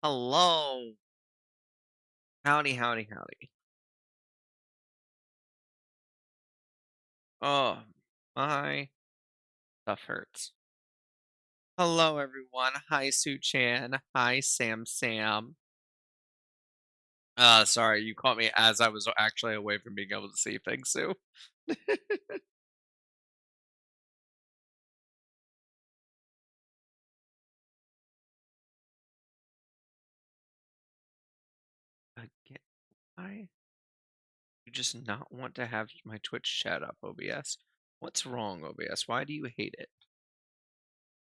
Hello. Howdy, howdy, howdy. Oh, my stuff hurts. Hello, everyone. Hi, Sue Chan. Hi, Sam Sam. Sorry, you caught me as I was actually away from being able to see things, Sue. Again, why you just not want to have my Twitch chat up, OBS? What's wrong, OBS? Why do you hate it?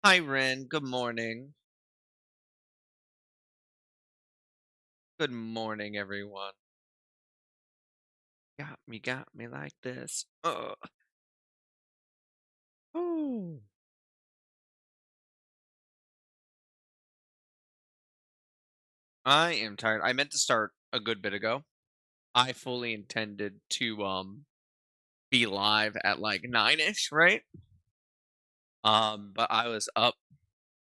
Hi, Ren. Good morning. Good morning, everyone. Got me like this. Ugh. Oh. I am tired. I meant to start a good bit ago. I fully intended to be live at like 9ish, right? But I was up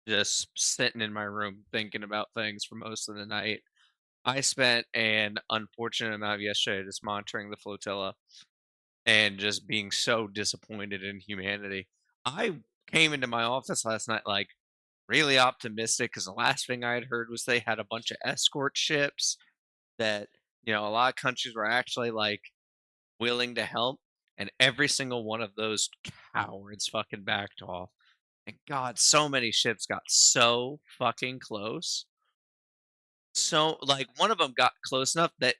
just sitting in my room thinking about things for most of the night. I spent an unfortunate amount of yesterday just monitoring the flotilla and just being so disappointed in humanity. I came into my office last night like really optimistic because the last thing I had heard was they had a bunch of escort ships that a lot of countries were actually like willing to help, and every single one of those cowards fucking backed off. And God, so many ships got so fucking close. So like one of them got close enough that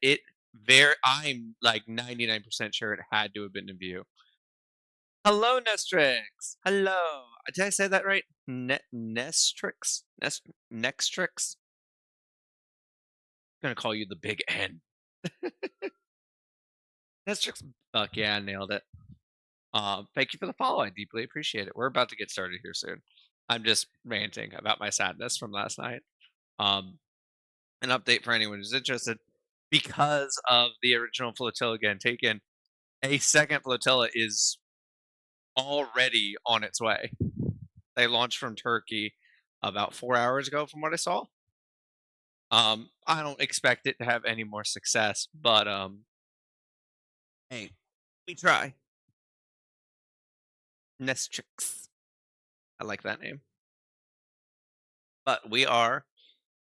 I'm like 99% sure it had to have been in view. Hello, Nestrix. Hello. Did I say that right? Nestrix? Nextrix? I'm gonna call you the big N. Nestrix. Fuck yeah, I nailed it. Thank you for the follow. I deeply appreciate it. We're about to get started here soon. I'm just ranting about my sadness from last night. Um, an update for anyone who's interested. Because of the original flotilla getting taken, a second flotilla is already on its way. They launched from Turkey about 4 hours ago, from what I saw. I don't expect it to have any more success, but hey, we try. Nestrix. I like that name. But we are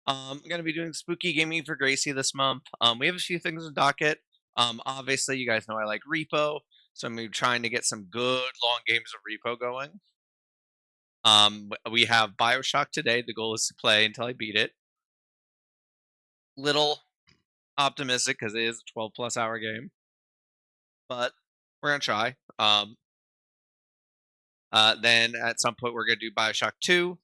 gonna be doing spooky gaming for Gracie this month. We have a few things on docket. Obviously, you guys know I like Repo, so I'm gonna be trying to get some good long games of Repo going. We have Bioshock today. The goal is to play until I beat it. Little optimistic because it is a 12+ hour game, but we're gonna try. Then at some point we're gonna do Bioshock 2,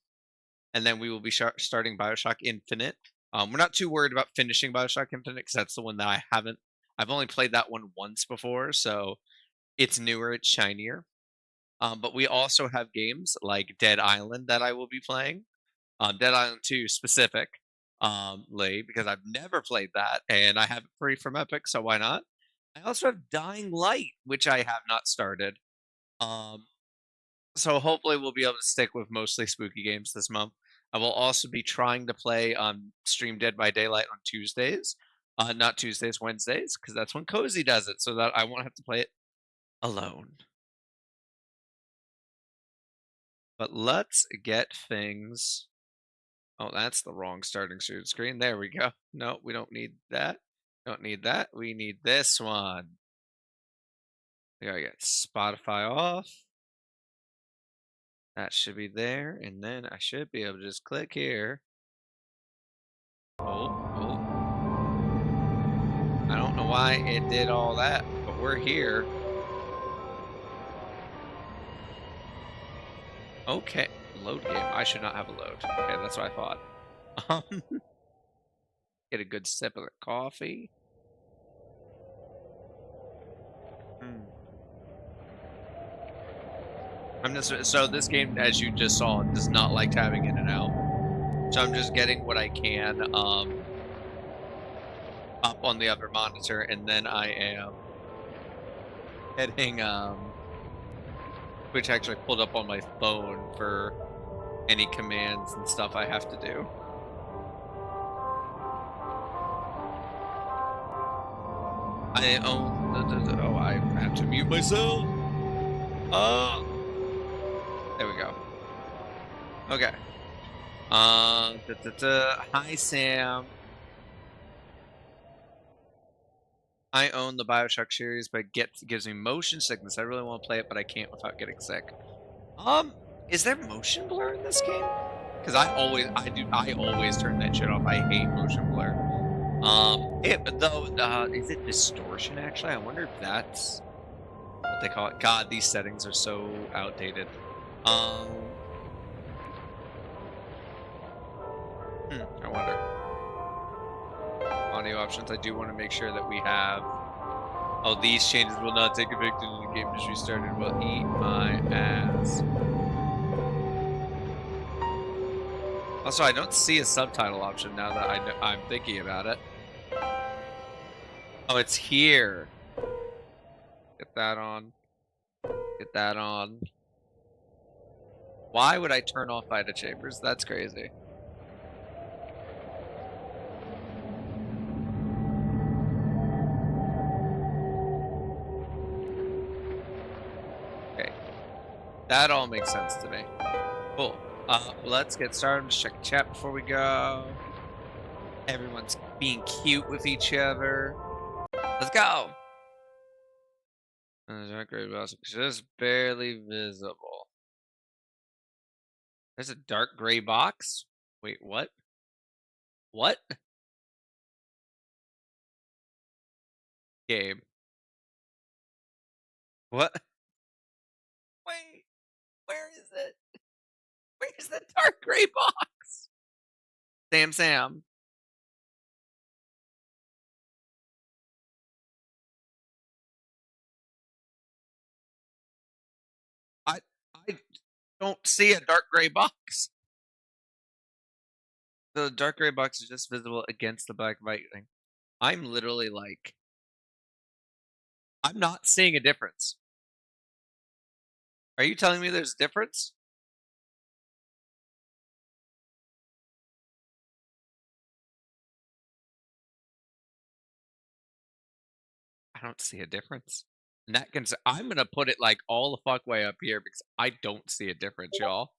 and then we will be starting Bioshock Infinite. We're not too worried about finishing Bioshock Infinite because that's the one that I haven't. I've only played that one once before, so it's newer, it's shinier. But we also have games like Dead Island that I will be playing. Dead Island 2 specific, because I've never played that and I have it free from Epic, so why not? I also have Dying Light, which I have not started. Um, so hopefully we'll be able to stick with mostly spooky games this month. I will also be trying to play Stream Dead by Daylight on Tuesdays. Not Tuesdays, Wednesdays, because that's when Cozy does it, so that I won't have to play it alone. But let's get things. Oh, that's the wrong starting screen. There we go. No, we don't need that. Don't need that. We need this one. We gotta get Spotify off. That should be there, and then I should be able to just click here. Oh, oh. I don't know why it did all that, but we're here. Okay, load game. I should not have a load. Okay, that's what I thought. Um, get a good sip of the coffee. Mm. So this game, as you just saw, does not like tabbing in and out. So I'm just getting what I can up on the other monitor, and then I am hitting which actually pulled up on my phone for any commands and stuff I have to do. I own. Oh, I have to mute myself. There we go. Okay. Hi, Sam. I own the Bioshock series, but gives me motion sickness. I really want to play it, but I can't without getting sick. Is there motion blur in this game? Because I always turn that shit off. I hate motion blur. Is it distortion? Actually, I wonder if that's what they call it. God, these settings are so outdated. I wonder. Audio options. I do want to make sure that we have. Oh, these changes will not take effect until the game just restarted. Will eat my ass. Also, I don't see a subtitle option now that I'm thinking about it. Oh, it's here. Get that on. Get that on. Why would I turn off Vita Chambers? That's crazy. Okay. That all makes sense to me. Cool. Let's get started. Just check the chat before we go. Everyone's being cute with each other. Let's go. Dark gray box, just barely visible. There's a dark gray box? Wait, what? What? Game. What? Wait, where is it? Where's the dark gray box? Sam. I don't see a dark gray box. The dark gray box is just visible against the black lighting. I'm literally like, I'm not seeing a difference. Are you telling me there's a difference? I don't see a difference. And I'm gonna put it like all the fuck way up here because I don't see a difference, y'all.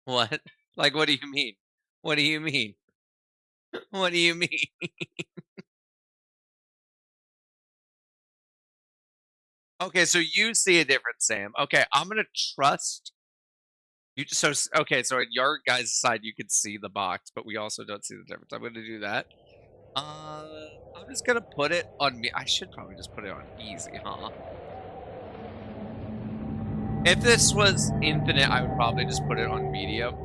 What? Like, what do you mean? What do you mean? What do you mean? Okay, so you see a difference, Sam. Okay, I'm gonna trust you. Okay, so on your guys' side, you can see the box, but we also don't see the difference. I'm gonna do that. I'm just gonna put it on me. I should probably just put it on easy, huh? If this was infinite, I would probably just put it on medium.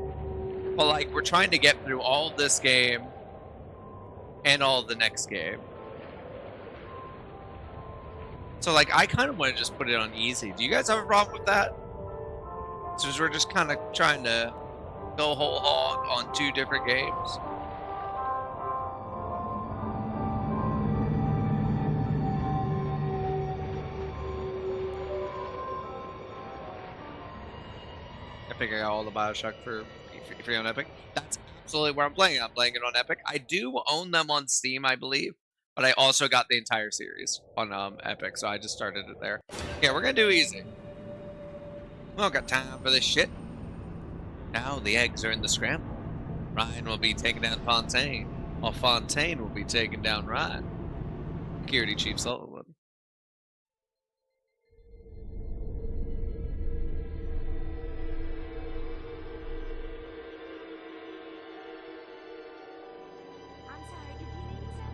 But like, we're trying to get through all this game and all the next game. So like, I kind of want to just put it on easy. Do you guys have a problem with that? Since we're just kind of trying to go whole hog on two different games. I think I got all the Bioshock for free on Epic. That's absolutely where I'm playing. I'm playing it on Epic. I do own them on Steam, I believe, but I also got the entire series on Epic, so I just started it there. Yeah, we're gonna do easy. We don't got time for this shit. Now the eggs are in the scramble. Ryan will be taking down Fontaine, while Fontaine will be taking down Ryan. Security Chief Sullivan.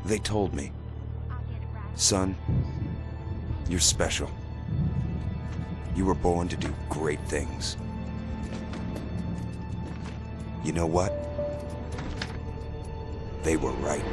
They told me. Son, you're special. You were born to do great things. You know what? They were right.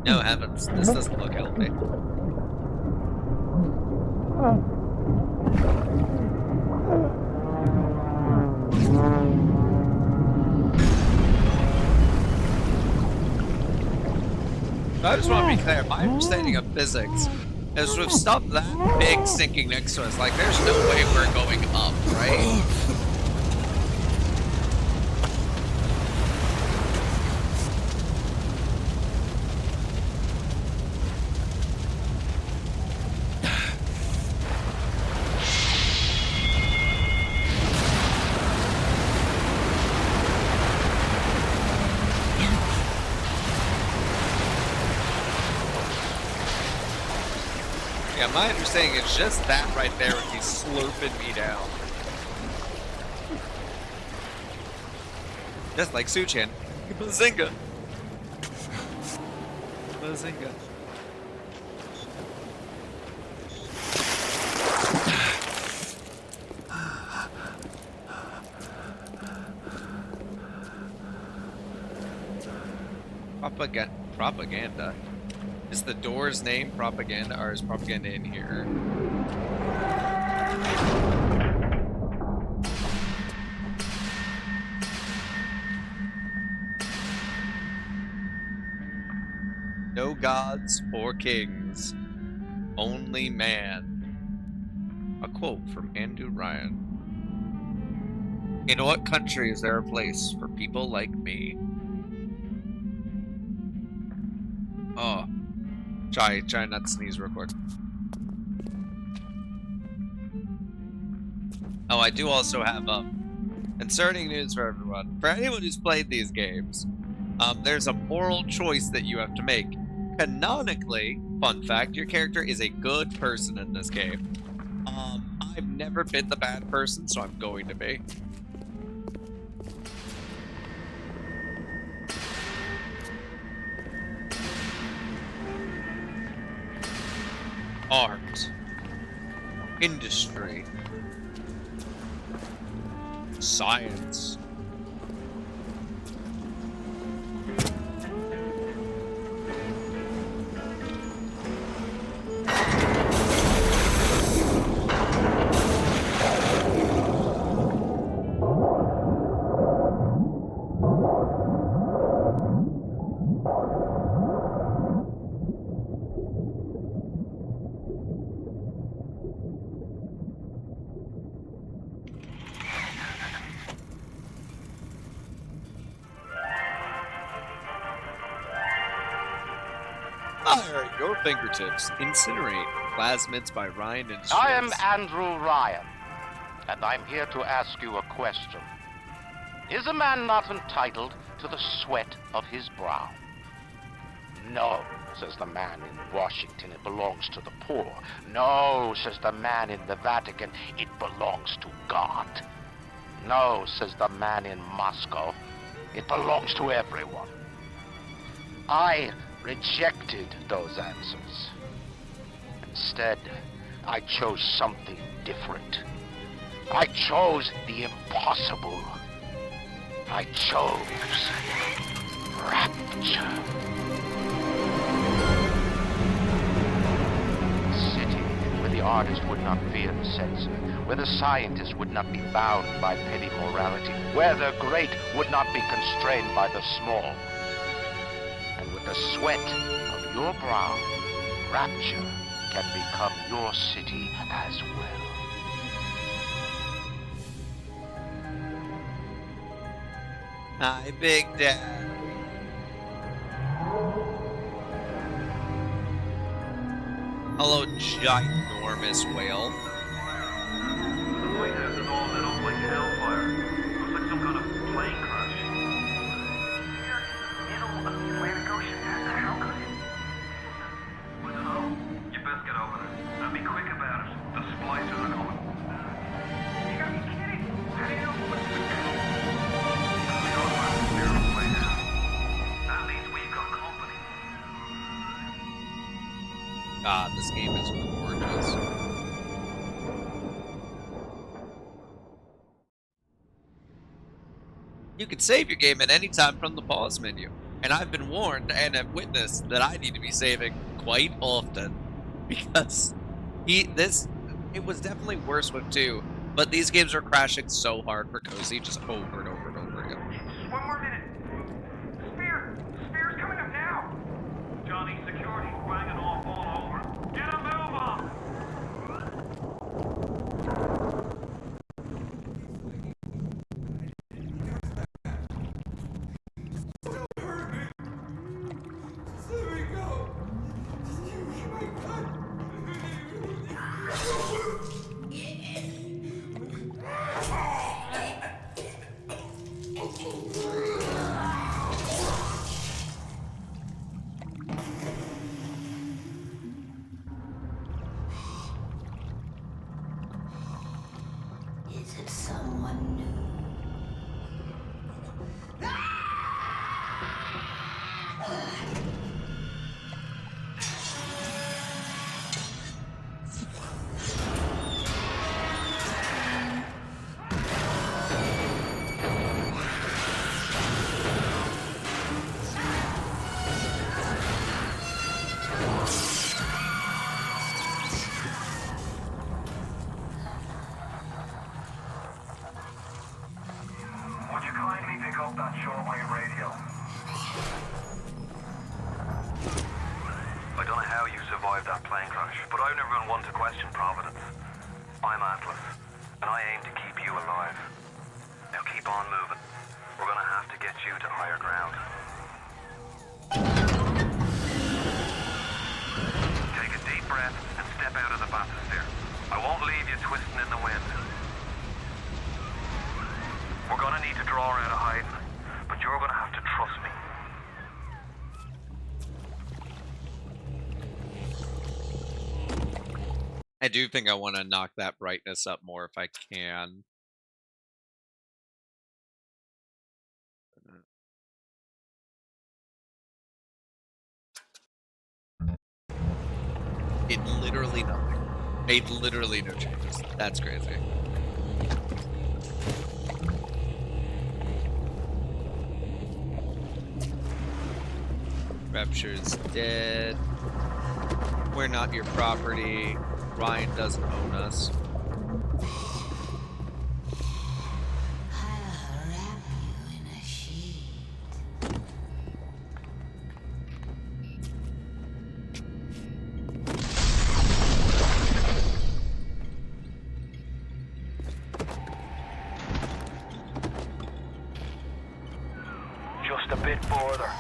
No heavens, this doesn't look healthy. I just want to be clear, my understanding of physics is with stuff that big sinking next to us, like, there's no way we're going up, right? Yeah, my understanding is just that right there would be slurping me down. Just like Suchan. Bazinga! Bazinga. Propaganda. Is the door's name propaganda, or is propaganda in here? No gods or kings, only man. A quote from Andrew Ryan. In what country is there a place for people like me? Oh, try not to sneeze real quick. Oh, I do also have concerning news for everyone. For anyone who's played these games, there's a moral choice that you have to make. Canonically, fun fact, your character is a good person in this game. I've never been the bad person, so I'm going to be. Art. Industry. Science. Fire at your fingertips. Incinerate. Plasmids by Ryan and I am Schmitz. Andrew Ryan, and I'm here to ask you a question. Is a man not entitled to the sweat of his brow? No, says the man in Washington, it belongs to the poor. No, says the man in the Vatican, it belongs to God. No, says the man in Moscow, it belongs to everyone. I rejected those answers. Instead, I chose something different. I chose the impossible. I chose rapture. A city where the artist would not fear the censor, where the scientist would not be bound by petty morality, where the great would not be constrained by the small. And with the sweat of your brow, rapture can become your city as well. Hi, Big Dad. Hello, ginormous whale. The White House is all lit up like hellfire. Looks like some kind of plane crash. Here in the middle of the Atlantic Ocean. How could it? I don't know. You best get over there. And be quick about it. The splicers are coming. You gotta be kidding. How do you know what's the we know about the spirit plane now. That means we've got company. God, this game is gorgeous. You can save your game at any time from the pause menu. And I've been warned and have witnessed that I need to be saving quite often because it was definitely worse with 2, but these games are crashing so hard for Cozy just over and over and over again. One more minute. Spear's coming up now. Johnny, security's banging off all over. Get a move on. Is it someone new? Would you kindly pick up that shortwave radio? I don't know how you survived that plane crash, but I've never been one to question Providence. I'm Atlas, and I aim to keep you alive. Now keep on moving. We're gonna have to get you to higher ground. Take a deep breath and step out of the bathysphere. I won't leave you twisting in the wind. We're gonna need to draw her out of hiding, but you're gonna have to trust me. I do think I want to knock that brightness up more if I can. It literally nothing. Made literally no changes. That's crazy. Rapture's dead. We're not your property. Ryan doesn't own us. I'll wrap you in a sheet. Just a bit further.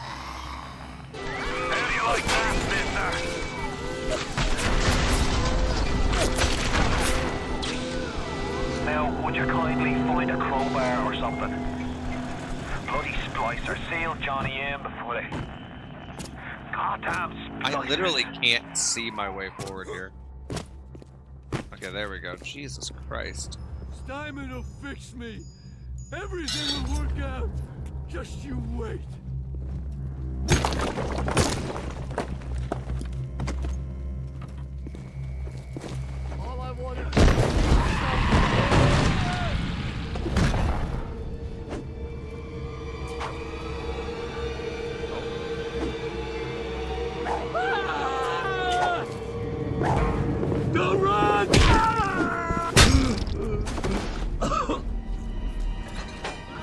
How do you like that, mister? Now, would you kindly find a crowbar or something? Bloody splicer, seal Johnny in before they... Goddamn I splicers. literally can't see my way forward here. Okay, there we go. Jesus Christ. Steinman will fix me. Everything will work out. Just you wait. All I wanted to Don't run!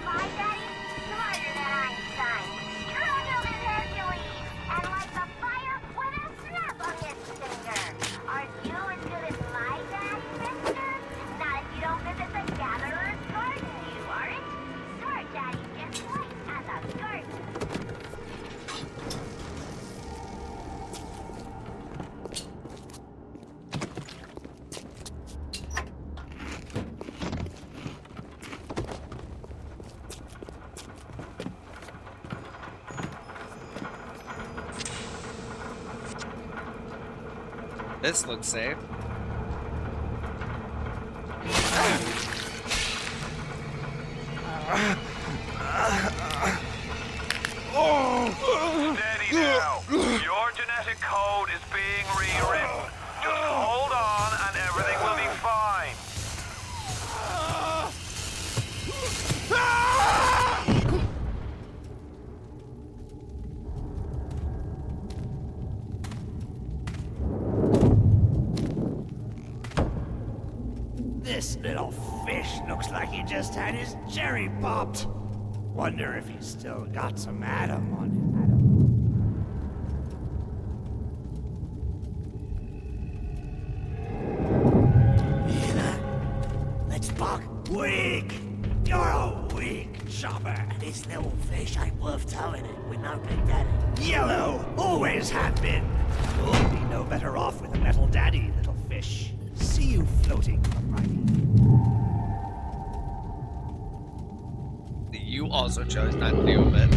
My daddy's smarter than Einstein, stronger than Hercules, and like a fire with a snap on his finger. Are you as good as my daddy, mister? Not if you don't visit the gatherer's garden, you aren't. Your daddy's just white as a garden. This looks safe. Steady now. Your genetic code is being rewritten. Just hold on and everything will be fine. This little fish looks like he just had his cherry popped. Wonder if he's still got some Adam on him. Let's buck. Weak! You're a weak chopper. This little fish ain't worth towing it with no big daddy. Yellow! Always have been. You'll be no better off with a metal daddy, little fish. See you floating from right here. You also chose not to do a bit.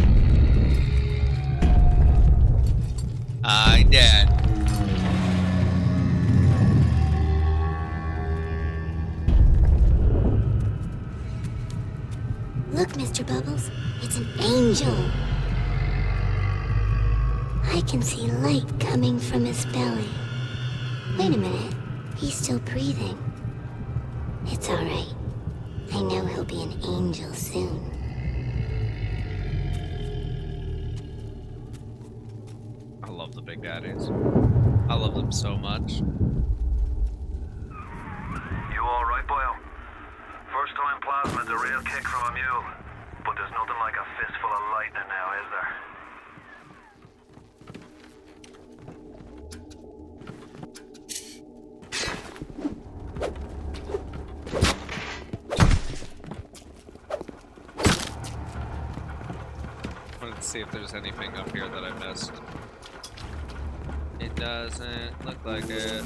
I did. Look, Mr. Bubbles, it's an angel. I can see light coming from his belly. Wait a minute, he's still breathing. It's all right. I know he'll be an angel soon. I love the Big Daddies. I love them so much. You alright, boyo? First time plasma's a real kick from a mule. But there's nothing like a fistful of lightning now, is there? I wanted to see if there's anything up here that I missed. It doesn't look like it.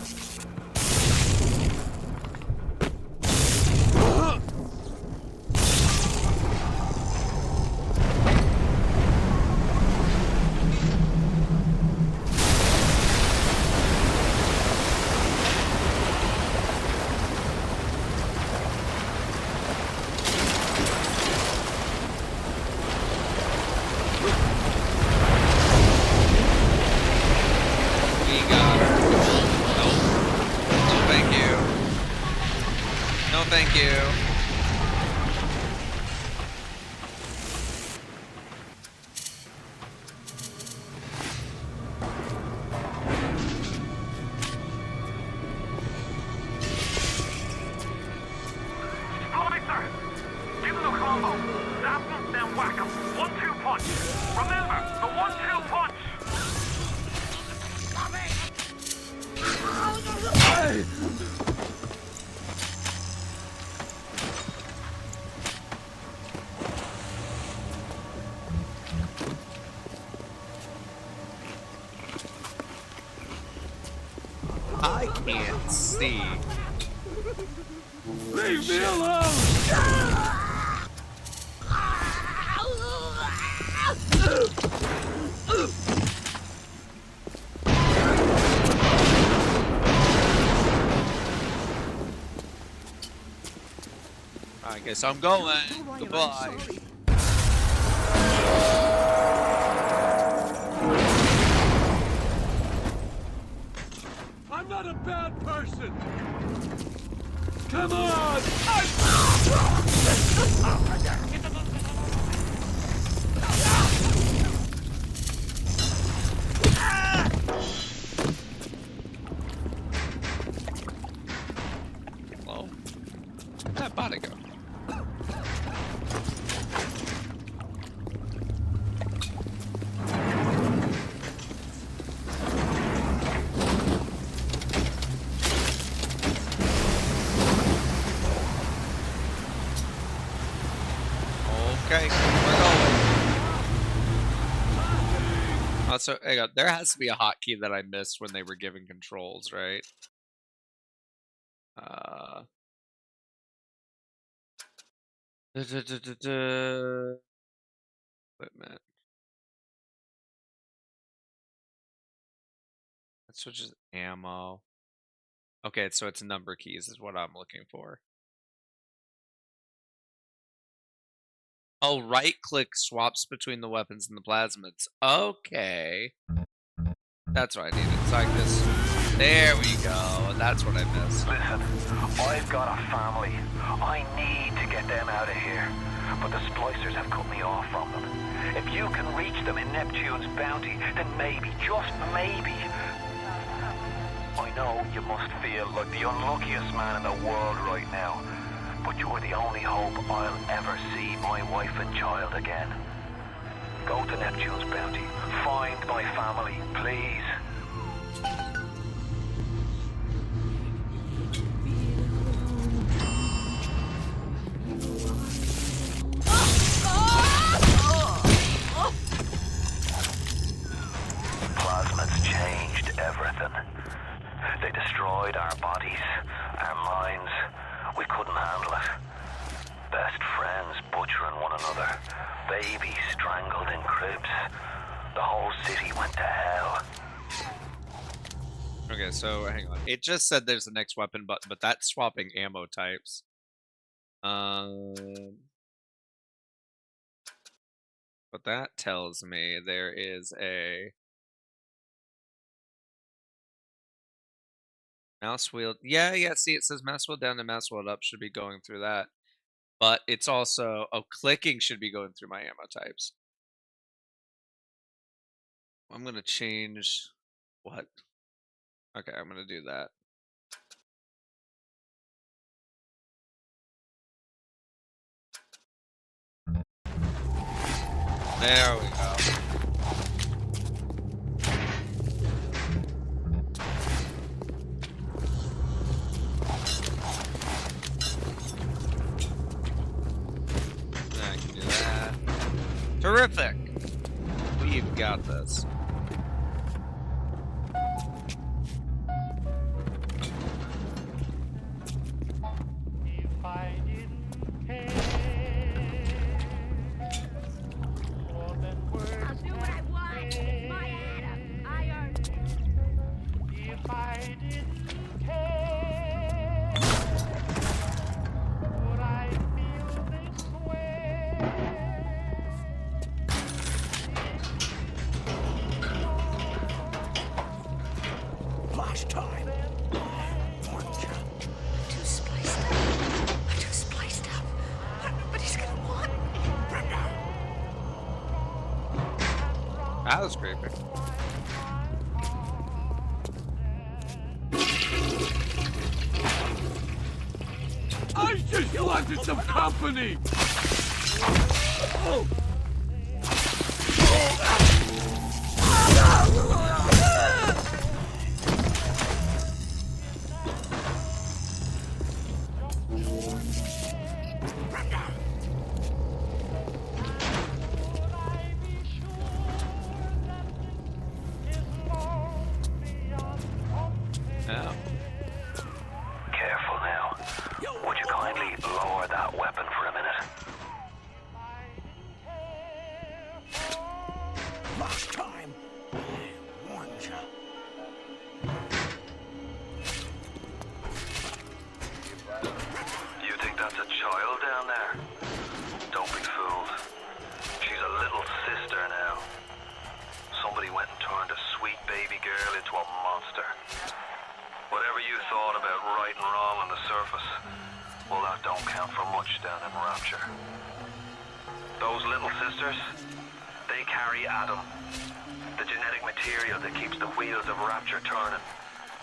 Thank you. Splicer! Give them a combo. Zap them, then whack them. 1-2 punch. Remember, the 1-2 punch! I can't see. Leave me alone! I guess I'm going. Goodbye. I'm not a bad person! Come on! Hello? Where'd that body go? Okay, we're going. Also, hang on, there has to be a hotkey that I missed when they were giving controls, right? Equipment. That switches ammo. Okay, so it's number keys is what I'm looking for. Oh, right click swaps between the weapons and the plasmids. Okay. That's what I needed. It's like this. There we go. That's what I missed. Listen, I've got a family. I need to get them out of here. But the splicers have cut me off from them. If you can reach them in Neptune's bounty, then maybe, just maybe... I know you must feel like the unluckiest man in the world right now, but you're the only hope I'll ever see my wife and child again. Go to Neptune's bounty. Find my family, please. Plasmids changed everything. They destroyed our bodies, our minds. We couldn't handle it. Best friends butchering one another. Babies strangled in cribs. The whole city went to hell. Okay, so hang on. It just said there's the next weapon button, but that's swapping ammo types. But that tells me there is a mouse wheel. Yeah, see, it says mouse wheel down and mouse wheel up should be going through that. But it's also, oh, clicking should be going through my ammo types. I'm going to change what? Okay, I'm going to do that. There we go. I can do that. Terrific! We've got this. If I didn't care more than words. I'll do what I want. It's my Adam. I earned it. If I didn't care, would I feel this way? Last time. Too spliced up. I'm too spliced up. Nobody's gonna want Brenda. That was creepy. I just wanted some company! Oh. Yeah. Careful now. Would you kindly lower that weapon for a minute? Last time. I warned you. You think that's a child down there? Don't be fooled. She's a little sister now. Somebody went and turned a sweet baby girl into a monster. Whatever you thought about right and wrong on the surface, well, that don't count for much down in Rapture. Those little sisters, they carry Adam, the genetic material that keeps the wheels of Rapture turning.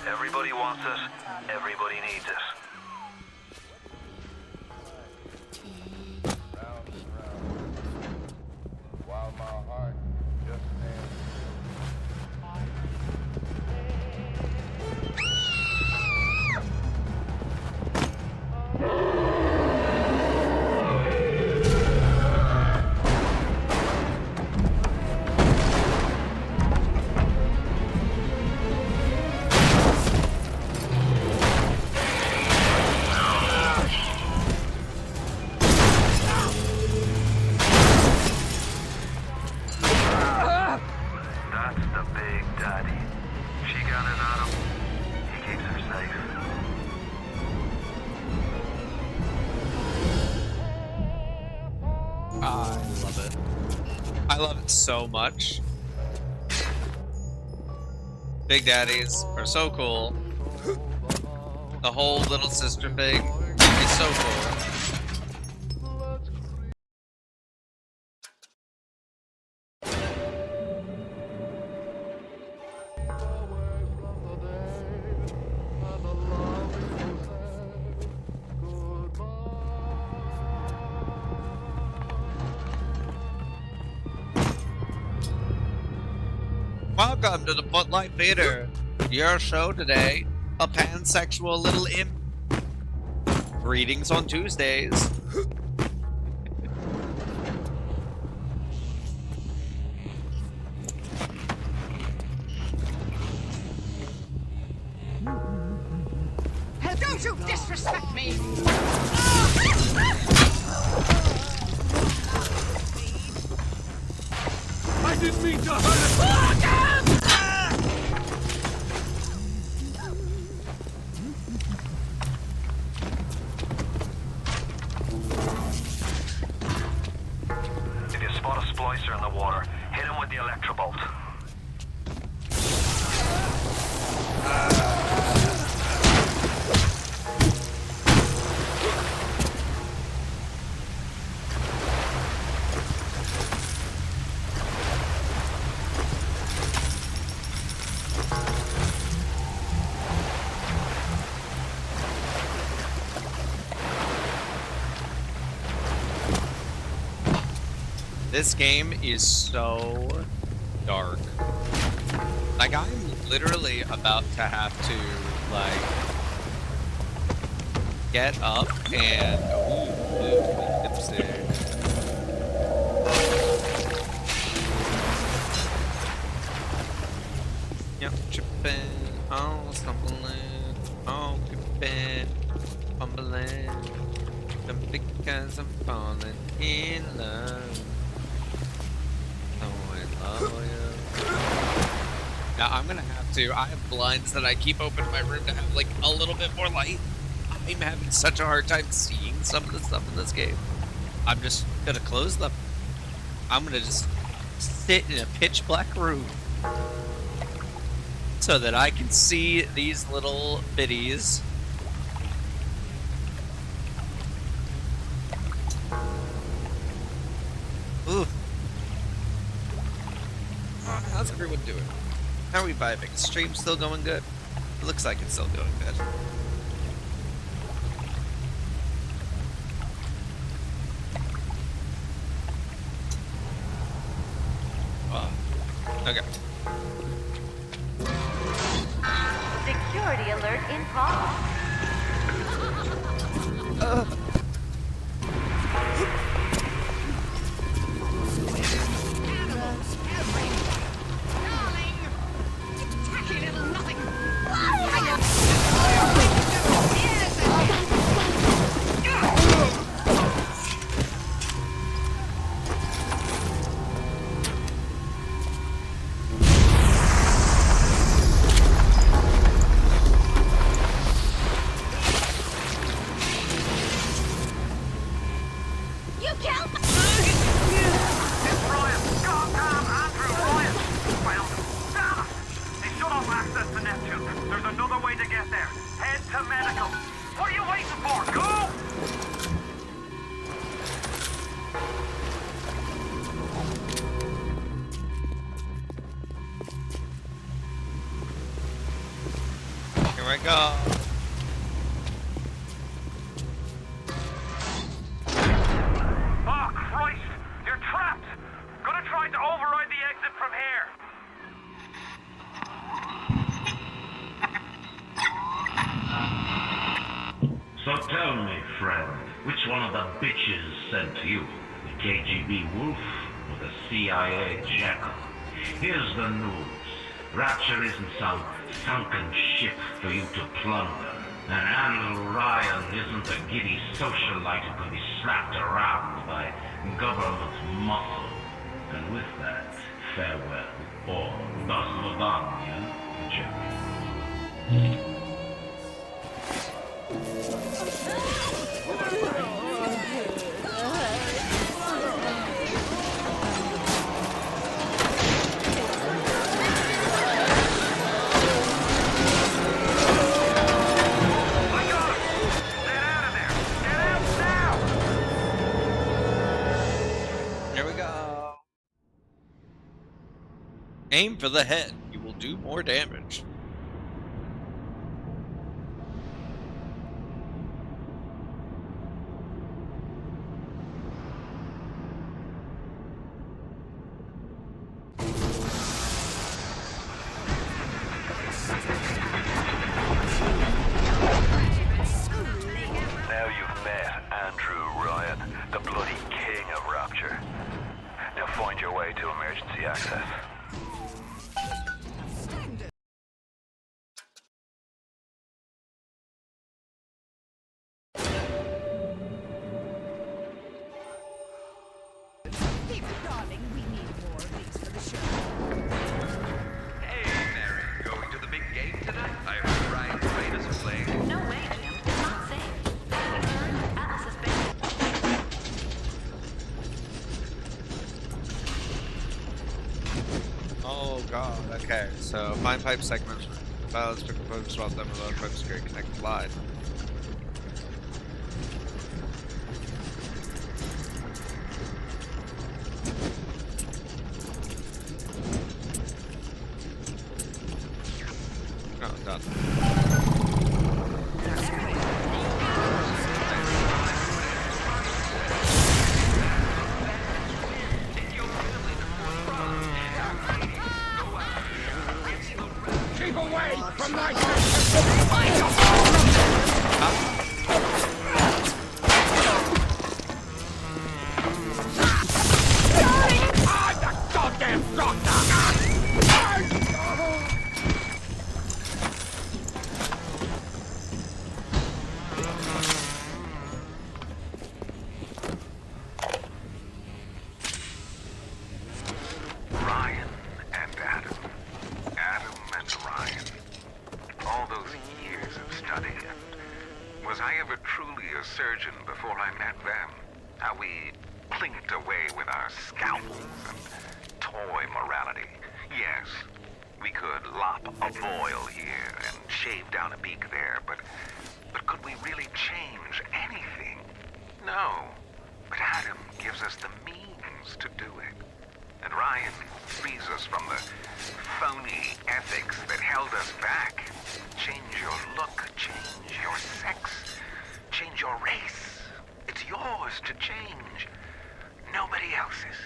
Everybody wants it, everybody needs it. While my heart just stands. That's the big daddy. She gathers Adam. He keeps her safe. I love it. I love it so much. Big daddies are so cool. The whole little sister thing is so cool. Welcome to the Footlight Theater. Your show today, a pansexual little imp. Greetings on Tuesdays. Don't you disrespect me! I didn't mean to hurt it! If you spot a splicer in the water, hit him with the electrobolt. This game is so dark. Like, I'm literally about to have to, like, get up and... Ooh, lipstick. Yep, tripping, oh, stumbling, oh, tripping, fumbling, because I'm falling in love. Now I'm gonna have to. I have blinds that I keep open in my room to have like a little bit more light. I'm having such a hard time seeing some of the stuff in this game. I'm just gonna close them. I'm gonna just sit in a pitch black room so that I can see these little biddies. Ooh. How's everyone doing? How are we vibing? Stream still going good? It looks like it's still going good. Okay. Security alert in progress. Here I go. Oh, Christ! You're trapped! Gonna try to override the exit from here! So tell me, friend, which one of the bitches sent you? The KGB Wolfe or the CIA Jackal? Here's the news. Rapture isn't some sunken ship for you to plunder. And Andrew Ryan isn't a giddy socialite who can be slapped around by government muscle. And with that, farewell. Or до свидания, Jack. Here we go. Aim for the head. You will do more damage. Oh, okay. So find pipe segments. Balance, pick the pipe, swap them with other pipes to create connected line. Oh, done. Keep away from my I'm the goddamn doctor! Ryan and Adam. Adam and Ryan. All those years of study. Was I ever truly a surgeon before I met them? How we plinked away with our scalpels and toy morality. Yes, we could lop a boil here and shave down a beak there, but could we really change anything? No. But Adam gives us the means to do it. And Ryan frees us from the phony ethics that held us back. Change your look, change your sex, change your race. It's yours to change. Nobody else's.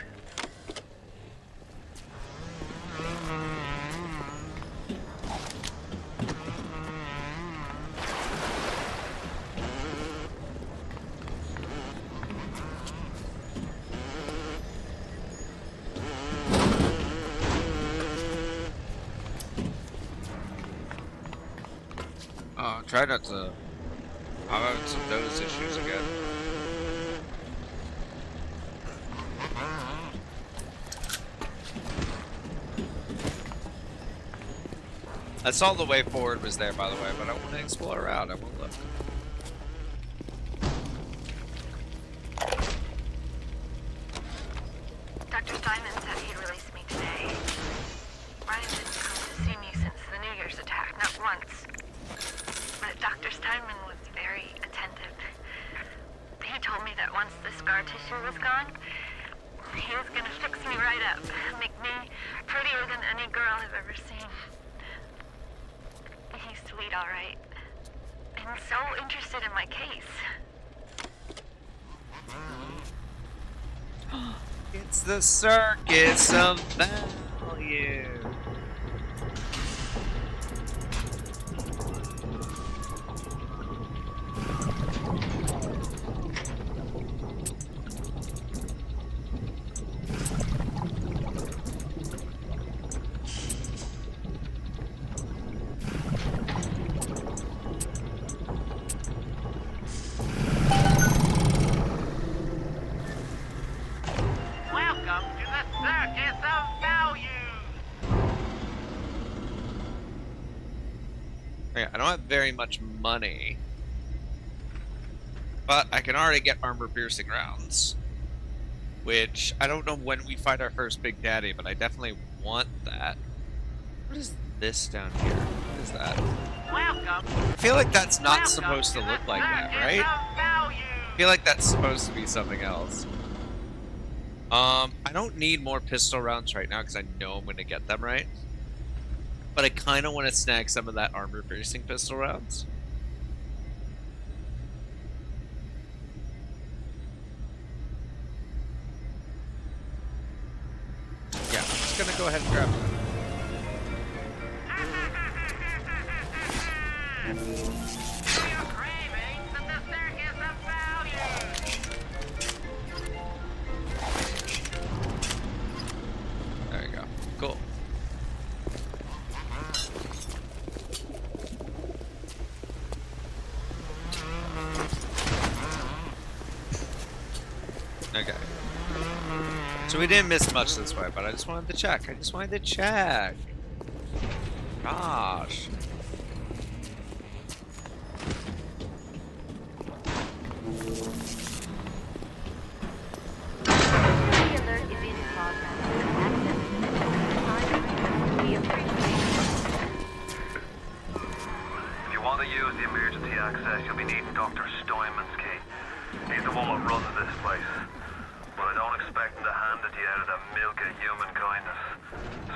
Try not to have some nose issues again. I saw the way forward was there, by the way, but I want to explore around. I won't look. Dr. Steinman said he'd release me today. Ryan didn't come to see me since the New Year's attack, not once. But Dr. Steinman was very attentive. He told me that once the scar tissue was gone, he was gonna fix me right up, make me prettier than any girl I've ever seen. He's sweet, all right. And so interested in my case. It's the circus of value. Welcome to the circus of value. Okay, I don't have very much money, but I can already get armor-piercing rounds, which I don't know when we fight our first Big Daddy, but I definitely want that. What is this down here? What is that? Welcome. I feel like that's not supposed to look like that, right? I feel like that's supposed to be something else. I don't need more pistol rounds right now because I know I'm going to get them right. But I kind of want to snag some of that armor-piercing pistol rounds. Yeah, I'm just going to go ahead and grab them. There you go. Cool. Okay. So we didn't miss much this way, but I just wanted to check. Gosh. The alert is in progress. Access to the time frame Steinman's key. He's the one that runs this place. But I don't expect him to hand it to you out of the milk of human kindness.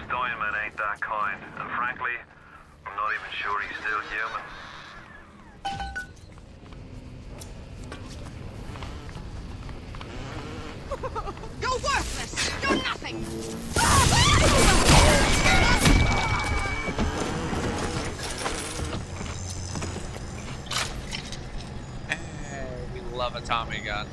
Steinman ain't that kind, and frankly, I'm not even sure he's still human. You're worthless! You're nothing! We love a Tommy gun.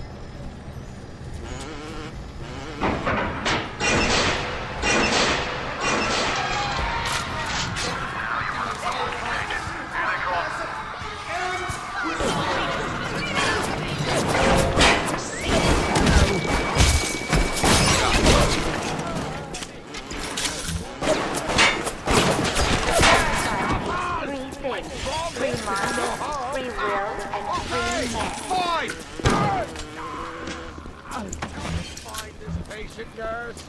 Nurse!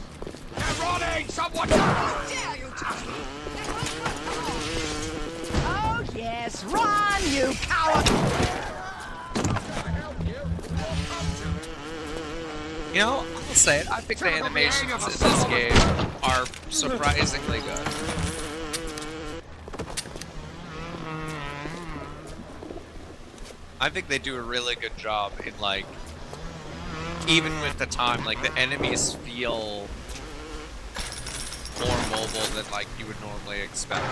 They're running! Someone! How dare you touch me! Oh, yes, run, you coward! You know, I'll say it. I think the animations in this game are surprisingly good. I think they do a really good job in, like, even with the time, like, the enemies feel more mobile than, like, you would normally expect.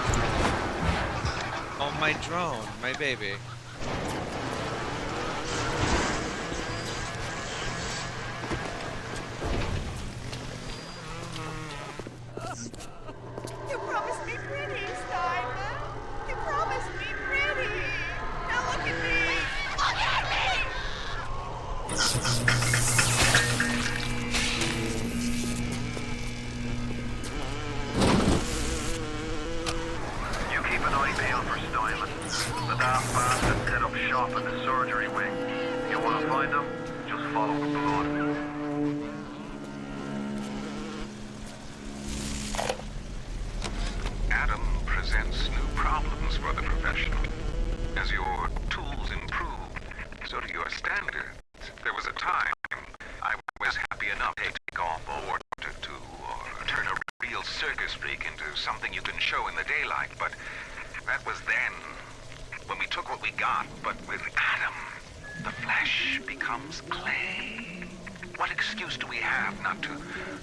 Oh, my drone, my baby. You promised me pretty, Steinman. You promised me pretty. Now look at me. Look at me! You keep an eye peeled for Steinman. The daft bastard set up shop in the surgery wing. You want to find him? Just follow the blood. Adam presents new problems for the professional. As your tools improve, so do your standards. There was a time I was happy enough to take off a or two, or turn a real circus freak into something you can show in the daylight, but that was then, when we took what we got. But with Adam, the flesh becomes clay. What excuse do we have not to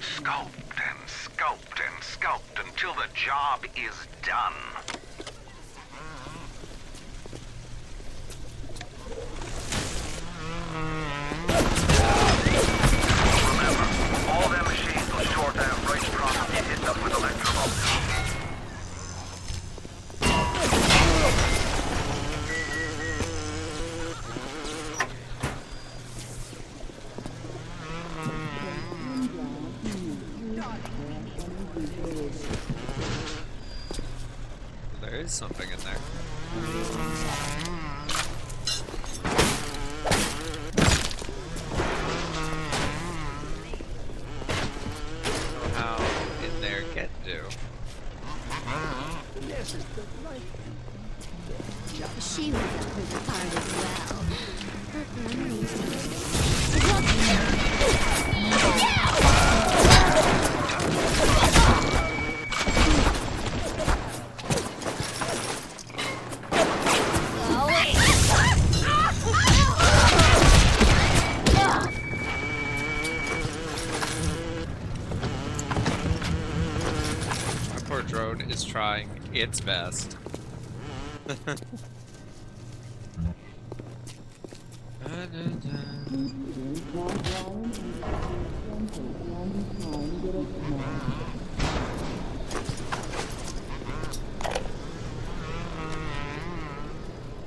sculpt and sculpt and sculpt until the job is done? Remember, all them machines will short out right across if you hit them with electrobolts. There is something in there. How in there get to? She was up with the heart as My poor drone is trying its best.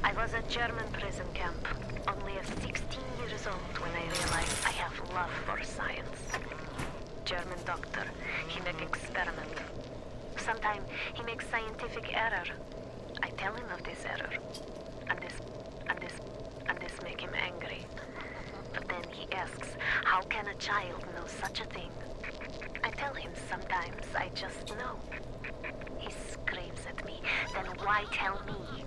I was at German prison camp, only 16 years old when I realized I have love for science. German doctor, he make experiment. Sometimes he makes scientific error. I tell him of this error, and this make him angry. But then he asks, how can a child know such a thing? I tell him sometimes I just know. He screams at me, then why tell me?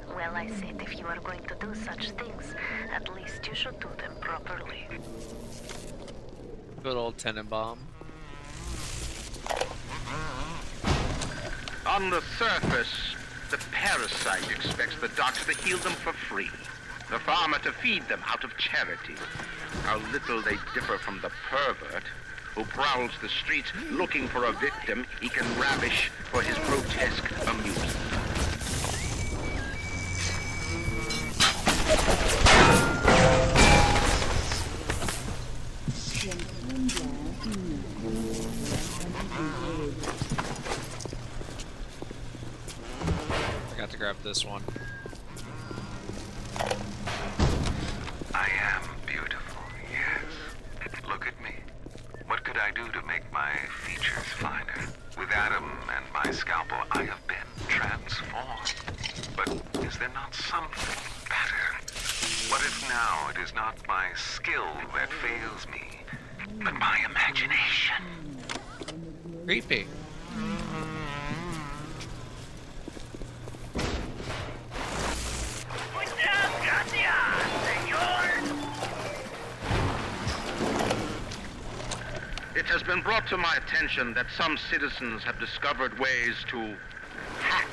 Well, I said if you are going to do such things, at least you should do them properly. Good old Tenenbaum. On the surface, the parasite expects the doctor to heal them for free. The farmer to feed them out of charity. How little they differ from the pervert who prowls the streets looking for a victim he can ravish for his grotesque amusement. Forgot to grab this one. I am beautiful, yes. Look at me. What could I do to make my features finer? With Adam and my scalpel, I have been transformed. But is there not something better? What if now it is not my skill that fails me, but my imagination? Creepy. It has been brought to my attention that some citizens have discovered ways to hack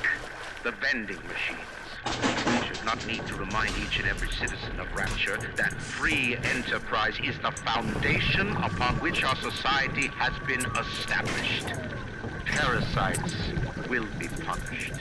the vending machines. I should not need to remind each and every citizen of Rapture that free enterprise is the foundation upon which our society has been established. Parasites will be punished.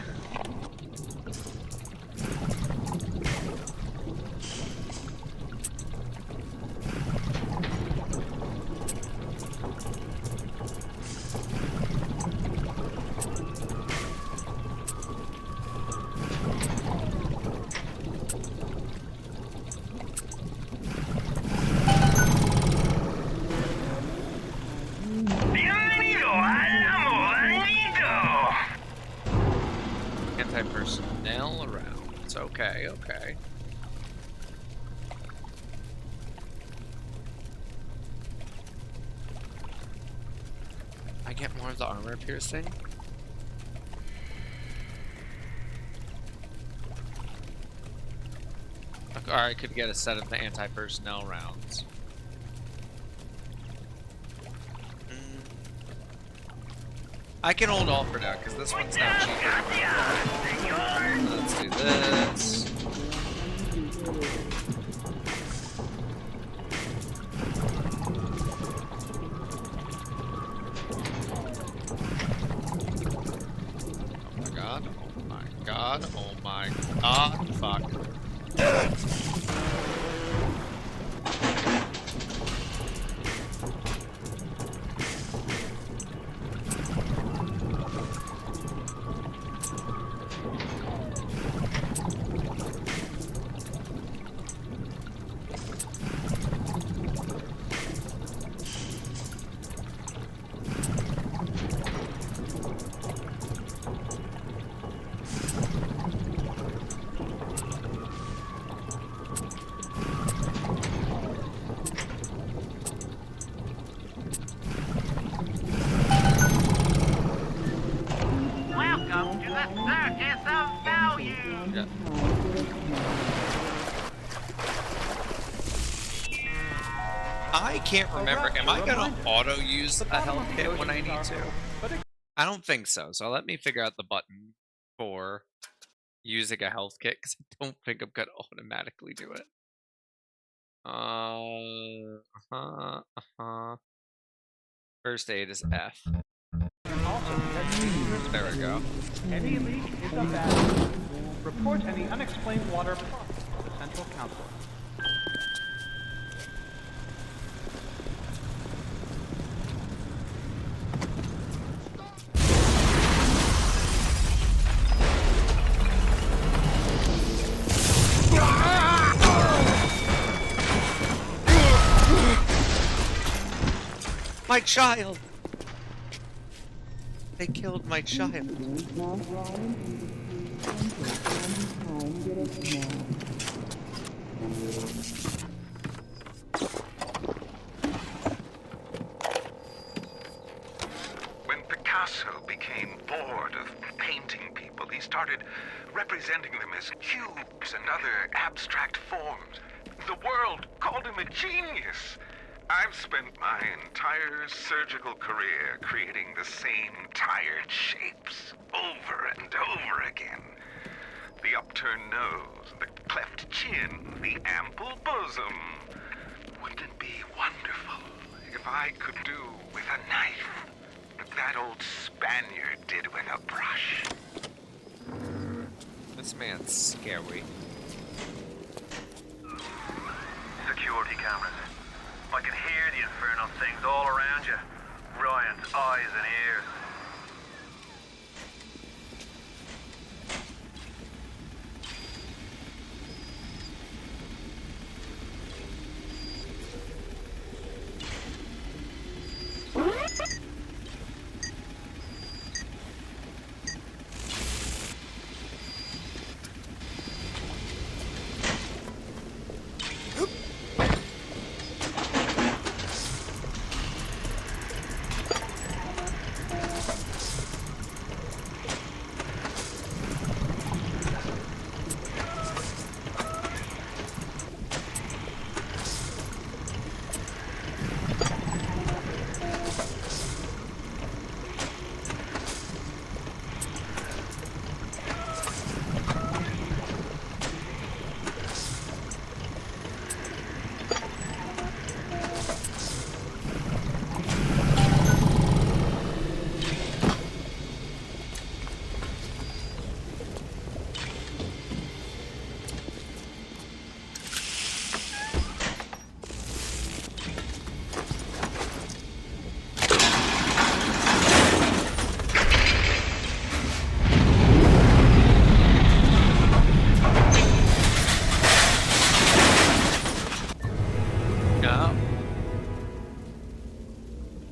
Anti-personnel around. It's okay, okay. I get more of the armor piercing? Okay, or I could get a set of the anti-personnel rounds. I can hold off for now, because this one's now cheaper. Let's do this. Oh my god, oh my god, oh my god, fuck. I can't remember. Am I gonna auto use a health kit when I need to? I don't think so. So let me figure out the button for using a health kit, because I don't think I'm gonna automatically do it. First aid is F. There we go. Any leak is a bad. Report any unexplained water problems to the Central Council. My child! They killed my child. When Picasso became bored of painting people, he started representing them as cubes and other abstract forms. The world called him a genius. I've spent my entire surgical career creating the same tired shapes over and over again. The upturned nose, the cleft chin, the ample bosom. Wouldn't it be wonderful if I could do with a knife what that old Spaniard did with a brush? This man's scary. Security cameras. I can hear the infernal things all around you. Ryan's eyes and ears.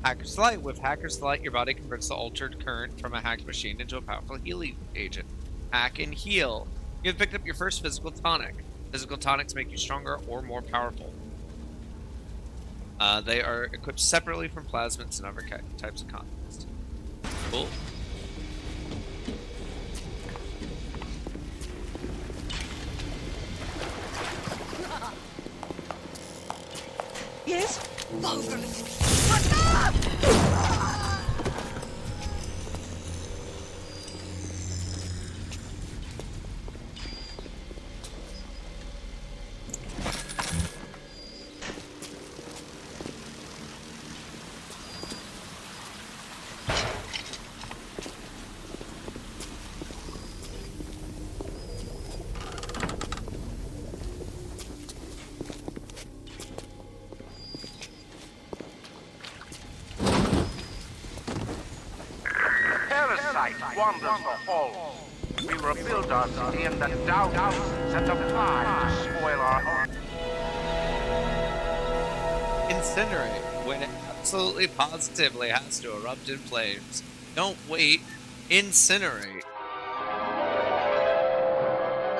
Hacker's Light. With Hacker's Light, your body converts the altered current from a hacked machine into a powerful healing agent. Hack and heal. You have picked up your first physical tonic. Physical tonics make you stronger or more powerful. They are equipped separately from plasmids and other types of context. Cool. Yes? Logan! Wanders the halls. We rebuild our city and the doubters set a plan to spoil our home. Incinerate when it absolutely positively has to erupt in flames. Don't wait. Incinerate.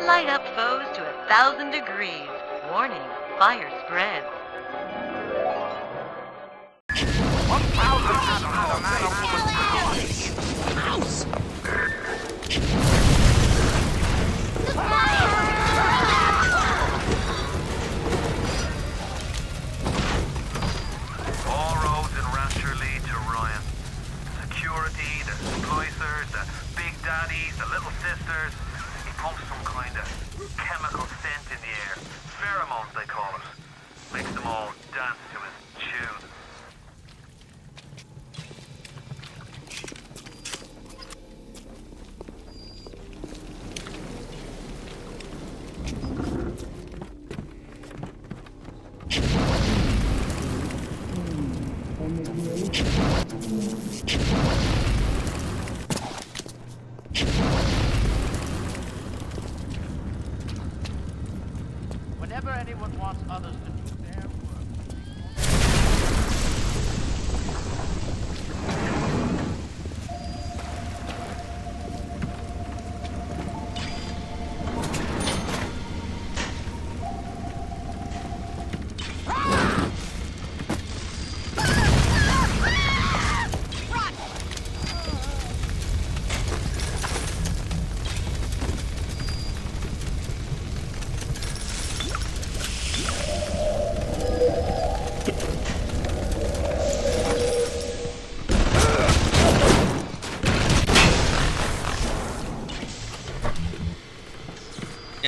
Light up foes to 1,000 degrees. Warning, fire spreads. 1,000 house! All roads in Rapture lead to Ryan. Security, the splicers, the big daddies, the little sisters. He pumps some kind of chemical scent in the air. Pheromones, they call it. Makes them all dance to his tune. Whenever anyone wants others to do their work.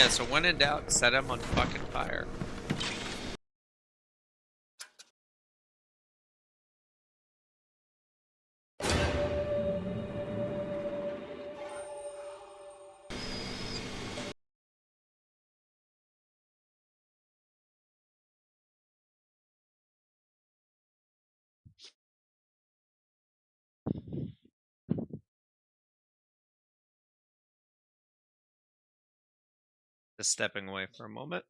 Yeah, so when in doubt, set him on fucking fire. Just stepping away for a moment.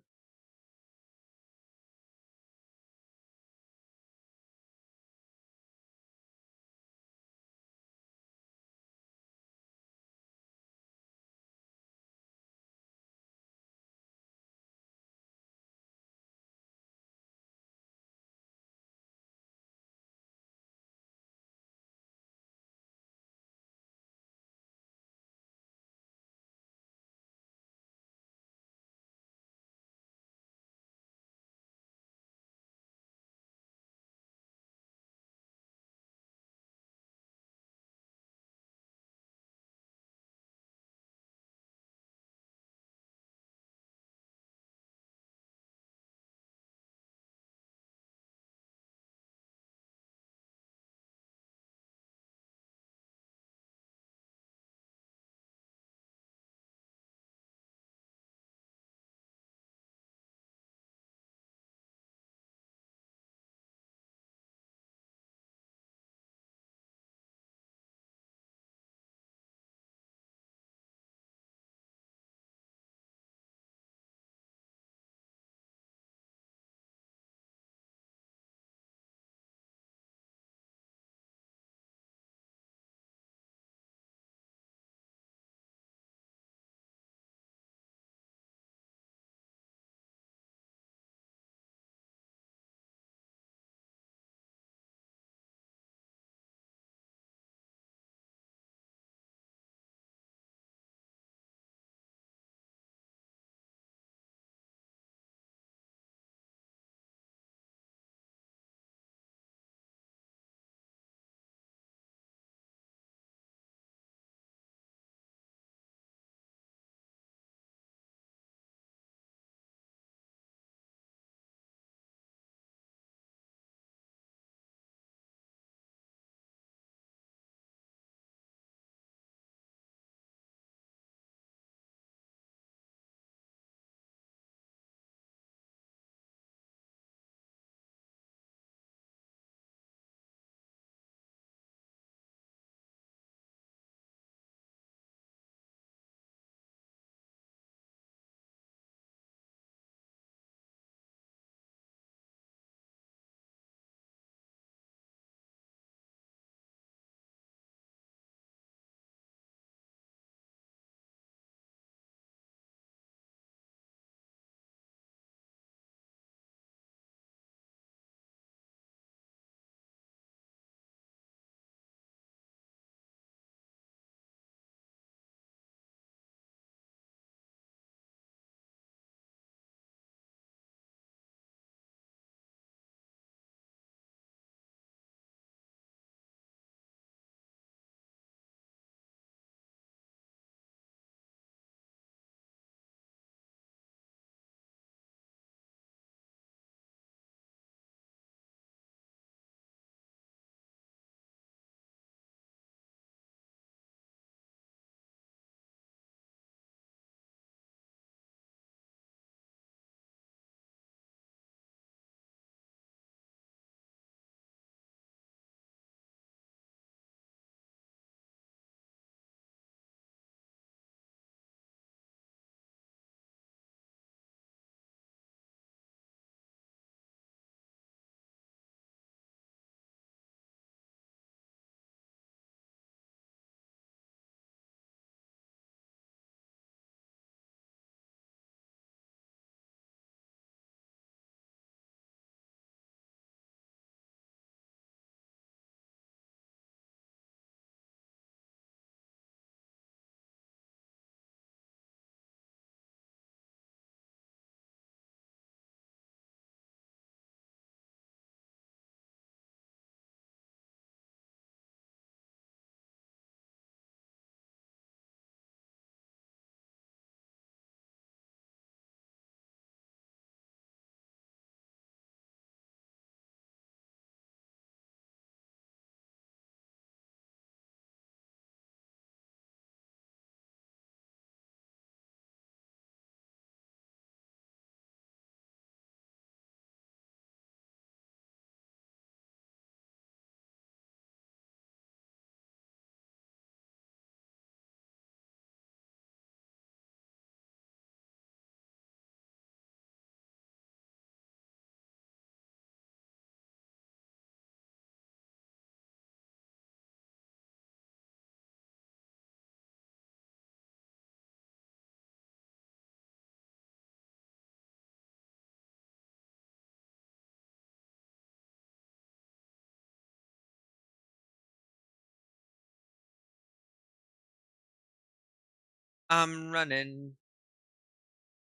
I'm running.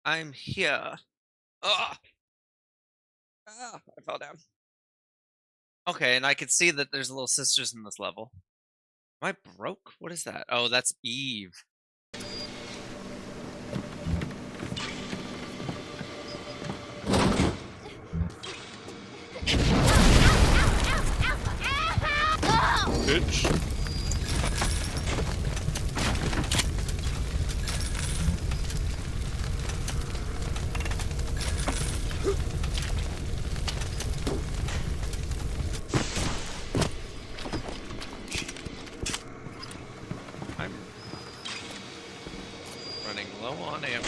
I'm here. Ah! Ah! I fell down. Okay, and I can see that there's little sisters in this level. Am I broke? What is that? Oh, that's Eve. Bitch. I'm running low on ammo.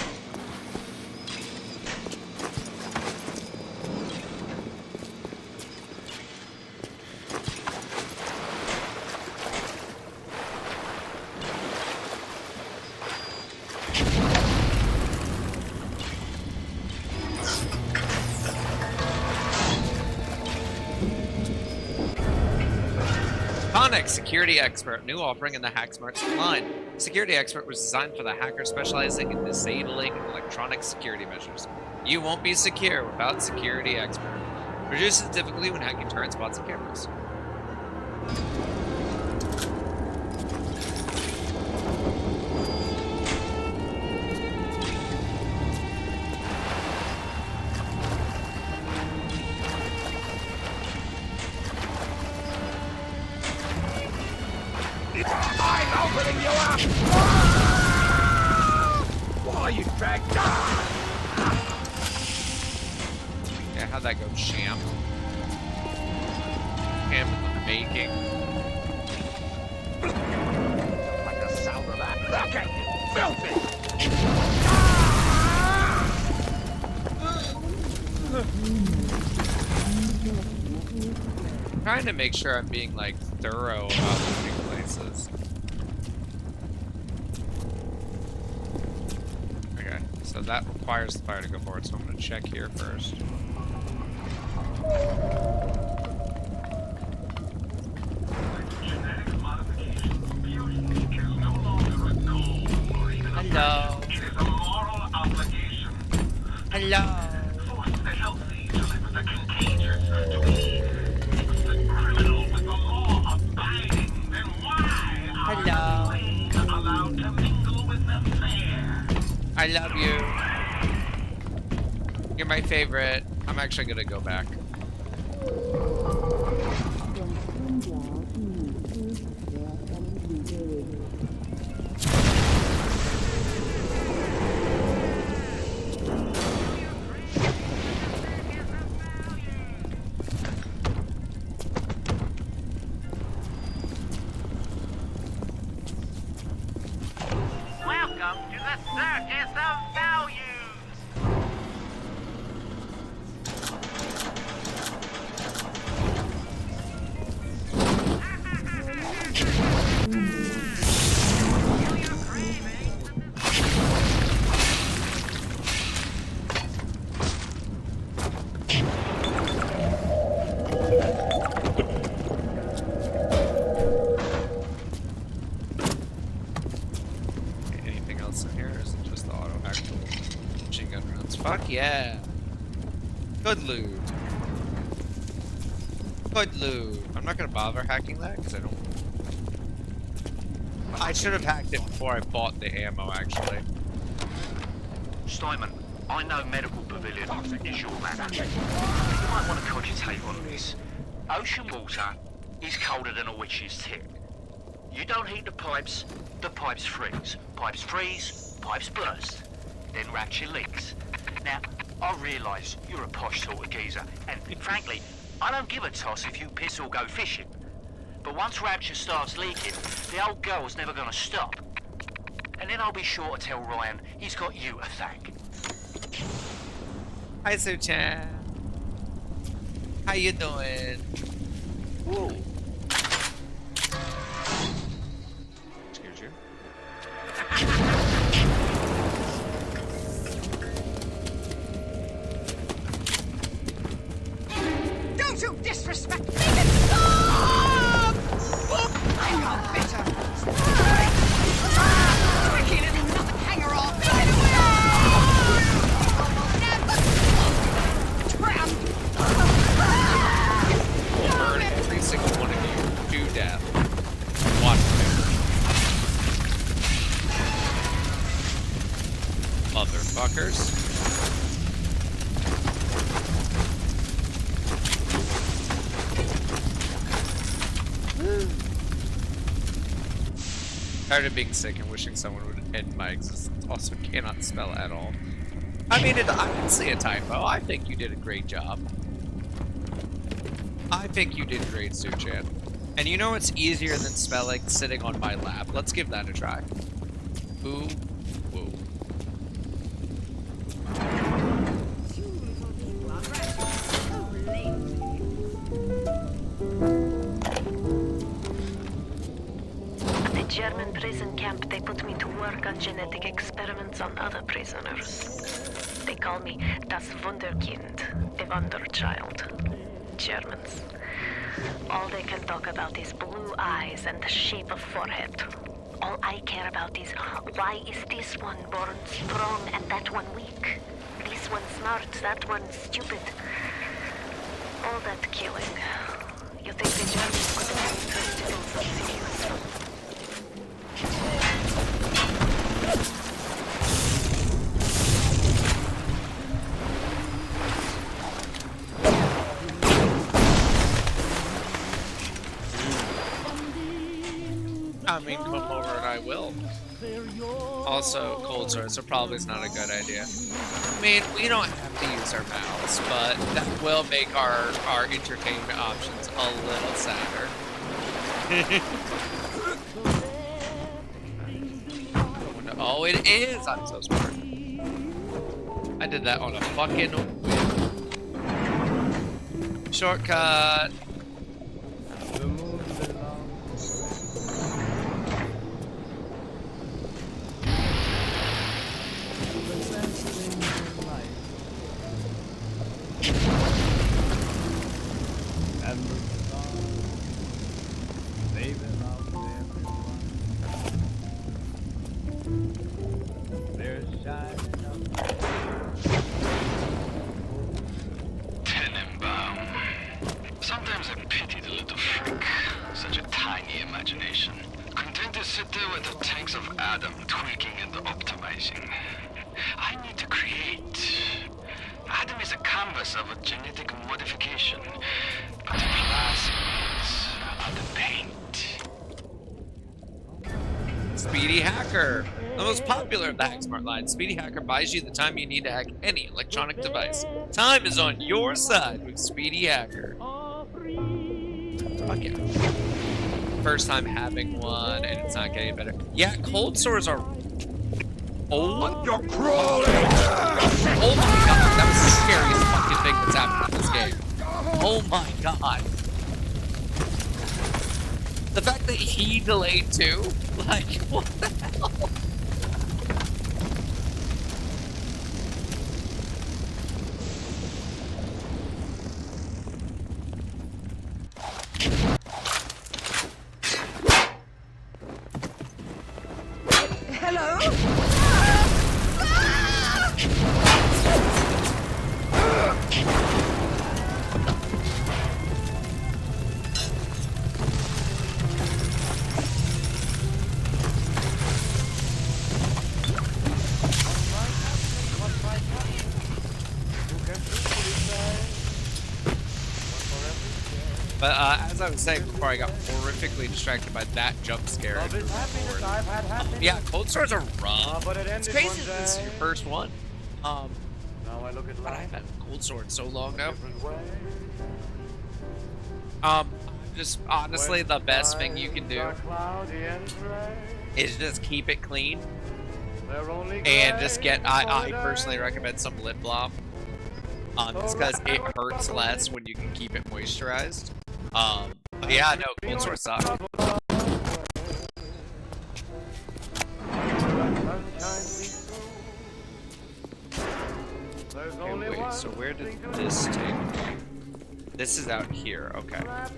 Conic, security expert, new offering in the HackSmart line. Security expert was designed for the hacker specializing in disabling electronic security measures. You won't be secure without security expert. Reduces difficulty when hacking turrets, bots, and cameras. I'm opening you up! Why you dragged down? Yeah, how'd that go, champ? Champ in the making. Like the sound of that. Look at you, filthy! Trying to make sure I'm being like thorough about moving places. Okay, so that requires the fire to go forward, so I'm gonna check here first. Hello. It is a moral obligation. Hello. Force the healthy to live with the contagious to eat. It's the criminal with the law abiding. Then why are the clean allowed to mingle with the fair? I love you. You're my favorite. I'm actually gonna go back. Welcome to the Circus of Values! Anything else in here, or is it just the auto hack tool? Machine gun rounds. Fuck yeah. Good loot. Good loot. I'm not gonna bother hacking that because I don't. I should have hacked it before I bought the ammo, actually. Steinman, I know Medical Pavilion is your matter. You might want to cogitate on this. Ocean water is colder than a witch's tit. You don't heat the pipes freeze. Pipes freeze, pipes burst. Then Rapture leaks. Now, I realise you're a posh sort of geezer, and frankly, I don't give a toss if you piss or go fishing. But once Rapture starts leaking, the old girl's never gonna stop. And then I'll be sure to tell Ryan he's got you to thank. Hi, Su-chan. How you doing? Woo. Scared you? Don't you disrespect me! Stop! I'm not bitter. Tricky little nothing hanger Tired of being sick and wishing someone would end my existence. Also cannot spell at all. I mean, I can see a typo. I think you did a great job. I think you did great, Suchan. And you know it's easier than spelling sitting on my lap. Let's give that a try. Ooh, woo. At the German prison camp, they put me to work on genetic experiments on other prisoners. They call me das Wunderkind, a wonder child. Germans. All they can talk about is blue eyes and the shape of forehead. All I care about is why is this one born strong and that one weak? This one smart, that one stupid. All that killing. You think the Germans could be interested in something useful? I mean, come over and I will. Also, cold sores, so probably is not a good idea. I mean, we don't have to use our mouths, but that will make our entertainment options a little sadder. Oh, it is! I'm so smart. I did that on a fucking whim. Shortcut! Sometimes I pity the little freak. Such a tiny imagination. Content to sit there with the tanks of Adam tweaking and optimizing. I need to create. Adam is a canvas of a genetic modification, but the plasmids are the paint. Speedy Hacker. The most popular of the Hack Smart line, Speedy Hacker buys you the time you need to hack any electronic device. Time is on your side with Speedy Hacker. Fuck yeah. First time having one, and it's not getting better. Yeah, cold sores are... Oh, you're crawling! Oh my god, that was the scariest fucking thing that's happened in this game. Oh my god. The fact that he delayed too? Like, what the hell? Hello? But as I was saying before, I got horrifically distracted by that jump scare. Yeah, cold sores are rough. It's crazy that this is your first one. But I haven't had cold sore in so long now. Just honestly, the best thing you can do is just keep it clean. And just get, I personally recommend some lip balm. Just because it hurts less when you can keep it moisturized. But yeah, no, cold sores suck. Okay, wait, so where did this take me? This is out here, okay. I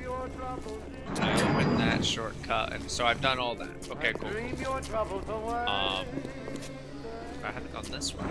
opened that shortcut, and so I've done all that. Okay, cool. I haven't gone this way.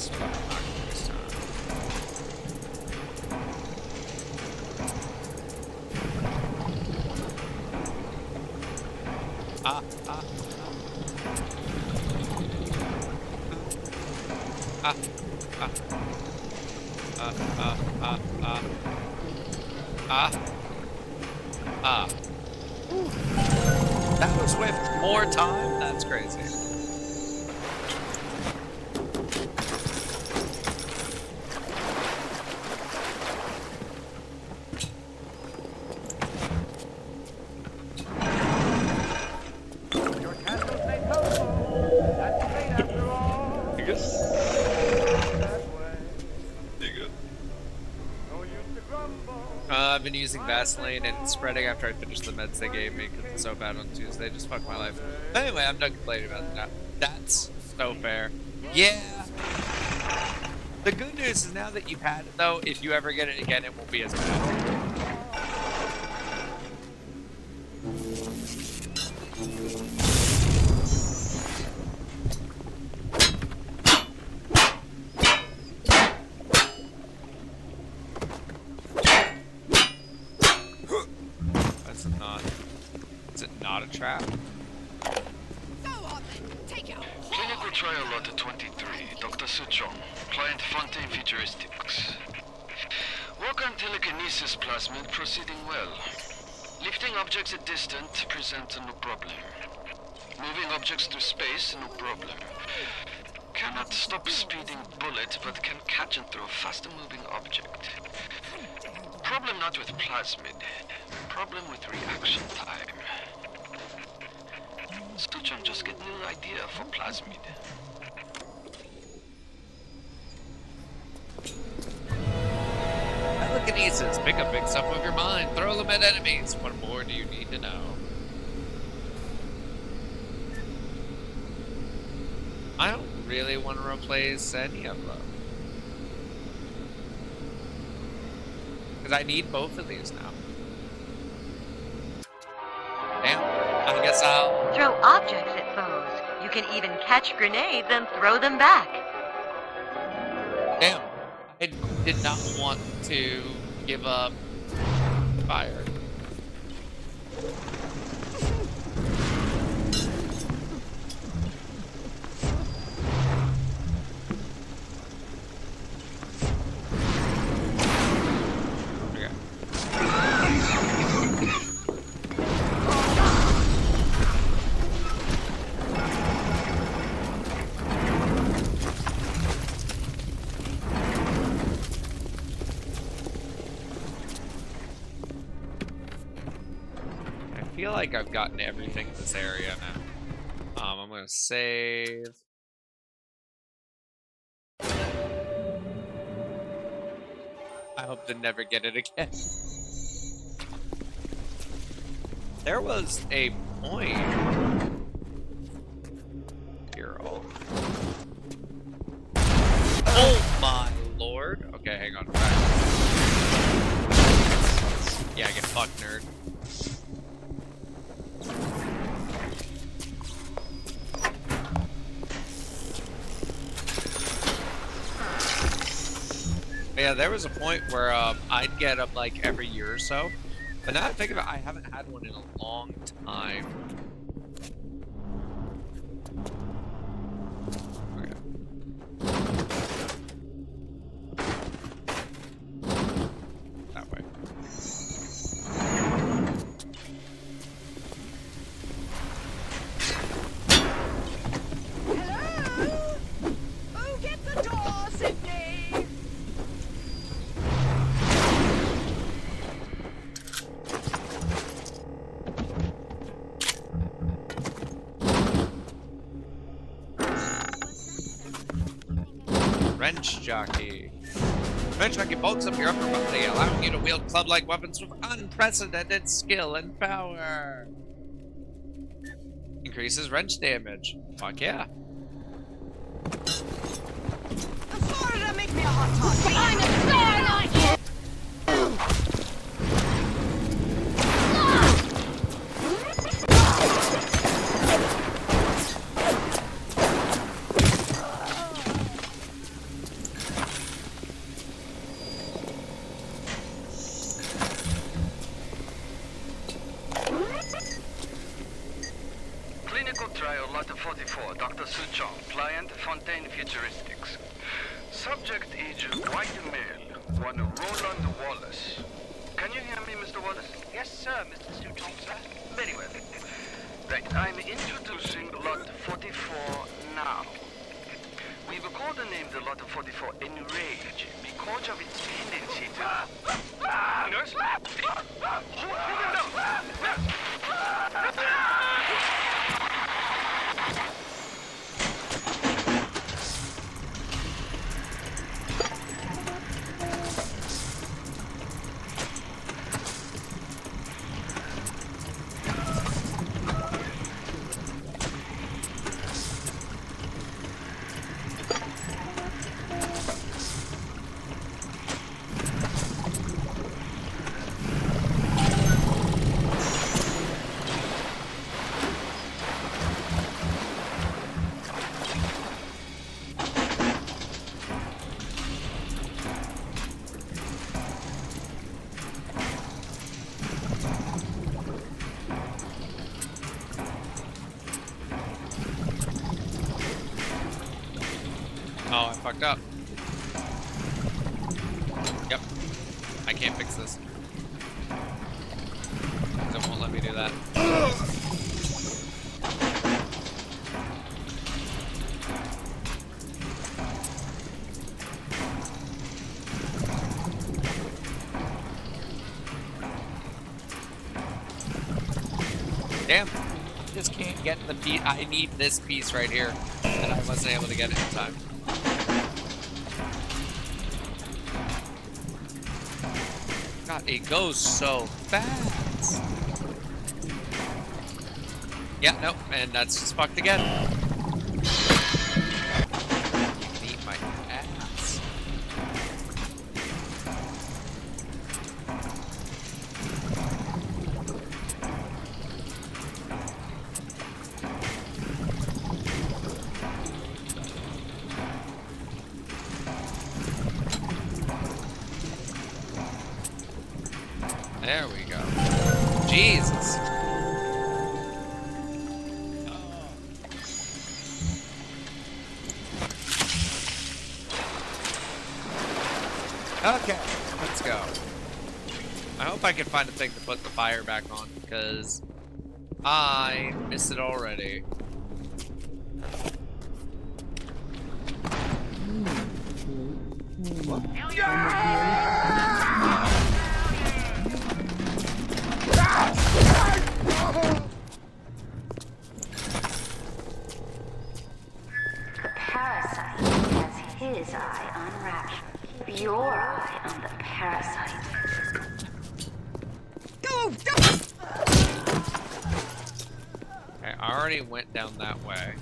just fucking not gonna waste time. Ah, ah, ah. Ah, ah. Ah. Ah. That was with more time? That's crazy. Your castle's made total. That's fate after all. You good? That way. You good? No use to grumble. I've been using Vaseline and spreading after I finish the meds they gave me because it's so bad on Tuesday. Just fucked my life. Anyway, I'm done complaining about that. That's so fair. Yeah. The good news is now that you've had it, though, if you ever get it again, it won't be as bad. Is it not a trap? Clinical trial lot 23, Dr. Suchong, client Fontaine Futuristics. Work on telekinesis plasmid proceeding well. Lifting objects at distance present no problem. Moving objects through space, no problem. Cannot stop speeding bullet, but can catch and throw faster moving object. Problem not with plasmid. Problem with reaction time. Suchong just get new idea for plasmid. Telekinesis. Pick up big stuff with your mind. Throw them at enemies. What more do you need to know? I don't really want to replace any of them. Because I need both of these now. Damn. I guess I'll... Throw objects at foes. You can even catch grenades and throw them back. Damn. I did not want to give up fire. I feel like I've gotten everything in this area now. I'm gonna save. I hope to never get it again. There was a point here. Oh my lord! Okay, hang on. Yeah, get fucked, nerd. Yeah, there was a point where I'd get up like every year or so, but now I think of it, I haven't had one in a long time. That way. Hello? Oh, get the door, Sydney! Wrench jockey. Wrench jockey bulks up your upper body, allowing you to wield club-like weapons with unprecedented skill and power. Increases wrench damage. Fuck yeah. Sorry to make me a hot toddy. I'm a starlight! 44, Dr. Suchong, client Fontaine Futuristics. Subject is white male, one Roland Wallace. Can you hear me, Mr. Wallace? Yes, sir, Mr. Suchong, sir. Very well. Right, I'm introducing Lot 44 now. We've codenamed the Lot 44 Enrage because of its tendency to... Nurse? Oh, I fucked up. Yep. I can't fix this. It won't let me do that. Damn. Just can't get the piece. I need this piece right here. And I wasn't able to get it in time. God, it goes so fast. Yeah, nope, and that's just fucked again. You can eat my ass. There we go. Jesus. Okay, let's go. I hope I can find a thing to put the fire back on, because I missed it already. The parasite has his eye on Rapture. Keep your eye on the parasite. Okay, I already went down that way.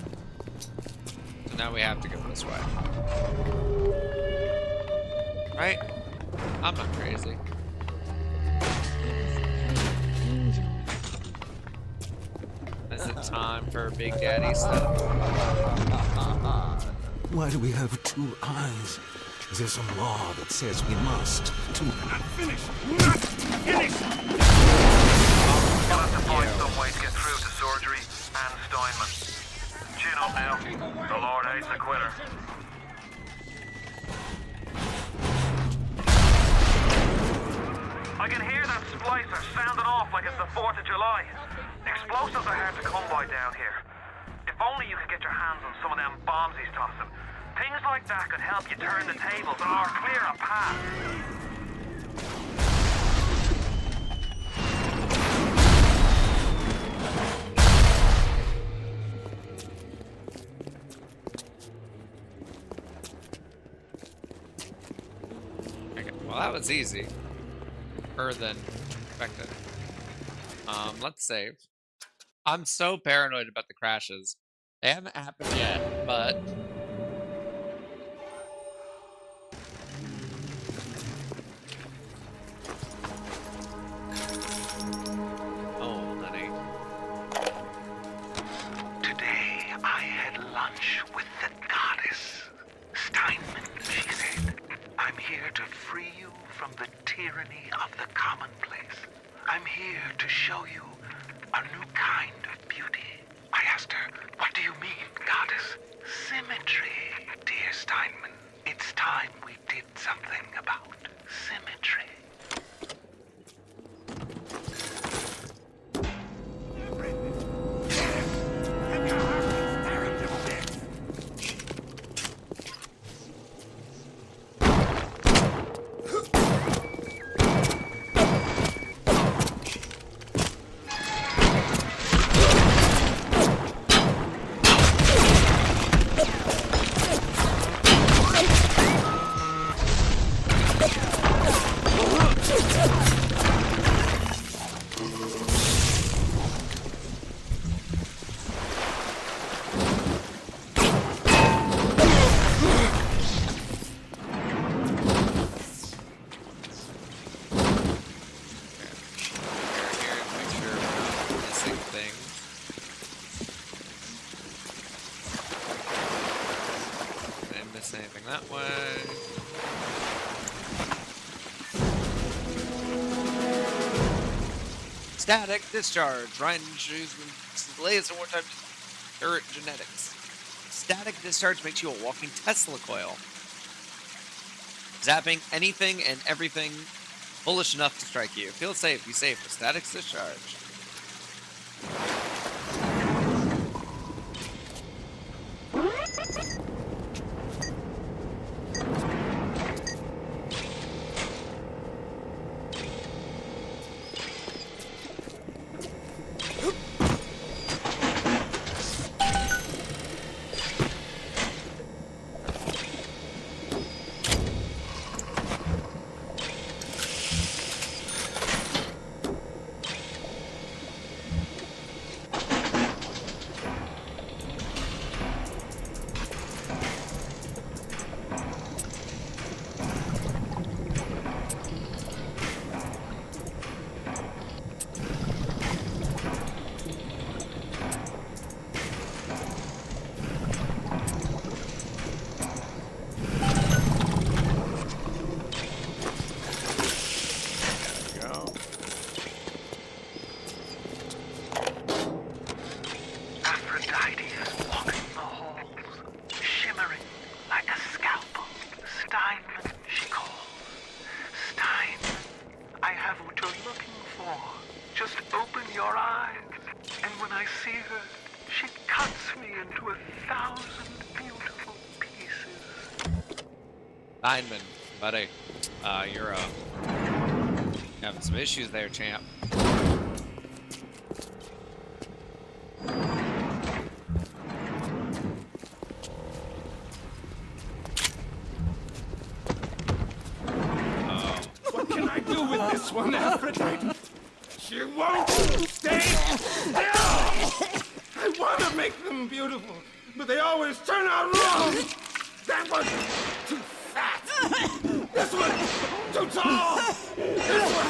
So now we have to go this way. Right? I'm not crazy. Is it time for Big Daddy stuff? Why do we have two eyes? Is there some law that says we must? Two. Not finished! Not finished! You'll have to find some way to get through to surgery and Steinman. Chin up now. The Lord hates a quitter. I can hear that splicer sounding off like it's the 4th of July. Explosives are hard to come by down here. If only you could get your hands on some of them bombs he's tossing. Things like that could help you turn the tables or clear a path. Okay, well that was easy. Than expected. Let's save. I'm so paranoid about the crashes. They haven't happened yet, but oh, honey. Today I had lunch with the goddess. Steinman, she said. I'm here to free you from the tyranny of the commonplace. I'm here to show you a new kind of beauty. I asked her, what do you mean? anything that way. Static discharge. Ryan introduced the latest and wartime turret genetics. Static discharge makes you a walking Tesla coil, zapping anything and everything bullish enough to strike you. Feel safe. Be safe with static discharge. Steinman, buddy, you're having some issues there, champ. What can I do with this one, Aphrodite? She won't stay still! I want to make them beautiful, but they always turn out wrong! That was too fat! This one too tall! This one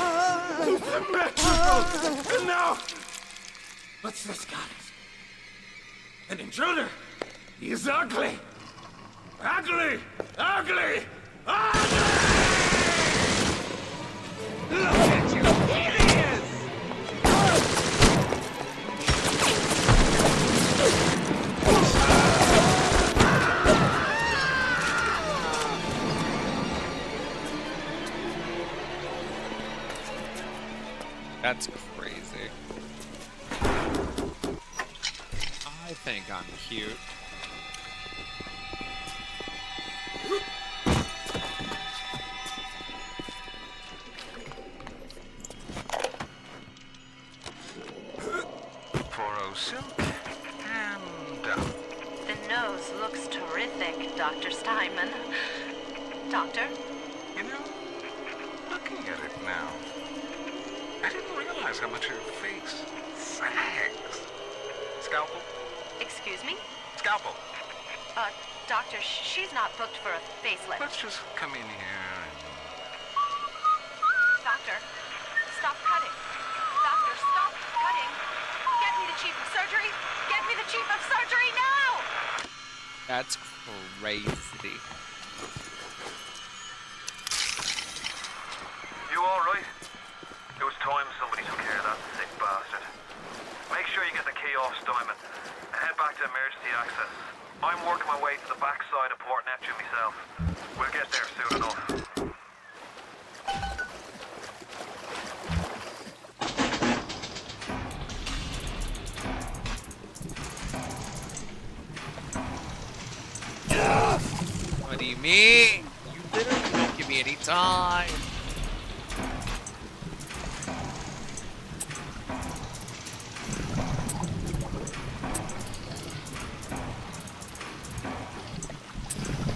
too symmetrical! And now, what's this goddess? An intruder! He's ugly! Ugly! Ugly! Ugly! Look at you! Here he is! That's crazy. I think I'm cute. Silk and down. The nose looks terrific, Dr. Steinman. Doctor? You know, looking at it now, I didn't realize how much her face sags. Scalpel? Excuse me? Scalpel. Doctor, she's not booked for a facelift. Let's just come in here and... Doctor, stop cutting. Doctor, stop cutting. Get me the chief of surgery. Get me the chief of surgery now! That's crazy. You alright? It was time somebody took care of that sick bastard. Make sure you get the key off Steinman and head back to emergency access. I'm working my way to the backside of Port Neptune myself. We'll get there soon enough. What do you mean? You literally don't give me any time.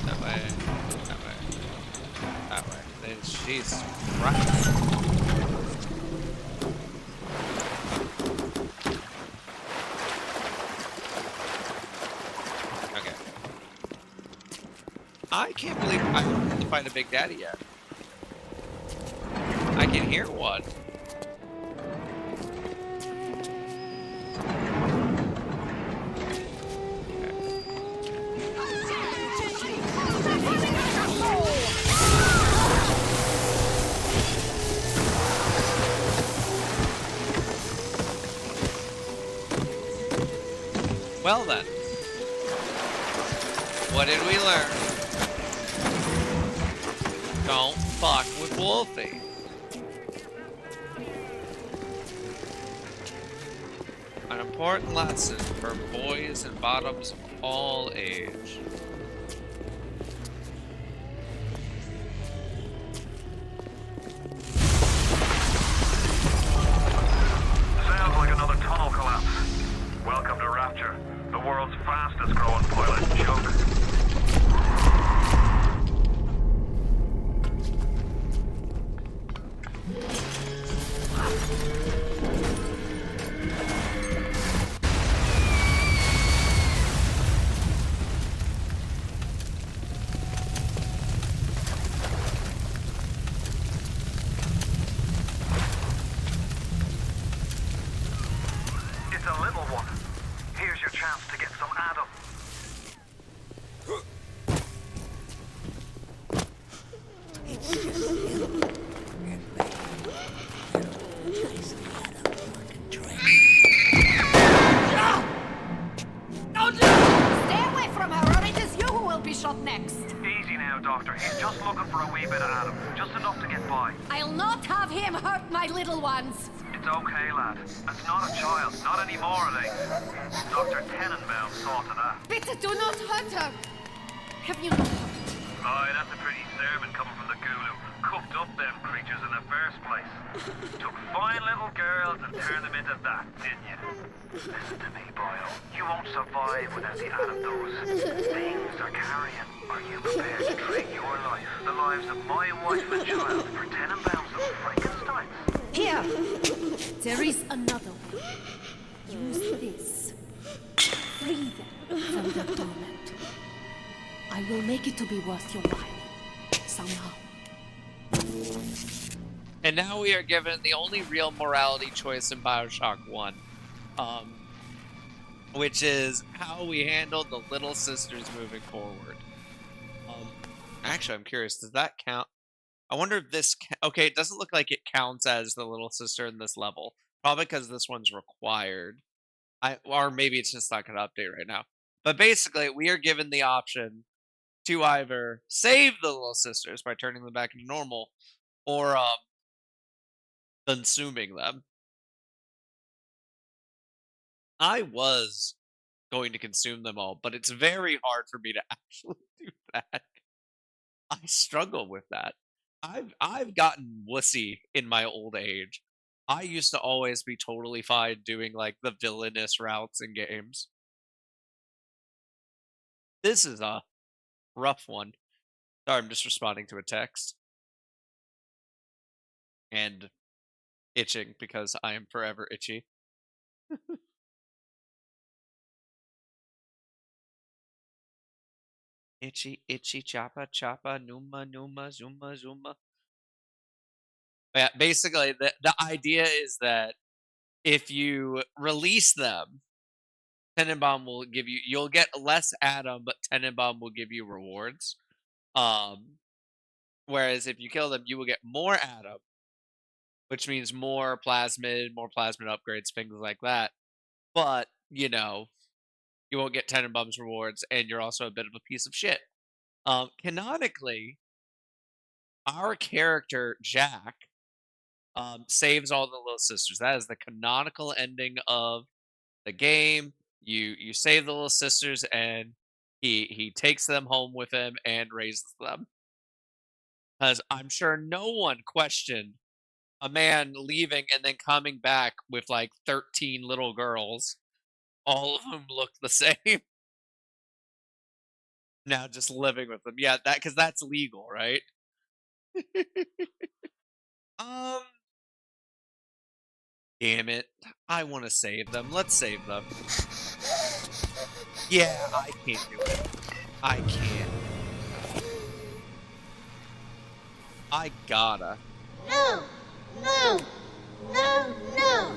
That way. That way. That way. Jesus Christ. I can't believe I haven't find a Big Daddy yet. I can hear one. Well then. What did we learn? Don't fuck with Wolfe. An important lesson for boys and bottoms of all age. Sounds like another tunnel collapse. Welcome to Rapture, the world's fastest growing pilot joke. It's a little one. Here's your chance to get some Adam. It's just you and me. Nicely had a fucking drink. Stay away from her, or it is you who will be shot next. Easy now, Doctor. He's just looking for a wee bit of Adam. Just enough to get by. I'll not have him hurt my little ones. It's okay, lad. It's not a child. Not anymore, at least. Dr. Tenenbaum saw to that. Bitte do not hurt her. Have you... Aye, that's a pretty sermon coming from the ghoul who cooked up them creatures in the first place. Took fine little girls and turned them into that, didn't you? Listen to me, boyo. You won't survive without the Adam those things are carrying. Are you prepared to trade your life, the lives of my wife and child, for Tenenbaum's little Frankensteins? Here. There is another way. Use this. Free them from the torment. I will make it to be worth your while. Somehow. And now we are given the only real morality choice in Bioshock 1. Which is how we handle the little sisters moving forward. Actually, I'm curious, does that count? I wonder if this... Okay, it doesn't look like it counts as the little sister in this level. Probably because this one's required. Or maybe it's just not going to update right now. But basically, we are given the option to either save the little sisters by turning them back into normal, or consuming them. I was going to consume them all, but it's very hard for me to actually do that. I struggle with that. I've gotten wussy in my old age. I used to always be totally fine doing like the villainous routes in games. This is a rough one. Sorry, I'm just responding to a text. And itching because I am forever itchy. Itchy, itchy, choppa, choppa, numa, numa, zuma, zuma. Yeah, basically, the idea is that if you release them, Tenenbaum will give you... You'll get less Adam, but Tenenbaum will give you rewards. Whereas if you kill them, you will get more Adam, which means more plasmid upgrades, things like that. But, you know, you won't get Tenenbaum's rewards, and you're also a bit of a piece of shit. Canonically, our character, Jack, saves all the little sisters. That is the canonical ending of the game. You save the little sisters, and he takes them home with him and raises them. Because I'm sure no one questioned a man leaving and then coming back with like 13 little girls. All of them look the same. Now just living with them. Yeah, because that's legal, right? Damn it. I want to save them. Let's save them. Yeah, I can't do it. I can't. I gotta. No! No! No! No!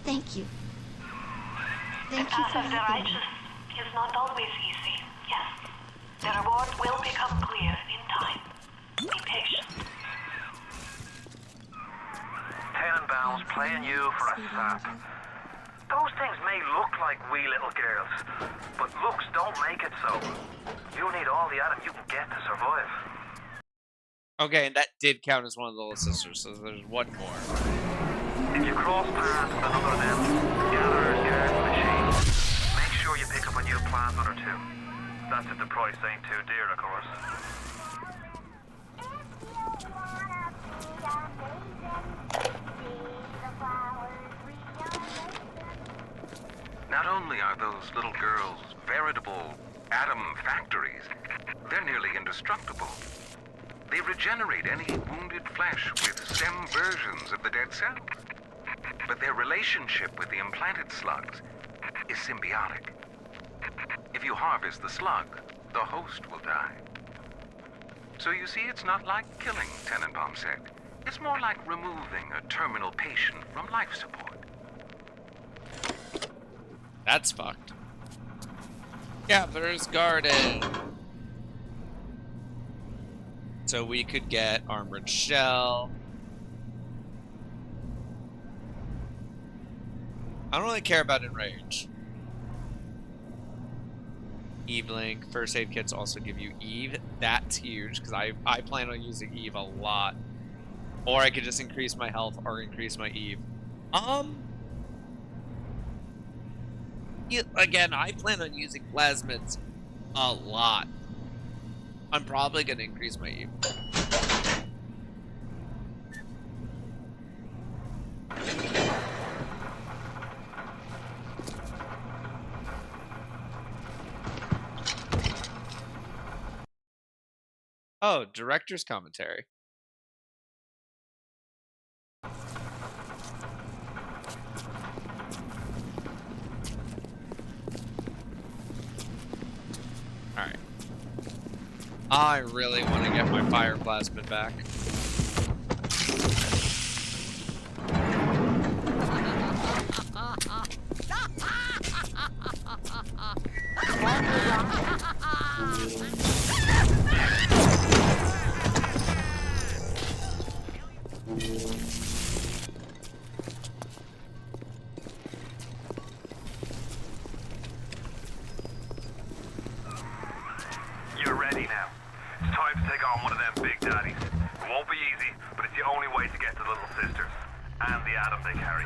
Thank you. Thank you for helping me. Is not always easy, yes. The reward will become clear in time. Be patient. playing you for a sap. Those things may look like wee little girls, but looks don't make it so. You need all the Adam you can get to survive. Okay, and that did count as one of the little sisters, so there's one more. If you cross paths with another of them, gatherers, guards, machines, make sure you pick up a new plant or two. That's if the price ain't too dear, of course. Not only are those little girls veritable atom factories, they're nearly indestructible. They regenerate any wounded flesh with stem versions of the dead cell. But their relationship with the implanted slugs is symbiotic. If you harvest the slug, the host will die. So you see, it's not like killing, Tenenbaum said. It's more like removing a terminal patient from life support. That's fucked. Gatherer's Garden. So we could get Armored Shell. I don't really care about Enrage. Eve Link. First aid kits also give you Eve. That's huge, because I plan on using Eve a lot. Or I could just increase my health or increase my Eve. Again, I plan on using plasmids a lot. I'm probably going to increase my Eve. Oh, director's commentary. Alright. I really want to get my fire plasmid back. You're ready now. It's time to take on one of them big daddies. It won't be easy, but it's the only way to get to Little Sisters. And the Adam they carry.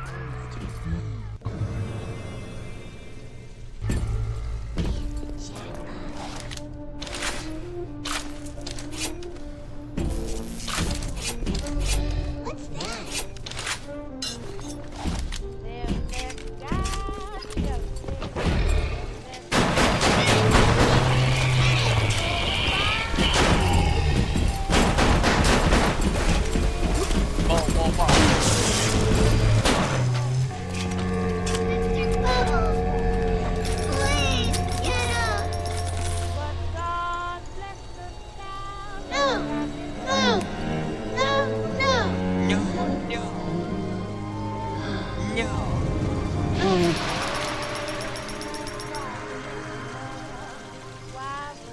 What's that?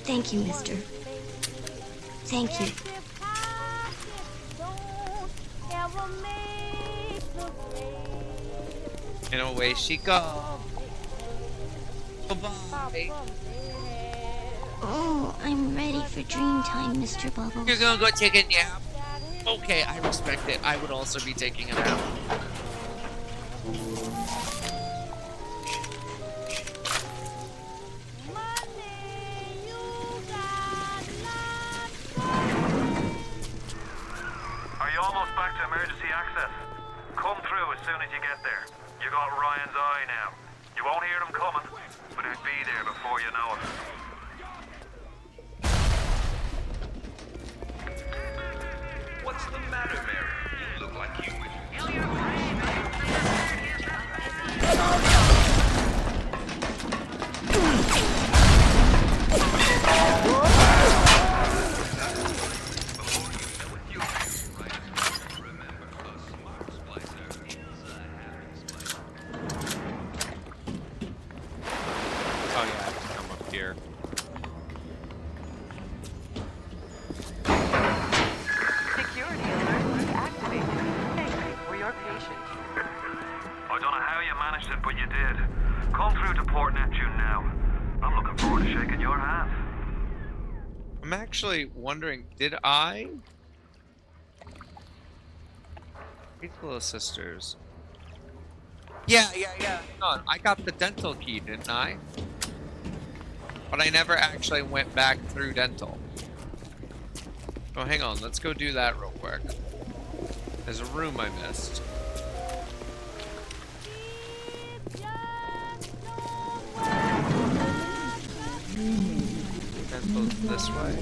Thank you, mister. Thank you. And away she goes. Bye-bye. Oh, I'm ready for dream time, Mr. Bubbles. You're gonna go take a nap? Okay, I respect it. I would also be taking a nap. Are you almost back to emergency access? Come through as soon as you get there. You got Ryan's eye now. You won't hear them coming, but it'll be there before you know it. What's the matter, Mary? You look like you would. Oh yeah, I can come up here. Security alert. through to Port Neptune now. I'm looking forward to shaking your hand. I'm actually wondering, did I? Little sisters. Yeah. Hang on. I got the dental key, didn't I? But I never actually went back through dental. Oh, hang on. Let's go do that real quick. There's a room I missed. Dental's this way.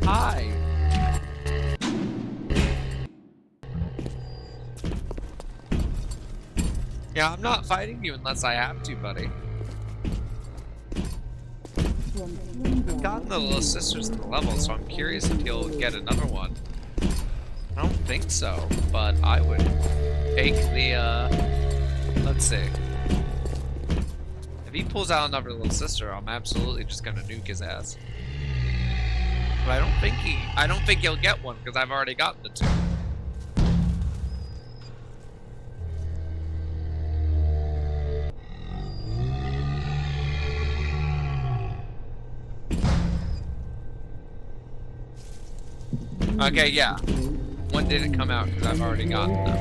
Hi. Yeah, I'm not fighting you unless I have to, buddy. I've gotten the little sisters in the level, so I'm curious if he'll get another one. I don't think so, but I would take the, let's see. If he pulls out another little sister, I'm absolutely just gonna nuke his ass. But I don't think he'll get one, because I've already got the two. Okay, yeah. One didn't come out because I've already gotten them.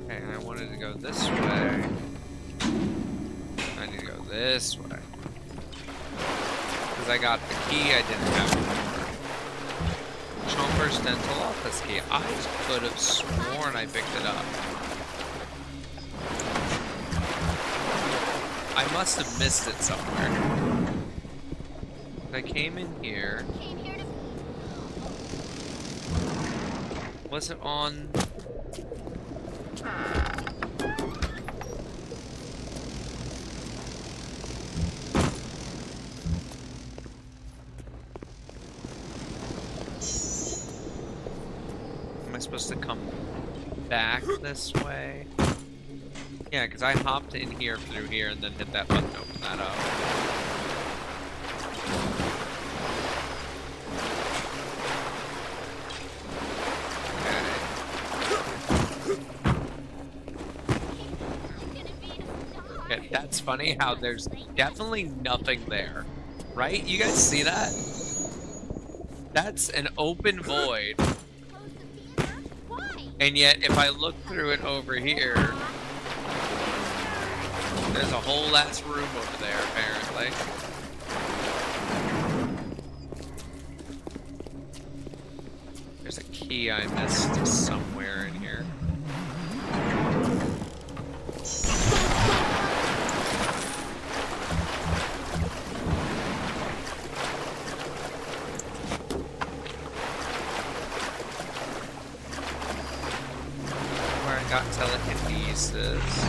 Okay, I wanted to go this way. I need to go this way. Because I got the key I didn't have. Chomper's dental office key. I could have sworn I picked it up. I must have missed it somewhere. I came in here. Was it on? Am I supposed to come back this way? Yeah, because I hopped in here through here and then hit that button to open that up. Okay, that's funny how there's definitely nothing there. Right? You guys see that? That's an open void. And yet, if I look through it over here, there's a whole ass room over there, apparently. There's a key I missed somewhere in here. Where I got telekinesis.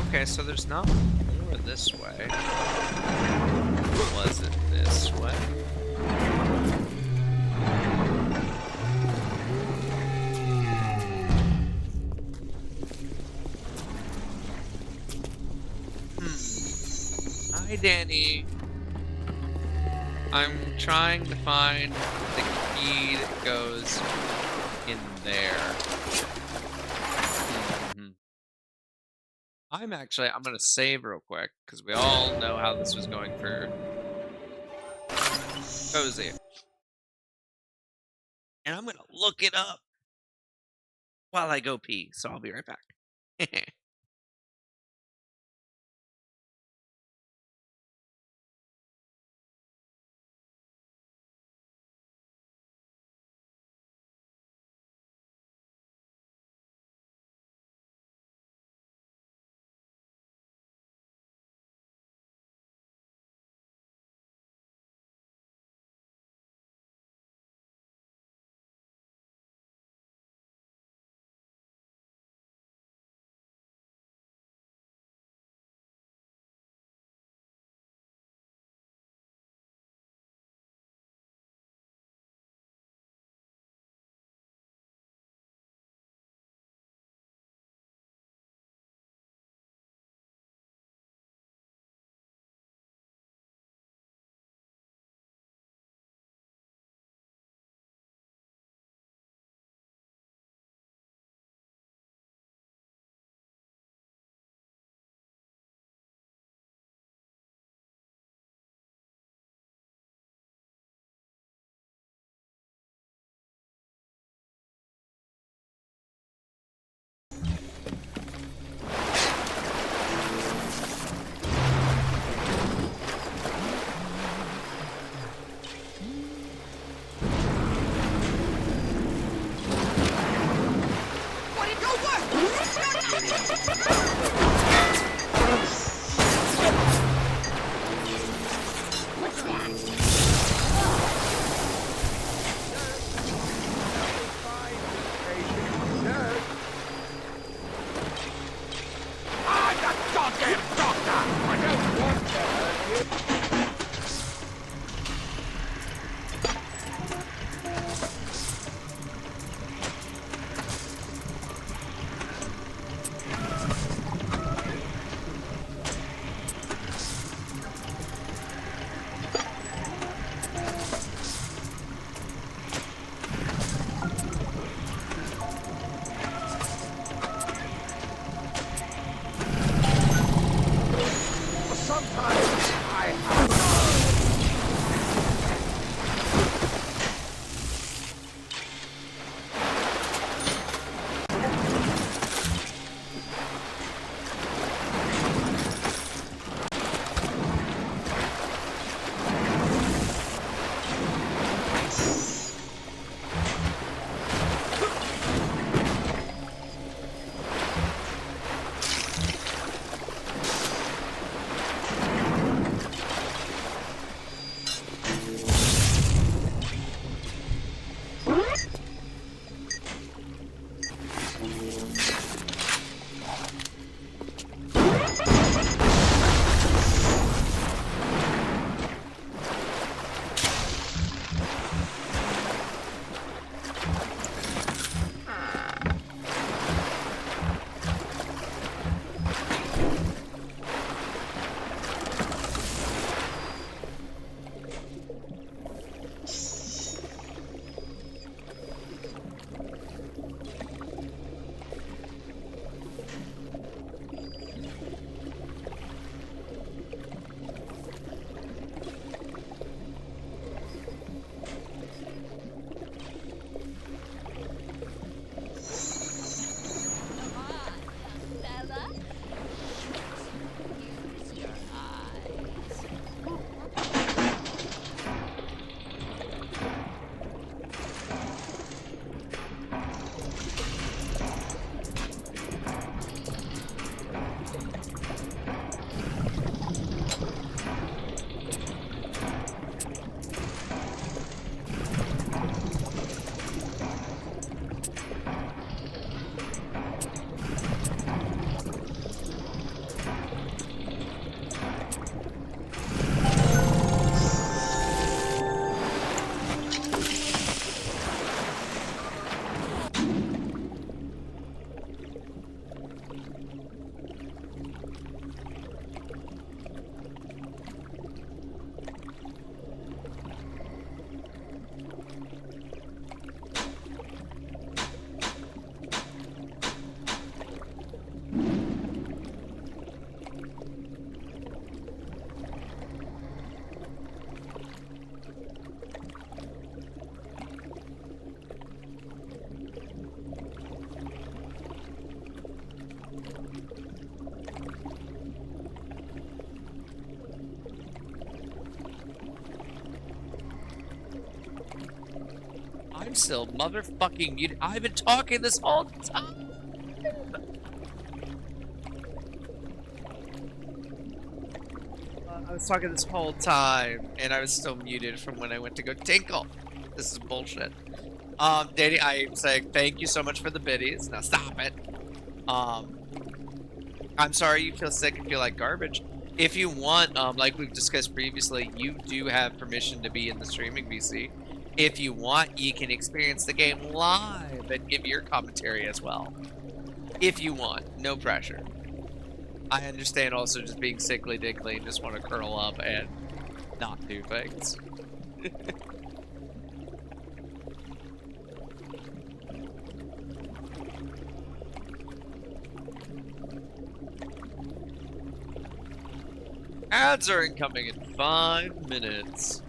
Okay, so there's not more this way. Was it this way? Hi, Danny. I'm trying to find the key that goes in there. I'm gonna save real quick, because we all know how this was going for Cozy. And I'm gonna look it up while I go pee, so I'll be right back. I'm still motherfucking muted. I've been talking this whole time. I was talking this whole time, and I was still muted from when I went to go tinkle. This is bullshit. Danny, I'm saying thank you so much for the biddies. Now stop it. I'm sorry you feel sick and feel like garbage. If you want, like we've discussed previously, you do have permission to be in the streaming VC. If you want, you can experience the game live and give your commentary as well. If you want, no pressure. I understand also just being sickly dickly and just want to curl up and not do things. Ads are incoming in 5 minutes.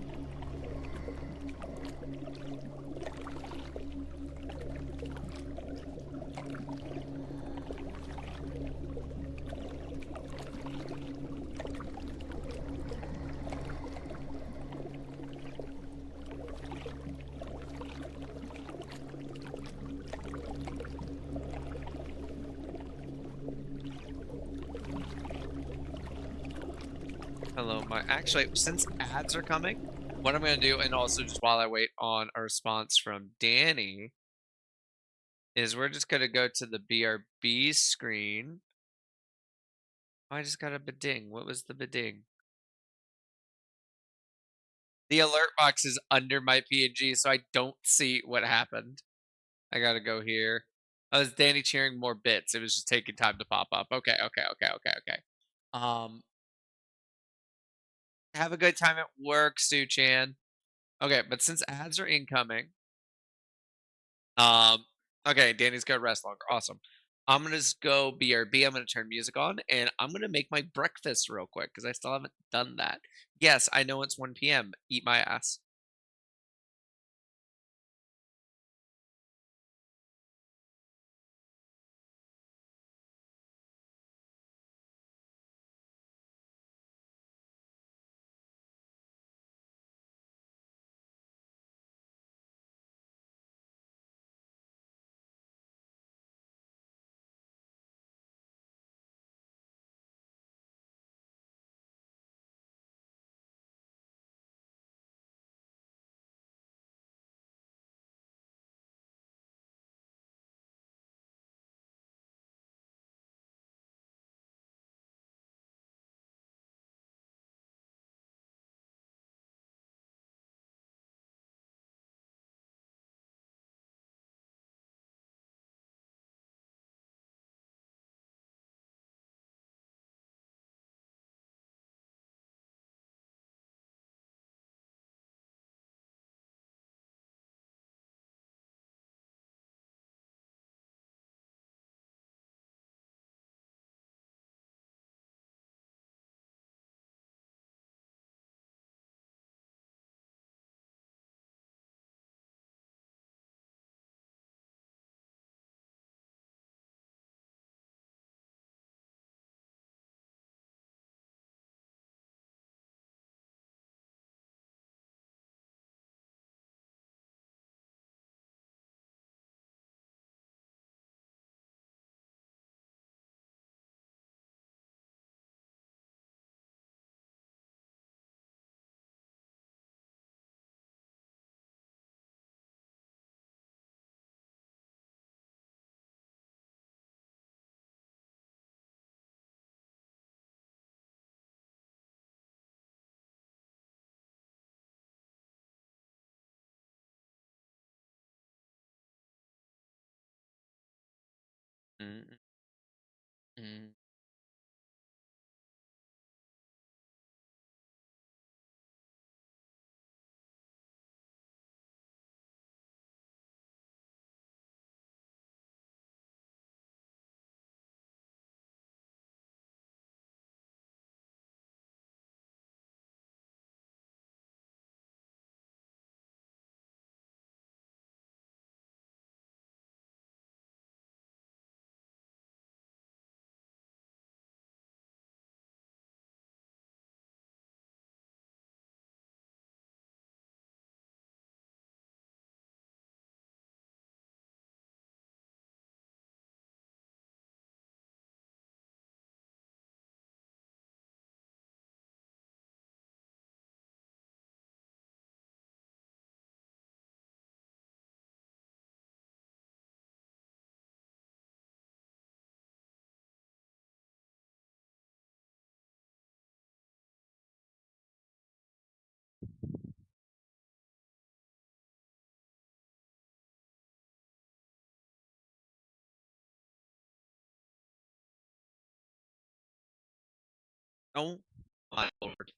Hello, actually, since ads are coming, what I'm going to do, and also just while I wait on a response from Danny, is we're just going to go to the BRB screen. Oh, I just got a bidding. What was the bidding? The alert box is under my PNG, so I don't see what happened. I got to go here. Oh, it's Danny cheering more bits. It was just taking time to pop up. Okay. Um, have a good time at work, Sue Chan. Okay, but since ads are incoming, okay, Danny's gonna rest longer. Awesome. I'm gonna just go BRB. I'm gonna turn music on, and I'm gonna make my breakfast real quick because I still haven't done that. Yes, I know it's 1 PM. Eat my ass. Mm, mm. 'Oh my lord.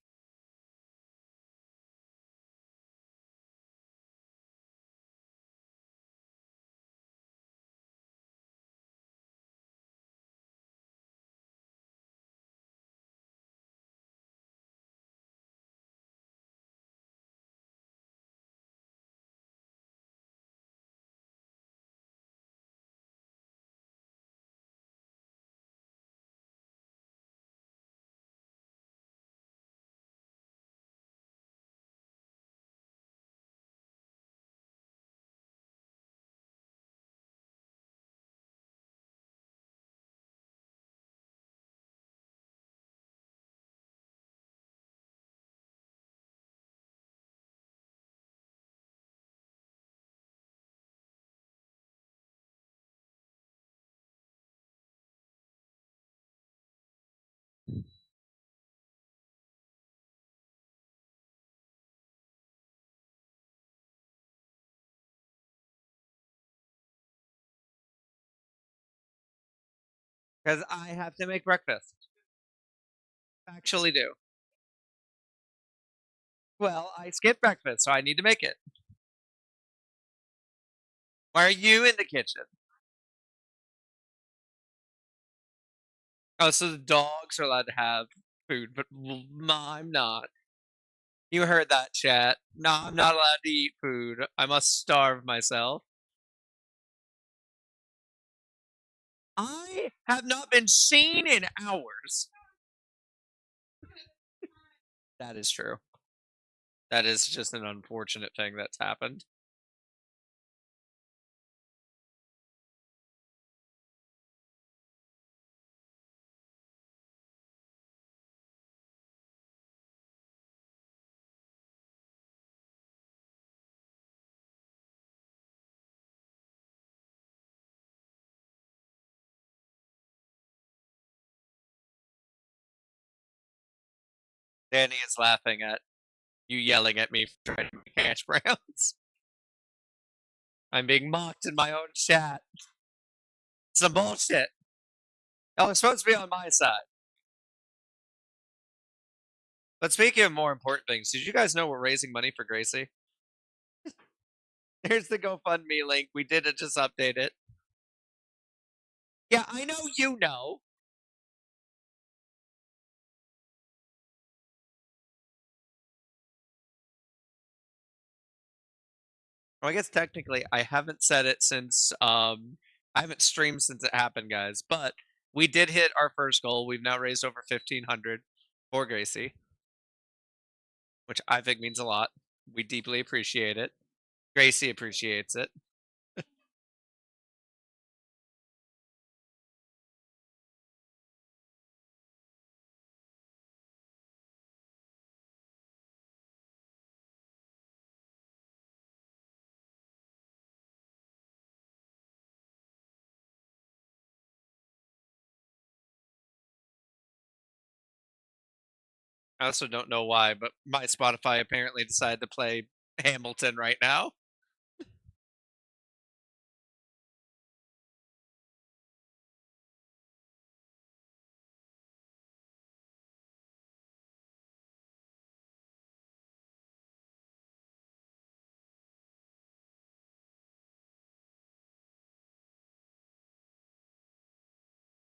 Because I have to make breakfast. Actually do. Well, I skipped breakfast, so I need to make it. Why are you in the kitchen? Oh, so the dogs are allowed to have food, but I'm not. You heard that, chat. No, I'm not allowed to eat food. I must starve myself. I have not been seen in hours. That is true. That is just an unfortunate thing that's happened. Danny is laughing at you yelling at me for trying to make hash browns. I'm being mocked in my own chat. Some bullshit. Oh, it's supposed to be on my side. But speaking of more important things, did you guys know we're raising money for Gracie? Here's the GoFundMe link. We did it, just update it. Yeah, I know you know. Well, I guess technically I haven't said it since I haven't streamed since it happened, guys, but we did hit our first goal. We've now raised over 1,500 for Gracie, which I think means a lot. We deeply appreciate it. Gracie appreciates it. I also don't know why, but my Spotify apparently decided to play Hamilton right now.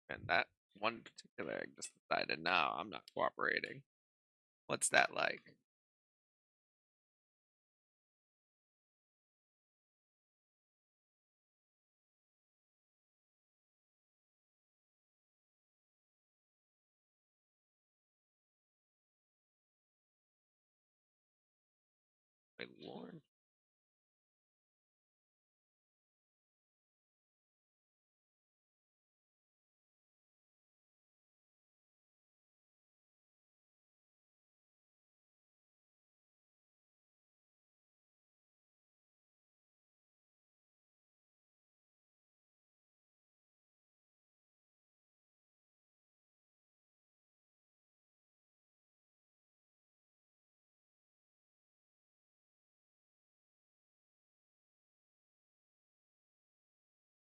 And that one particular egg just decided, no, I'm not cooperating. What's that like? My lord.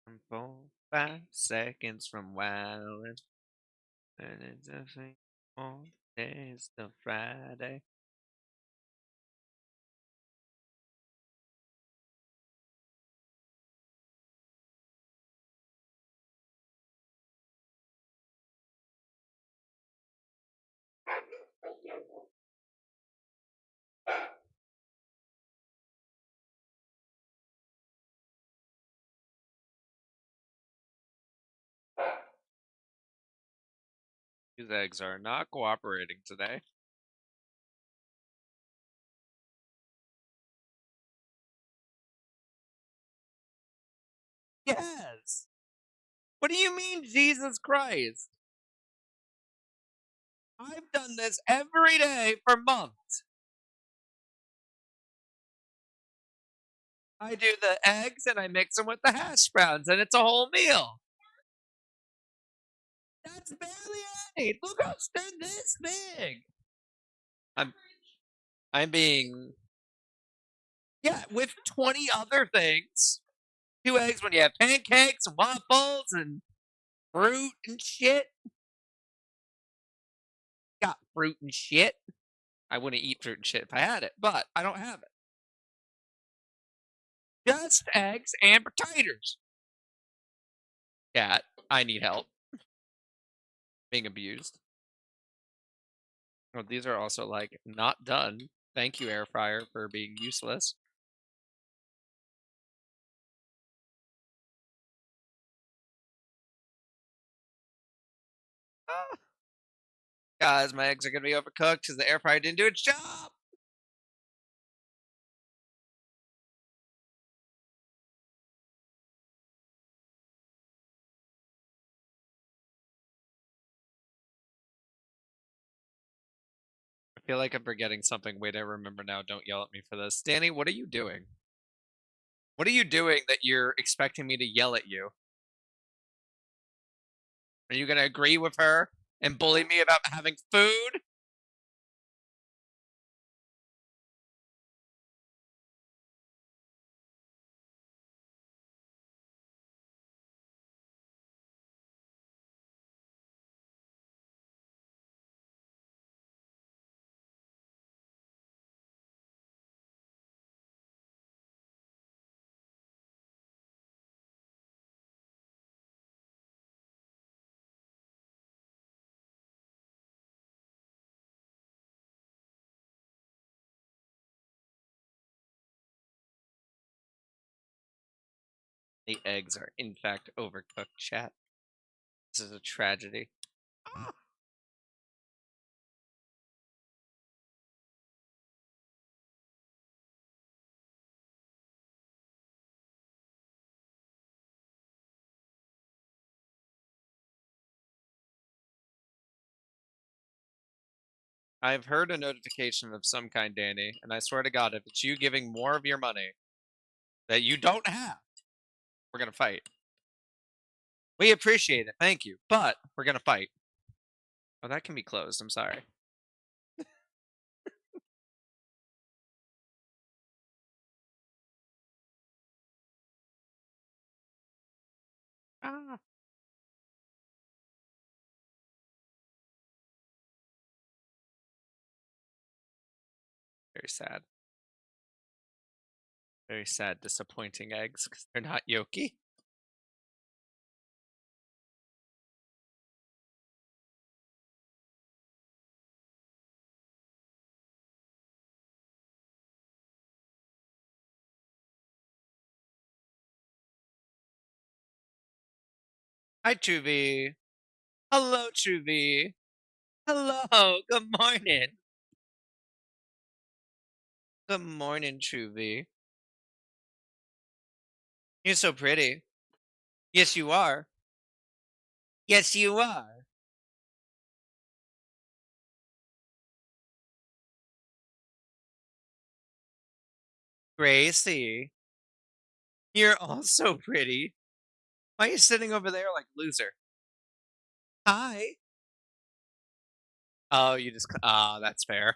I'm 4, 5 seconds from wildin', and it's a thing more days till Friday. These eggs are not cooperating today. Yes. What do you mean, Jesus Christ? I've done this every day for months. I do the eggs and I mix them with the hash browns, and it's a whole meal. That's barely any. Look how they're this big. I'm being with 20 other things. 2 eggs when you have pancakes and waffles and fruit and shit. Got fruit and shit. I wouldn't eat fruit and shit if I had it, but I don't have it. Just eggs and potatoes. Cat, I need help. Being abused. Oh, these are also like not done. Thank you, air fryer, for being useless. Ah. Guys, my eggs are gonna be overcooked because the air fryer didn't do its job. I feel like I'm forgetting something. Wait, I remember now. Don't yell at me for this. Danny, what are you doing? What are you doing that you're expecting me to yell at you? Are you gonna agree with her and bully me about having food? The eggs are in fact overcooked, chat. This is a tragedy. I've heard a notification of some kind, Danny, and I swear to God, if it's you giving more of your money that you don't have, we're gonna fight. We appreciate it, thank you, but we're gonna fight. Oh, that can be closed. I'm sorry. Ah. Very sad. Very sad, disappointing eggs because they're not yolky. Hi, Chuvy. Hello, Chuvy. Hello. Good morning. Good morning, Chuvy. You're so pretty. Yes, you are. Yes, you are. Gracie. You're also pretty. Why are you sitting over there like a loser? Hi. Oh, you just. Ah, that's fair.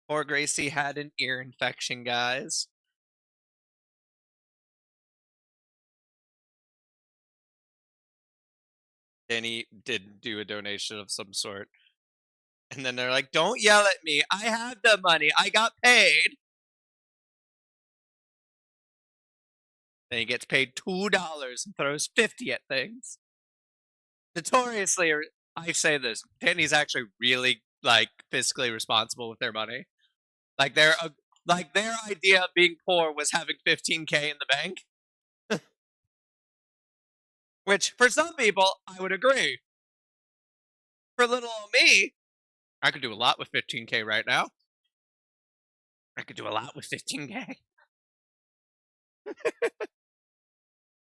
Poor Gracie had an ear infection, guys. Danny did do a donation of some sort. And then they're like, don't yell at me. I have the money. I got paid. Then he gets paid $2 and throws 50 at things. Notoriously, I say this, Danny's actually really like fiscally responsible with their money. Like their idea of being poor was having 15K in the bank. Which for some people, I would agree. For little old me, I could do a lot with 15K right now. I could do a lot with 15K.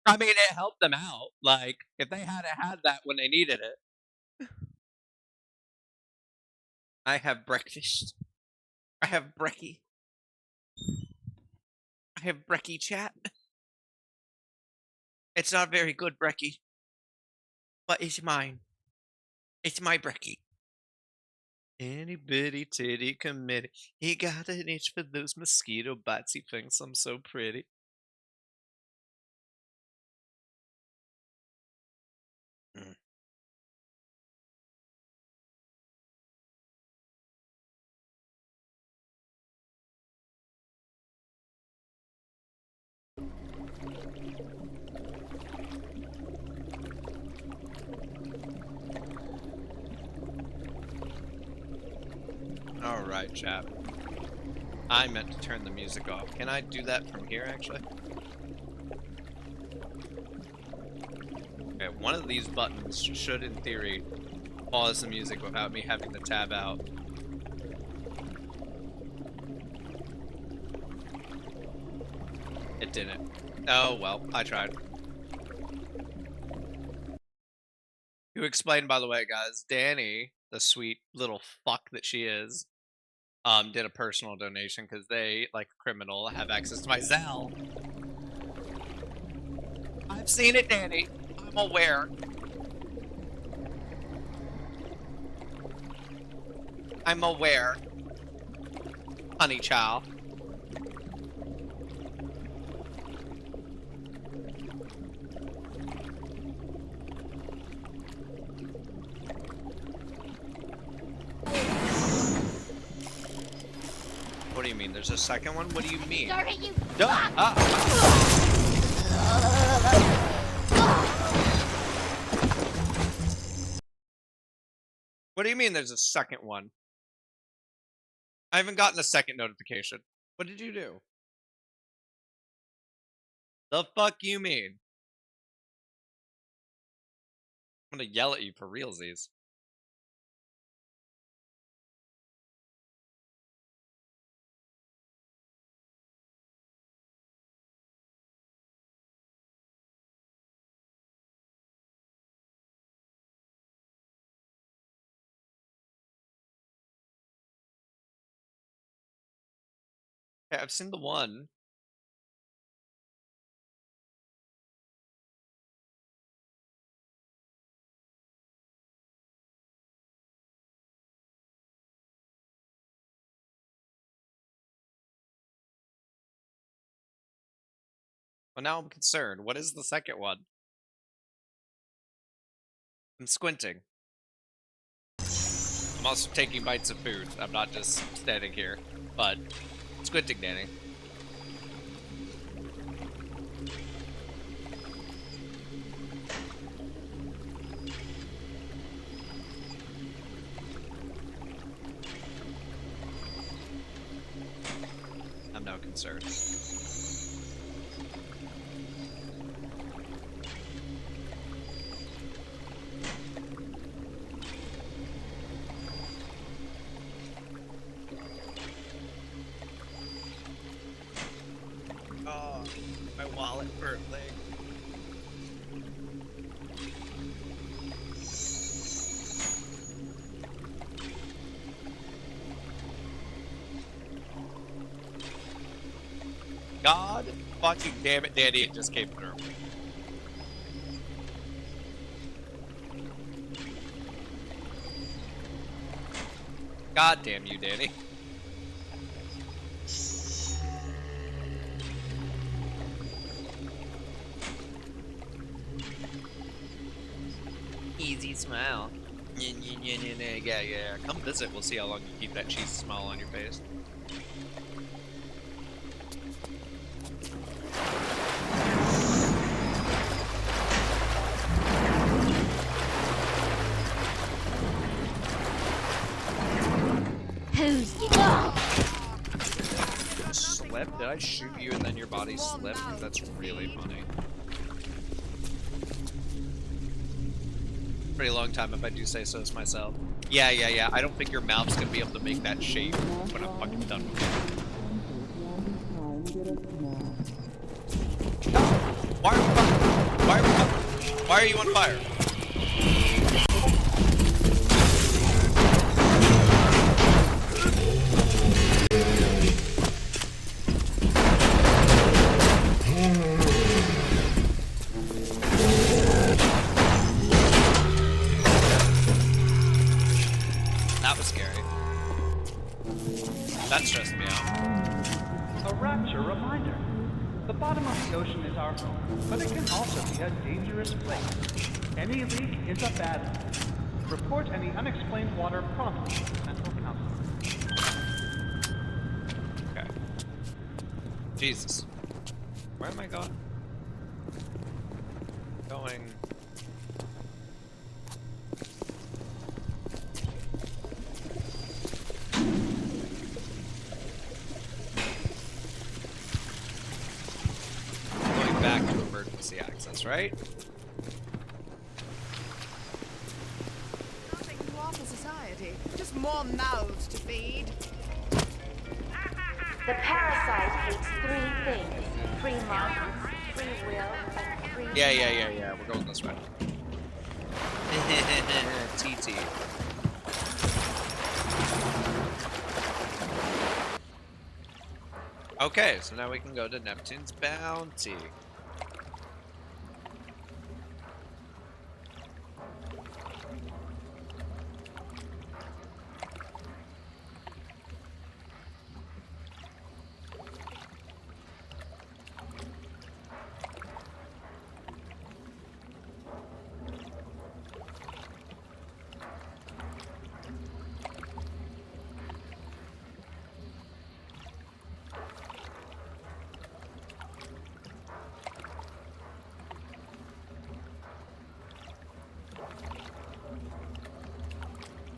I mean, it helped them out. Like, if they had that when they needed it. I have breakfast. I have brekkie. I have brekkie, chat. It's not very good brekkie. But it's mine. It's my brekkie. Itty bitty titty committee. He got an itch for those mosquito bites. He thinks I'm so pretty. Mm. Alright, chap. I meant to turn the music off. Can I do that from here, actually? Okay, one of these buttons should, in theory, pause the music without me having to tab out. It didn't. Oh, well, I tried. To explain, by the way, guys, Danny, the sweet little fuck that she is, did a personal donation because they, like a criminal, have access to my Zelle. I've seen it, Danny. I'm aware. I'm aware. Honey child. What do you mean? There's a second one? What do you mean? Darn it, you Duh. What do you mean there's a second one? I haven't gotten a second notification. What did you do? The fuck you mean? I'm gonna yell at you for realsies. Okay, I've seen the one. Well, now I'm concerned. What is the second one? I'm squinting. I'm also taking bites of food. I'm not just standing here, but squinting, Danny. I'm now concerned. Oh, my wallet for a leg. God fucking damn it, Danny, it just came through. God damn you, Danny. Easy smile. Yeah. Come visit. We'll see how long you keep that cheesy smile on your face. Who's Slip? Did I shoot you and then your body slipped? That's really funny. Pretty long time if I do say so myself. Yeah. I don't think your mouth's gonna be able to make that shape when I'm fucking done with it. Why are you on fire? That was scary. That stressed me out. A rapture reminder. The bottom of the ocean is our home, but it can also be a dangerous place. Any leak is a bad one. Report any unexplained water promptly to Central Council. Okay. Jesus. Where am I going? Going... right? Nothing to offer society. Just more mouths to feed. The parasite hates three things: free minds, free will, and free. Yeah. We're going this way. TT. Okay, so now we can go to Neptune's Bounty.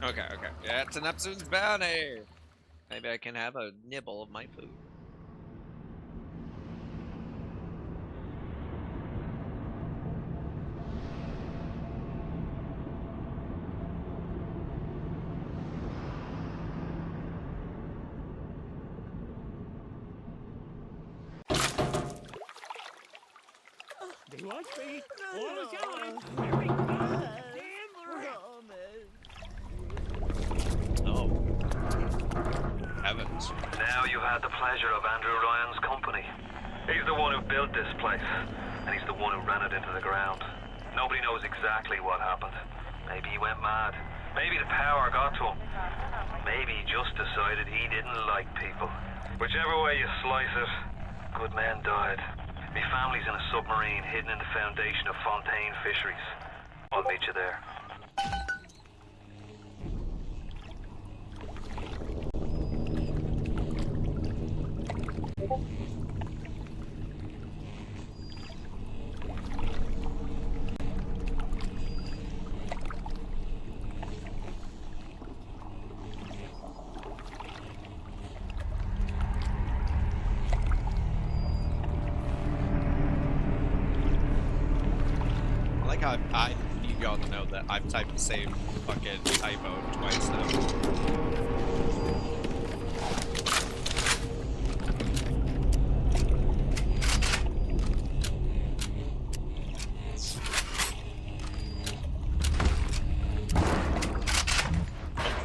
Okay. Yeah, it's an Neptune's Bounty. Maybe I can have a nibble of my food. They watch me all the time. Very good. Oh. Heavens. Now you had the pleasure of Andrew Ryan's company. He's the one who built this place, and he's the one who ran it into the ground. Nobody knows exactly what happened. Maybe he went mad. Maybe the power got to him. Maybe he just decided he didn't like people. Whichever way you slice it, good men died. My family's in a submarine hidden in the foundation of Fontaine Fisheries. I'll meet you there. I need y'all to know that I've typed the same fucking typo twice now.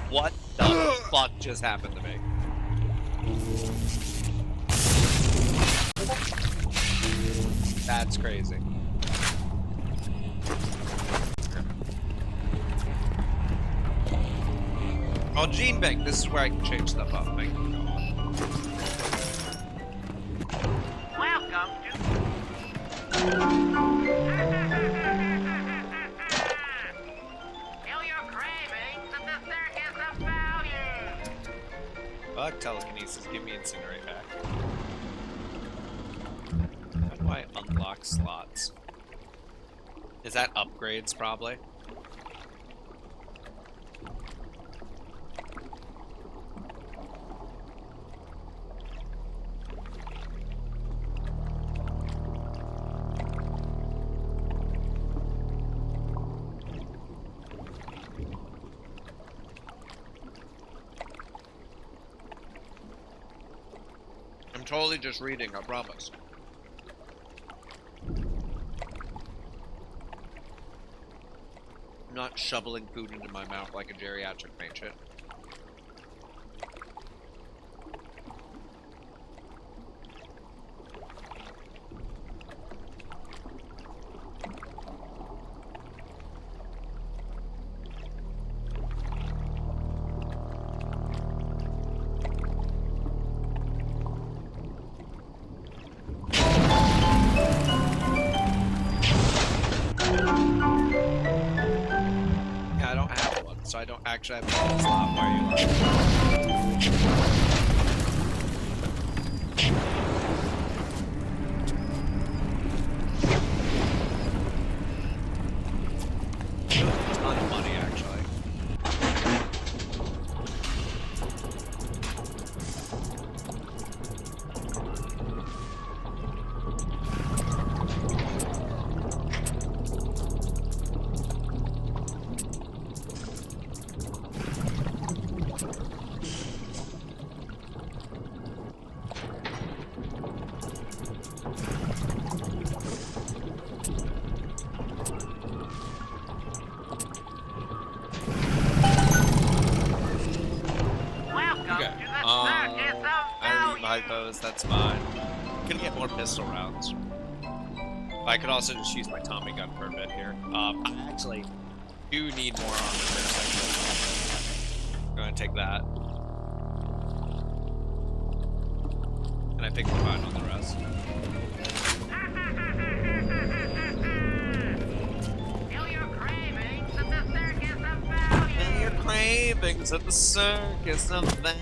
What the fuck just happened to me? That's crazy. Oh, Gene Bank. This is where I can change stuff up. Thank you. Welcome to... Kill your cravings at the Circus of Value. Fuck telekinesis. Give me Incinerate back. How do I unlock slots? Is that upgrades, probably? I'm totally just reading, I promise. I'm not shoveling food into my mouth like a geriatric patient. So I don't actually have a slot. Why are you lying? A ton of money, actually. Okay. I need my bows, that's fine. Gonna get more pistol rounds. I could also just use my Tommy gun for a bit here. I actually do need more armor for a second. I'm gonna take that. And I think we're fine on the rest. Feel your cravings at the circus of value. And your cravings at the circus of value.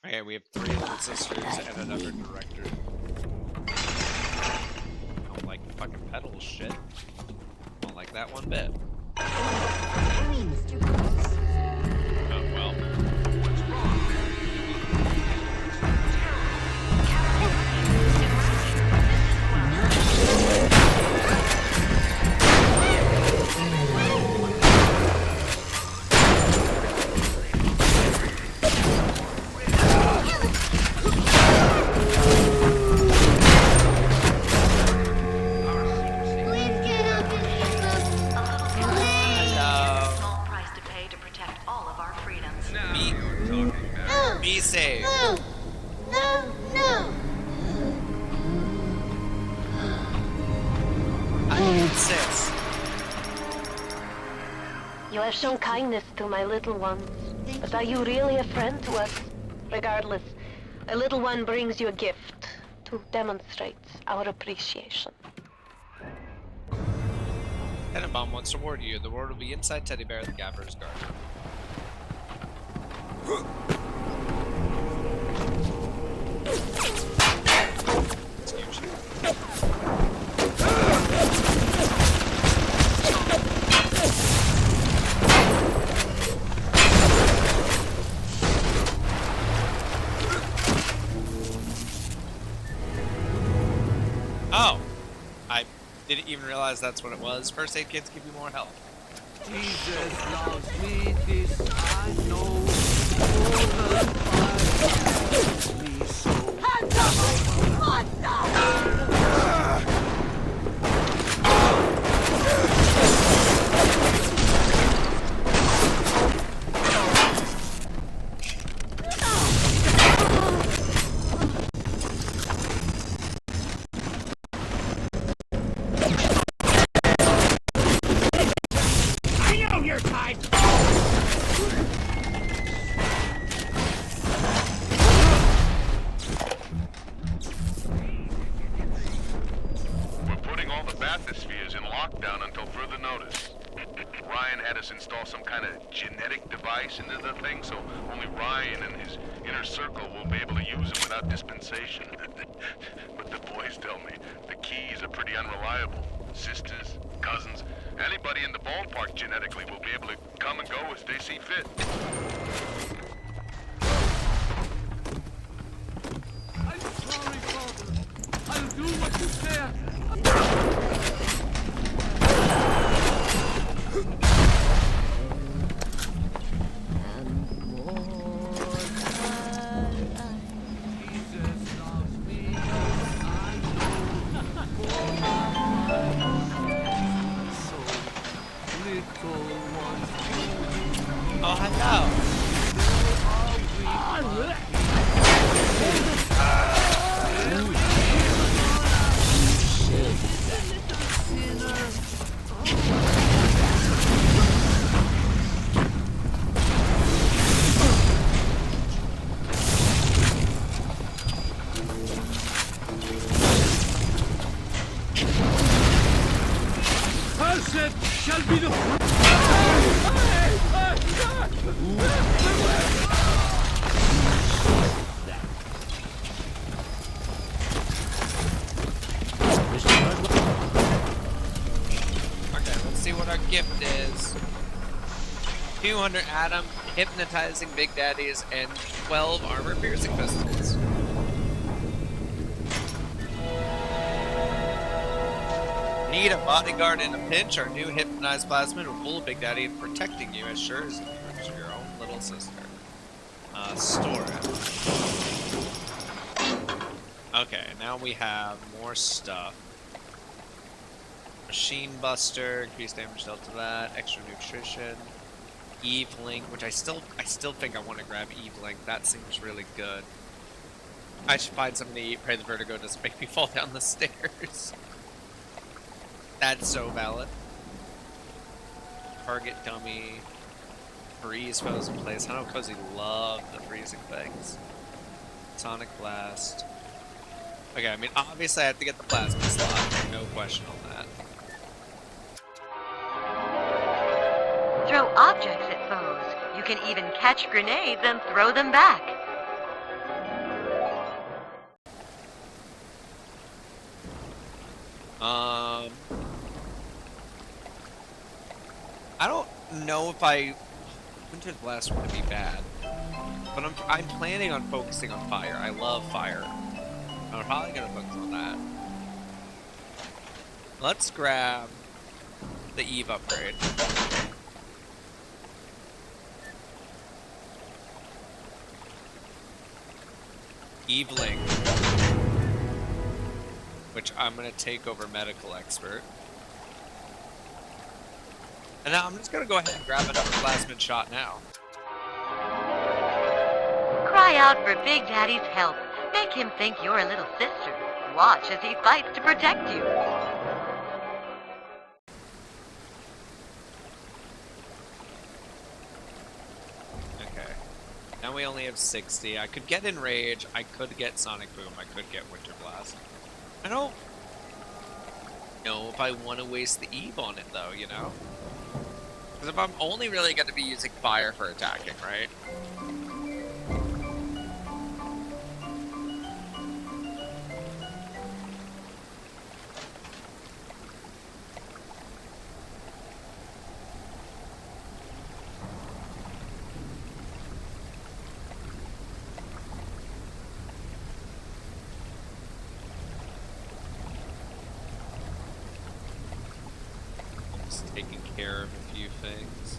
Okay, we have 3 little sisters and another director. I don't like fucking pedals shit. Don't like that one bit. Oh well. Be safe. No! No! No! I insist. You have shown kindness to my little ones, but are you really a friend to us? Regardless, a little one brings you a gift to demonstrate our appreciation. Tenenbaum wants to reward you. The reward will be inside Teddy Bear the Gaffer's garden. Oh, I didn't even realize that's what it was. First aid kits give you more health. Jesus loves me, this I know. Me so. Hands up! I know your type! We're putting all the bathyspheres in lockdown until further notice. Ryan had us install some kind of genetic device into the thing, so only Ryan and his inner circle will be able to use it without dispensation. But the boys tell me the keys are pretty unreliable. Sisters, cousins, anybody in the ballpark genetically will be able to come and go as they see fit. I'm sorry, Father. I'll do what you say. Oh, hello. Cursed shall be the Okay, let's see what our gift is. 200 Adam, hypnotizing Big Daddies, and 12 armor-piercing pistols. Need a bodyguard in a pinch? Our new hypnotized plasmid will pull Big Daddy in protecting you as sure as you're your own little sister. Store it. Okay, now we have more stuff. Machine Buster, increased damage dealt to that, extra nutrition, Evelyn, which I still think I want to grab Evelyn. That seems really good. I should find something to eat, pray the vertigo doesn't make me fall down the stairs. That's so valid. Target dummy. Freeze foes in place. I know Cozy loved the freezing things. Sonic Blast. Okay, I mean, obviously I have to get the plasma slot. No question on that. Throw objects at foes. You can even catch grenades and throw them back. I don't know if Winter's Blast would be bad, but I'm planning on focusing on fire. I love fire. I'm probably gonna focus on that. Let's grab the Eve upgrade. Evelyn, which I'm gonna take over Medical Expert. And now I'm just gonna go ahead and grab another plasmid shot now. Cry out for Big Daddy's help. Make him think you're a little sister. Watch as he fights to protect you. Okay. Now we only have 60. I could get Enrage, I could get Sonic Boom, I could get Winter Blast. I don't know if I want to waste the Eve on it though, you know? Because if I'm only really going to be using fire for attacking, right? Just taking care of a few things.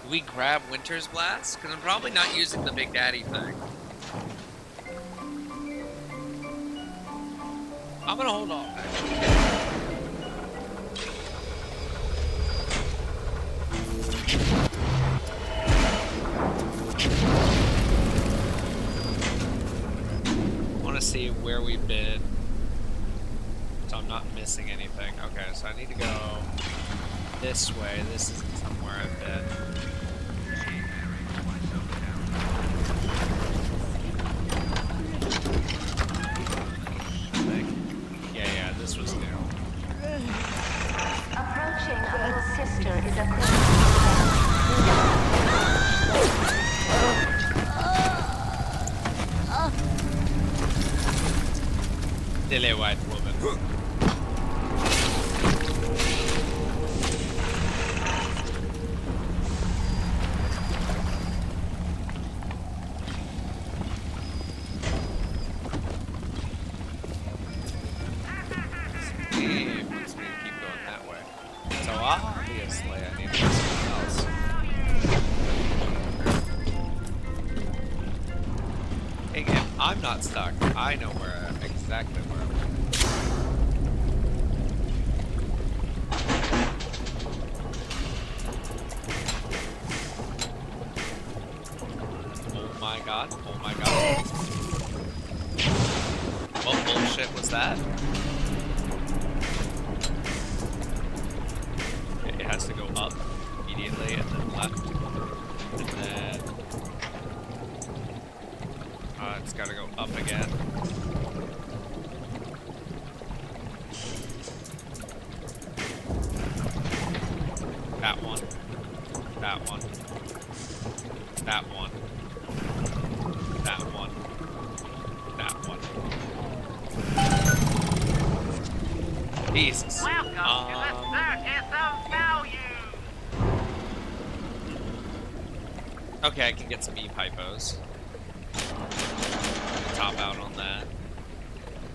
Do we grab Winter's Blast? Because I'm probably not using the Big Daddy thing. I'm gonna hold off, actually. I want to see where we've been, so I'm not missing anything. Okay, so I need to go this way. This isn't somewhere I've been. Yeah, this was new. Approaching a little sister is a Silly white woman. I'm not stuck. I know exactly where I'm going. Oh my god. Oh my god. What bullshit was that? It has to go up immediately and then left. And then It's gotta go up again. That one. That one. That one. That one. That one. Jesus. Welcome to the circus of value. Okay, I can get some E-Hypos. Top out on that.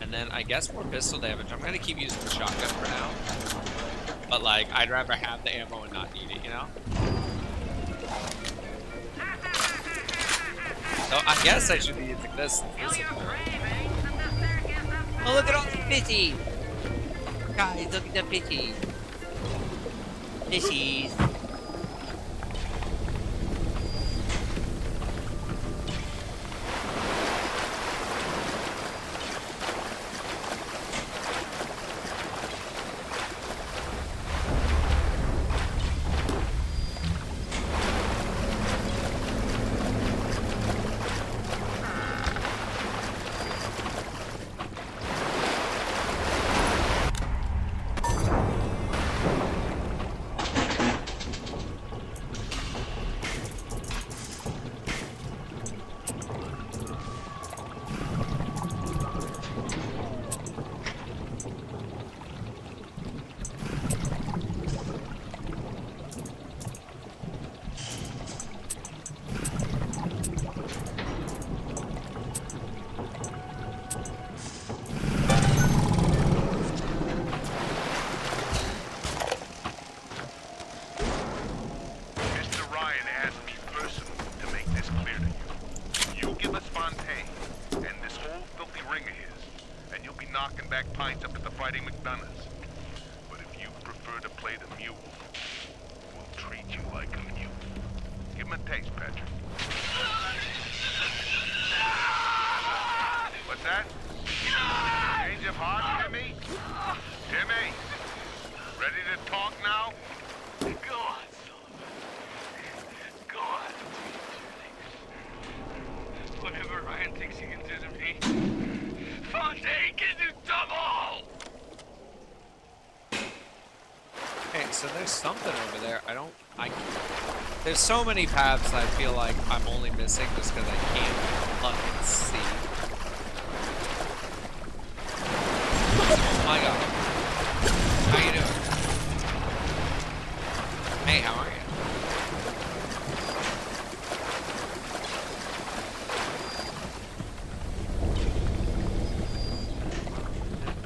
And then I guess more pistol damage. I'm gonna keep using the shotgun for now. But like, I'd rather have the ammo and not need it, you know? So I guess I should be using this. Oh, look at all the fishies! Guys, look at the fishies. Fishies. There's so many paths I feel like I'm only missing just because I can't fucking see. Oh my god. How you doing? Hey, how are you?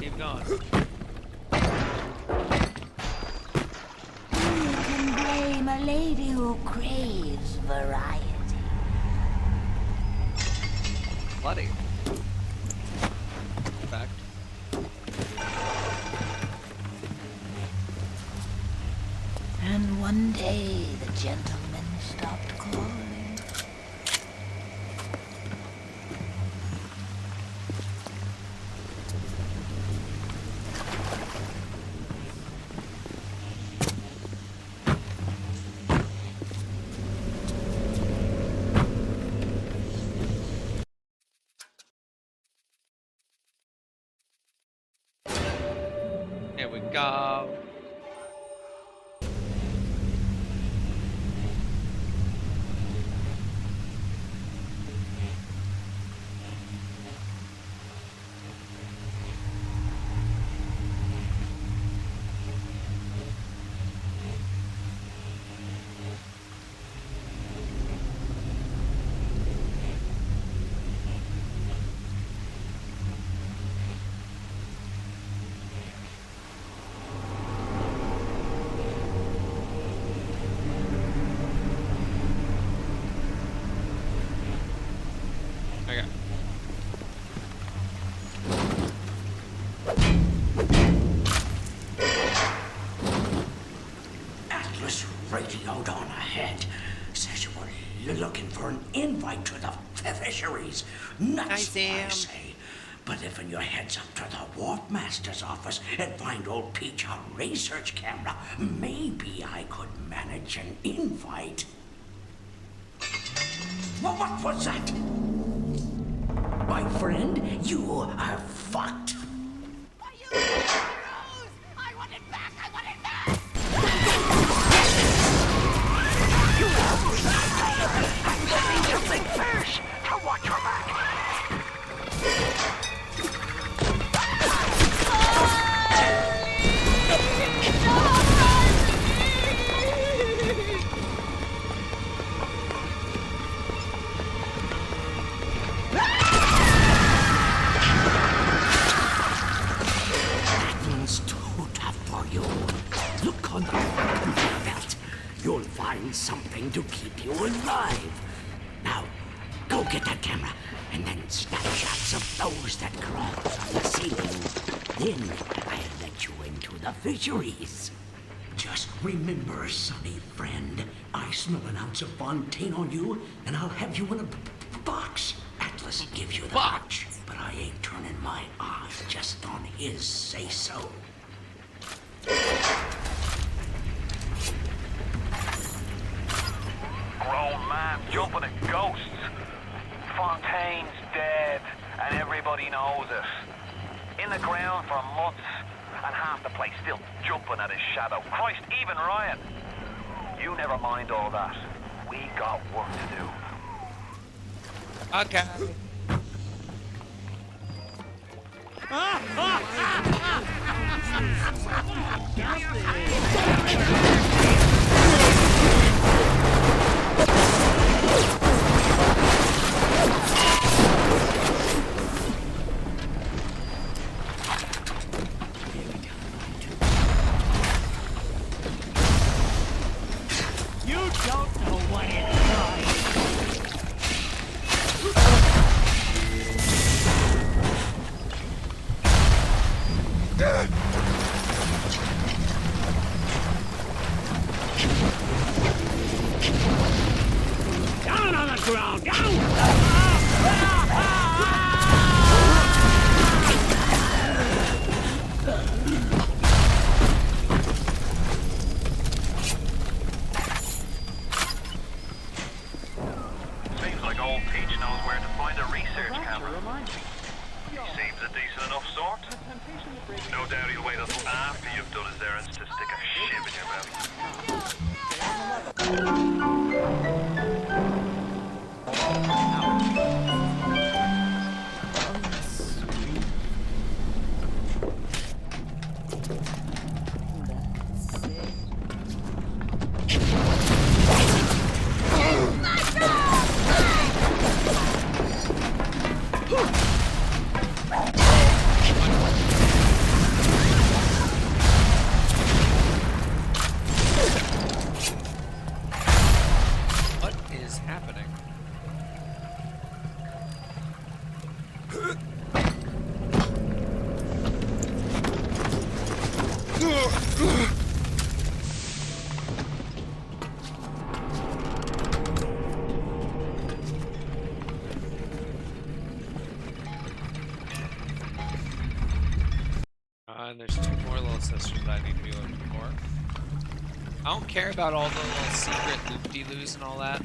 Keep going. A lady who craves variety. Bloody. Fact. And one day the gentleman stopped calling. Here we go. Radioed on ahead. Says you were looking for an invite to the fisheries. Nuts, I say. But if your heads up to the Warp Master's office and find old Peach on research camera, maybe I could manage an invite. Well, what was that? my friend. You are fucked. You think first to watch your back. It's too tough for you. Look on the belt. You'll find something to keep you alive. Now, go get that camera, and then snapshots of those that crawls on the ceiling. Then I'll let you into the fisheries. Just remember, sonny friend, I smell an ounce of Fontaine on you, and I'll have you in a box. Atlas gives you the box, but I ain't turning my eye just on his say-so. Grown man jumping at ghosts. Fontaine's dead, and everybody knows it. In the ground for months, and half the place still jumping at his shadow. Christ, even Ryan. You never mind all that. We got work to do. Okay. You don't know what it's Down on the ground! Seems like old Peach knows where to find a research camera. He seems a decent enough sort. No doubt he'll wait until after you've done his errands to stick a shiv in your mouth. What is happening? And there's two more little sisters I need to be looking for. I don't care about all the little secret loop-de-loos and all that.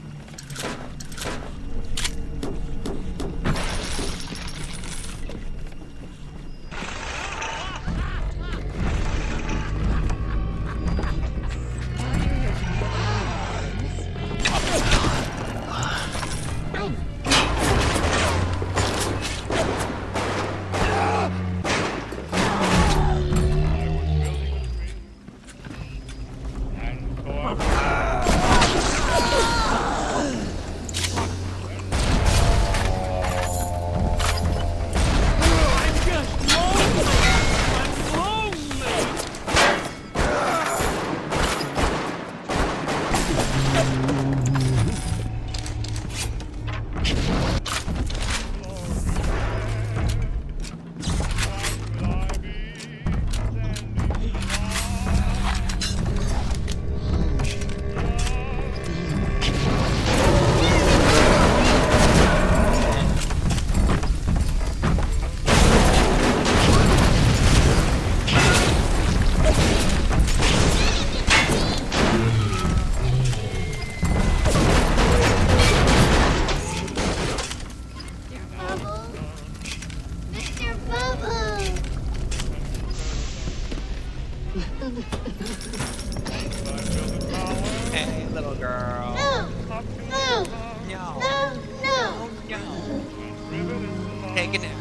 take a nap.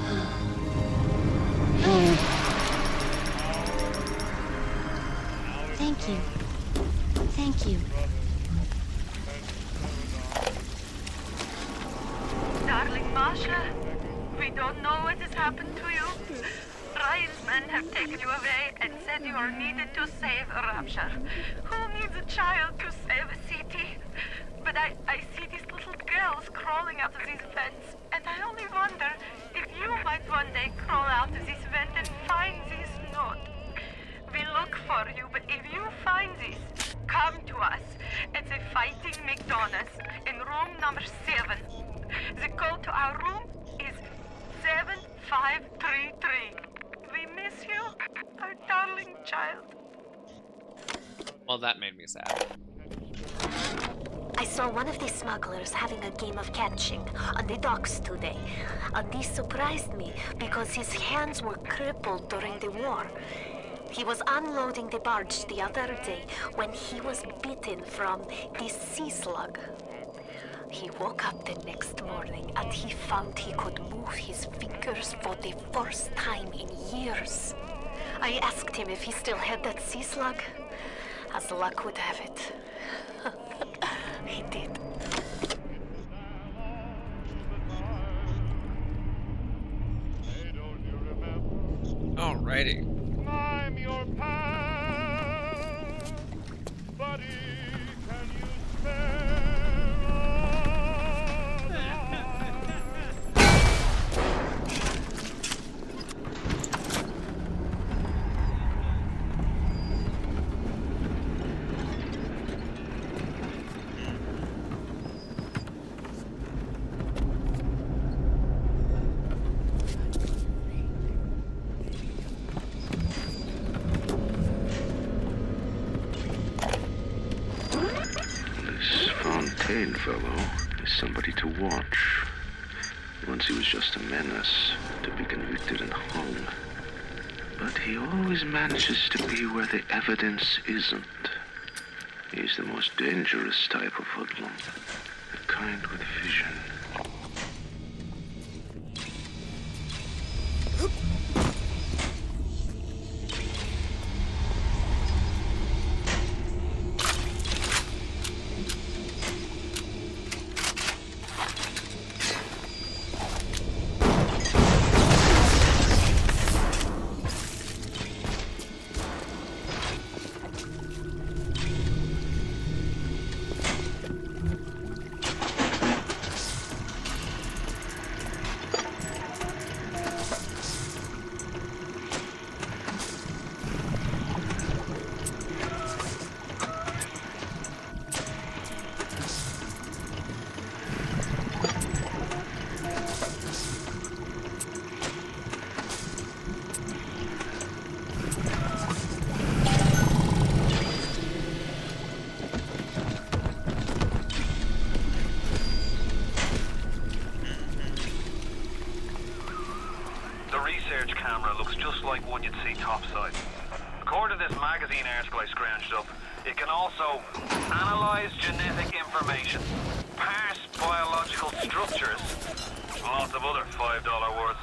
Thank you. Thank you. Darling Masha, we don't know what has happened to you. Ryan's men have taken you away and said you are needed to save Rapture. Who needs a child to save a city? But I see these little girls crawling out of these vents, and I only wonder if you might one day crawl out of this vent and find this note. We look for you, but if you find this, come to us at the Fighting McDonald's in room number 7. The code to our room is 7533. We miss you, our darling child. Well, that made me sad. I saw one of the smugglers having a game of catching on the docks today. And this surprised me because his hands were crippled during the war. He was unloading the barge the other day when he was bitten from the sea slug. He woke up the next morning and he found he could move his fingers for the first time in years. I asked him if he still had that sea slug. As luck would have it, he did. Alrighty. I'm your pal, buddy. Can you spare Fontaine fellow is somebody to watch. Once he was just a menace, to be convicted and hung. But he always manages to be where the evidence isn't. He's the most dangerous type of hoodlum. The kind with vision. Like one you'd see topside. According to this magazine article I scrounged up, it can also analyze genetic information, parse biological structures, and lots of other $5 words.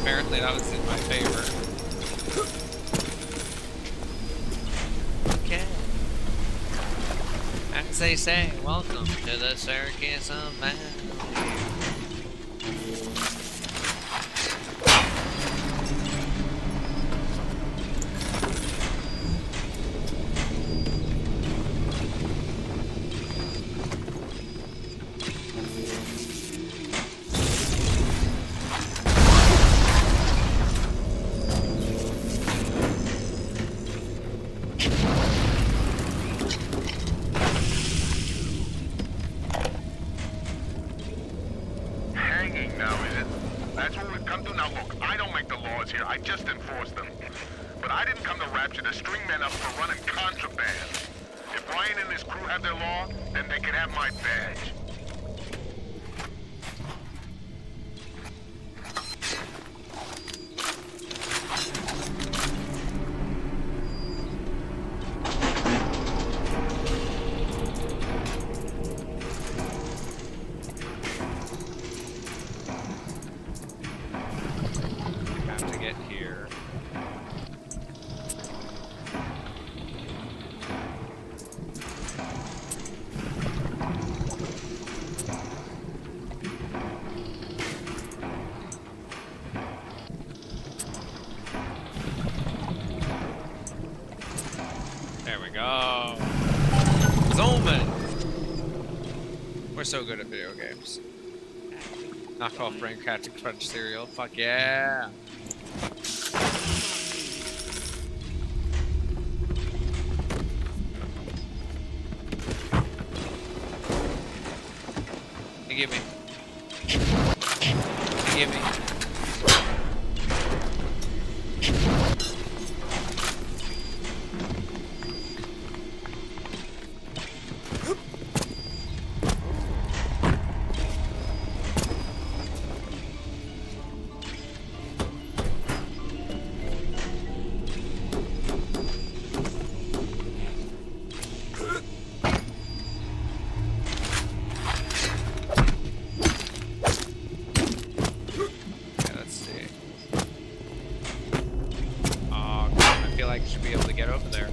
Apparently that was in my favor. Okay. As they say, welcome to the circus of man. Hanging now, is it? That's what we've come to? Now look, I don't make the laws here, I just enforce them. But I didn't come to Rapture to string men up for running contraband. If Ryan and his crew have their law, then they can have my badge. Have to get here. There we go. Zooming. We're so good at video games. Knock off brain catching crunch cereal. Fuck yeah. Hey, give me. Hey, give me. Like should be able to get over there.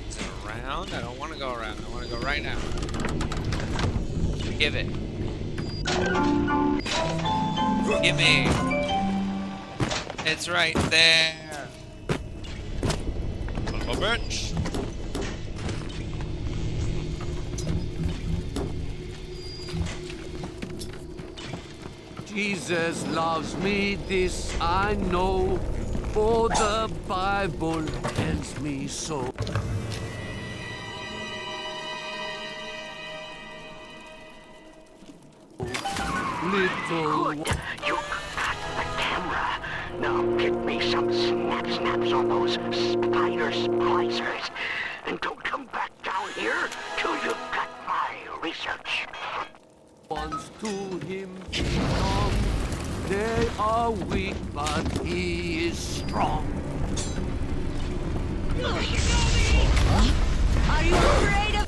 Is it around? I don't want to go around. I want to go right now. Give it. Give me. It's right there. Son of a bitch. Jesus loves me, this I know, for the Bible tells me so. Little Good. You got the camera. Now get me some snaps on those spider splicers. And don't come back down here till you've got my research. Ones to him belong. They are weak, but he is strong. Are you afraid of...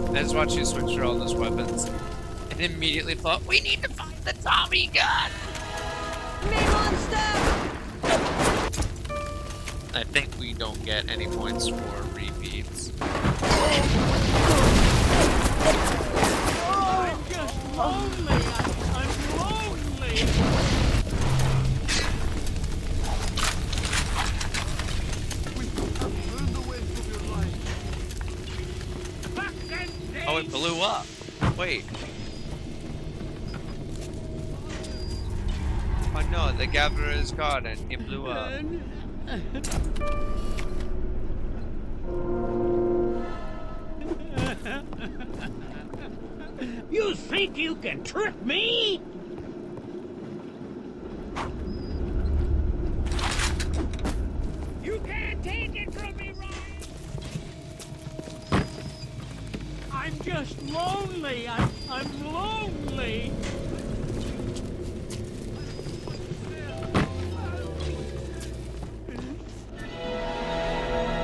I just watch you switch through all those weapons and immediately thought, we need to find the Tommy gun! I think we don't get any points for repeats. I'm just lonely. I'm lonely. Oh, it blew up. Wait. Oh no, the gatherer is gone and it blew up. You think you can trick me? You can't take it from me, Ryan! I'm just lonely. I'm lonely.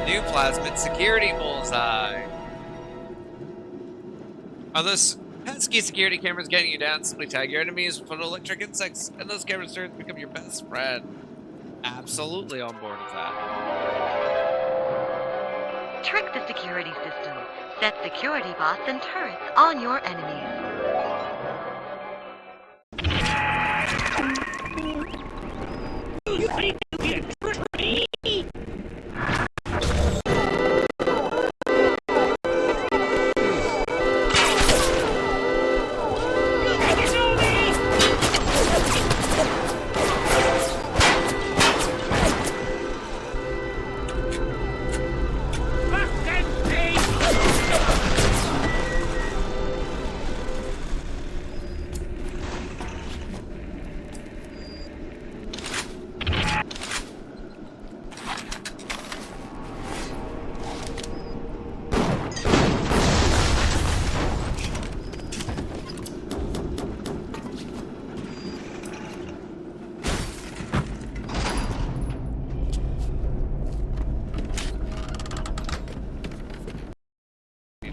New plasmid security bullseye. Are those pesky security cameras getting you down? Simply tag your enemies with photoelectric insects, and those cameras turns become your best friend. Absolutely on board with that. Trick the security system. Set security bots and turrets on your enemies.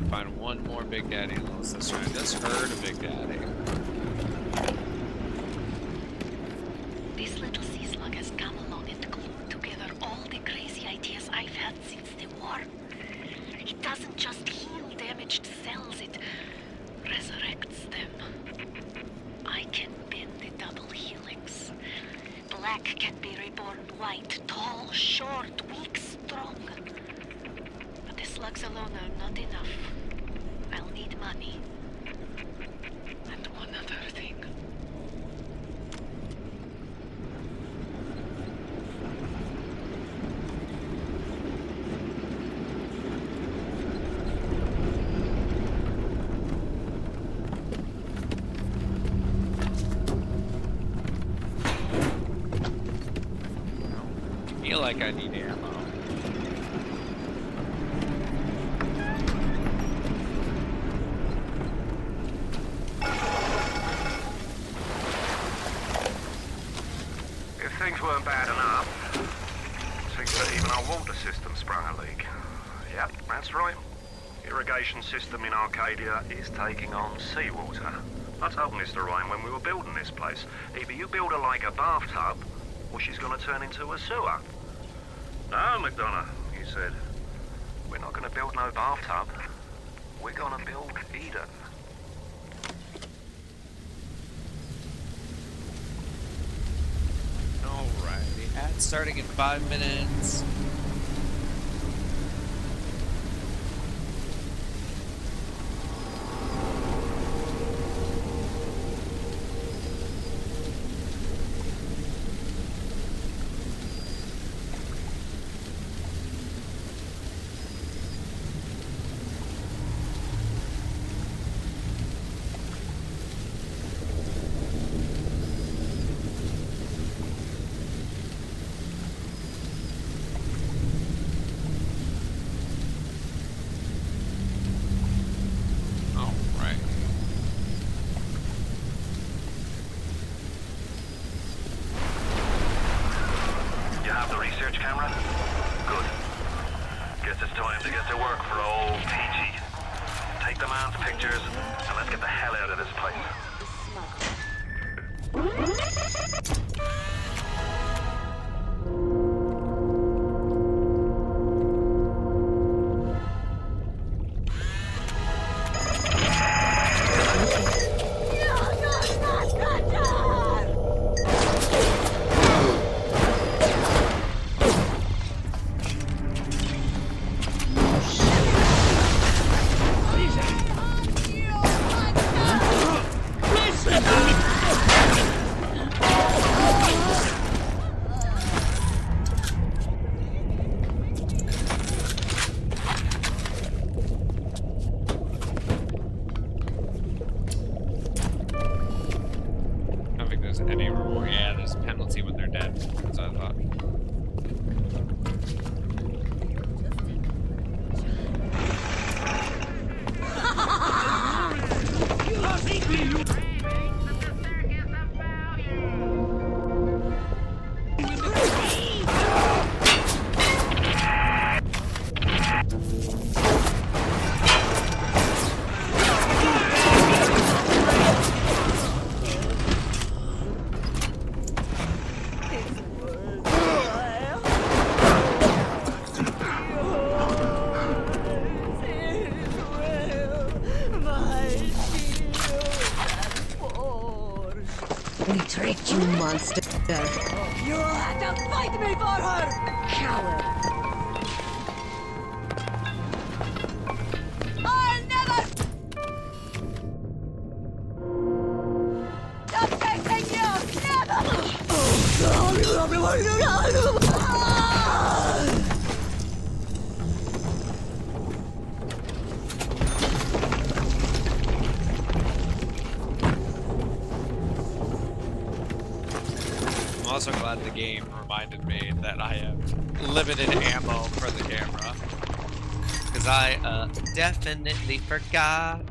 Find one more Big Daddy and lose this round. Just heard a Big Daddy. This little sea slug has come along and glued together all the crazy ideas I've had since the war. It doesn't just heal damaged cells, it resurrects them. I can bend the double helix. Black can be reborn white, tall, short, weak, strong. But the slugs alone are not enough. I'll need money. And one other thing. I feel like I need ammo. If things weren't bad enough, it seems that even our water system sprung a leak. Yep, that's right. Irrigation system in Arcadia is taking on seawater. I told Mr. Ryan when we were building this place, either you build her like a bathtub, or she's gonna turn into a sewer. No, McDonough, he said. We're not gonna build no bathtub. We're gonna build Eden. Alrighty, ad starting in 5 minutes. Now fight me for her! Coward! I'll never... Stop chasing you! I'm also glad the game reminded me that I have limited ammo for the camera. Because I definitely forgot.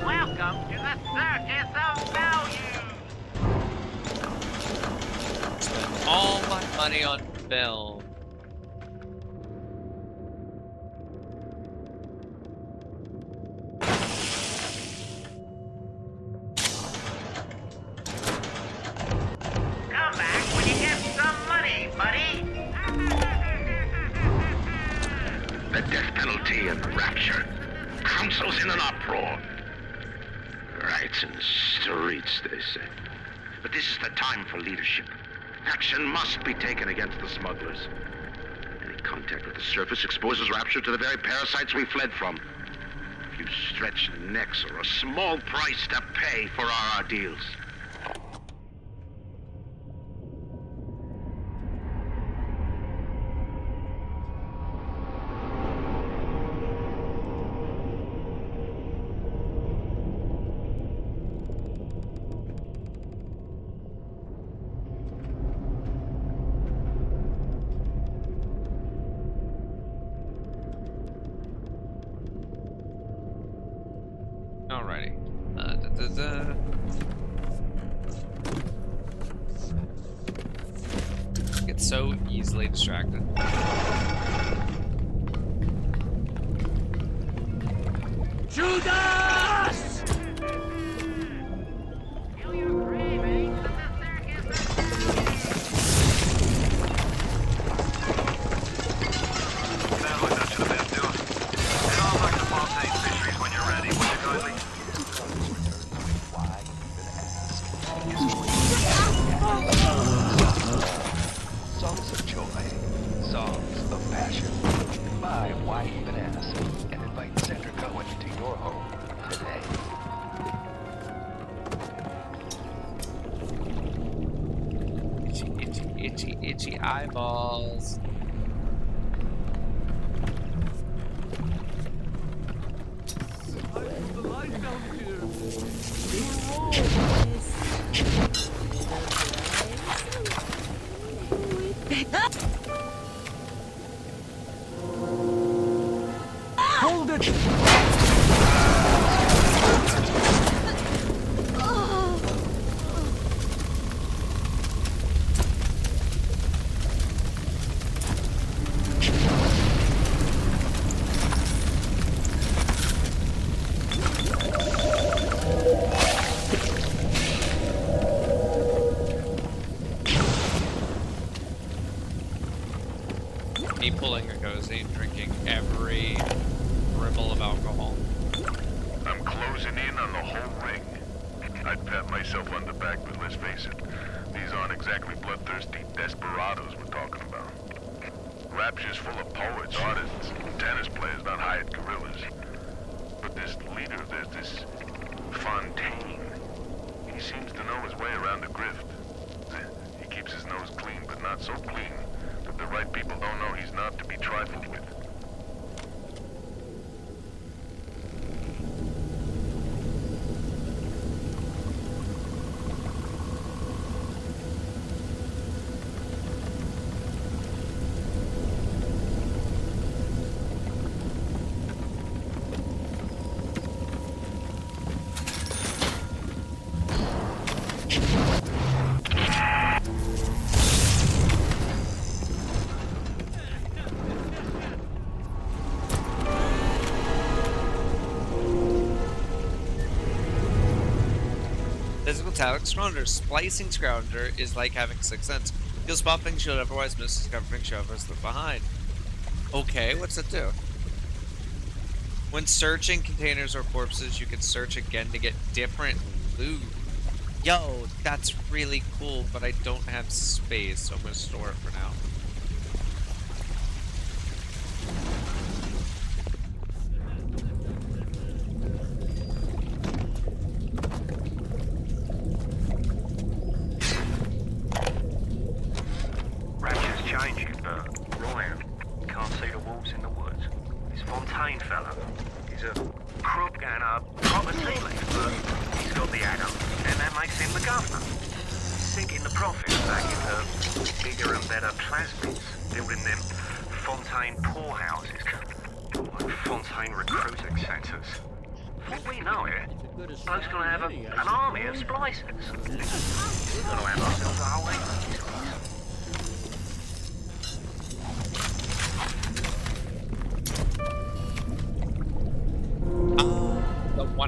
Welcome to the Circus of Value! Spend all my money on film. Come back when you get some money, buddy! The death penalty and rapture. Council's in an uproar. Riots in the streets, they say. But this is the time for leadership. Action must be taken against the smugglers. Any contact with the surface exposes rapture to the very parasites we fled from. A few stretched necks or a small price to pay for our deals. Alrighty. Get so easily distracted. Judas! Songs of joy, songs of passion. Buy Why Even Ask and invite Sandra Cohen to your home today. Itchy eyeballs. Hold it! Me pulling a cozy, drinking every ripple of alcohol. I'm closing in on the whole ring. I'd pat myself on the back, but let's face it, these aren't exactly bloodthirsty desperados we're talking about. Rapture's full of poets, artists, and tennis players, not hired gorillas. But this leader, there's this Fontaine. He seems to know his way around the grift. He keeps his nose clean, but not so clean that the right people don't know he's not to be trifled with. Physical Tactic Scrounger. Splicing Scrounger is like having sixth sense. You'll spot things you'll otherwise miss, discovering shovers left behind. Okay, what's that do? When searching containers or corpses, you can search again to get different loot. Yo, that's really cool, but I don't have space, so I'm gonna store it for now.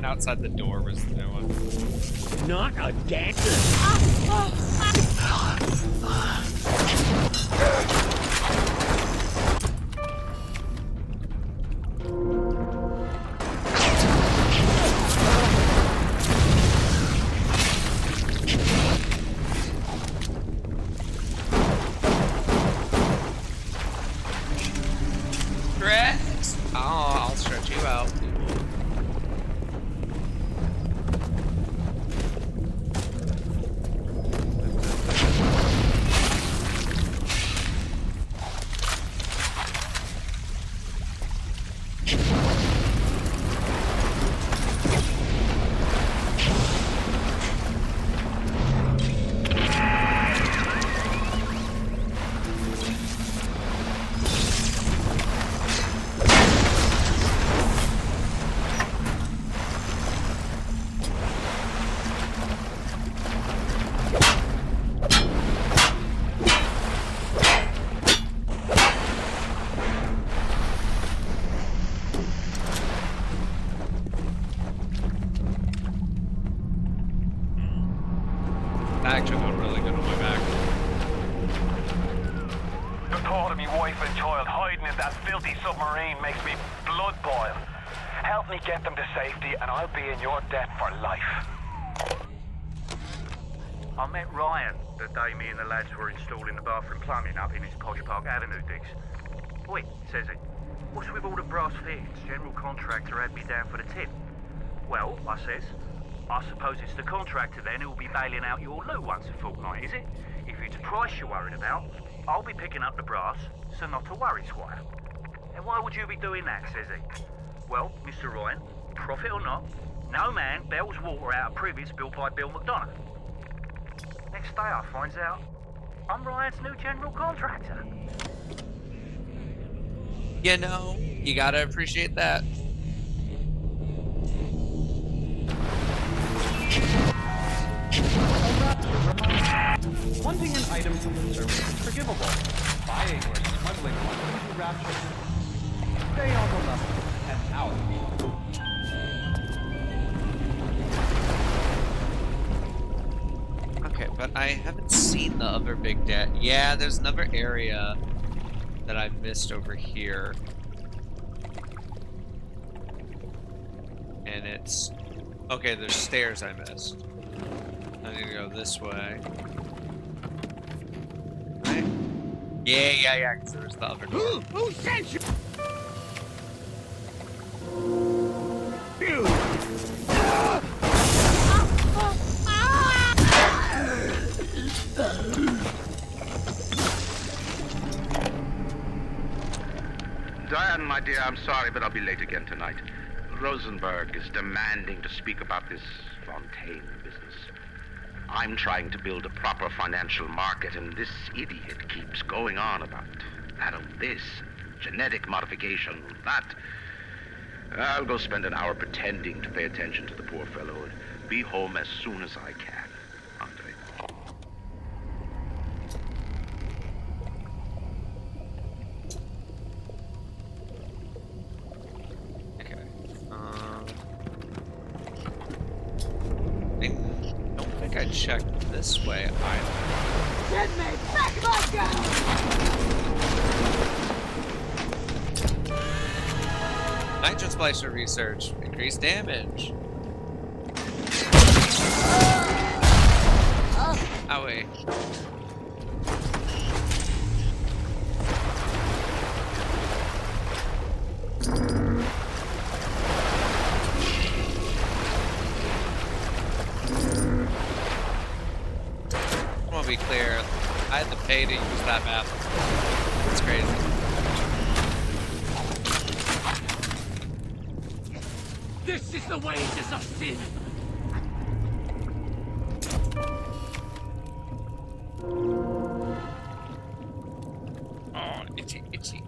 Outside the door was the new one. Not a dancer. Rex! Oh, I'll stretch you out. Installing the bathroom plumbing up in his Podge Park Avenue digs. Oi, says he. What's with all the brass fittings? General contractor had me down for the tip. Well, I says, I suppose it's the contractor then who'll be bailing out your loot once a fortnight, is it? If it's price you're worried about, I'll be picking up the brass, so not to worry, Squire. And why would you be doing that, says he? Well, Mr. Ryan, profit or not, no man bails water out of privies built by Bill McDonough. Next day I finds out I'm Ryan's new general contractor. You know, you gotta appreciate that. Wanting an item from the service is forgivable. Buying or smuggling one into Rapture. Stay on the level and out. Okay, but I haven't seen the other big debt. Yeah, there's another area that I missed over here. And it's... Okay, there's stairs I missed. I need to go this way. Right? Yeah, because there was the other door. Who sent you? Diane, my dear, I'm sorry, but I'll be late again tonight. Rosenberg is demanding to speak about this Fontaine business. I'm trying to build a proper financial market, and this idiot keeps going on about this, genetic modification, that. I'll go spend an hour pretending to pay attention to the poor fellow and be home as soon as I can. Andre. Okay. I don't think I checked this way either. Send me back my gun! Nitro Splicer research. Increased damage. Owie. I want to be clear. I had to pay to use that map. It's crazy. This is the wages of sin! Oh, itchy, itchy.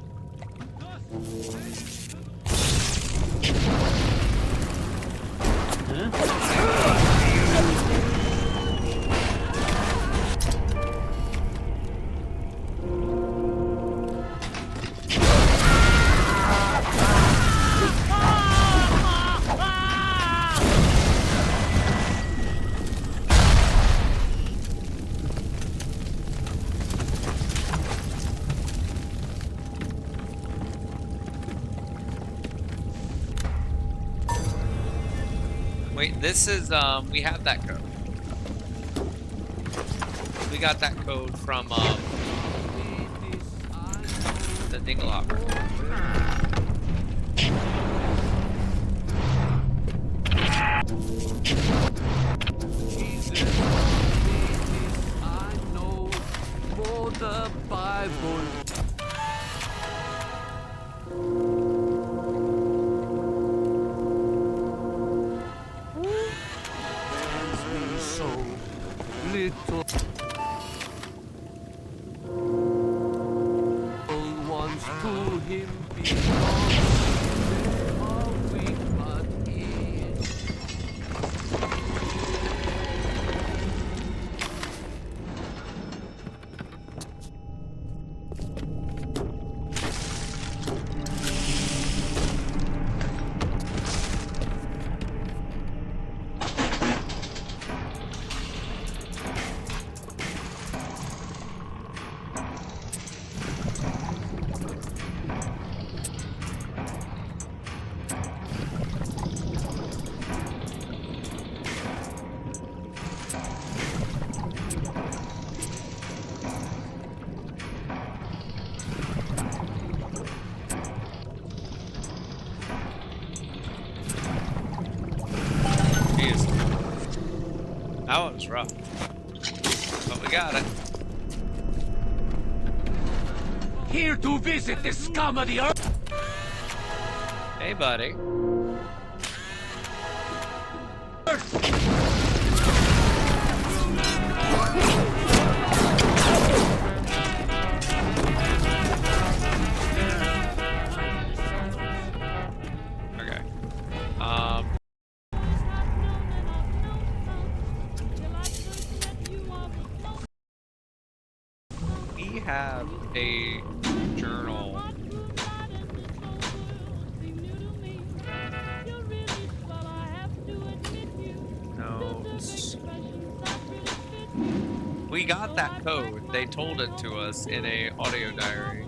Wait, this is, we have that code. We got that code from, the Dinglehopper. I know for the Bible. So little wants to him because they are weak, but he is. That was rough. But we got it. Here to visit the scum of the earth! Hey, buddy. Okay. We have a journal. Notes. We got that code. They told it to us in a audio diary.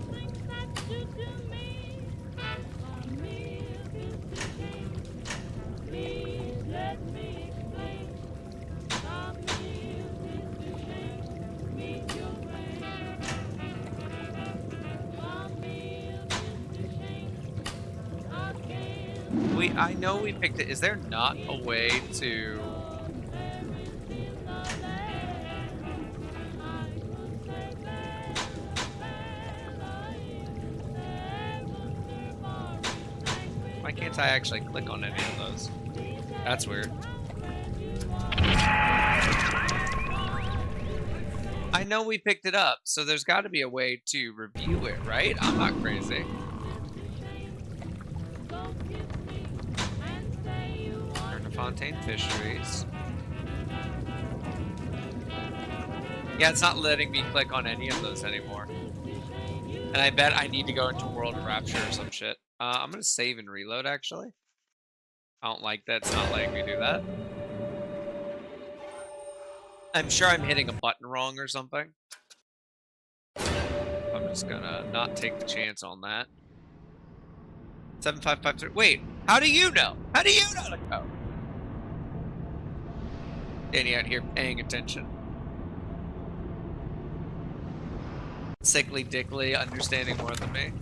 I know we picked it. Is there not a way to... Why can't I actually click on any of those? That's weird. I know we picked it up, so there's got to be a way to review it, right? I'm not crazy. Turn to Fontaine Fisheries. Yeah, it's not letting me click on any of those anymore. And I bet I need to go into World of Rapture or some shit. I'm gonna save and reload, actually. I don't like that it's not letting me do that. I'm sure I'm hitting a button wrong or something. I'm just gonna not take the chance on that. 7553. Wait, how do you know? How do you know the code? Danny out here paying attention. Sickly Dickly understanding more than me.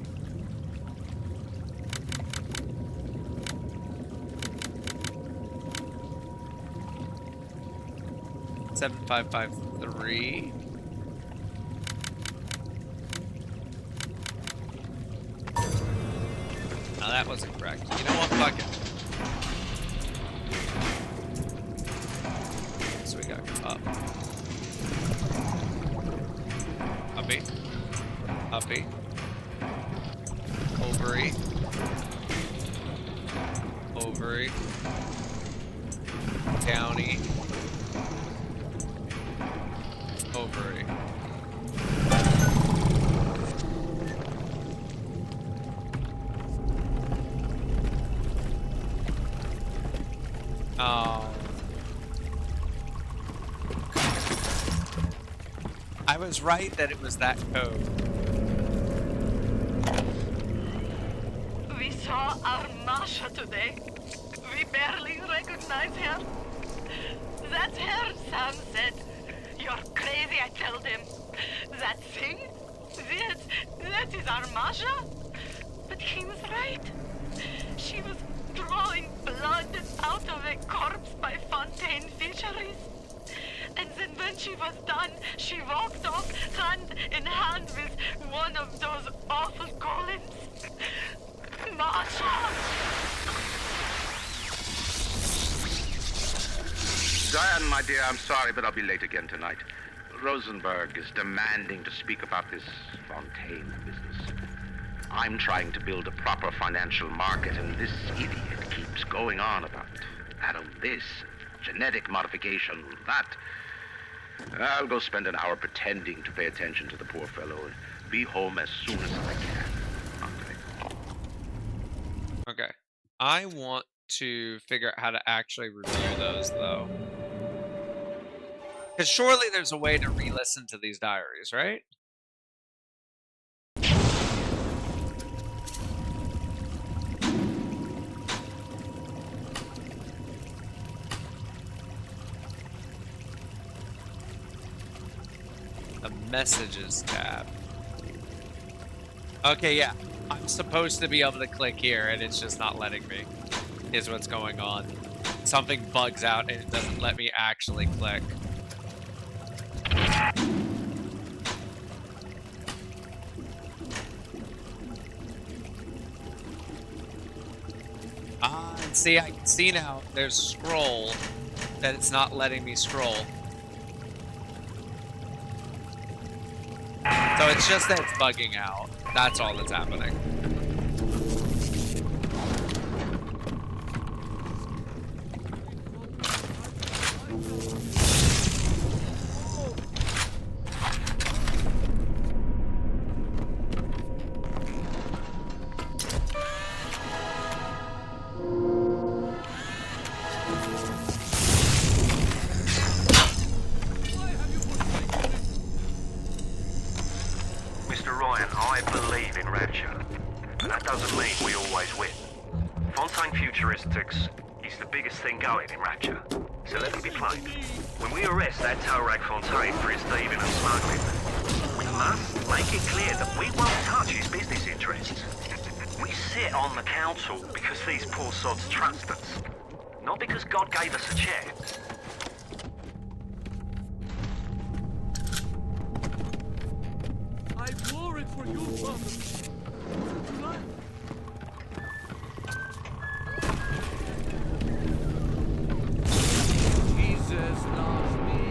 Seven 553. No, that wasn't correct. You know what? Fuck it. So we got up. Uppy. Uppy. Ovary. Ovary. Downy. Ovary. Oh. I was right that it was that code. We saw our Masha today. We barely recognize her. That's her, Sam said. You're crazy, I told him. That thing? That is our Masha? But he was right. She was drawing blood out of a corpse by Fontaine Fisheries. And then when she was done, she walked off hand in hand with one of those awful golems. Masha! Diane, my dear, I'm sorry, but I'll be late again tonight. Rosenberg is demanding to speak about this Fontaine business. I'm trying to build a proper financial market, and this idiot keeps going on about atom this, genetic modification, that. I'll go spend an hour pretending to pay attention to the poor fellow and be home as soon as I can. Okay. I want to figure out how to actually review those, though. Because surely there's a way to re-listen to these diaries, right? The Messages tab. Okay, yeah. I'm supposed to be able to click here, and it's just not letting me. Is what's going on. Something bugs out, and it doesn't let me actually click. And see, I can see now there's scroll that it's not letting me scroll. So it's just that it's bugging out. That's all that's happening. Mr. Ryan, I believe in Rapture, but that doesn't mean we always win. Fontaine Futuristics is the biggest thing going in Rapture, so let me be plain. When we arrest that Torag Fontaine for his thieving and smuggling, we must make it clear that we won't touch his business interests. We sit on the council because these poor sods trust us. Not because God gave us a chair. I wore it for you, Father. Jesus loves me.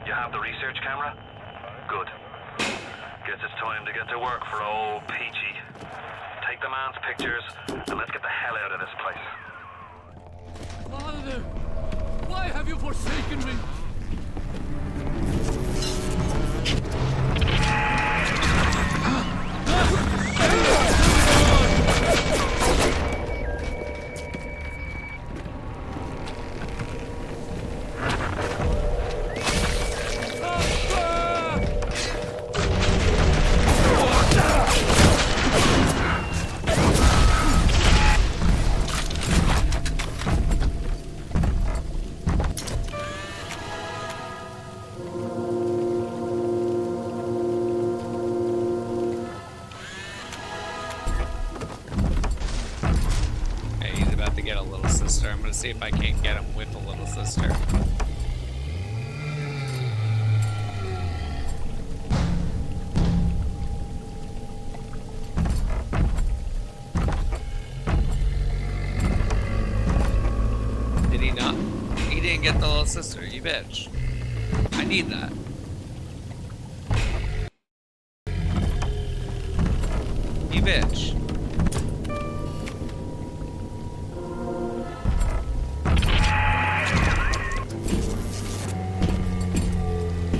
You have the research camera? Good. Guess it's time to get to work for old Peachy. Take the man's pictures, and let's get the hell out of this place. Father, why have you forsaken me? I'm gonna see if I can't get him with a little sister. Did he not? He didn't get the little sister, you bitch. I need that. You bitch.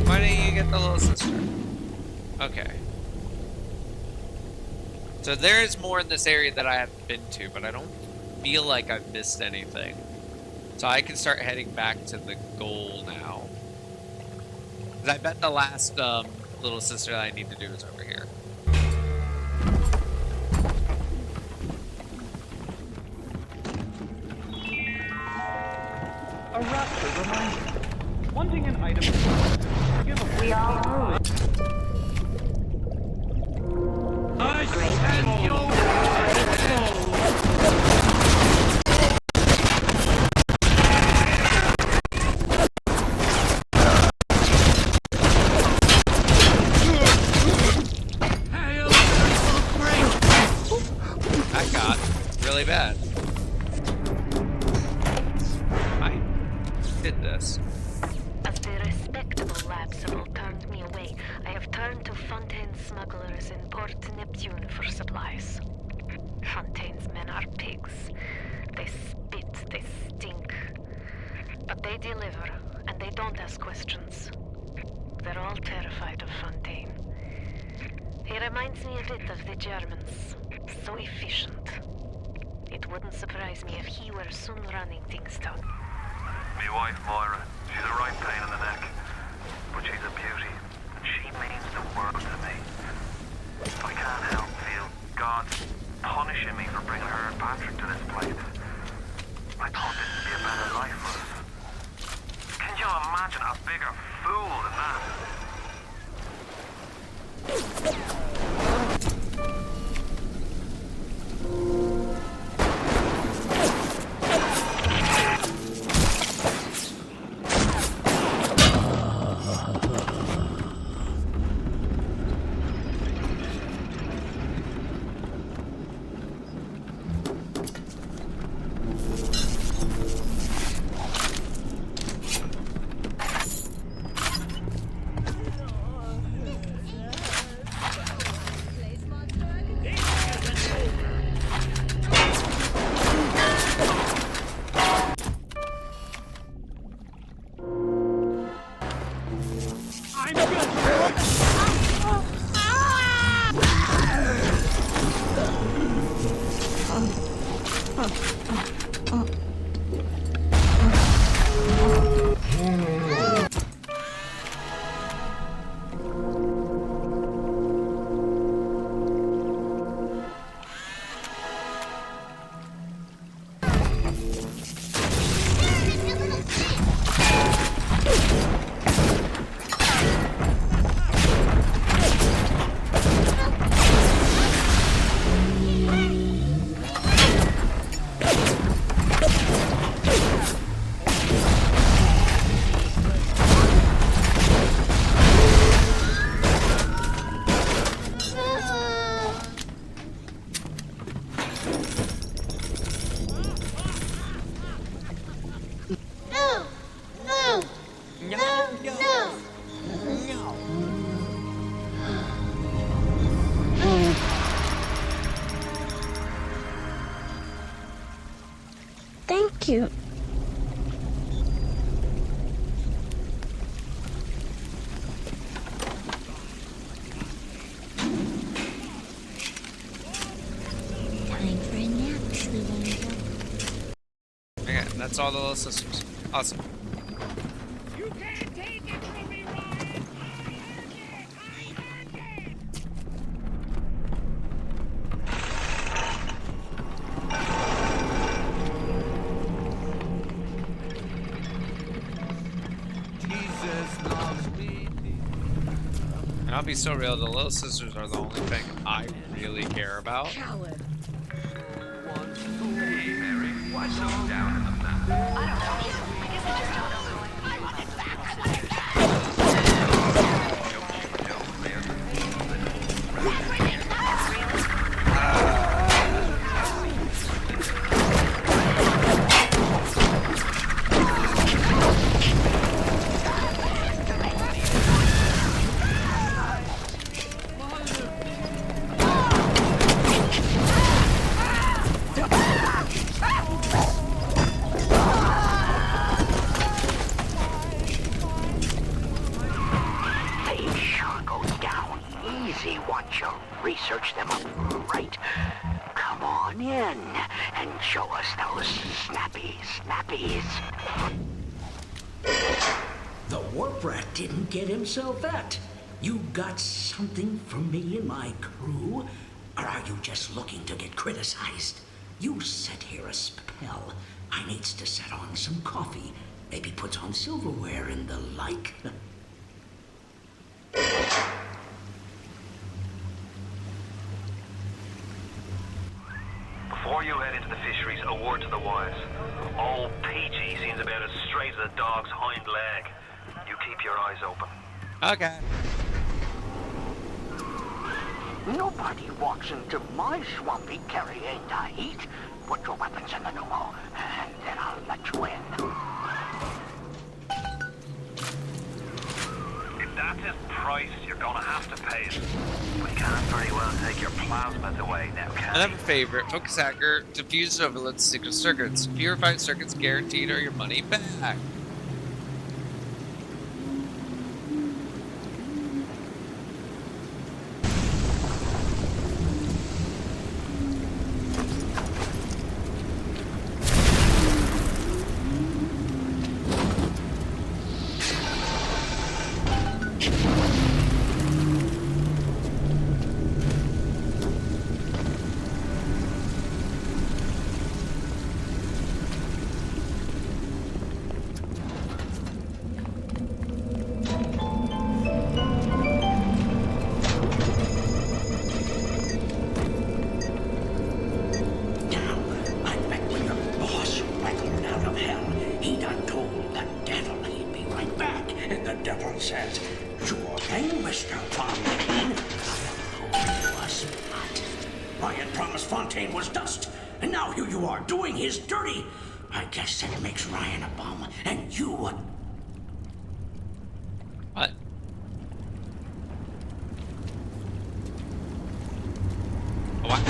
Why didn't you get the little sister? Okay. So there is more in this area that I haven't been to, but I don't feel like I've missed anything. So I can start heading back to the goal now. Because I bet the last little sister that I need to do is over here. A rapture reminder. Wanting an item. We all know it. I send you. That got really bad. I did this. As the respectable labs have all turned me away, I have turned to Fontaine's smugglers in Port Neptune for supplies. Fontaine's men are pigs. They spit, they stink. But they deliver, and they don't ask questions. They're all terrified of Fontaine. He reminds me a bit of the Germans. So efficient. It wouldn't surprise me if he were soon running things down. Me wife, Moira, she's a right pain in the neck. But she's a beauty, and she means the world to me. I can't help feel God's punishing me for bringing her and Patrick to this place. I thought this would be a better life for us. Can you imagine a bigger fool than that? Thank you. Time for a nap, sweet angel. Okay, that's all the little sisters. Awesome. You can't take it from me, Ryan! I earned it! I earned it! Jesus loves me. And I'll be so real, the little sisters are the only thing I really care about. Coward. Hey, Mary, why so down in the mouth? I don't know. I guess I just don't know who I want it back. They sure go down easy once you research them up right. Come on in and show us those snappies. The warp rat didn't get himself at. You got something from me and my crew? Or are you just looking to get criticized? You set here a spell. I needs to set on some coffee. Maybe put on silverware and the like. Before you head into the fisheries, a word to the wise. Old Peachy seems about as straight as a dog's hind leg. You keep your eyes open. Okay. Nobody walks into my swampy carrying the heat. Put your weapons in the pneumo, and then I'll let you in. If that's his price, you're gonna have to pay it. We can't very well take your plasmas away now, can Another favorite, Focus Hacker, diffuses overloads secret circuits. Purified circuits guaranteed or your money back. says, sure thing, Mr. Fontaine. Oh, a spot. Ryan promised Fontaine was dust, and now here you are doing his dirty. I guess that makes Ryan a bum, and you a... What? What?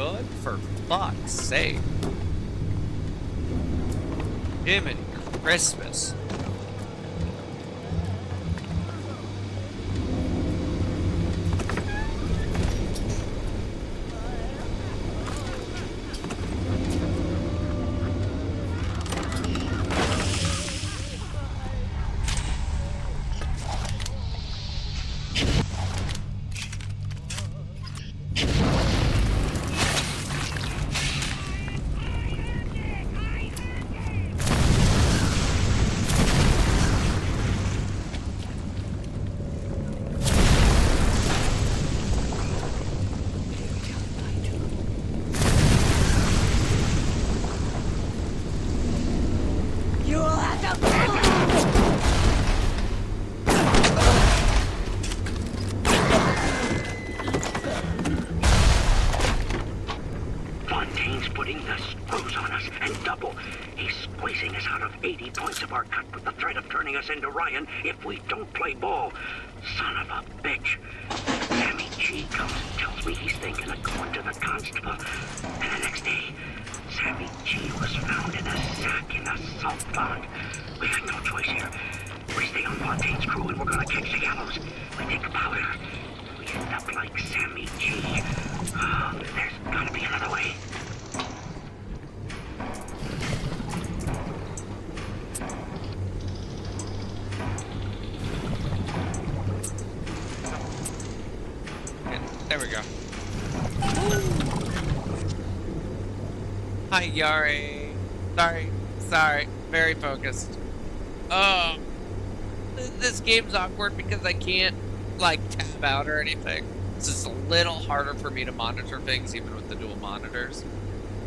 good? For fuck's sake. Jiminy Christmas. You will have to Fontaine's putting the screws on us, and double. He's squeezing us out of 80 points of our cut with the threat of turning us into Ryan if we don't play ball. Son of a bitch. Sammy G comes and tells me he's thinking of going to the constable. And the next day, Sammy G was found in a sack in a salt pond. We had no choice here. We stay on Fontaine's crew and we're gonna catch the gallows. We take a powder. We end up like Sammy G. Oh, there's gotta be another way. There we go. Hi, Yari. Sorry. Very focused. Oh, this game's awkward because I can't, like, tab out or anything. It's just a little harder for me to monitor things, even with the dual monitors.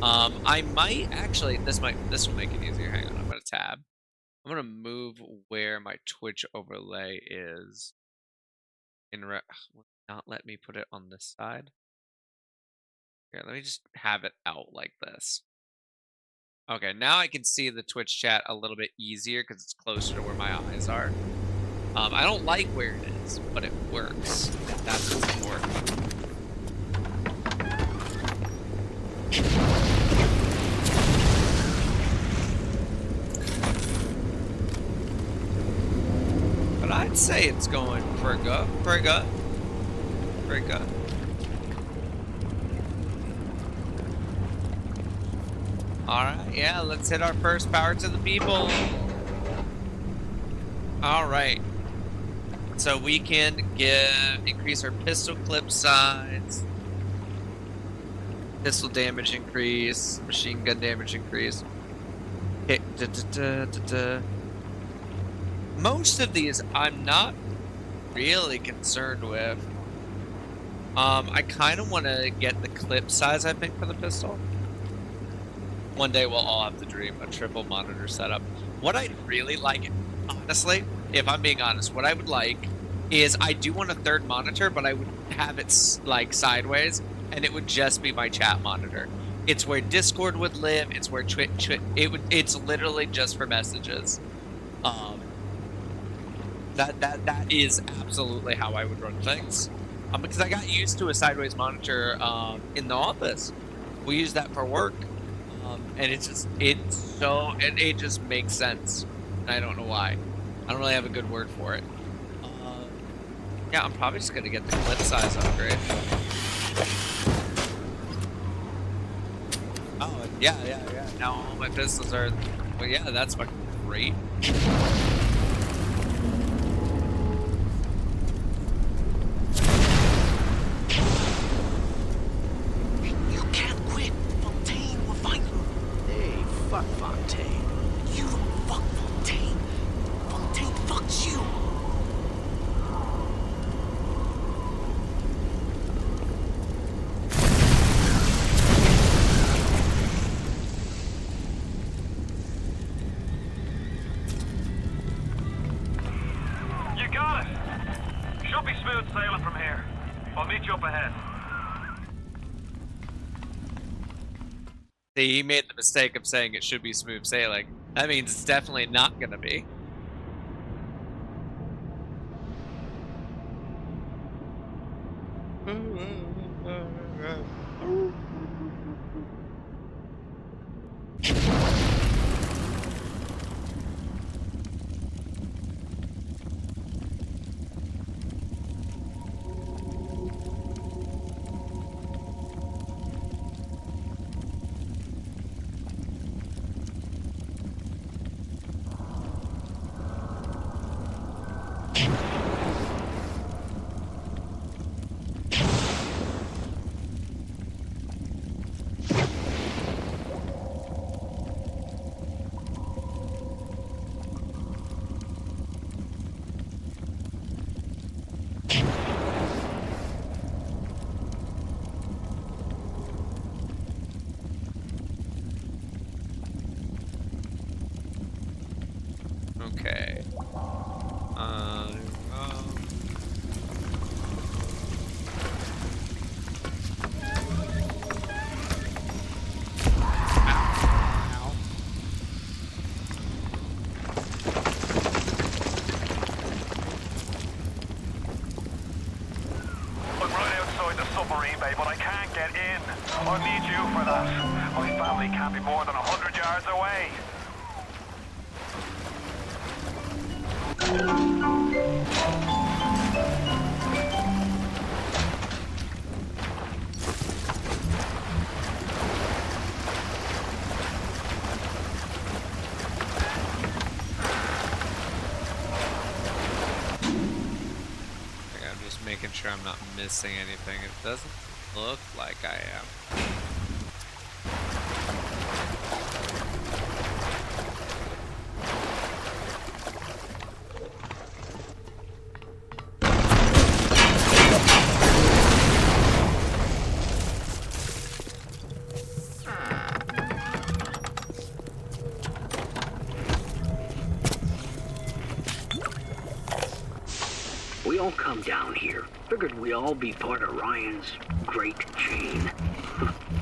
I might, actually, this will make it easier. Hang on, I'm gonna tab. I'm gonna move where my Twitch overlay is. Will not let me put it on this side. Here, let me just have it out like this. Okay, now I can see the Twitch chat a little bit easier because it's closer to where my eyes are. I don't like where it is, but it works. That's what's important. But I'd say it's going pretty good. Alright, yeah, let's hit our first power to the people. Alright. So we can increase our pistol clip size. Pistol damage increase. Machine gun damage increase. Okay. Most of these I'm not really concerned with. I kind of want to get the clip size, I think, for the pistol. One day we'll all have to dream a triple monitor setup. What I'd really like, honestly, if I'm being honest, what I would like is I do want a third monitor, but I would have it like sideways, and it would just be my chat monitor. It's where Discord would live. It's where Twitch. It's literally just for messages. That is absolutely how I would run things. Because I got used to a sideways monitor in the office. We use that for work. And it just makes sense. I don't know why. I don't really have a good word for it. Yeah, I'm probably just gonna get the clip size upgrade. Oh, yeah. Now all my pistols are... Well, yeah, that's fucking great. You can't quit. Fontaine will find you. Hey, fuck Fontaine. You don't fuck Fontaine. Fontaine fucks you. You got it! Should be smooth sailing from here. I'll meet you up ahead. See, he made the mistake of saying it should be smooth sailing. That means it's definitely not gonna be. for that. My family can't be more than 100 yards away. Okay, I'm just making sure I'm not missing anything. It doesn't look like I am. We all come down here. Figured we all be part of Ryan's great chain.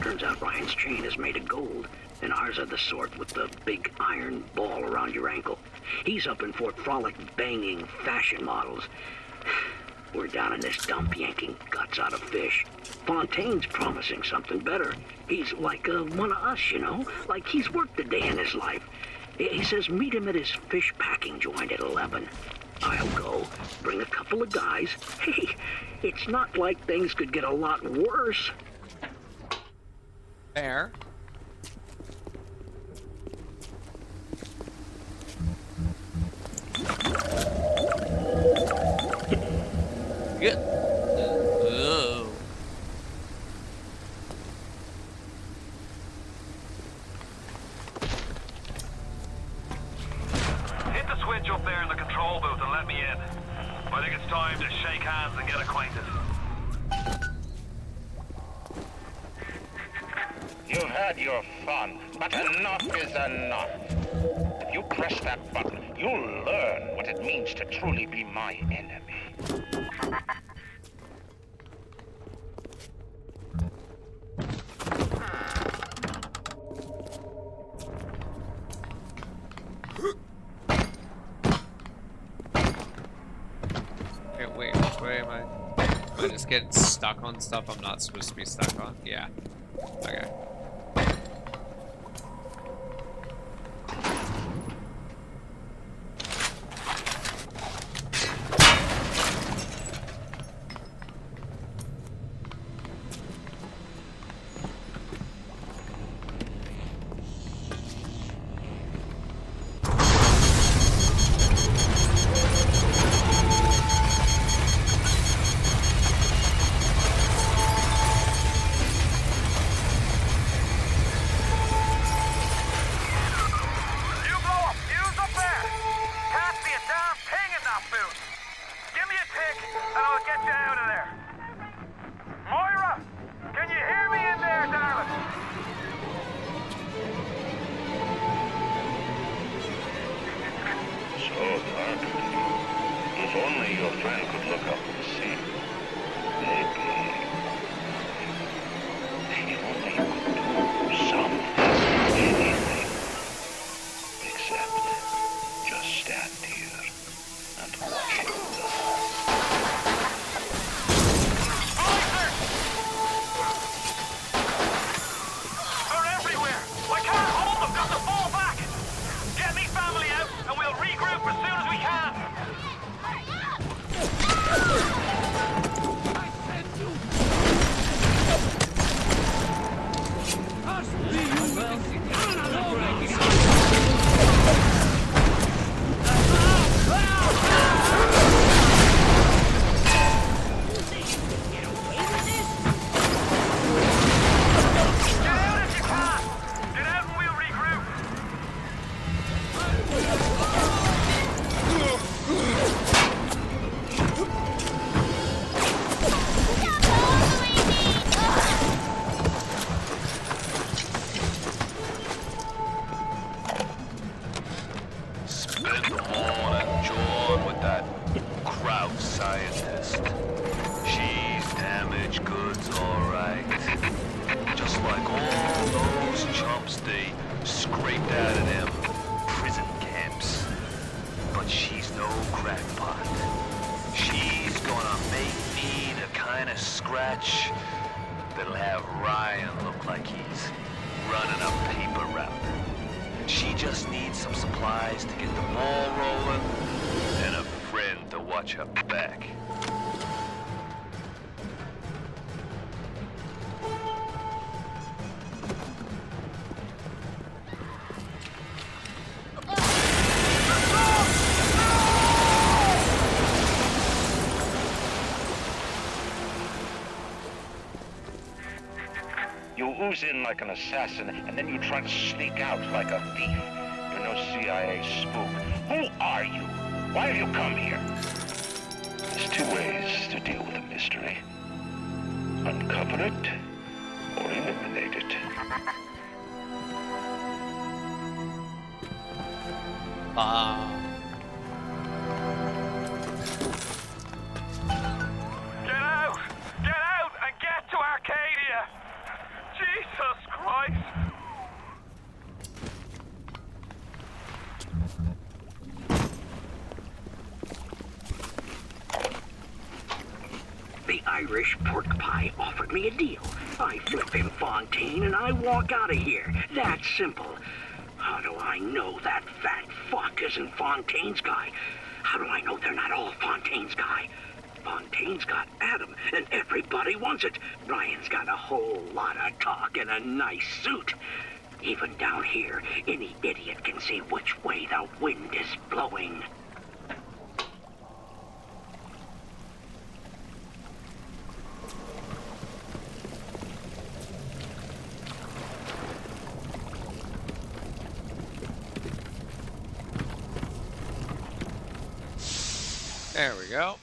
Turns out Ryan's chain is made of gold, and ours are the sort with the big iron ball around your ankle. He's up in Fort Frolic banging fashion models. We're down in this dump yanking guts out of fish. Fontaine's promising something better. He's like one of us, you know? Like he's worked a day in his life. He says meet him at his fish packing joint at 11. I'll go, bring a couple of guys. Hey, it's not like things could get a lot worse. Fair. Good. Oh. Hit the switch up there in the control booth and let me in. I think it's time to shake hands and get acquainted. You've had your fun, but enough is enough. If you press that button, you'll learn what it means to truly be my enemy. Okay, wait, which way am I? Am I just getting stuck on stuff I'm not supposed to be stuck on? Yeah. Okay. it'll have Ryan look like he's running a paper route. And she just needs some supplies to get the ball rolling and a friend to watch her back. You ooze in like an assassin, and then you try to sneak out like a thief. You're no CIA spook. Who are you? Why have you come here? There's two ways to deal with a mystery. Uncover it, or eliminate it. Get out! Get out and get to Arcadia! Jesus Christ! The Irish pork pie offered me a deal. I flip him Fontaine and I walk out of here. That's simple. How do I know that fat fuck isn't Fontaine's guy? How do I know they're not all Fontaine's guy? Fontaine's got Adam, and everybody wants it. Ryan's got a whole lot of talk and a nice suit. Even down here, any idiot can see which way the wind is blowing. There we go.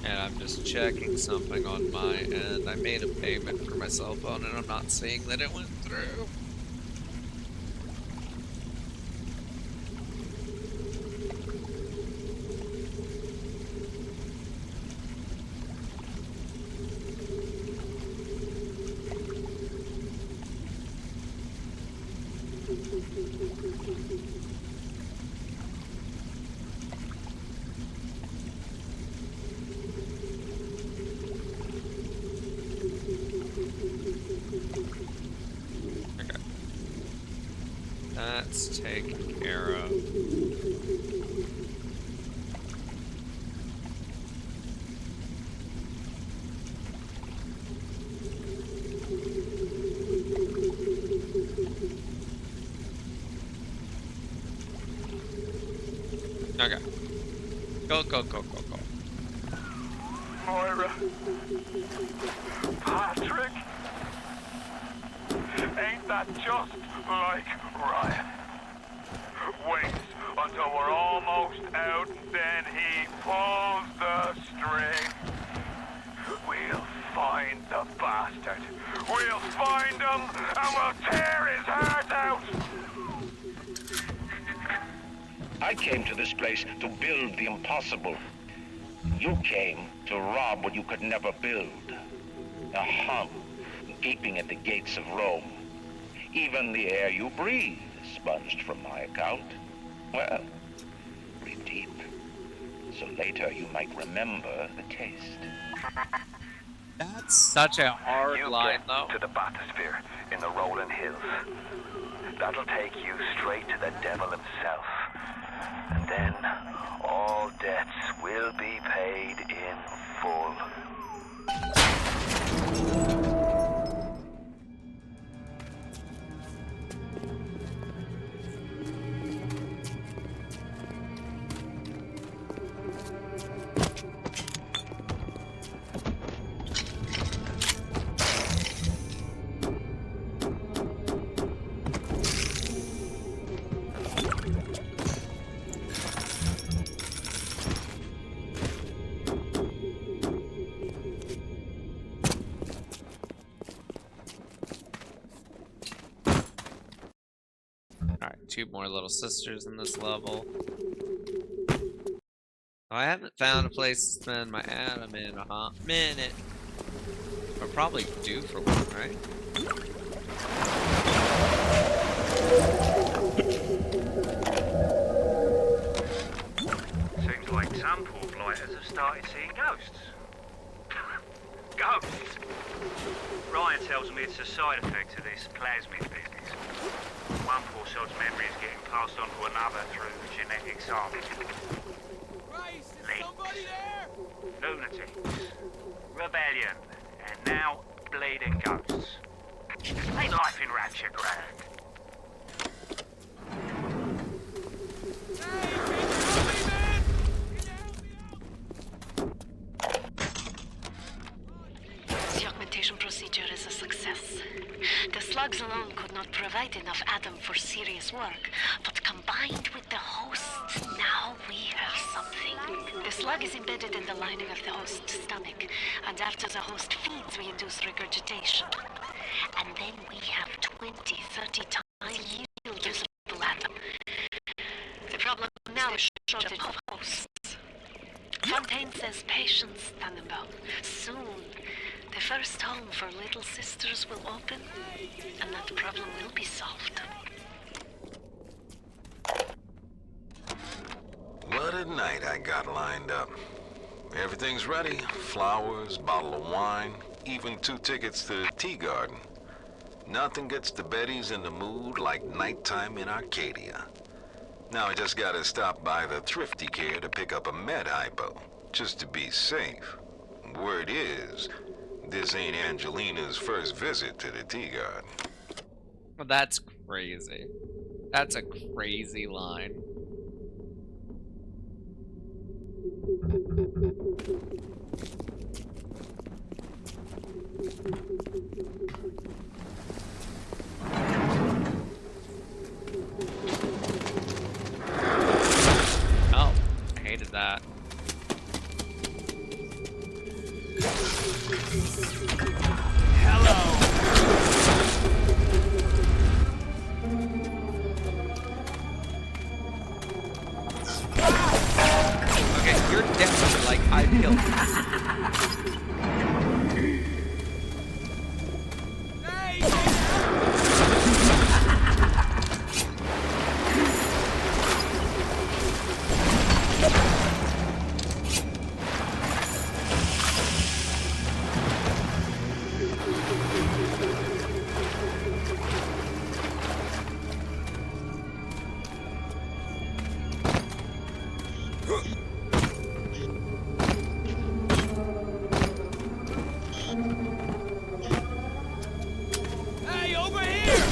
And I'm just checking something on my end. I made a payment for my cell phone and I'm not seeing that it went through. That's taken care of. Okay. Go, go, go, go, go. Moira. Patrick. Ain't that just like Ryan? Waits until we're almost out, and then he pulls the string. We'll find the bastard. We'll find him, and we'll tear his heart out. I came to this place to build the impossible. You came to rob what you could never build. A hum gaping at the gates of Rome. Even the air you breathe is sponged from my account. Well, breathe deep, so later you might remember the taste. That's such a hard line, though. To the bathysphere in the rolling hills. That'll take you straight to the devil himself. And then all debts will be paid in full. 2 more little sisters in this level. I haven't found a place to spend my Adam in a hot minute. We're probably due for one, right? Seems like some poor blighters have started seeing ghosts. Ghosts? Ryan tells me it's a side effect of this plasmid business. One poor sod's memory is getting passed on to another through genetic sampling. Somebody there? Lunatics, rebellion, and now bleeding ghosts. Ain't life in Rapture grand? The augmentation procedure is a success. The slugs alone could not provide enough Adam for serious work, but combined with the host, now we have something. The slug is embedded in the lining of the host's stomach, and after the host feeds, we induce regurgitation. And then we have 20, 30 times yield usable Adam. The problem now is shortage of hosts. Fontaine says patience, Tannenbaum. Soon, the first home for little sisters will open, and that problem will be solved. What a night I got lined up. Everything's ready. Flowers, bottle of wine, even 2 tickets to the tea garden. Nothing gets the Bettys in the mood like nighttime in Arcadia. Now I just gotta stop by the Thrifty Care to pick up a med hypo, just to be safe. Word is, this ain't Angelina's first visit to the tea garden. Well, that's crazy. That's a crazy line. Oh, I hated that. Okay, you're definitely like, I killed you. Hey, over here!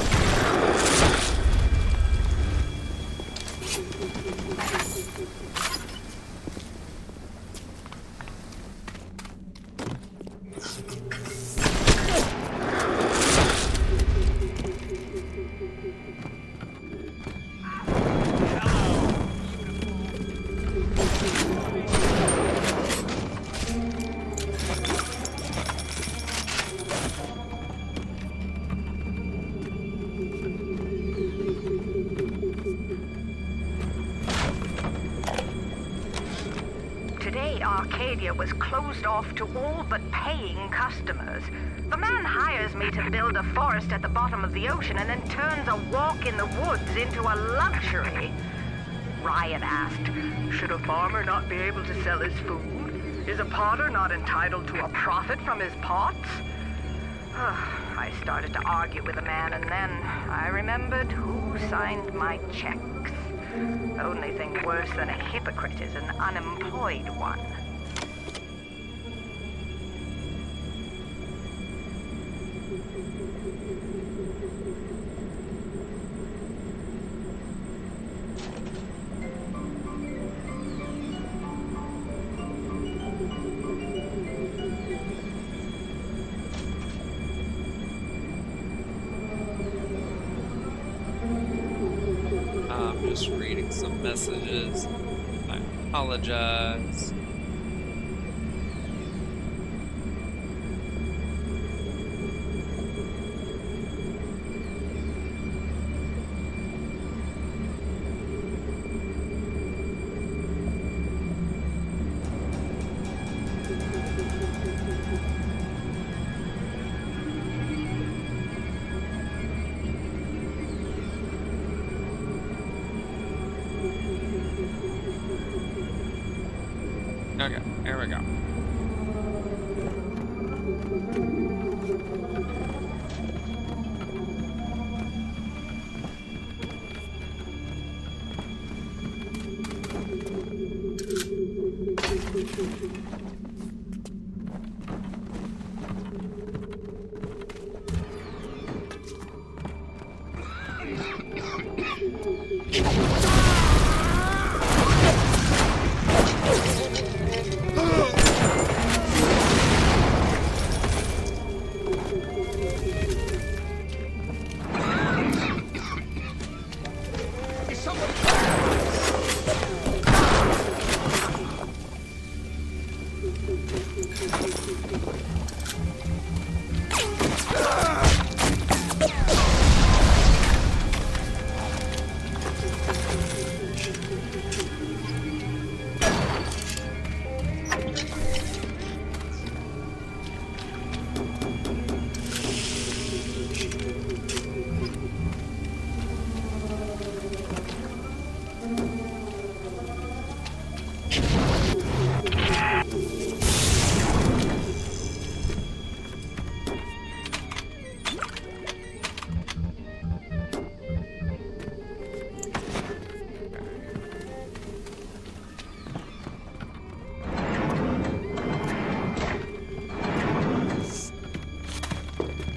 Today, Arcadia was closed off to all but paying customers. The man hires me to build a forest at the bottom of the ocean and then turns a walk in the woods into a luxury. Ryan asked, should a farmer not be able to sell his food? Is a potter not entitled to a profit from his pots? I started to argue with the man, and then I remembered who signed my checks. Only thing worse than a hypocrite is an unemployed one. I'm just reading some messages. I apologize. Okay, here we go.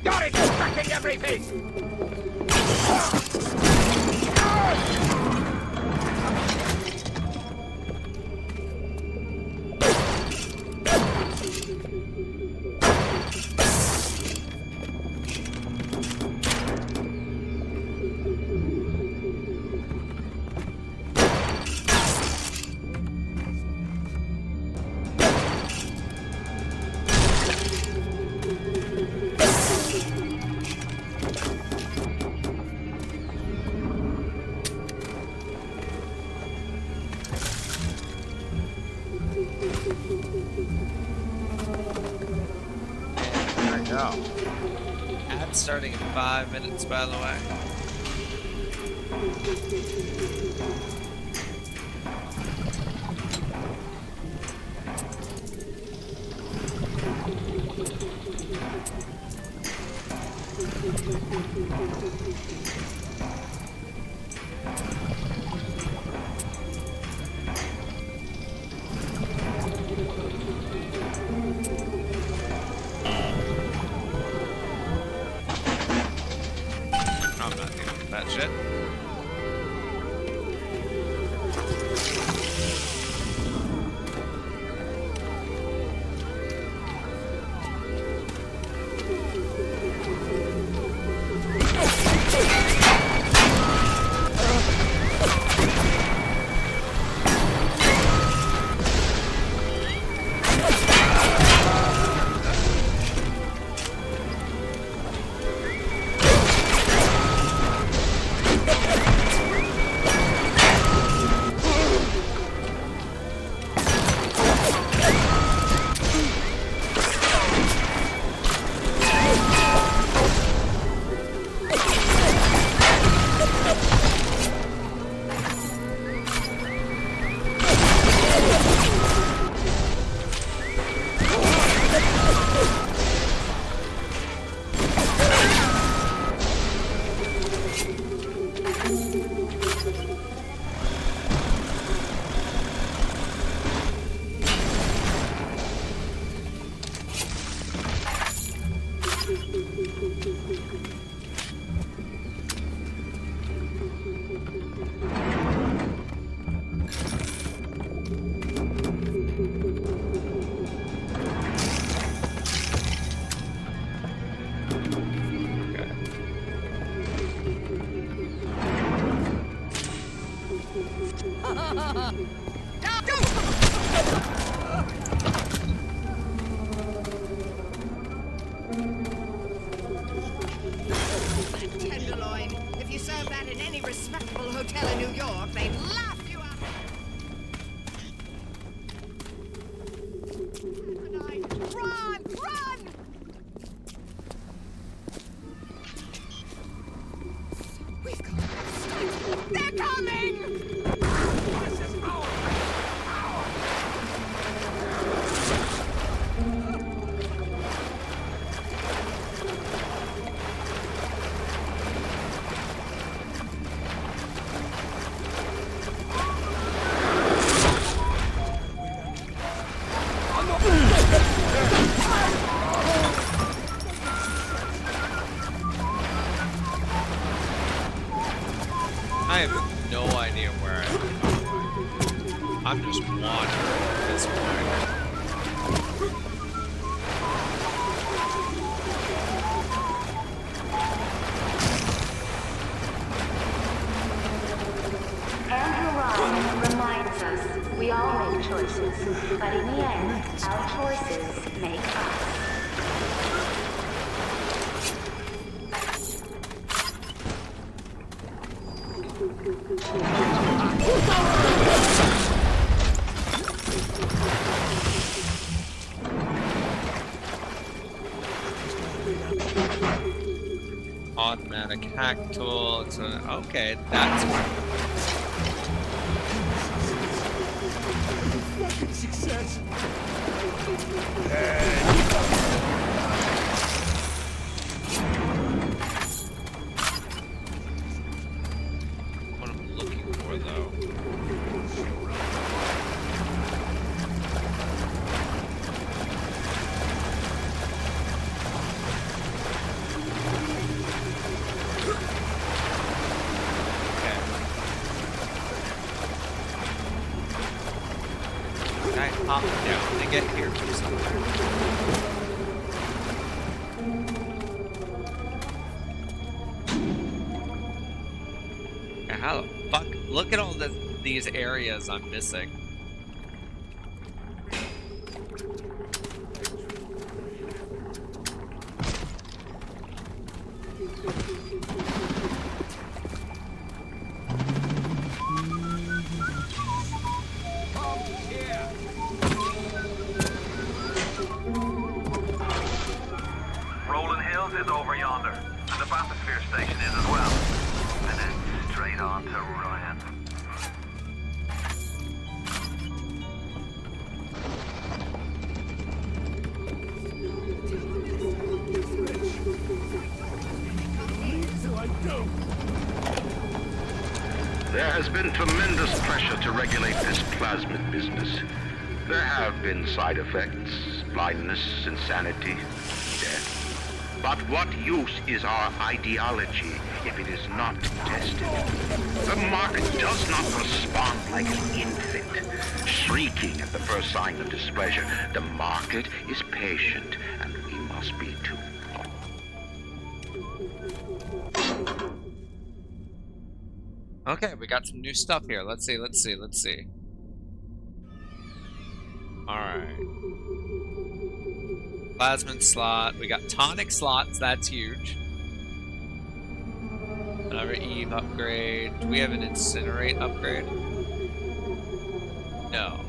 You're expecting everything! Ad starting in 5 minutes, by the way. I'm not dealing with that shit. Tenderloin. If you serve that in any respectable hotel in New York, they'd laugh you out. Run! Run! We've got to stop. They're coming! I'm just wandering at this point. Andrew Ryan reminds us we all make choices, but in the end, our choices make us. Automatic hack tool. It's okay, that's Fucking success. what I'm looking for, though. Can I hop down to get here from somewhere? Yeah, how the fuck? Look at all these areas I'm missing. Rolling Hills is over yonder, and the bathysphere station is as well. And then straight on to Ryan. There has been tremendous pressure to regulate this plasmid business. There have been side effects, blindness, insanity, death. But what use is our ideology if it is not tested? The market does not respond like an infant, shrieking at the first sign of displeasure. The market is patient, and we must be too. Okay, we got some new stuff here. Let's see. Alright. Plasmid slot. We got tonic slots, that's huge. Another Eve upgrade. Do we have an incinerate upgrade? No.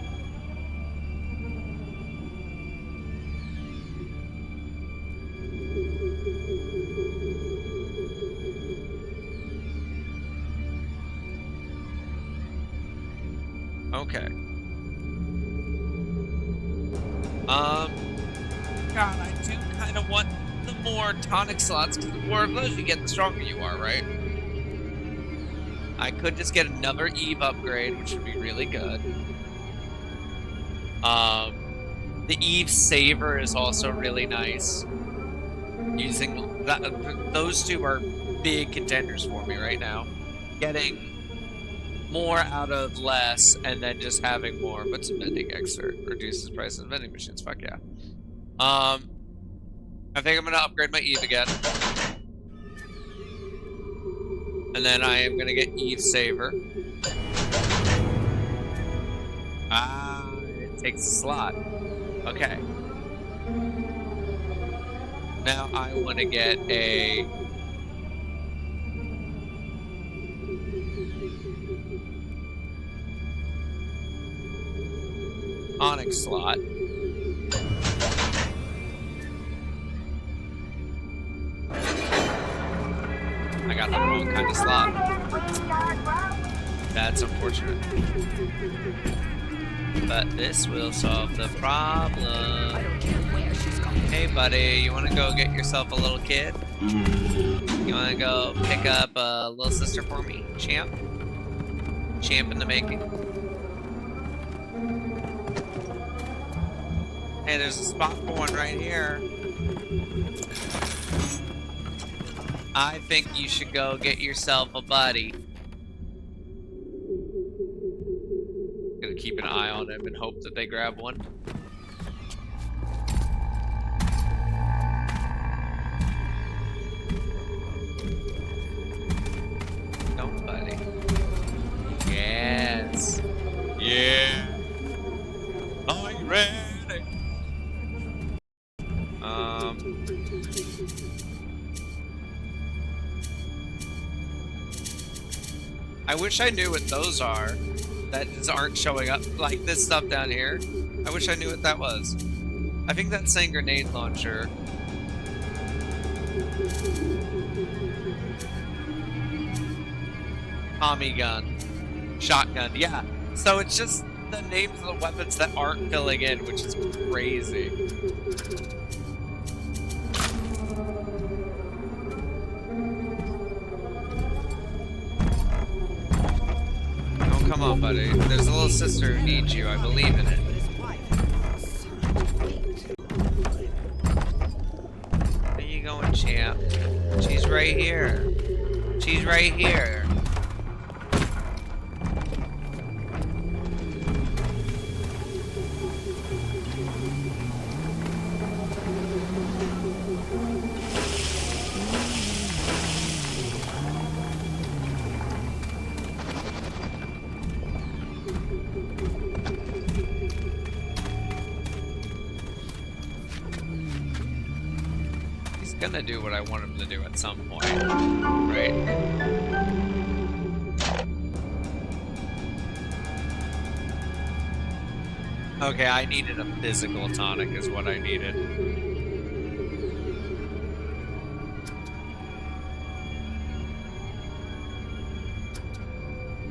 Okay. God, I do kind of want the more tonic slots, because the more of those you get, the stronger you are, right? I could just get another Eve upgrade, which would be really good. The Eve Saver is also really nice. Using that, those two are big contenders for me right now. Getting more out of less, and then just having more. But some vending extra reduces price of vending machines. Fuck yeah. I think I'm gonna upgrade my Eve again, and then I am gonna get Eve Saver. Ah, it takes a slot. Okay. Now I want to get a Onyx slot. I got the wrong kind of slot. That's unfortunate. But this will solve the problem. Hey buddy, you wanna go get yourself a little kid? You wanna go pick up a little sister for me, champ? Champ in the making. Hey, there's a spot for one right here. I think you should go get yourself a buddy. Gonna keep an eye on him and hope that they grab one. Nobody. Yes. Yeah. Are you ready? I wish I knew what those are that just aren't showing up, like this stuff down here. I wish I knew what that was. I think that's saying grenade launcher. Tommy gun. Shotgun, yeah. So it's just the names of the weapons that aren't filling in, which is crazy. Oh, come on, buddy. There's a little sister who needs you. I believe in it. Where you going, champ? She's right here. She's right here. Gonna do what I want him to do at some point, right? Okay, I needed a physical tonic is what I needed.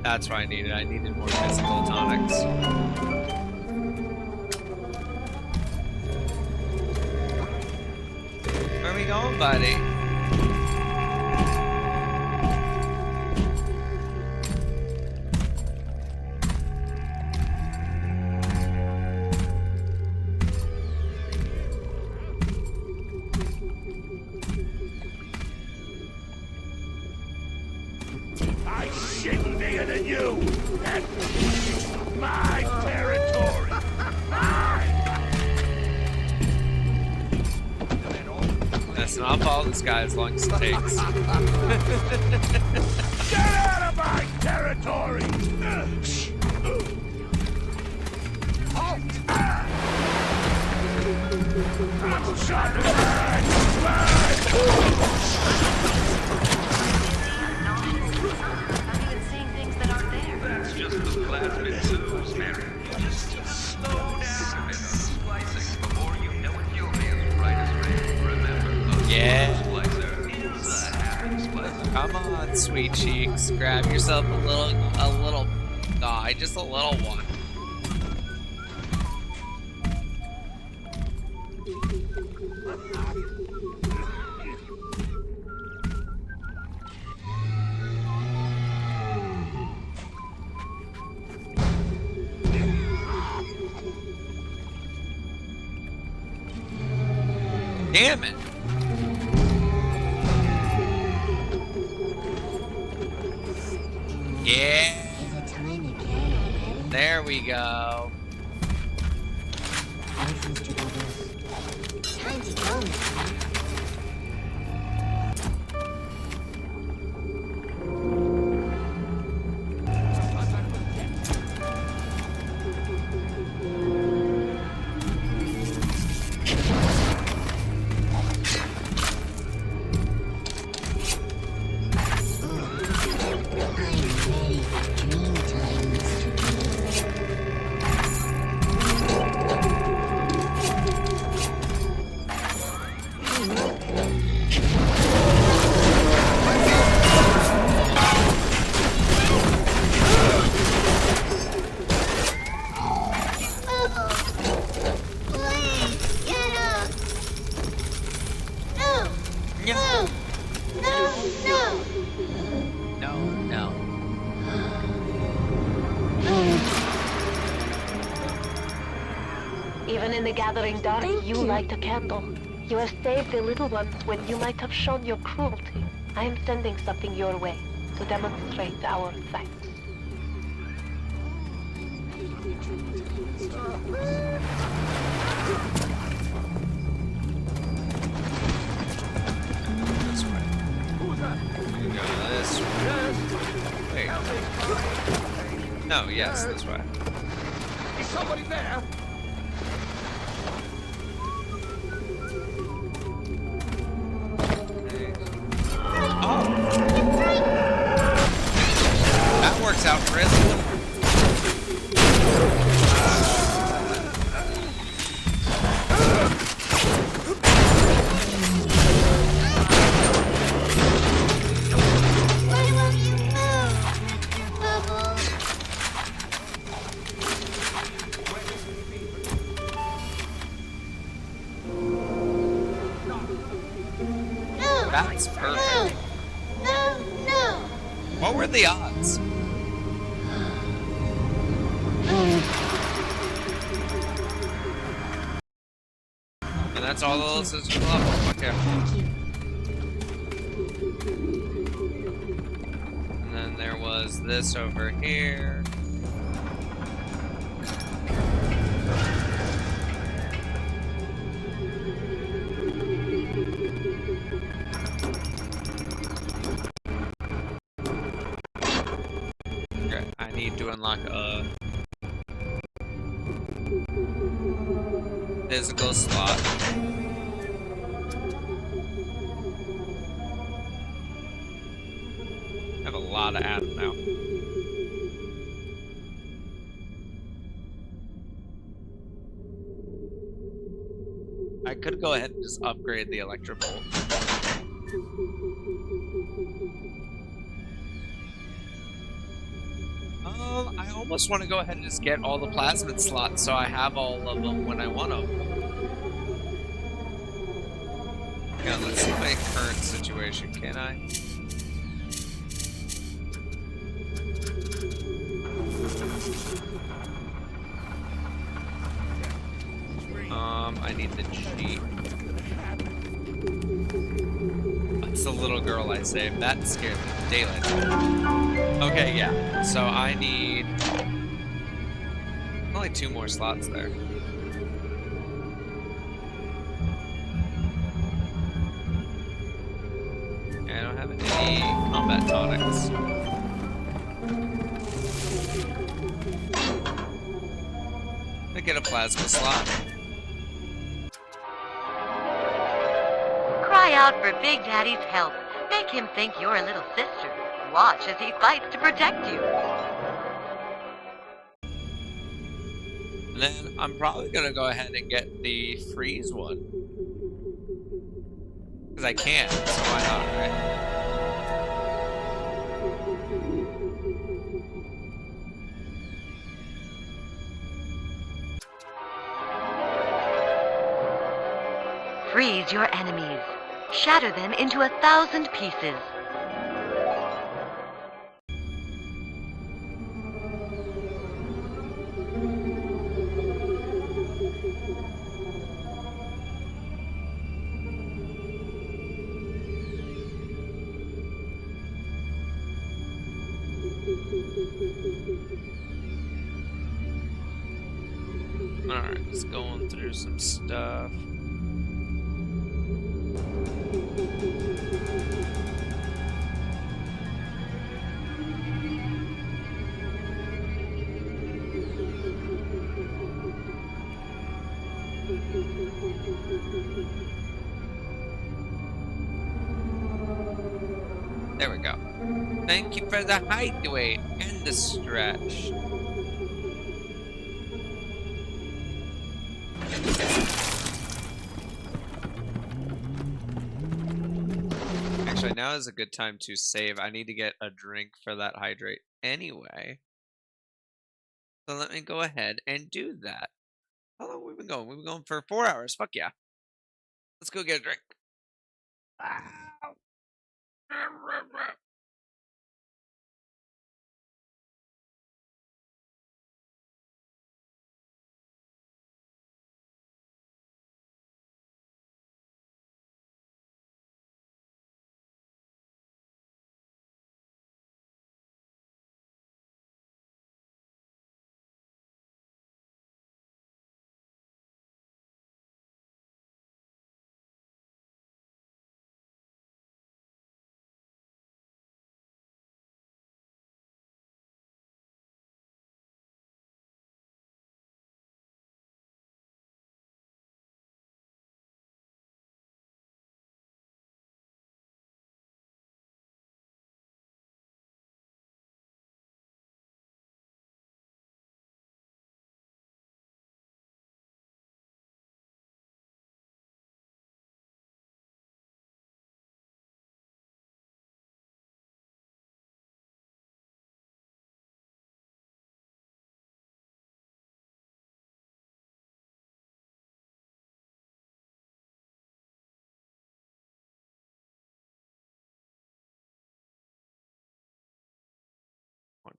That's what I needed. I needed more physical tonics. Where are we going, buddy? I shouldn't bigger than you. That's my territory. Listen, I'll follow this guy as long as it takes. Get out of my territory! I'm shot That's just the plasmid tubes, Mary. You just slow down a bit. Splicing before you know it, you'll be as bright as rain. Remember, a Yeah. splicer is a happy splicer. Come on, sweet cheeks. Grab yourself a little guy, just a little one. Damn it. Yeah. There we go. Time to go, man. Even in the gathering dark, you light a candle. You have saved the little ones when you might have shown your cruelty. I am sending something your way to demonstrate our thanks. This way. We go this way. Wait. No, yes, this way. Is somebody there? Oh! That works out really well. That's perfect. No! What were the odds? And that's all the little sisters level. Okay. And then there was this over here. Okay, I need to unlock a physical slot. I have a lot of Adam now. I could go ahead and just upgrade the electrobolt. I almost want to go ahead and just get all the plasmid slots so I have all of them when I want them. Yeah, let's see my current situation. Can I? I need the G. It's the little girl I saved. That scared the daylight. Okay, yeah. So I need only 2 more slots there. I don't have any combat tonics. I get a plasma slot. Cry out for Big Daddy's help. Make him think you're a little sister. Watch as he fights to protect you. And then I'm probably gonna go ahead and get the freeze one. Because I can, so why not, right? Freeze your enemies. Shatter them into 1,000 pieces. Alright, just going through some stuff. There we go. Thank you for the hideaway and the stretch. Actually, now is a good time to save. I need to get a drink for that hydrate anyway. So let me go ahead and do that. How long have we been going? We've been going for 4 hours. Fuck yeah. Let's go get a drink.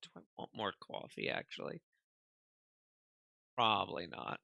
Do I want more coffee, actually? Probably not.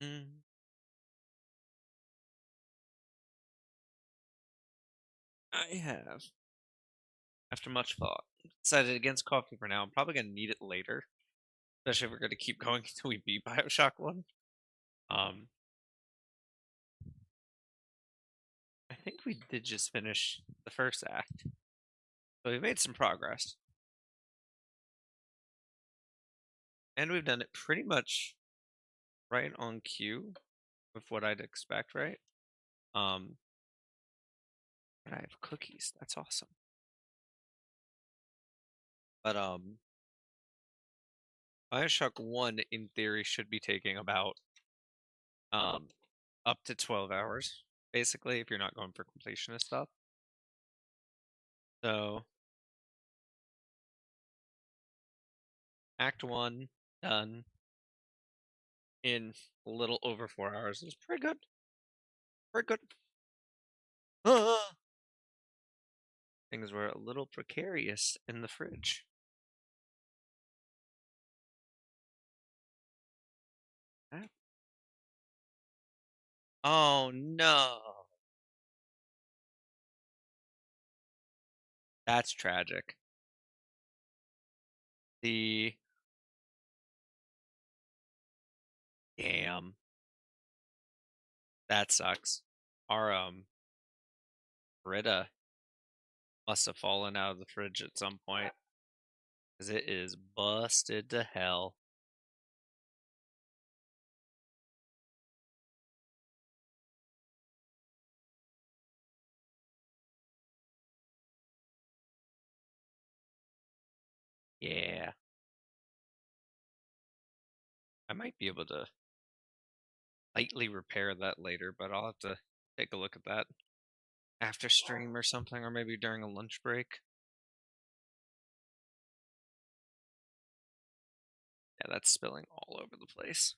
Mm. I have, after much thought, decided against coffee for now. I'm probably gonna need it later, especially if we're gonna keep going until we beat Bioshock 1. Um, I think we did just finish the first act, so we've made some progress, and we've done it pretty much right on cue with what I'd expect, right? Um, but I have cookies. That's awesome. But Bioshock 1 in theory should be taking about um up to 12 hours, basically, if you're not going for completionist stuff. So Act 1 done in a little over 4 hours is pretty good. Pretty good. Things were a little precarious in the fridge. Ah. Oh no. That's tragic. The damn. That sucks. Our Brita must have fallen out of the fridge at some point. Because it is busted to hell. Yeah. I might be able to lightly repair that later, but I'll have to take a look at that after stream or something, or maybe during a lunch break. Yeah, that's spilling all over the place.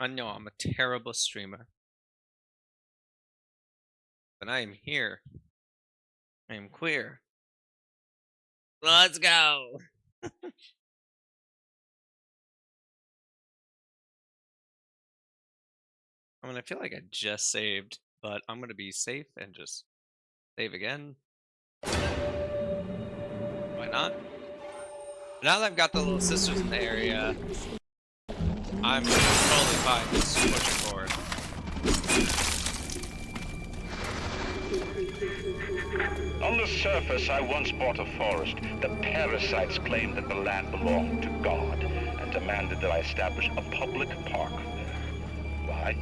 I know I'm a terrible streamer. But I am here. I am queer. Let's go! I mean, I feel like I just saved, but I'm gonna be safe and just save again. Why not? Now that I've got the little sisters in the area, I'm totally fine just pushing forward. On the surface, I once bought a forest. The parasites claimed that the land belonged to God and demanded that I establish a public park. Why?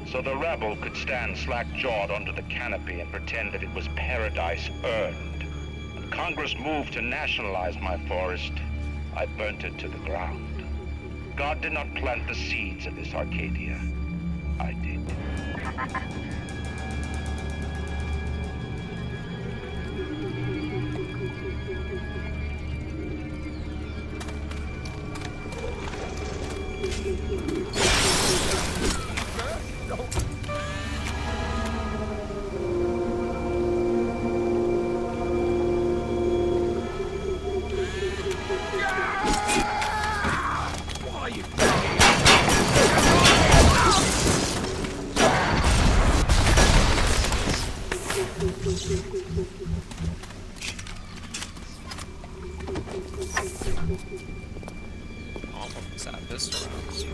So the rabble could stand slack-jawed under the canopy and pretend that it was paradise earned. When Congress moved to nationalize my forest, I burnt it to the ground. God did not plant the seeds of this Arcadia. I did. Almost out this round.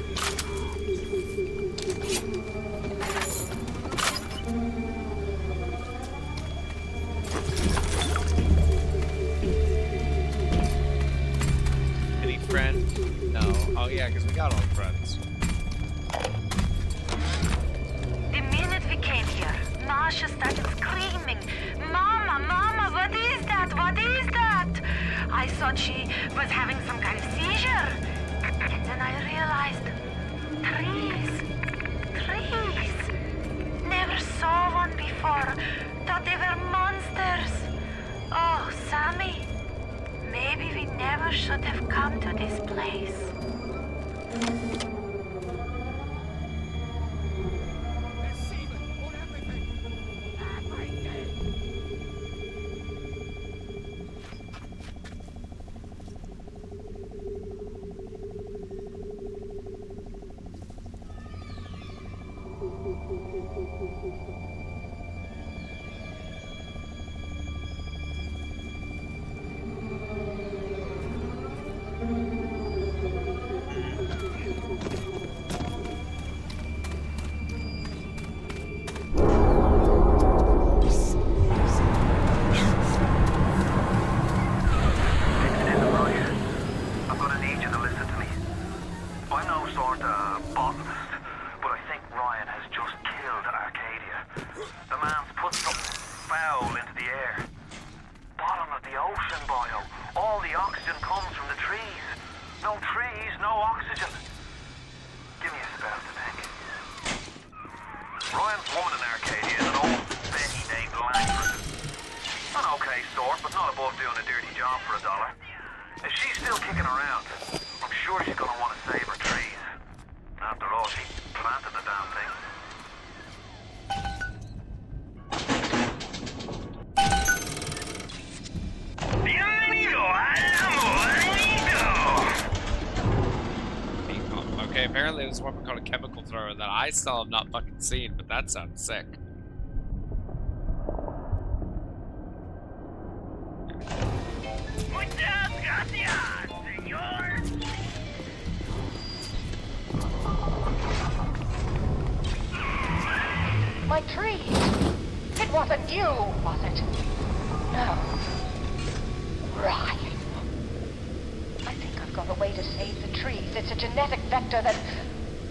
Any friend? No. Oh yeah, because we got all friends. The minute we came here, Masha started screaming, "Mama, Mama, what is that? What is that?" I thought she was having some kind of seizure. And then I realized, trees. Never saw one before. Thought they were monsters. Oh, Sammy, maybe we never should have come to this place. Apparently there's one called a chemical thrower that I still have not fucking seen, but that sounds sick. My tree! It wasn't you, was it? No. Ryan. I think I've got a way to save the trees. It's a genetic vector that...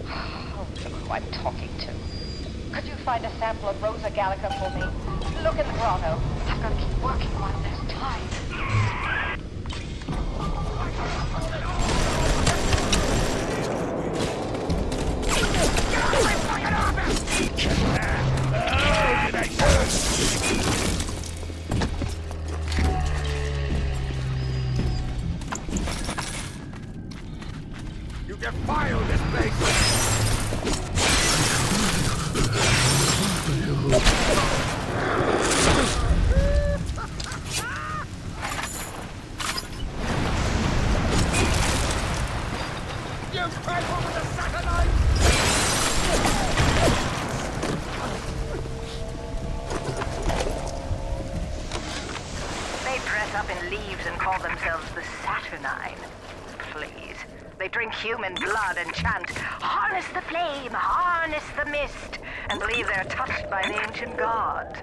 Oh, look who I'm talking to. Could you find a sample of Rosa gallica for me? Look in the grotto. I've got to keep working while there's time. You defile this place! leaves and call themselves the Saturnine. Please. They drink human blood and chant, "Harness the flame, harness the mist," and believe they're touched by the ancient gods.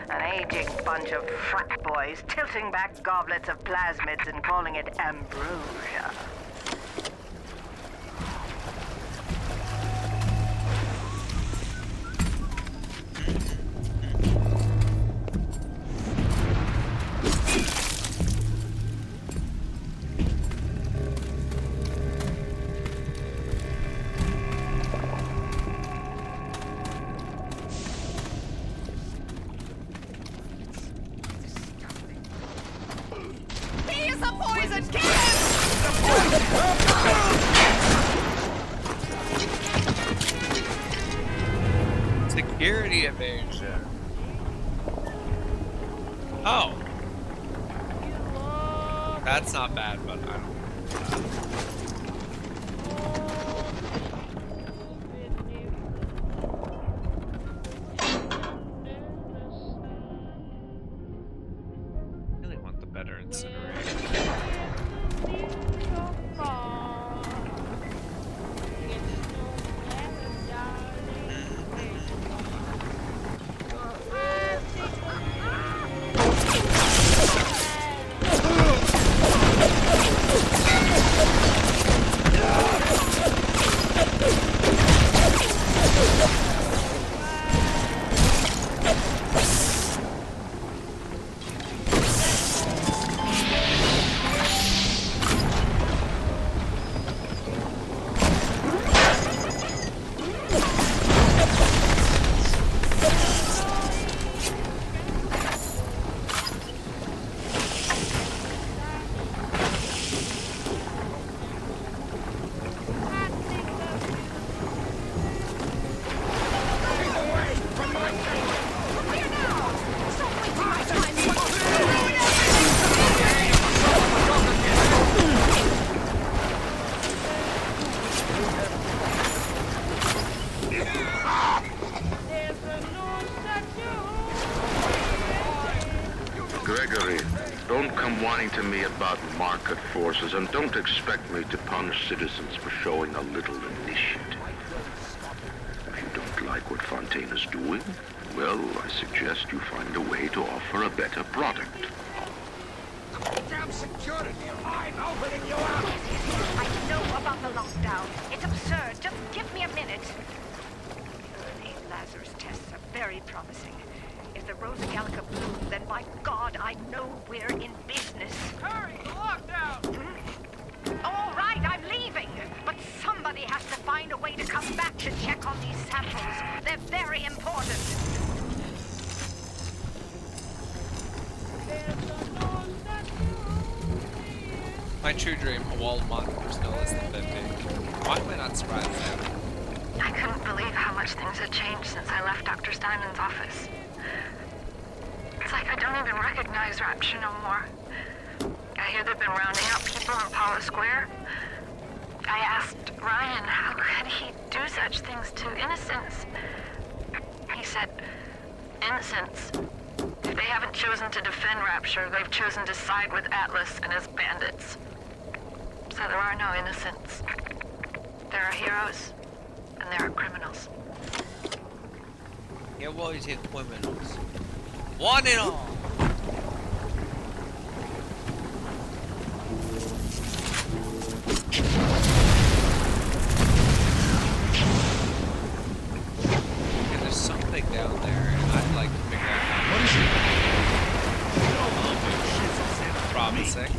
An aging bunch of frat boys tilting back goblets of plasmids and calling it ambrosia. He is a poison! Kill him! Security evasion. Oh. That's not bad, but I don't. I really want the better incinerator. Gregory, don't come whining to me about market forces, and don't expect me to punish citizens for showing a little initiative. If you don't like what Fontaine is doing, well, I suggest you find a way to offer a better product. Damn security! I'm opening you out! I know about the lockdown. It's absurd. Just give me a minute. Early Lazarus tests are very promising. If the Rosa Gallica bloom, then by God, I know we're in business. Hurry! The lockdown! All right, I'm leaving. But somebody has to find a way to come back to check on these samples. They're very important. My true dream, a wall of monitors no less than 50. Why am I not surprised now? I couldn't believe how much things had changed since I left Dr. Steinman's office. It's like I don't even recognize Rapture no more. I hear they've been rounding up people in Paula Square. I asked Ryan how could he do such things to innocents. He said, innocents. If they haven't chosen to defend Rapture, they've chosen to side with Atlas and his bandits. So there are no innocents. There are heroes, and there are criminals. Yeah, well, you take criminals. One and all! Okay, there's something down there, and I'd like to figure out how. What is it? Promising.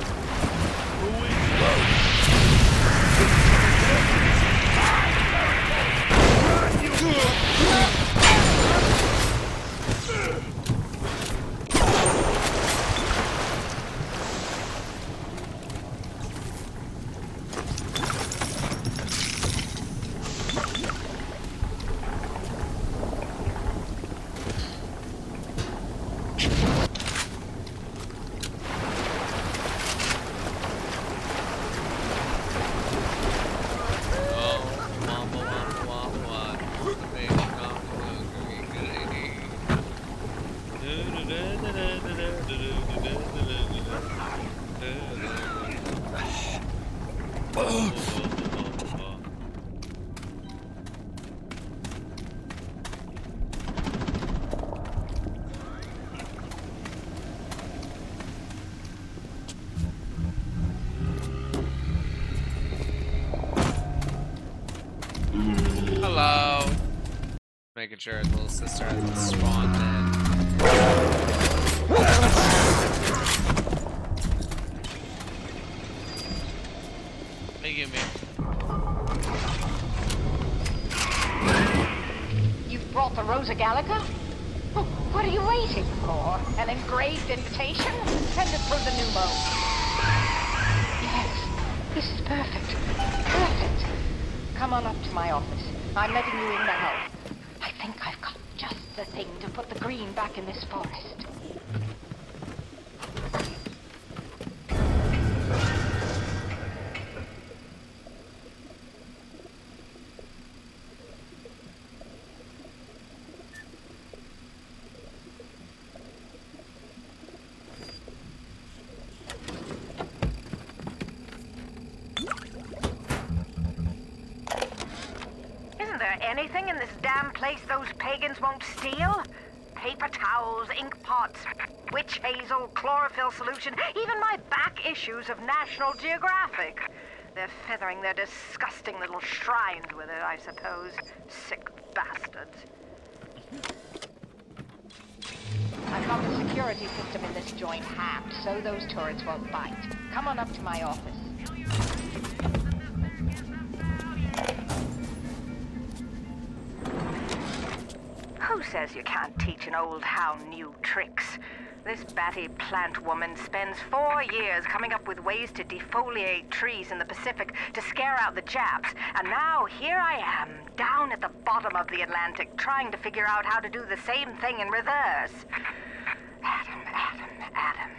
Hello. Making sure his little sister hasn't spawned in. Give me. You've brought the Rosa Gallica? Oh, what are you waiting for? An engraved invitation? Send it through the pneumo. Yes, this is perfect. Perfect. Come on up to my office. I'm letting you in now. I think I've got just the thing to put the green back in this forest. Anything in this damn place those pagans won't steal? Paper towels, ink pots, witch hazel, chlorophyll solution, even my back issues of National Geographic. They're feathering their disgusting little shrines with it, I suppose. Sick bastards. I've got the security system in this joint hacked, so those turrets won't bite. Come on up to my office. Who says you can't teach an old hound new tricks? This batty plant woman spends 4 years coming up with ways to defoliate trees in the Pacific to scare out the Japs, and now here I am, down at the bottom of the Atlantic, trying to figure out how to do the same thing in reverse. Adam.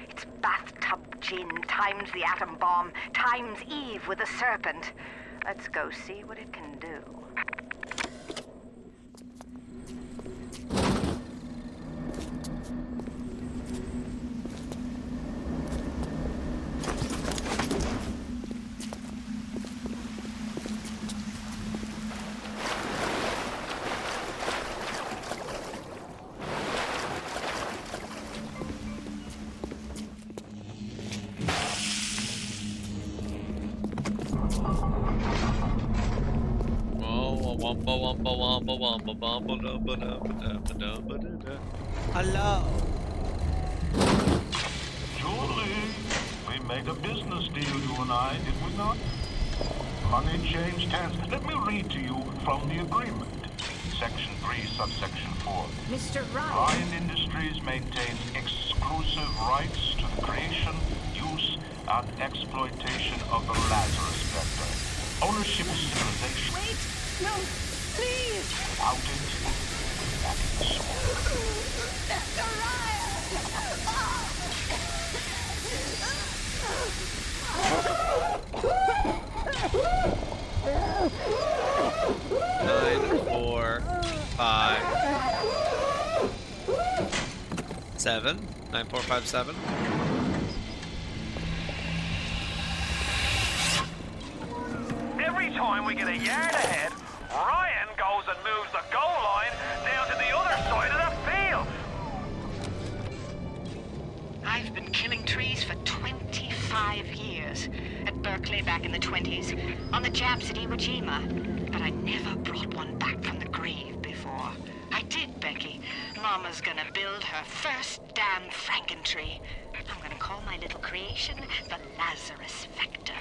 It's bathtub gin times the atom bomb times Eve with a serpent. Let's go see what it can do. Hello. Julie, we made a business deal, you and I, did we not? Money changed hands. Let me read to you from the agreement. Section 3, subsection 4. Mr. Ryan. Ryan Industries maintains exclusive rights to the creation, use, and exploitation of the Lazarus Vector. Ownership of civilization. Wait! No! Please! Without it, that is Mr. Nine, 4, 5, 7. 9, 4, 5, 7. Every time we get a yard ahead, Ryan goes and moves the goal line down to the other side of the field. I've been killing trees for 25 years. At Berkeley back in the 20s, on the Japs at Iwo Jima. But I never brought one back from the grave before. I did, Becky. Mama's gonna build her first damn Frankentree. I'm gonna call my little creation the Lazarus Vector.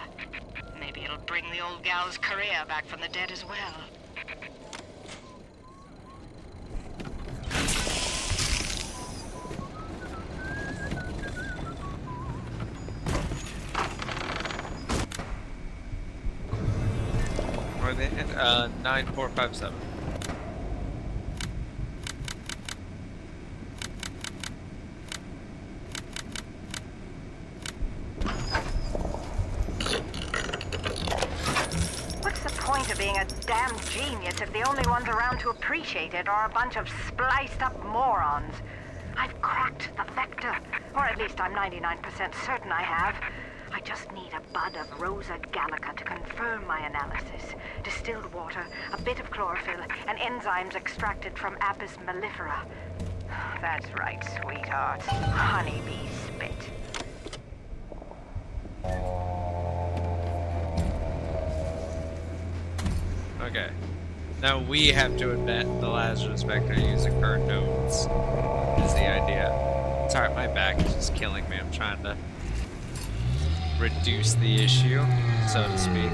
Maybe it'll bring the old gal's career back from the dead as well. Or they 9, 4, 5, 7. What's the point of being a damn genius if the only ones around to appreciate it are a bunch of spliced up morons? I've cracked the vector, or at least I'm 99% certain I have. I just need a bud of Rosa gallica to confirm my analysis. Distilled water, a bit of chlorophyll, and enzymes extracted from Apis mellifera. That's right, sweetheart. Honeybee spit. Okay. Now we have to invent the Lazarus vector using current nodes, is the idea. Sorry, my back is just killing me. I'm trying to reduce the issue, so to speak.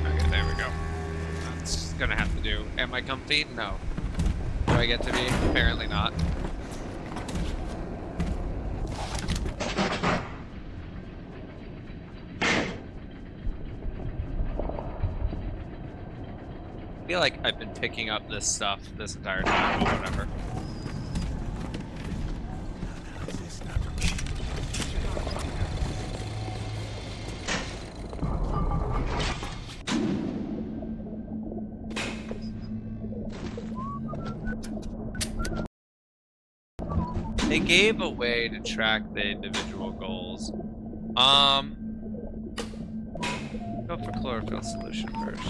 Okay, there we go. That's gonna have to do. Am I comfy? No. Do I get to be? Apparently not. I feel like I've been picking up this stuff this entire time, but whatever. They gave a way to track the individual goals. Go for chlorophyll solution first.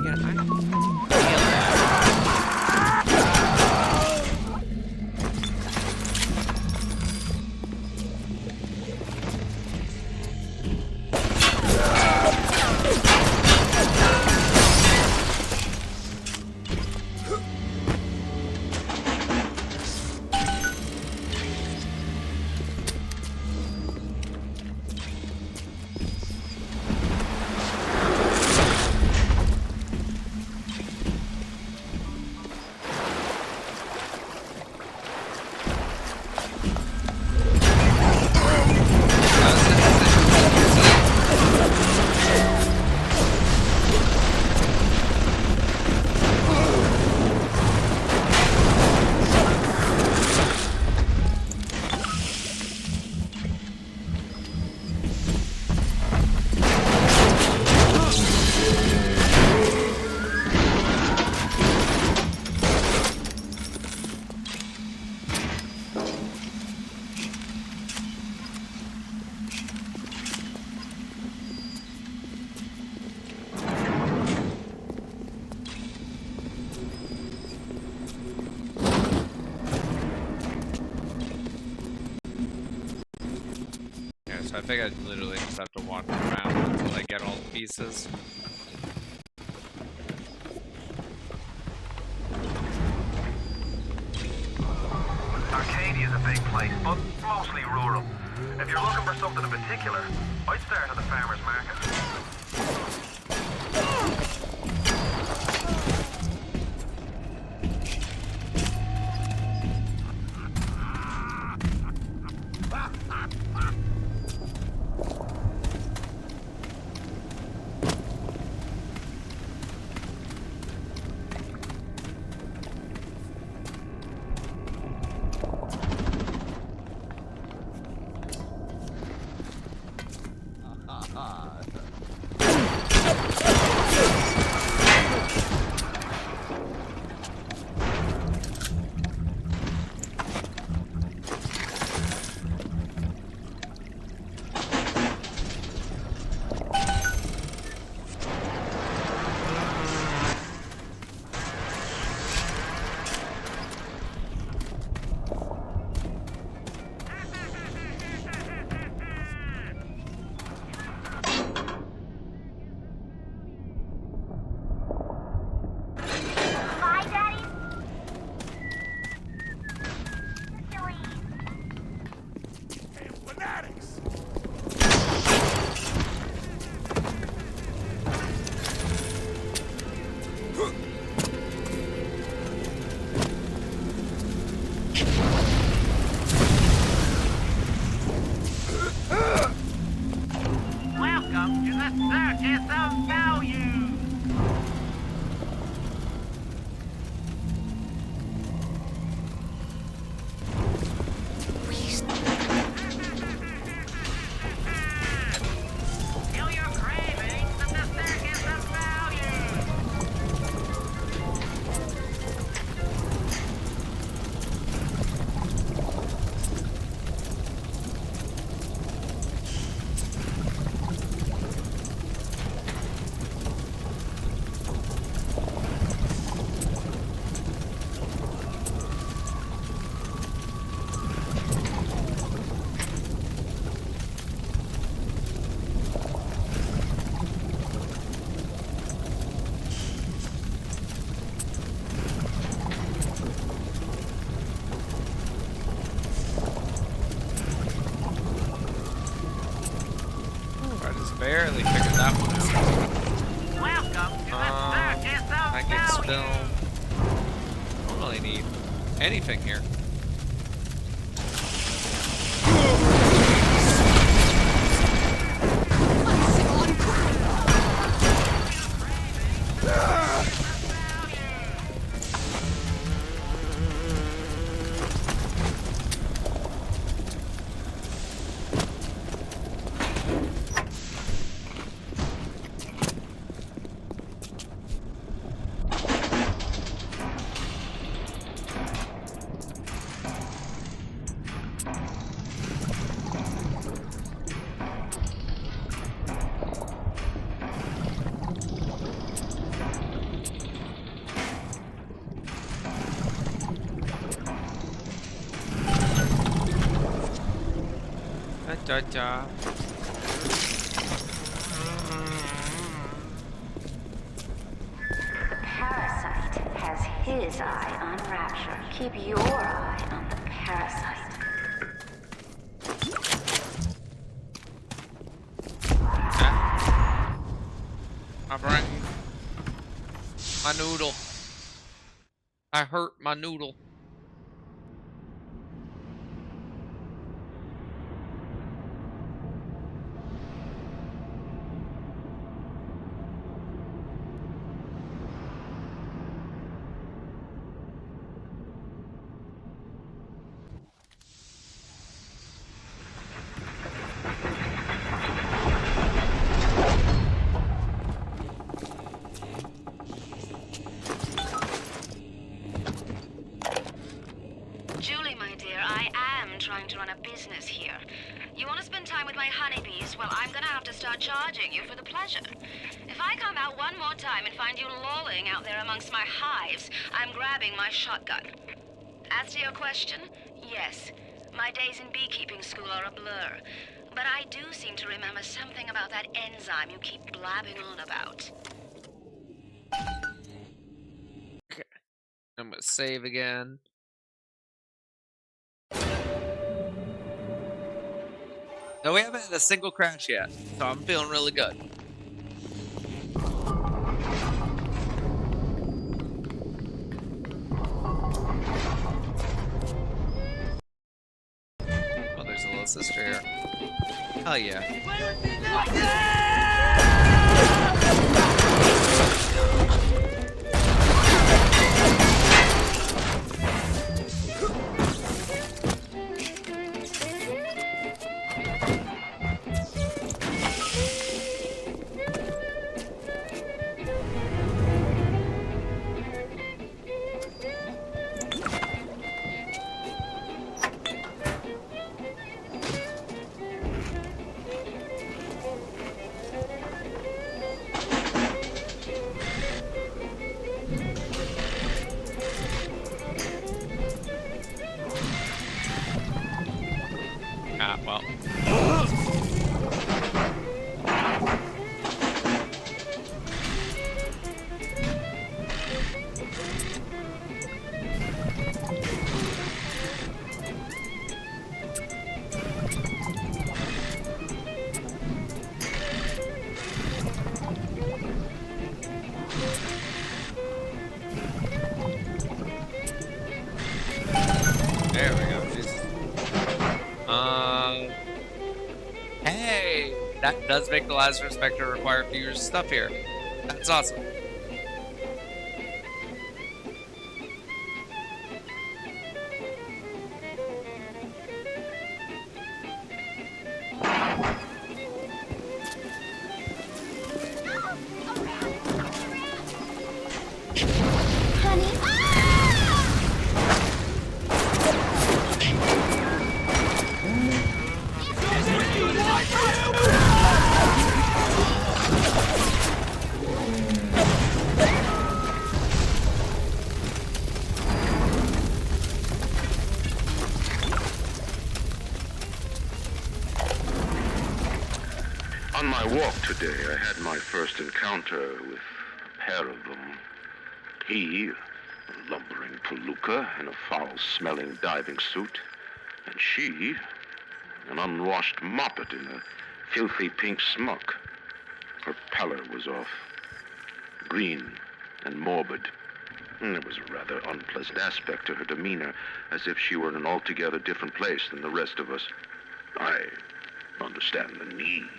Yeah, I feel that. So I think I literally just have to walk around until I get all the pieces. Arcadia's a big place, but mostly rural. If you're looking for something in particular, I'd start at the farmer's market. film. Don't really need anything here. Da. The parasite has his eye on Rapture. Keep your eye on the parasite. My brain. My noodle. I hurt my noodle. Julie, my dear, I am trying to run a business here. You want to spend time with my honeybees? Well, I'm gonna have to start charging you for the pleasure. If I come out one more time and find you lolling out there amongst my hives, I'm grabbing my shotgun. As to your question, yes, my days in beekeeping school are a blur. But I do seem to remember something about that enzyme you keep blabbing on about. Okay. I'm gonna save again. No, we haven't had a single crash yet, so I'm feeling really good. Oh, there's a little sister here. Hell yeah. Ah, well. There we go. Jesus. Hey, that does make the Lazarus Vector require fewer stuff here. That's awesome. On my walk today, I had my first encounter with a pair of them. He, a lumbering palooka in a foul-smelling diving suit, and she, an unwashed moppet in a filthy pink smock. Her pallor was off, green and morbid, There was a rather unpleasant aspect to her demeanor, as if she were in an altogether different place than the rest of us. I understand the need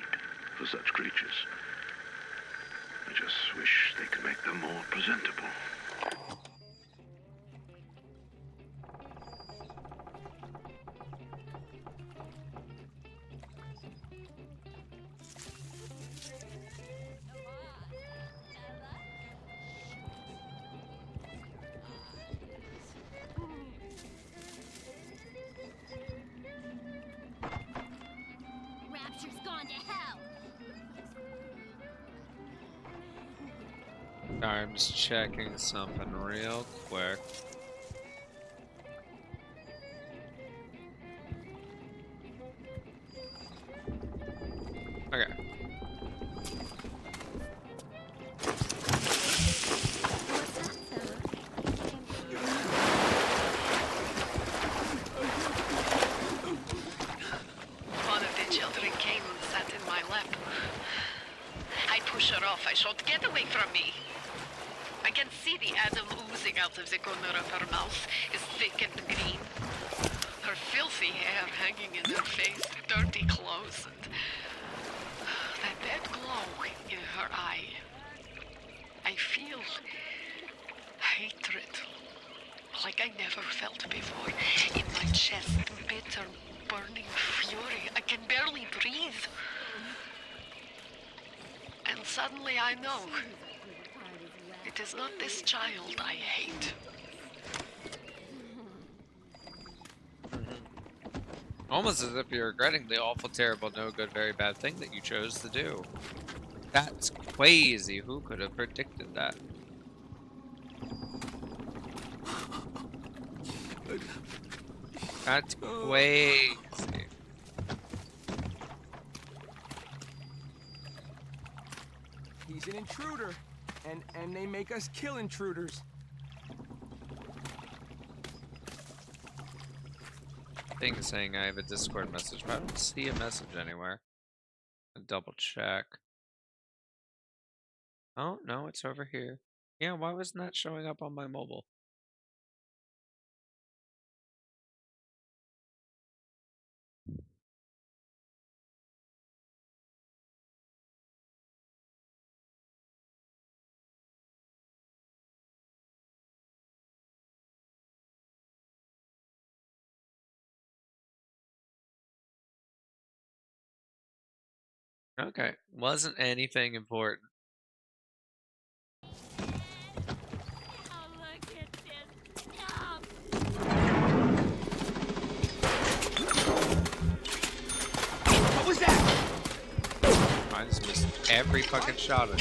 for such creatures. I just wish they could make them more presentable. Rapture's gone to hell. I'm just checking something real quick. Okay. One of the children came and sat in my lap. I push her off. I shout, "Get away from me!" I can see the Adam oozing out of the corner of her mouth is thick and green. Her filthy hair hanging in her face, dirty clothes, and that dead glow in her eye. I feel hatred like I never felt before. In my chest, bitter, burning fury. I can barely breathe. And suddenly I know it is not this child I hate. Almost as if you're regretting the awful, terrible, no good, very bad thing that you chose to do. That's crazy. Who could have predicted that? That's crazy. He's an intruder, and they make us kill intruders. Thing saying I have a Discord message, but I don't see a message anywhere. I'll double check. Oh, no, it's over here. Yeah, why wasn't that showing up on my mobile? Okay, wasn't anything important. What was that? I just missed every fucking shot of it.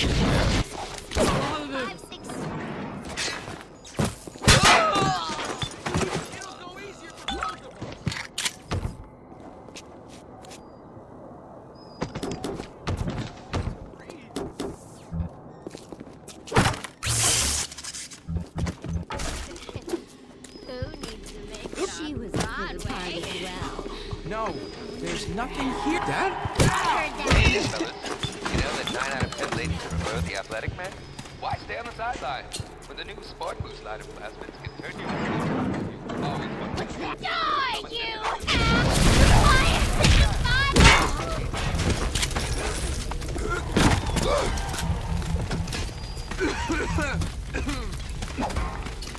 She was Broadway as well. No, there's nothing here, Dad. Hey, fellas. You know that 9 out of 10 ladies prefer the athletic man? Why stay on the sideline? With the new Sport Boost line of plasmids can turn you into a always one thing. Die, you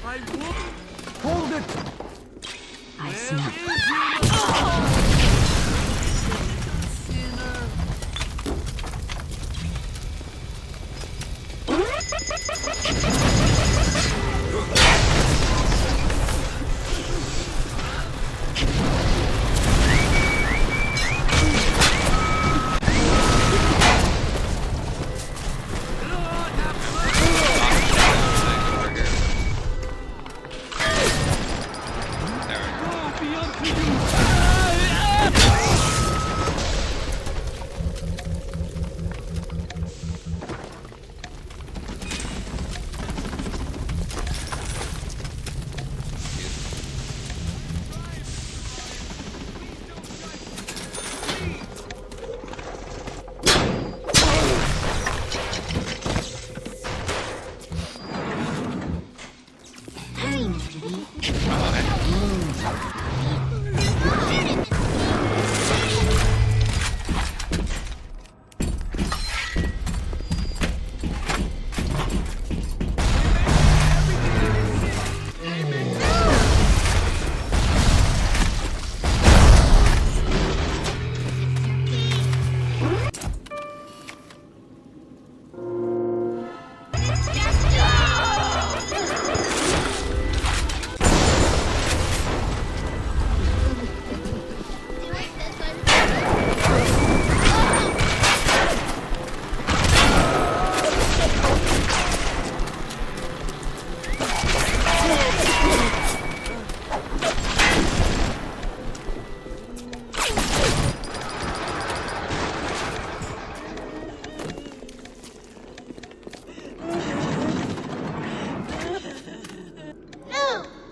I won't. Hold it. I snap.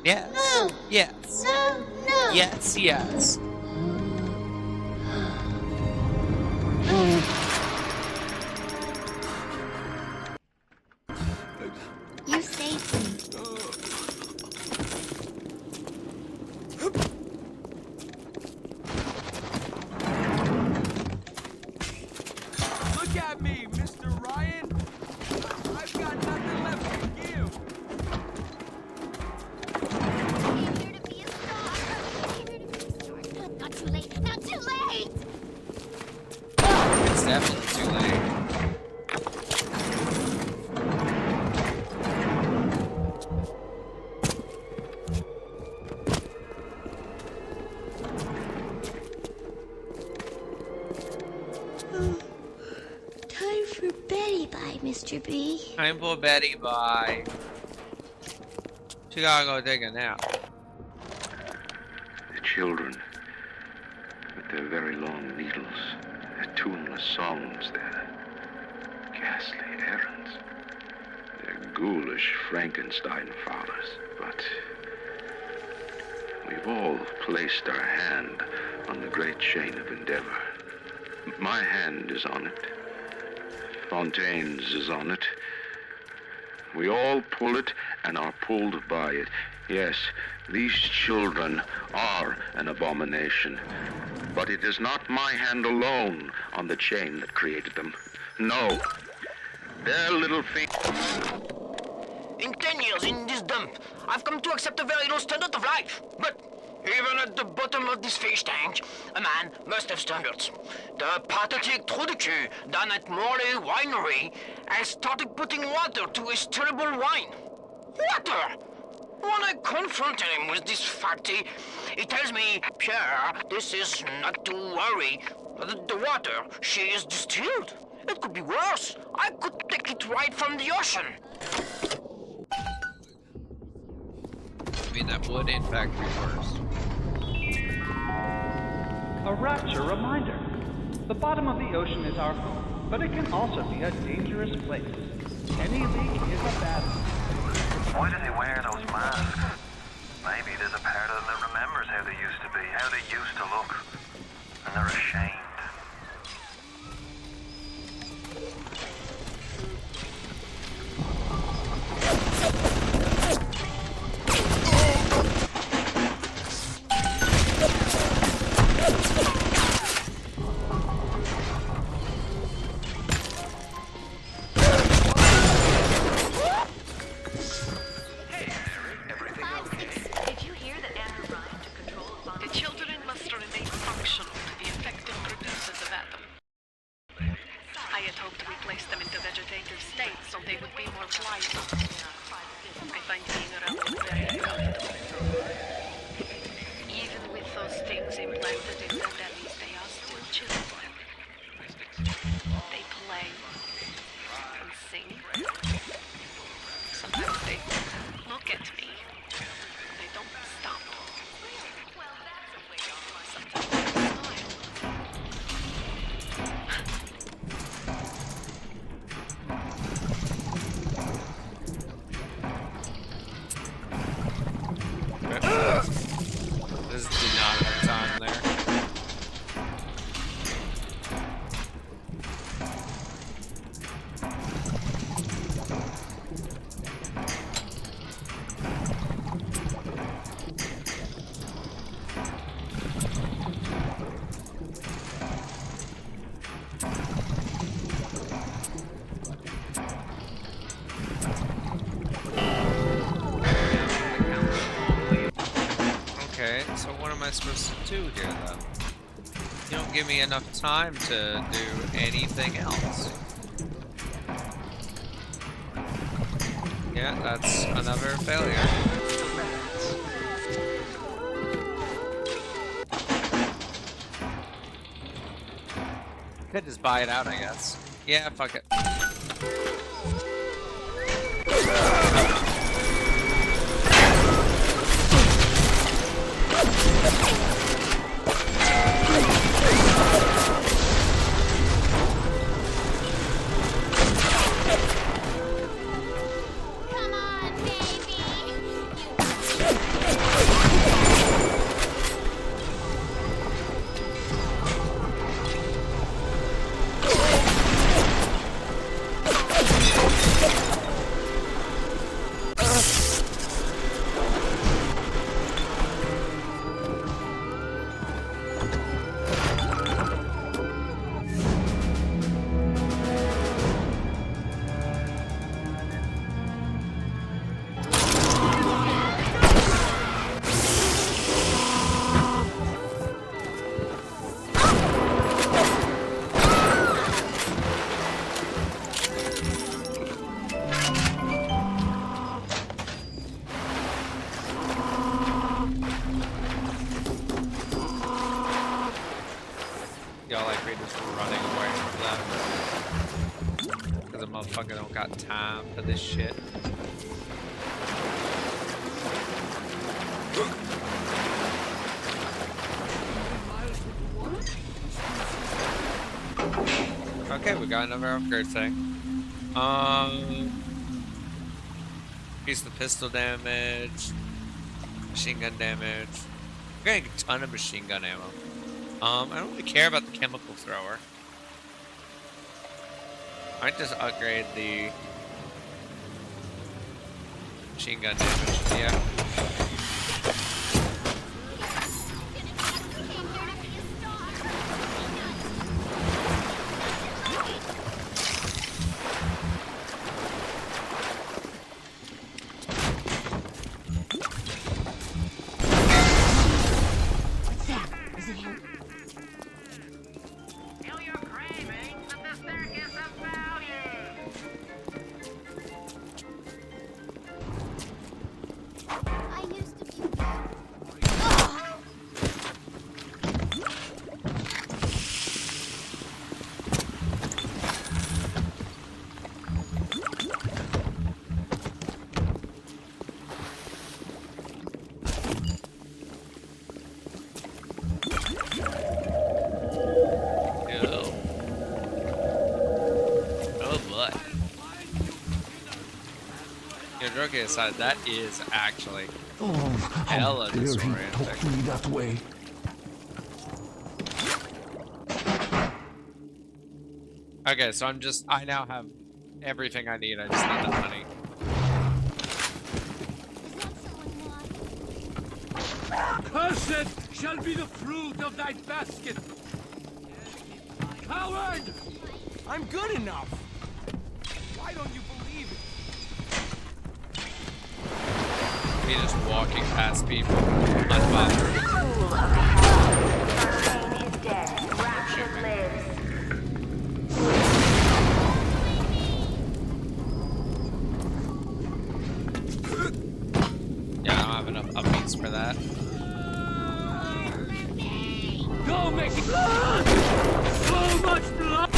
Yes. Yes. No. Yes, yes. You saved me. Look at me, Mr. Ryan. I've got nothing left to give. Not too late. Not too late. It's definitely too late. Time for Betty bye, Mr. B. Time for Betty, bye. She gotta go take a nap. The children, with their very long needles, their tuneless songs, their ghastly errands, their ghoulish Frankenstein fathers. But we've all placed our hand on the great chain of endeavor. My hand is on it. Fontaine's is on it. We all pull it and are pulled by it. Yes, these children are an abomination. But it is not my hand alone on the chain that created them. No. Their little feet. In 10 years in this dump, I've come to accept a very low standard of life. But even at the bottom of this fish tank, a man must have standards. The pathetic trou de cul down at Morley Winery has started putting water to his terrible wine. Water! When I confronted him with this fact, he tells me, Pierre, this is not to worry. The water, she is distilled. It could be worse. I could take it right from the ocean. I mean, that would in fact be worse. A rapture reminder. The bottom of the ocean is our home, but it can also be a dangerous place. Any leak is a bad one. Why do they wear those masks? Maybe there's a part of them that remembers how they used to be, how they used to look. And they're ashamed. So what am I supposed to do here, though? You don't give me enough time to do anything else. Yeah, that's another failure. Could just buy it out, I guess. Yeah, fuck it. Y'all like me just running away from them. Because the motherfucker don't got time for this shit. Okay, we got another upgrade thing. Increase the pistol damage, machine gun damage. We're getting a ton of machine gun ammo. I don't really care about the chemical thrower. I might just upgrade the machine gun damage. Yeah. Joking aside, that is actually hella disorienting. Talk to me that way. Okay, so I now have everything I need. I just need the money. Cursed shall be the fruit of thy basket. Coward! I'm good enough. Why don't you believe it? Me just walking past people, unbothered. Yeah, I don't have enough upbeats for that. Go make it blood! So much blood!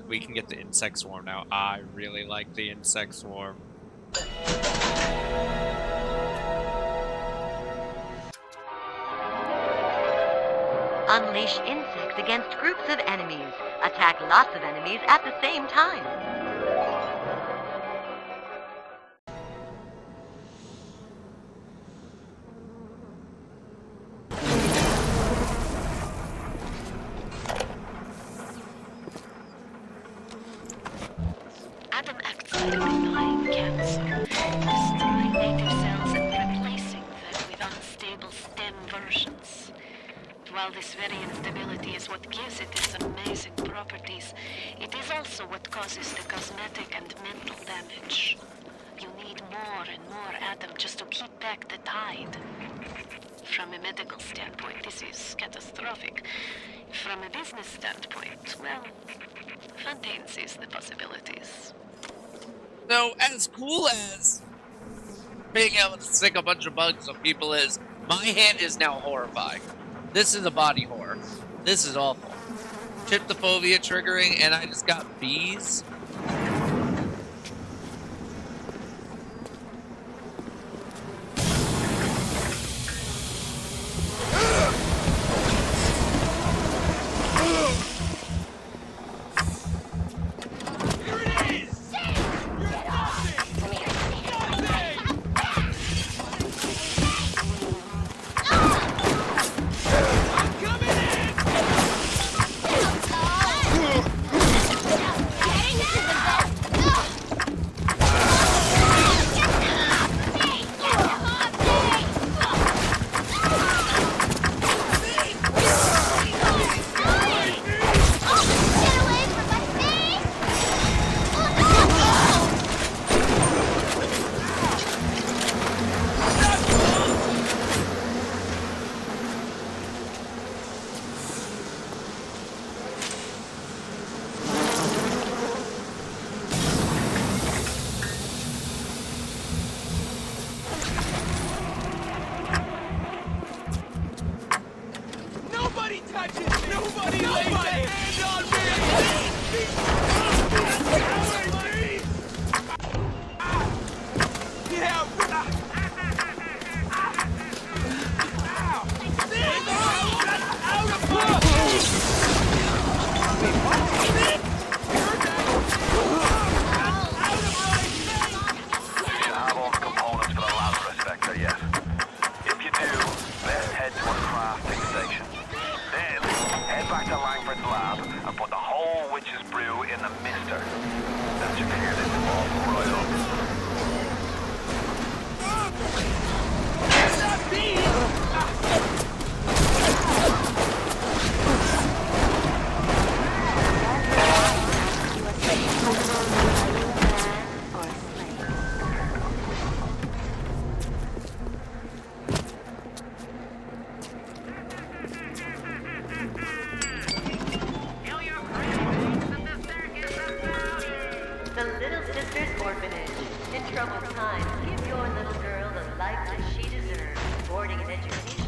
We can get the insect swarm now. I really like the insect swarm. Unleash insects against groups of enemies. Attack lots of enemies at the same time. denying cancer, destroying native cells and replacing them with unstable stem versions. While this very instability is what gives it its amazing properties, it is also what causes the cosmetic and mental damage. You need more and more Adam just to keep back the tide. From a medical standpoint, this is catastrophic. From a business standpoint, well, Fontaine sees the possibilities. So, as cool as being able to stick a bunch of bugs on people is, my hand is now horrifying. This is a body horror. This is awful. Tryptophobia triggering, and I just got bees. Nobody touches me! Nobody lays a hand on me! Yeah, Have all the components for the Lazarus Vector yet? If you do, best head to a crafting station. Then, head back to Langford's lab and put the whole witch's brew in the mister. That should clear this ball right up. The Little Sisters Orphanage. In troubled times, give your little girl the life that she deserves. Boarding and education.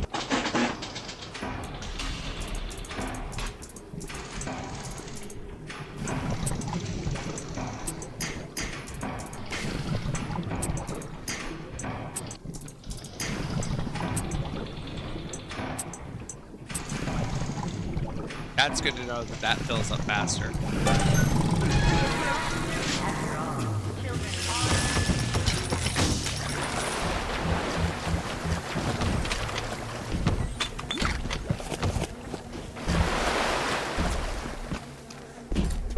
That's good to know that that fills up faster.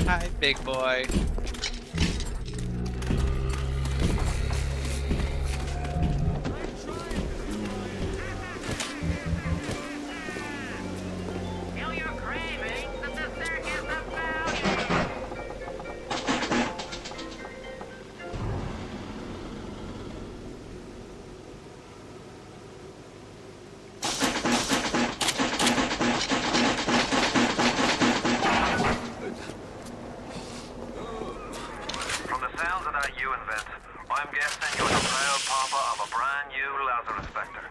Hi, big boy. From the sounds of that you invent, I'm guessing you're the proud papa of a brand new Lazarus Vector.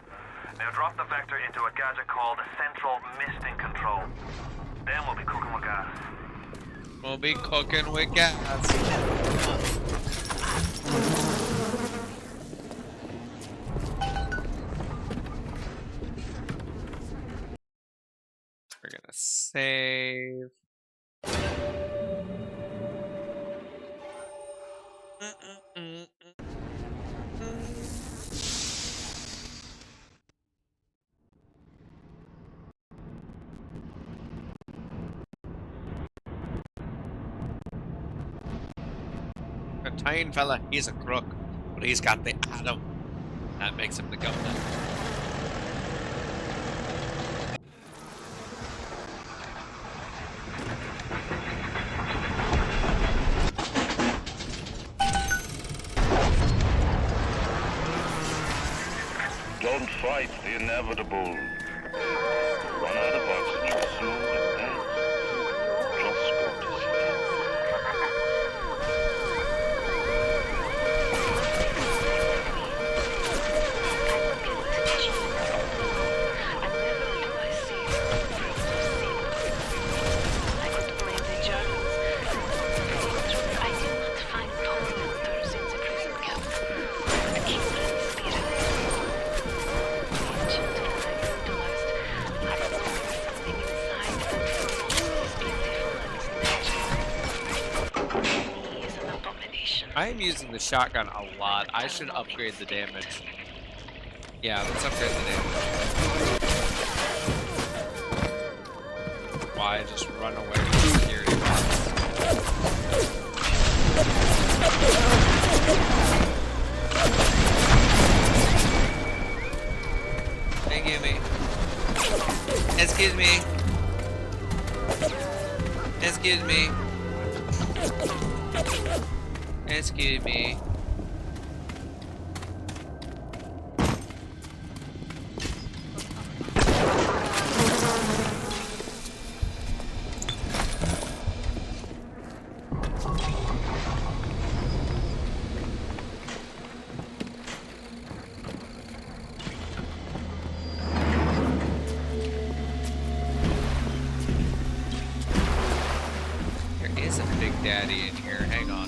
Now drop the Vector into a gadget called Central Misting Control. Then we'll be cooking with gas. We'll be cooking with gas. We're gonna save. tiny fella, he's a crook, but he's got the atom. That makes him the governor. Don't fight the inevitable. Run out of oxygen soon, and then just go to sleep. I am using the shotgun a lot. I should upgrade the damage. Yeah, let's upgrade the damage. Why just run away from security bots? Excuse me. Excuse me. Excuse me. Excuse me. There is a Big Daddy in here. Hang on.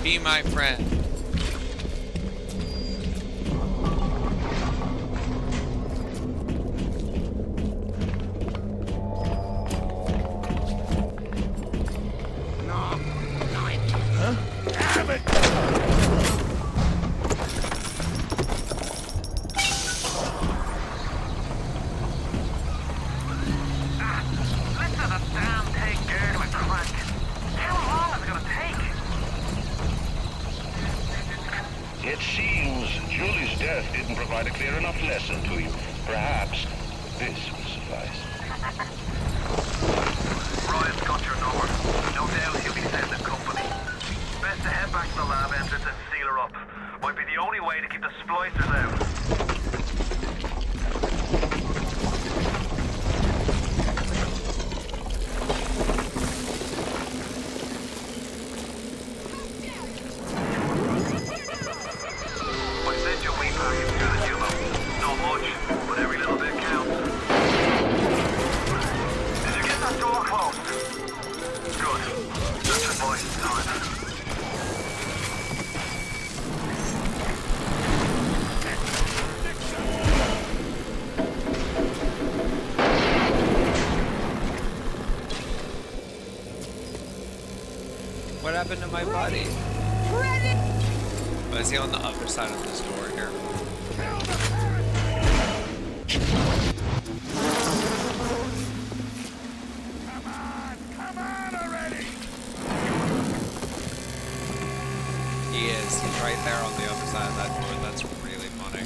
Be my friend. Damn it! Listen to the damn thing geared to a crank. How long is it gonna take? It seems Julie's death didn't provide a clear enough lesson to you. Perhaps this will suffice. Ryan's got your number. No doubt he'll be sending company. Best to head back to the lab entrance and seal her up. Might be the only way to keep the splicers out. I sent you a wee package through the Jumo. Not much, but every little bit counts. Did you get that door closed? Good. That's just my time. What happened to my buddy? Oh, is he on the other side of this door here? He is. He's right there on the other side of that door. That's really funny.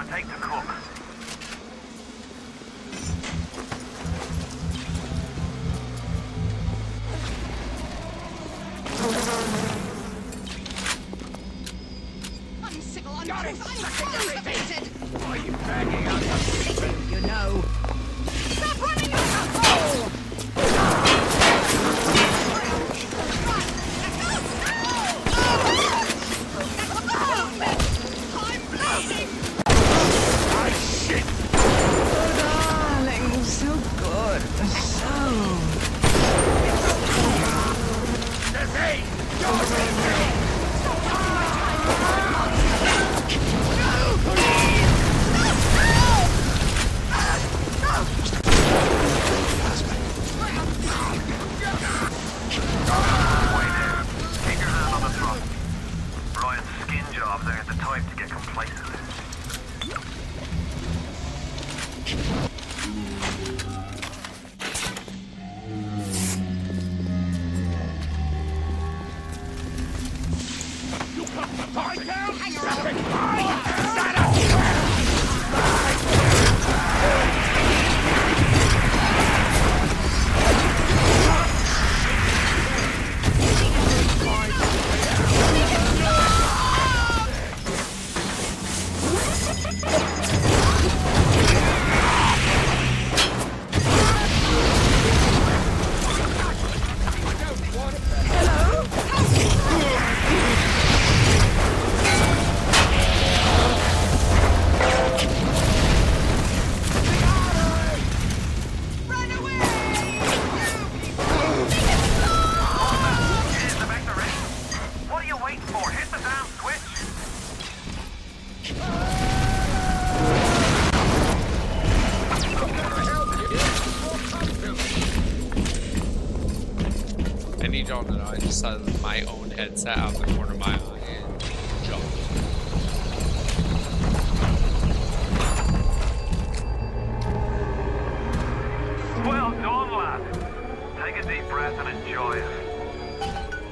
gonna take to cook. Uncivil, uncouth, uncultivated! Why are you banging out the people you know? Stop running like a fool! I'm bleeding! Shit! Darling, so good. So... Keep your hand on the throttle. Ryan's skin jobs aren't the type to get complacent. What are you waiting for? Hit the damn switch! I need y'all to know I just saw my own headset out the corner of my eye and jumped. Well done, lad. Take a deep breath and enjoy it.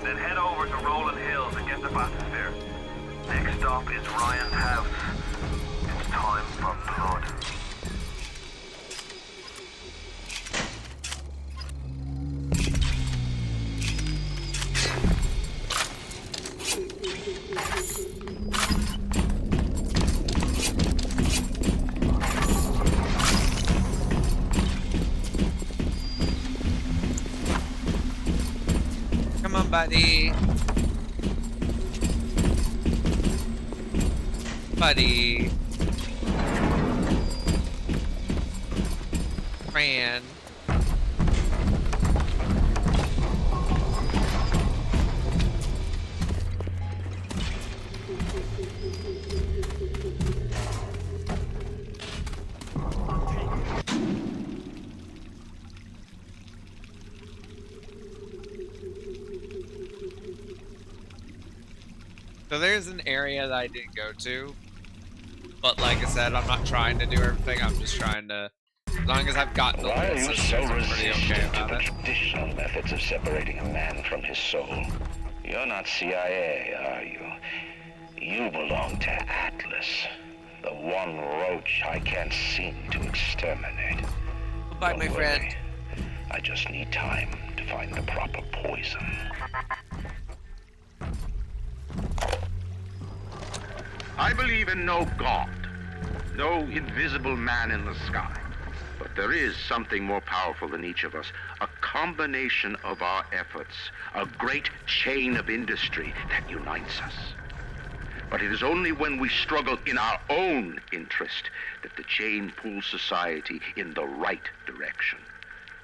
Then head over to Rolling Hills and get the bathysphere. Next stop is Ryan's house. It's time for blood. Come on, buddy. Buddy. Fran. So there's an area that I didn't go to, but like I said, I'm not trying to do everything. I'm just trying to, as long as I've got the Why are you systems, so I'm pretty okay resistant to about the it. traditional methods of separating a man from his soul? You're not CIA, are you? You belong to Atlas, the one roach I can't seem to exterminate. Goodbye, Don't my worry. friend. I just need time to find the proper poison. I believe in no God, no invisible man in the sky. But there is something more powerful than each of us, a combination of our efforts, a great chain of industry that unites us. But it is only when we struggle in our own interest that the chain pulls society in the right direction.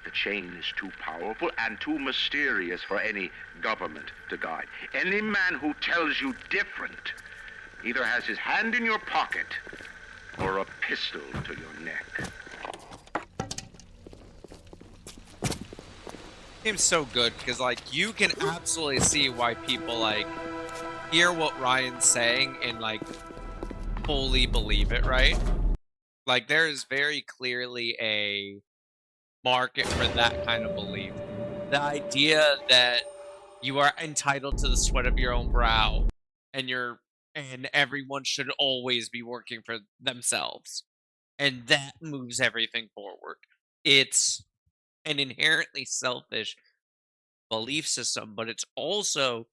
The chain is too powerful and too mysterious for any government to guide. Any man who tells you different either has his hand in your pocket or a pistol to your neck. Game's so good because like you can absolutely see why people like hear what Ryan's saying and like fully believe it, right? Like there is very clearly a market for that kind of belief. The idea that you are entitled to the sweat of your own brow and your and everyone should always be working for themselves. And that moves everything forward. It's an inherently selfish belief system, but it's also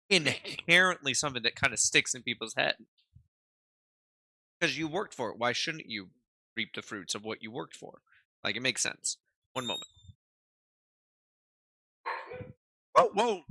inherently something that kind of sticks in people's head because you worked for it. Why shouldn't you reap the fruits of what you worked for? Like, it makes sense. One moment. Whoa, whoa.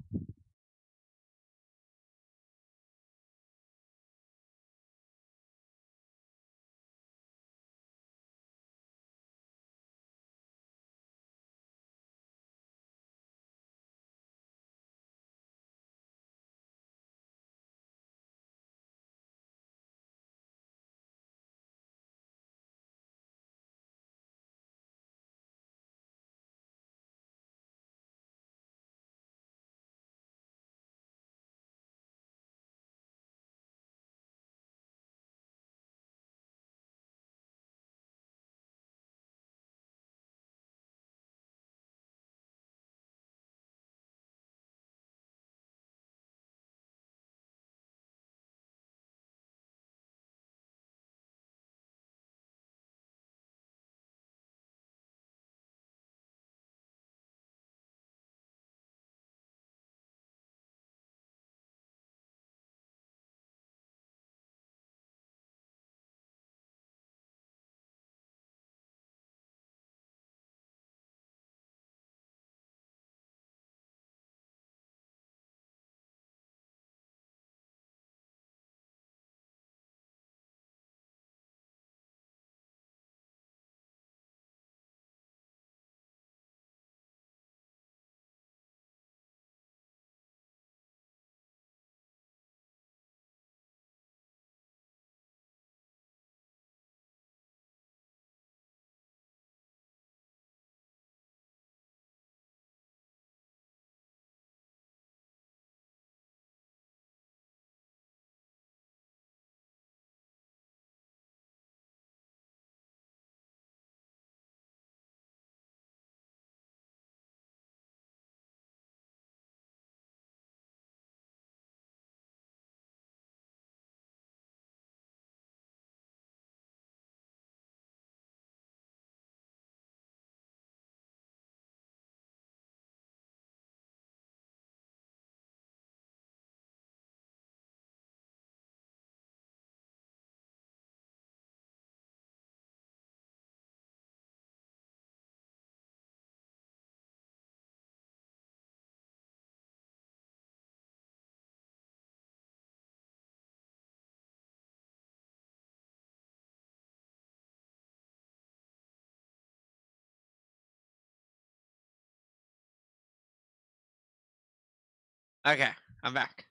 Okay, I'm back.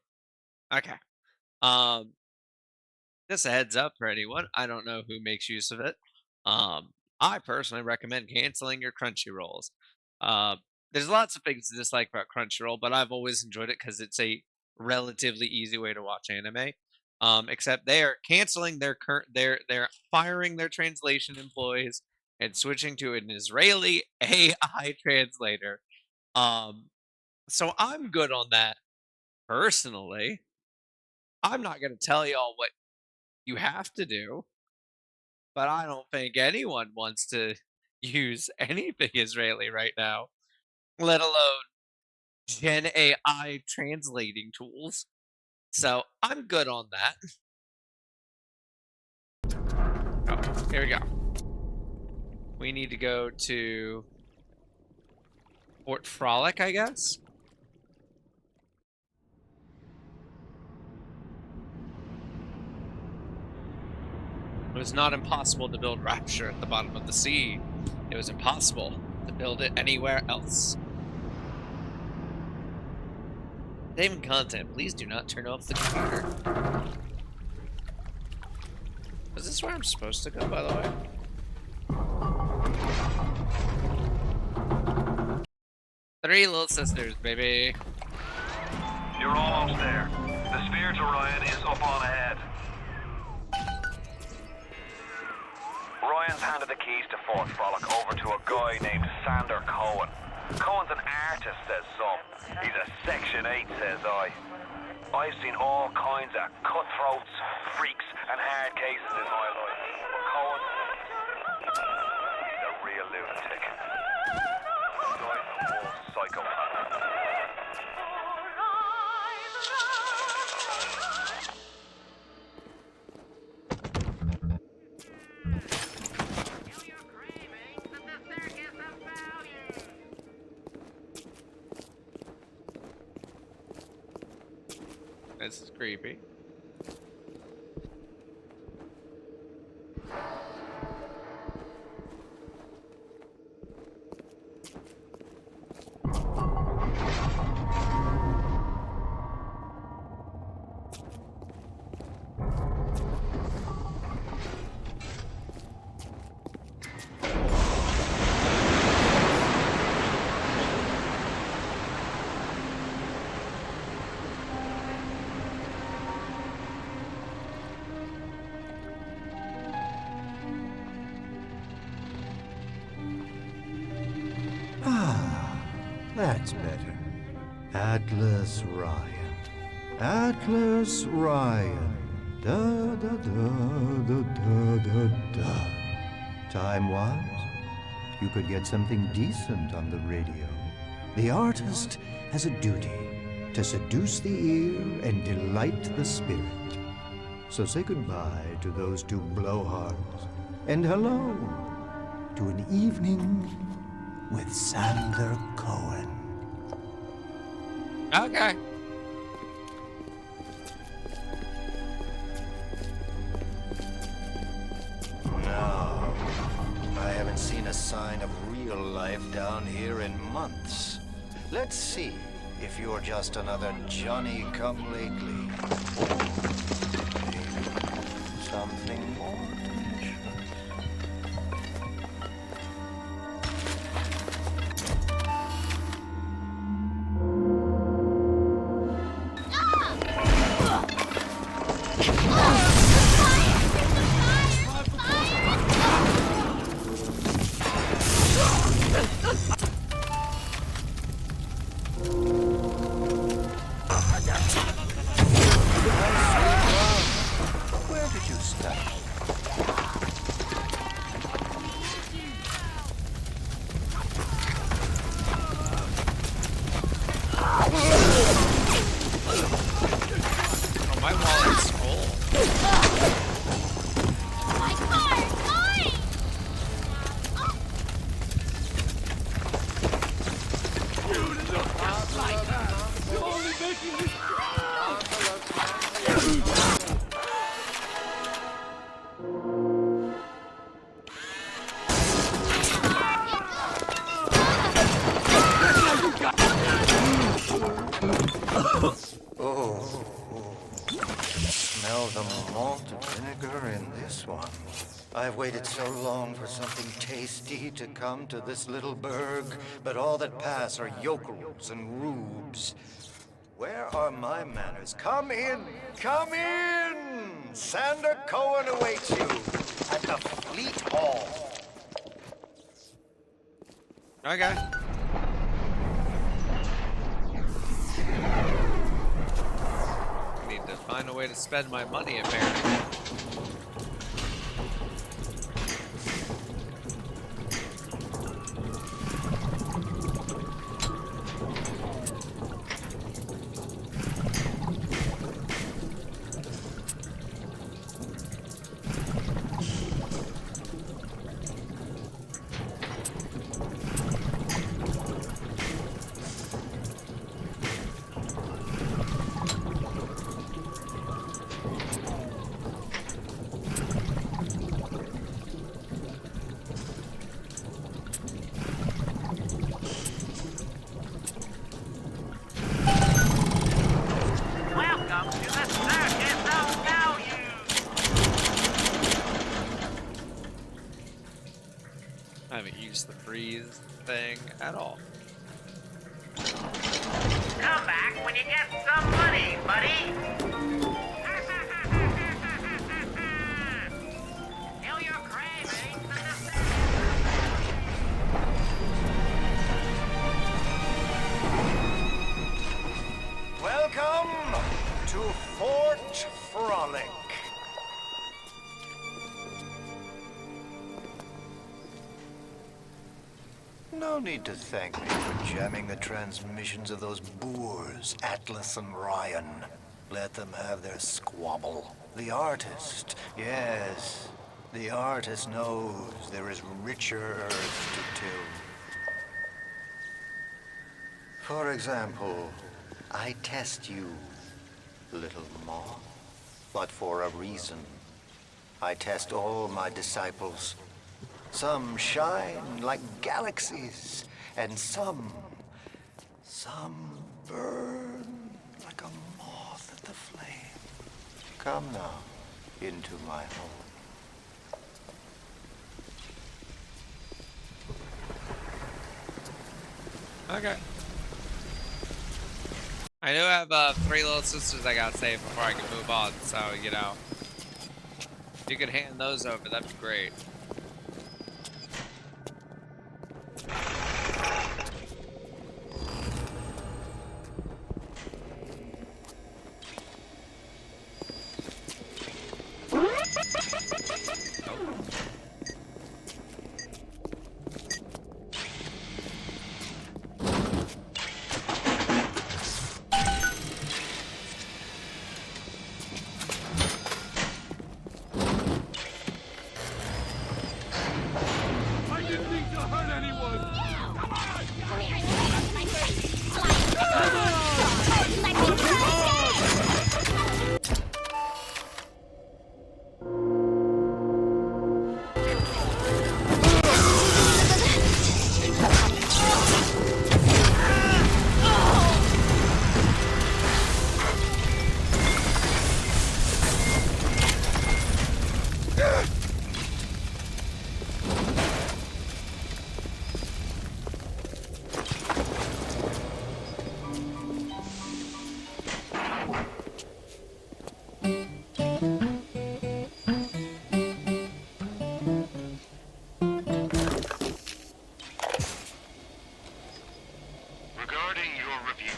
Okay. Um, just a heads up for anyone. I don't know who makes use of it. Um, I personally recommend canceling your Crunchyrolls. Uh, there's lots of things to dislike about Crunchyroll, but I've always enjoyed it because it's a relatively easy way to watch anime. Except they are canceling their current, they're firing their translation employees and switching to an Israeli AI translator. Um, so I'm good on that personally. I'm not going to tell y'all what you have to do, but I don't think anyone wants to use anything Israeli right now, let alone Gen AI translating tools. So I'm good on that. Oh, here we go. We need to go to Fort Frolic, I guess. It was not impossible to build Rapture at the bottom of the sea. It was impossible to build it anywhere else. Saving content, please do not turn off the computer. Is this where I'm supposed to go, by the way? Three little sisters, baby. You're almost there. The sphere to Ryan is up on ahead. Ryan's handed the keys to Fort Frolic over to a guy named Sander Cohen. Cohen's an artist, says some. He's a Section 8, says I. I've seen all kinds of cutthroats, freaks, and hard cases in my life. But Cohen, he's a real lunatic. He's a Wolfe psychopath. This is creepy. That's better. Atlas Ryan. Atlas Ryan. Da da da da da da da. Time-wise, you could get something decent on the radio. The artist has a duty to seduce the ear and delight the spirit. So say goodbye to those two blowhards, and hello to an evening with Sander Cohen. Okay. No, I haven't seen a sign of real life down here in months. Let's see if you're just another Johnny-come-lately. Or maybe something more. Where did you study? Oh, my wallet's full. You're only making me Oh, smell the malt vinegar in this one. I've waited so long for something tasty to come to this little burg, but all that pass are yokels and rubes. Where are my manners? Come in! Come in! Sander Cohen awaits you at the Fleet Hall. Okay. Need to find a way to spend my money, apparently. Welcome to the Circus of Value. I haven't used the freeze thing at all. Come back when you get some money, buddy. Kill your cravings and the Welcome to No need to thank me for jamming the transmissions of those boors, Atlas and Ryan. Let them have their squabble. The artist, yes, the artist knows there is richer earth to till. For example, I test you, little moth, but for a reason. I test all my disciples. Some shine like galaxies, and some burn like a moth at the flame. Come now, into my home. Okay. I do have 3 little sisters I gotta save before I can move on, so, you know. If you could hand those over, that'd be great. I didn't mean to hurt anyone! Come Regarding your review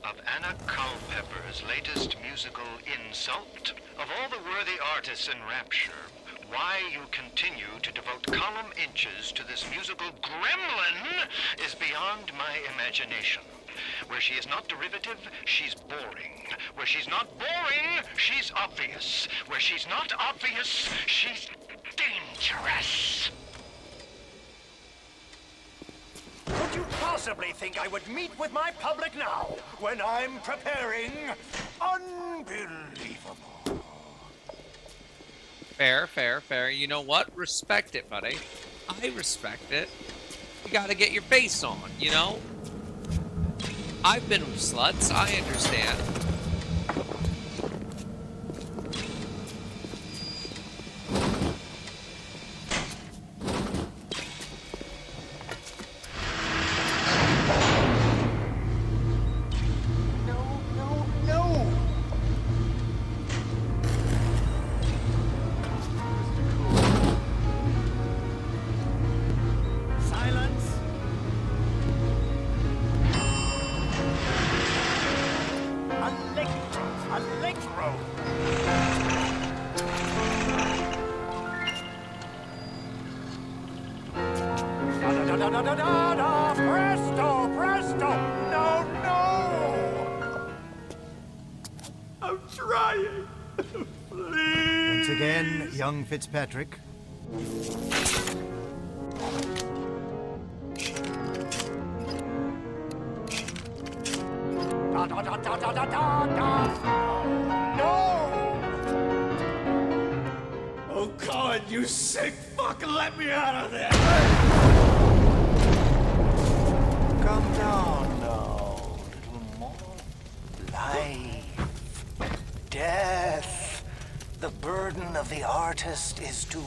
of Anna Culpepper's latest musical insult, of all the worthy artists in Rapture, why you continue to devote column inches to this musical gremlin is beyond my imagination. Where she is not derivative, she's boring. Where she's not boring, she's obvious. Where she's not obvious, she's dangerous. Could you possibly think I would meet with my public now, when I'm preparing? Unbelievable. Fair, fair, fair. You know what? Respect it, buddy. I respect it. You gotta get your face on, you know? I've been with sluts. I understand. Da-da-da-da-da-da! Presto! Presto! No, no! I'm trying! Please! Once again, young Fitzpatrick. Da-da-da-da-da-da-da! No! Oh God, you sick fuck, let me out of there! Come down now, little more. Life, death. The burden of the artist is to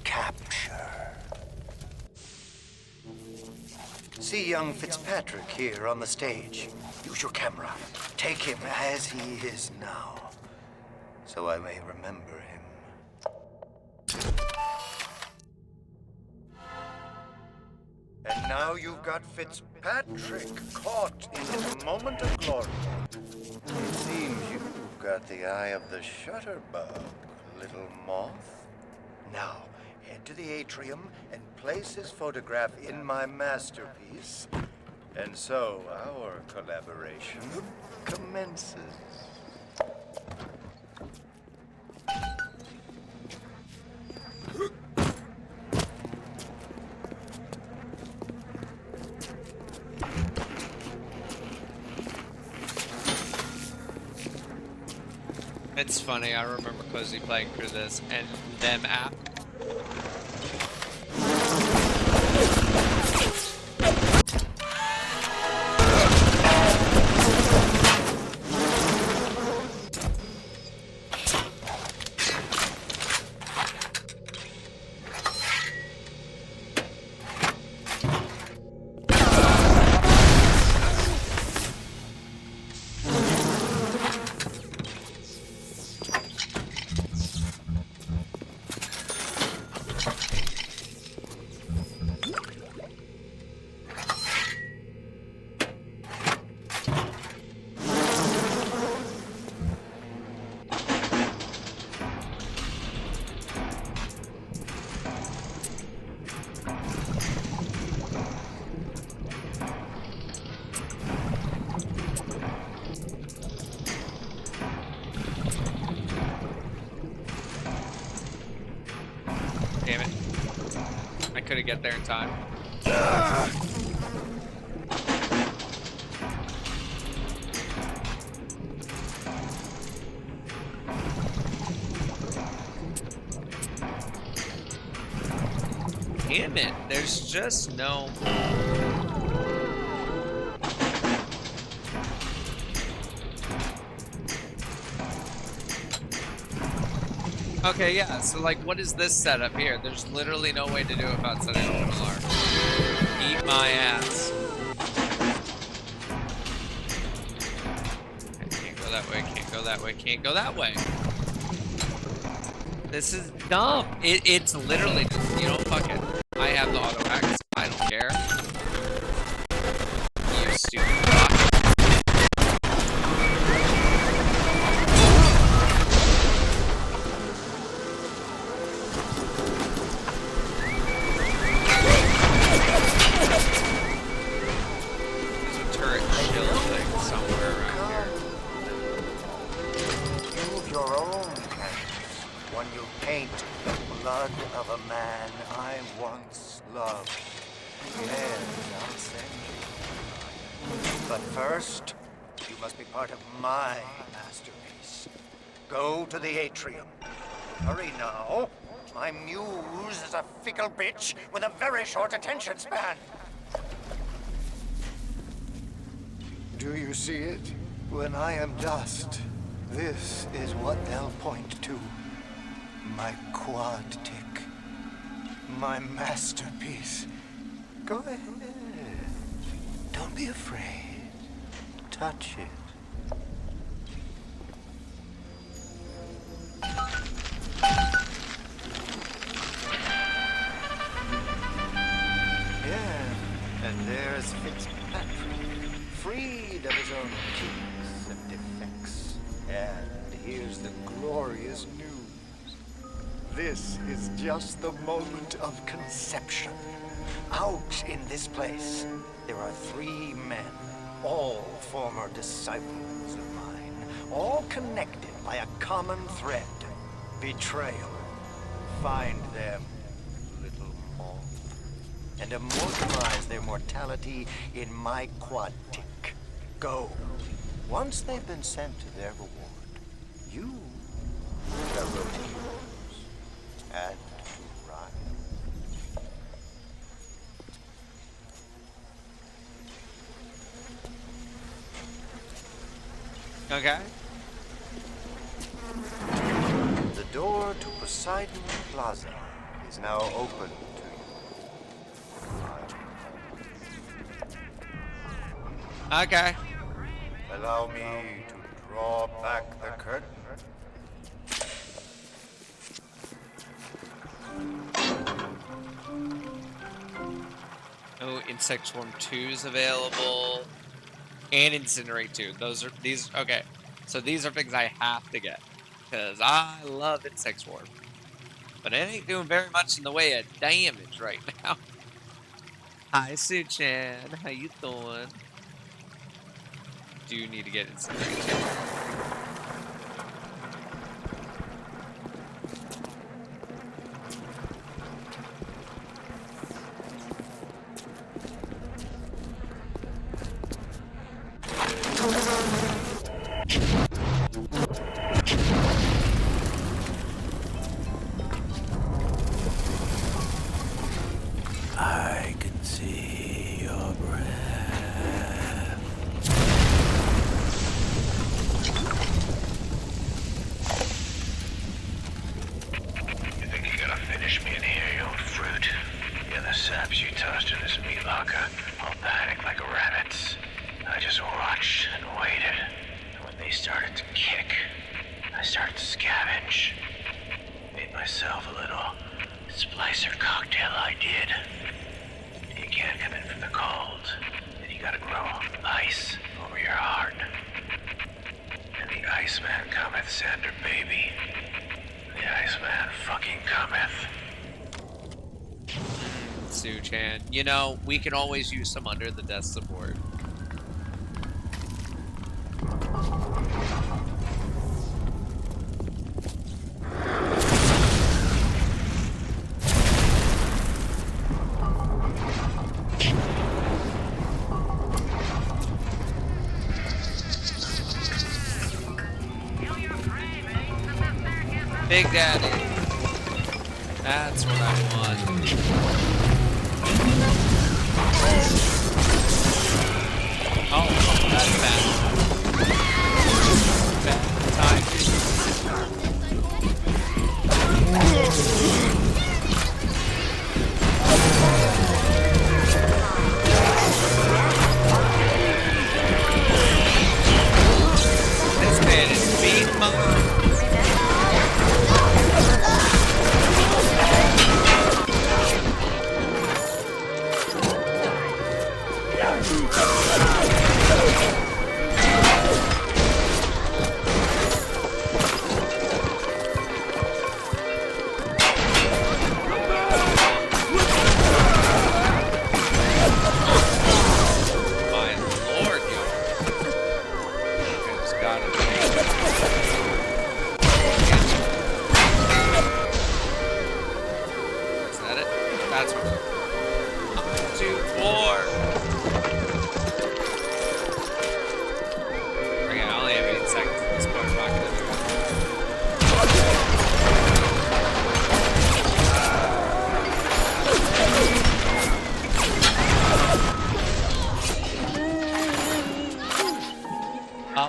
capture. See young Fitzpatrick here on the stage. Use your camera. Take him as he is now, so I may remember him. And now you've got Fitzpatrick caught in his moment of glory. It seems you've got the eye of the shutterbug, little moth. Now, head to the atrium and place his photograph in my masterpiece. And so our collaboration commences. It's funny, I remember Cozy playing through this and them app. Damn it. I couldn't get there in time. Damn it. There's just no... Okay, yeah, so like, what is this setup here? There's literally no way to do it without setting up an alarm. Eat my ass. Can't go that way, can't go that way, can't go that way. This is dumb. It's literally just, you know, fuck it. I have the auto hacks. I don't care. You stupid fuck. Of a man I once loved. Yes, I'll send you. But first, you must be part of my masterpiece. Go to the atrium. Hurry now. My muse is a fickle bitch with a very short attention span. Do you see it? When I am dust, this is what they'll point to. My quad tick. My masterpiece. Go ahead. Don't be afraid. Touch it. Yeah, and there's Fitzpatrick, freed of his own kinks and defects. And here's the glorious news. This is just the moment of conception. Out in this place, there are 3 men, all former disciples of mine, all connected by a common thread, betrayal. Find them, little moth, and immortalize their mortality in my quad tick. Go. Once they've been sent to their reward, you shall go to yours. And to Ryan. Okay. The door to Poseidon Plaza is now open to you. Okay. Allow me to draw back the curtain. Oh, Insect Swarm 2 is available. And Incinerate 2. Okay. So these are things I have to get. Because I love Insect Swarm. But it ain't doing very much in the way of damage right now. Hi, Sue-chan. How you doing? Do you need to get inside? I can see your breath. You think you're gonna finish me in here, you old fruit? Yeah, the saps you tossed in this meat locker all panicked like rabbits. I just watched and waited. And when they started to kick, I started to scavenge. Made myself a little splicer cocktail, I did. You can't come in from the cold. And you gotta grow ice over your heart. And the Iceman cometh, Sander, baby. The Iceman fucking cometh. Sue-chan. You know, we can always use some under the desk support. Big Daddy. That's what I want. Oh, that's bad. Bad timing. This man is beating my mind.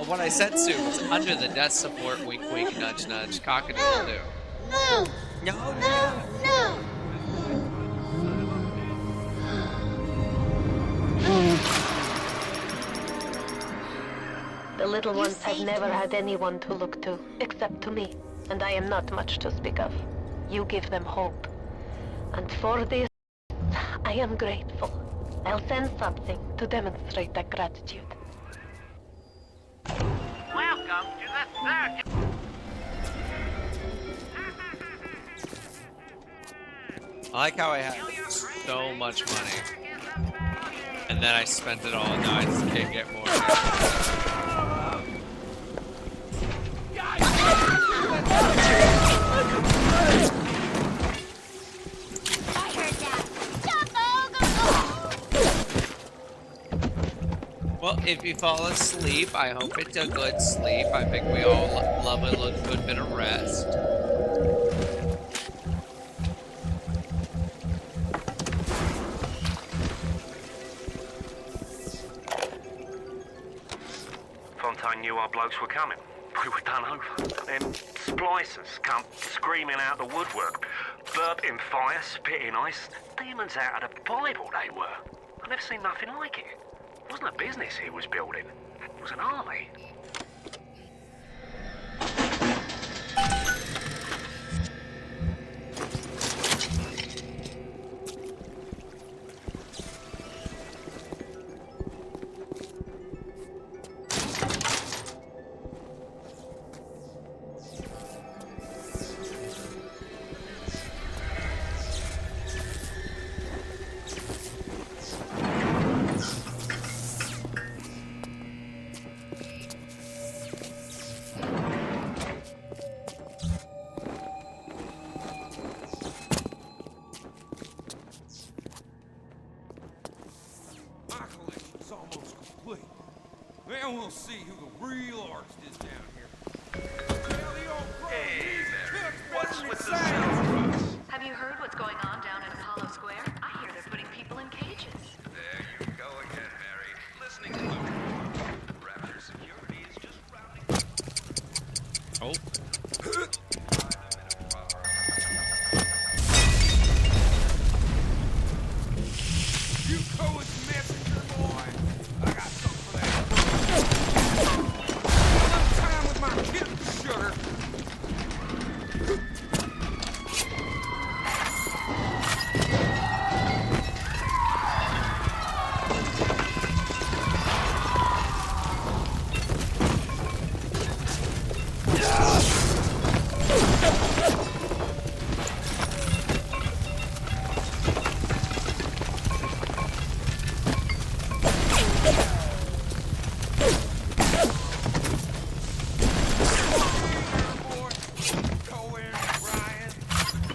What I said, Sue, was under the desk support, wink, wink, nudge, nudge, cock-a-doodle-doo. No! No, no! The little ones have never had anyone to look to, except to me, and I am not much to speak of. You give them hope. And for this, I am grateful. I'll send something to demonstrate that gratitude. Welcome to the circus. I like how I had so much money, and then I spent it all, and now I just can't get more. Well, if you fall asleep, I hope it's a good sleep. I think we all love a good bit of rest. Fontaine knew our blokes were coming. We were done over. Them splicers come screaming out the woodwork, burping fire, spitting ice. Demons out of the Bible they were. I've never seen nothing like it. It wasn't a business he was building. It was an army. Then we'll see who the real artist is down here. Tell the old pro, What's with the sound? Have you heard what's going on down at Apollo Square? I hear they're putting people in cages. There you go again, Mary. Listening to the Rapture security is just rounding. Oh. You coach messenger boy. I got something for that. Another time with my kitten sugar.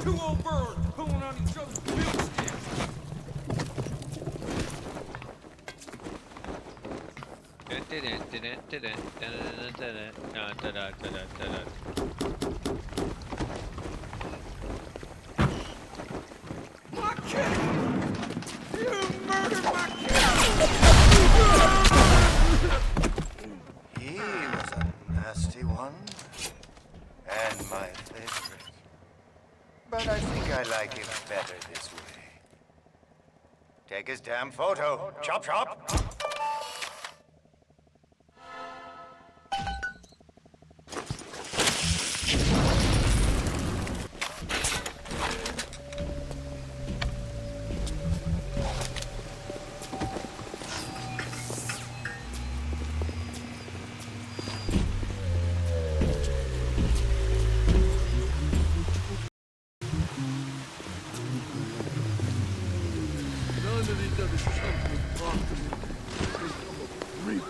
Two old birds pulling on each other's milk sticks. My kid! You murdered my kid! He was a nasty one. And my favorite. But I think I like him better this way. Take his damn photo. Chop, chop. None of these other chumps will talk to me. I'm a freak.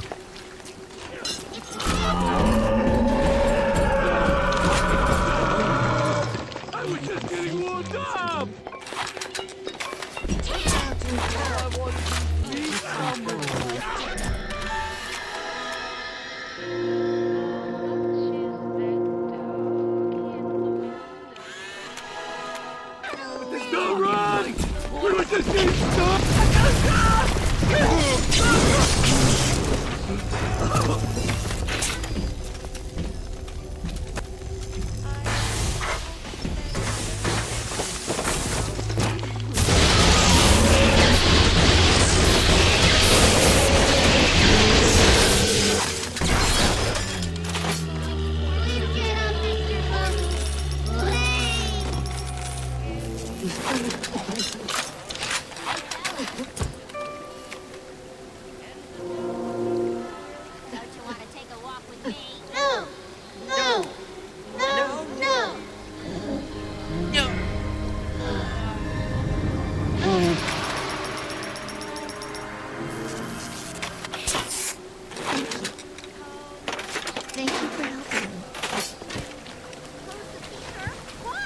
I was just getting warmed up! All I wanted was to meet someone. There's no run! We were just getting stuck! Thank you for helping me. Why?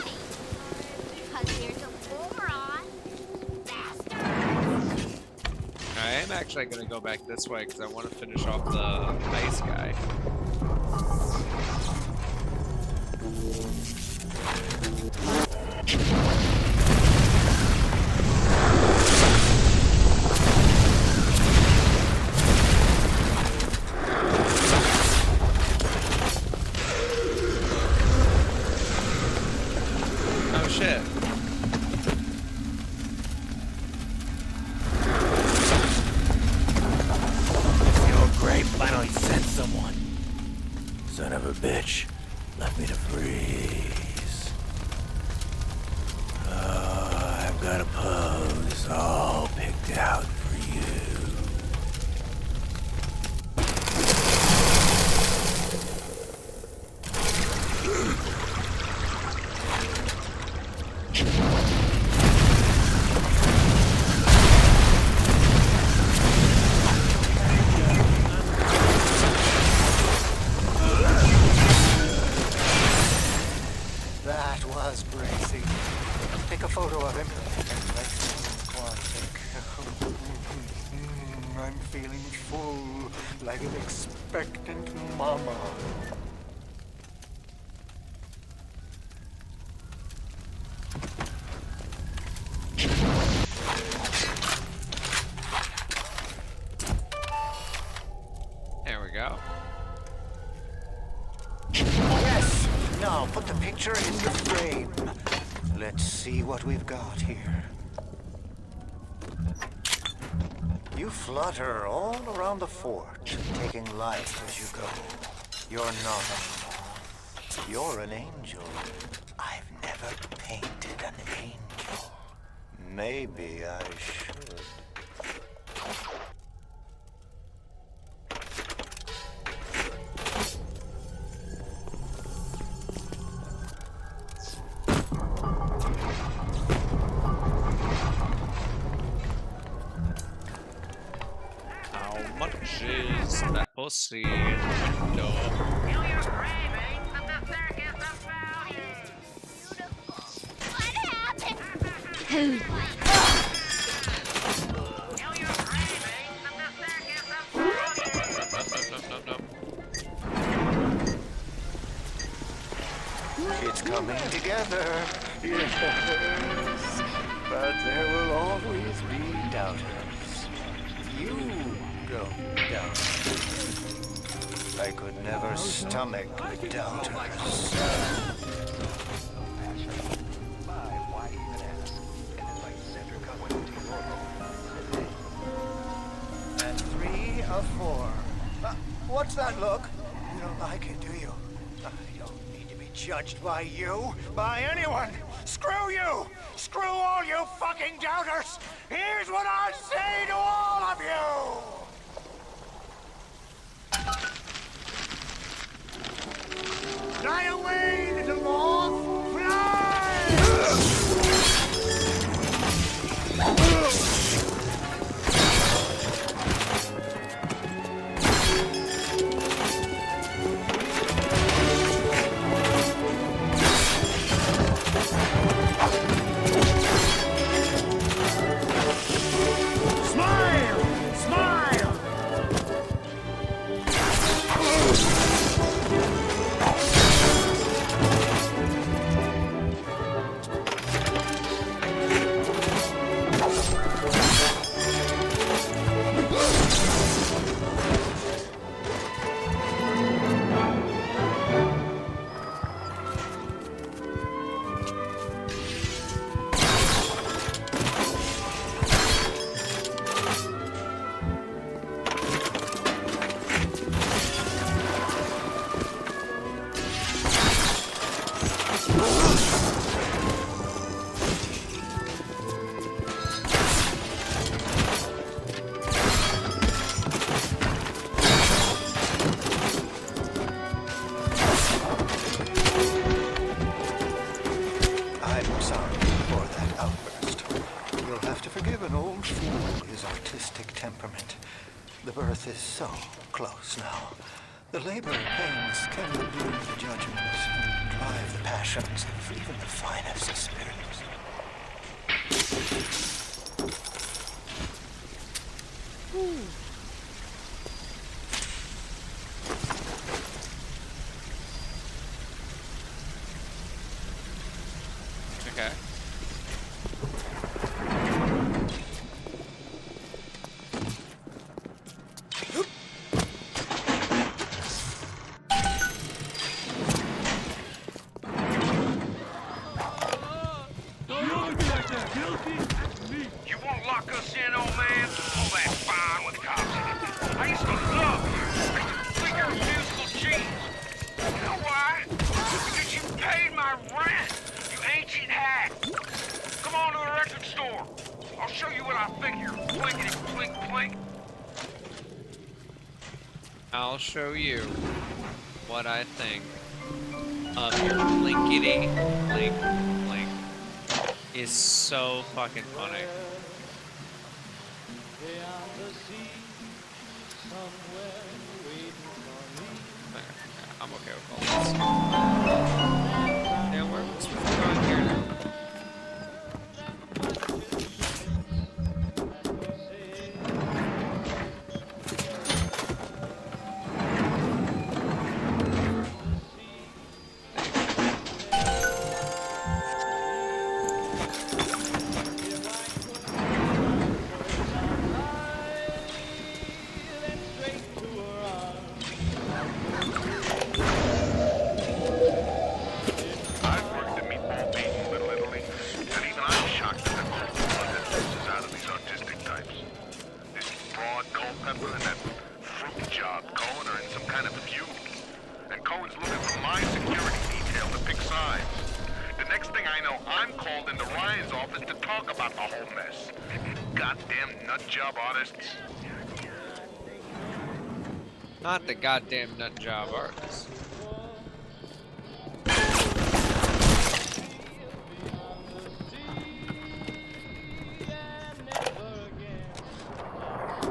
Because there's a moron. Bastard! I am actually going to go back this way because I want to finish off the ice guy. Oh shit. Your great finally sent someone. Son of a bitch. Left me to freeze. Oh, I've got a pose all picked out for you. That was Gracie. Take a photo of him and let's quantic. I'm feeling full, like an expectant mama. There we go. Yes! Now put the picture in the frame. Let's see what we've got here. You flutter all around the fort, taking life as you go. You're not anymore. You're an angel. I've never painted an angel. Maybe I should. How much is that pussy in the window? It's coming together. Yes. But there will always be doubters. You go down. I could never stomach doubters. And 3 of 4. What's that look? You don't like it, do you? I don't need to be judged by you, by anyone. Screw you! Screw all you fucking doubters! Here's what I say to all of you! Fly away, little moth! Fly! Smile! Smile! I'm sorry for that outburst. You'll have to forgive an old fool his artistic temperament. The birth is so close now. The labor pains can renew the judgments and drive the passions of even the finest of spirits. Okay. You won't lock us in, old man? Oh, that's fine with cops. I used to love you. I used to think you're a musical genius. You know why? Because you paid my rent, you ancient hack. Come on to the record store. I'll show you what I think here. Plinkety plink plink. I'll show you what I think of your blinkety blink blink. Is so fucking funny. I'm okay with all this. Yeah, where was we going here now? talk about the whole mess. Goddamn nut job artists. Not the goddamn nut job artist.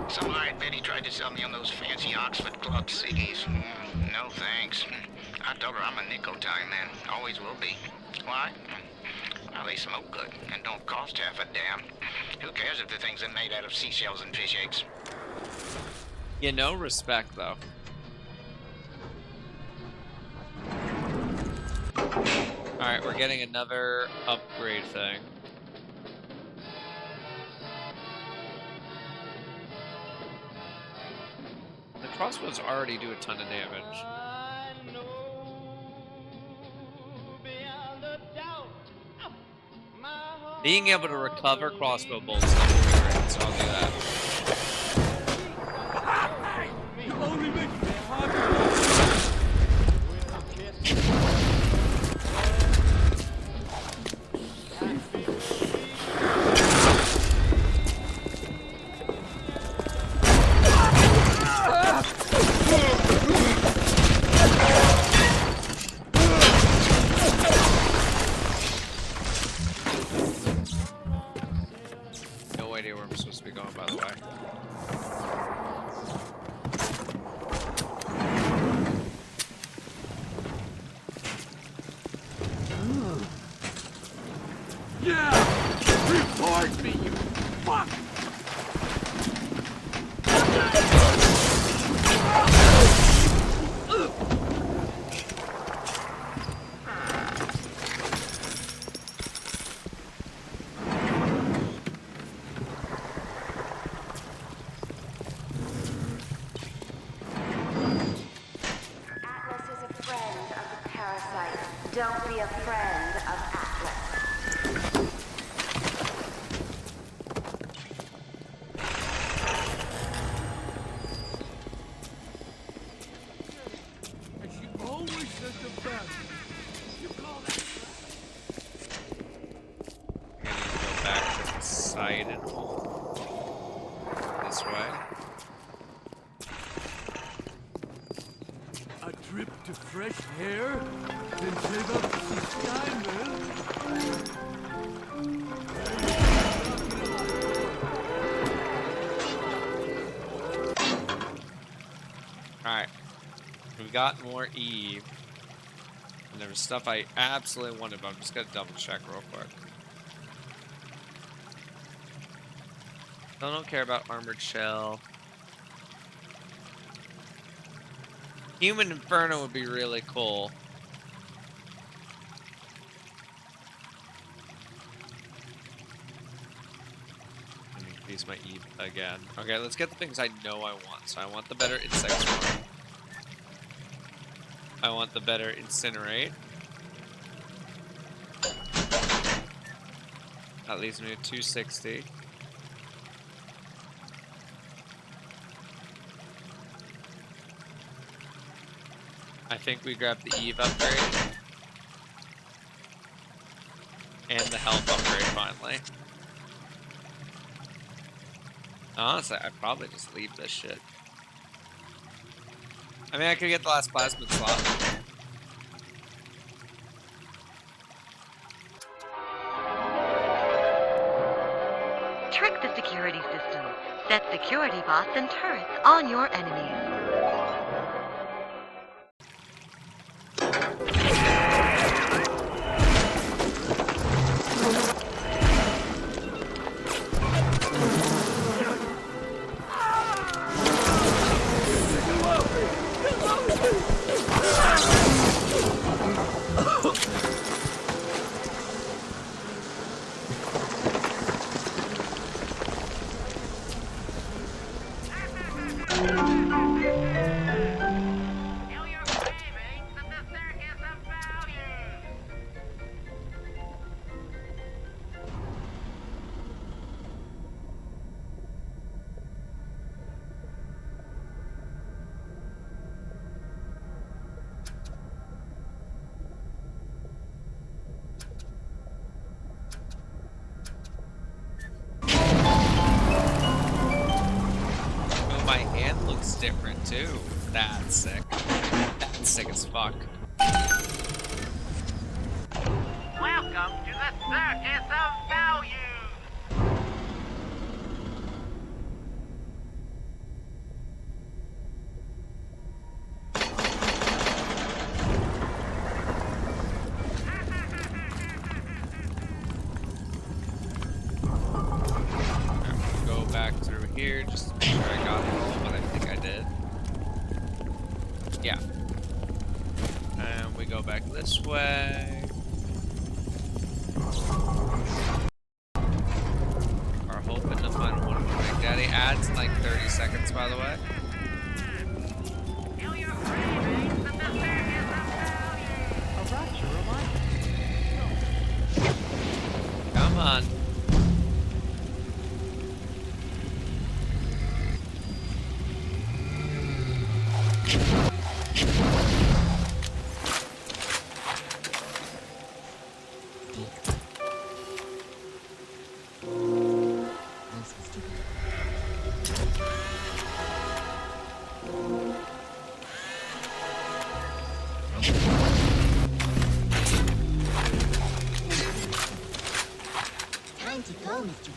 Some hired Betty tried to sell me on those fancy Oxford Club CDs. No thanks. I told her I'm a nicotine man. Always will be. Why? Well, they smoke good and don't cost half a damn. Who cares if the things are made out of seashells and fish eggs? You know, respect though. Alright, we're getting another upgrade thing. The crossbows already do a ton of damage. Being able to recover crossbow bolts is great, so I'll do that. You only make it harder. No idea where I'm supposed to be going, by the way. Yeah! Report me, you fuck! Atlas is a friend of the parasite. Don't be a friend of Atlas. And she always says the best. You call that I need to go back to the side and this way. a trip to fresh hair? Then save up some time, man. Alright. We got more Eve. And there was stuff I absolutely wanted, but I'm just gonna double check real quick. I don't care about armored shell. Human Inferno would be really cool. Let me increase my Eve again. Okay, let's get the things I know I want. So I want the better insect swarm. I want the better incinerate. That leaves me at 260. I think we grabbed the Eve upgrade. And the health upgrade finally. Honestly, I'd probably just leave this shit. I mean, I could get the last plasmid slot. Trick the security system. Set security bots and turrets on your enemies. is different too. That's sick. That's sick as fuck. Welcome to the Circus of Value! Go back through here just to make sure I got it all, but I think I did. Yeah. And we go back this way. Are hoping to find one more Big Daddy. Adds in like 30 seconds, by the way. Come on. Time to go, Mr. B.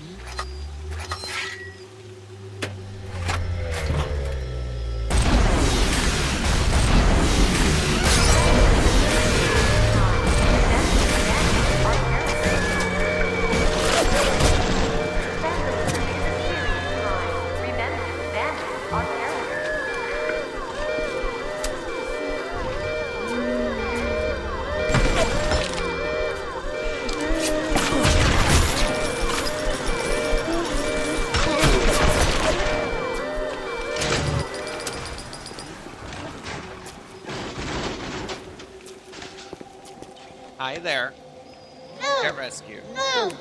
Hi there. No! Get rescued. No!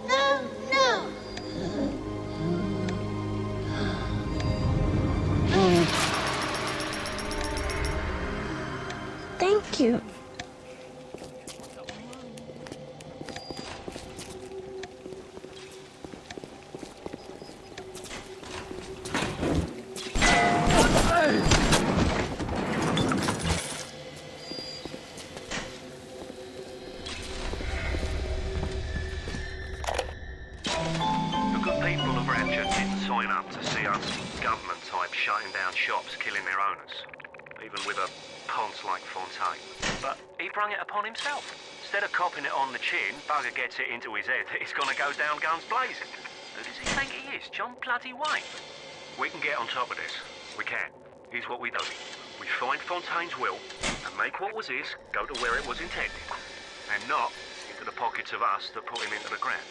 No! No! Thank you. The good people of Rapture didn't sign up to see us government type shutting down shops, killing their owners, even with a ponce like Fontaine. But he brung it upon himself. Instead of copping it on the chin, bugger gets it into his head that he's gonna go down guns blazing. Who does he think he is? John bloody Wayne? We can get on top of this. We can. Here's what we do. We find Fontaine's will and make what was his go to where it was intended, and not into the pockets of us that put him into the ground.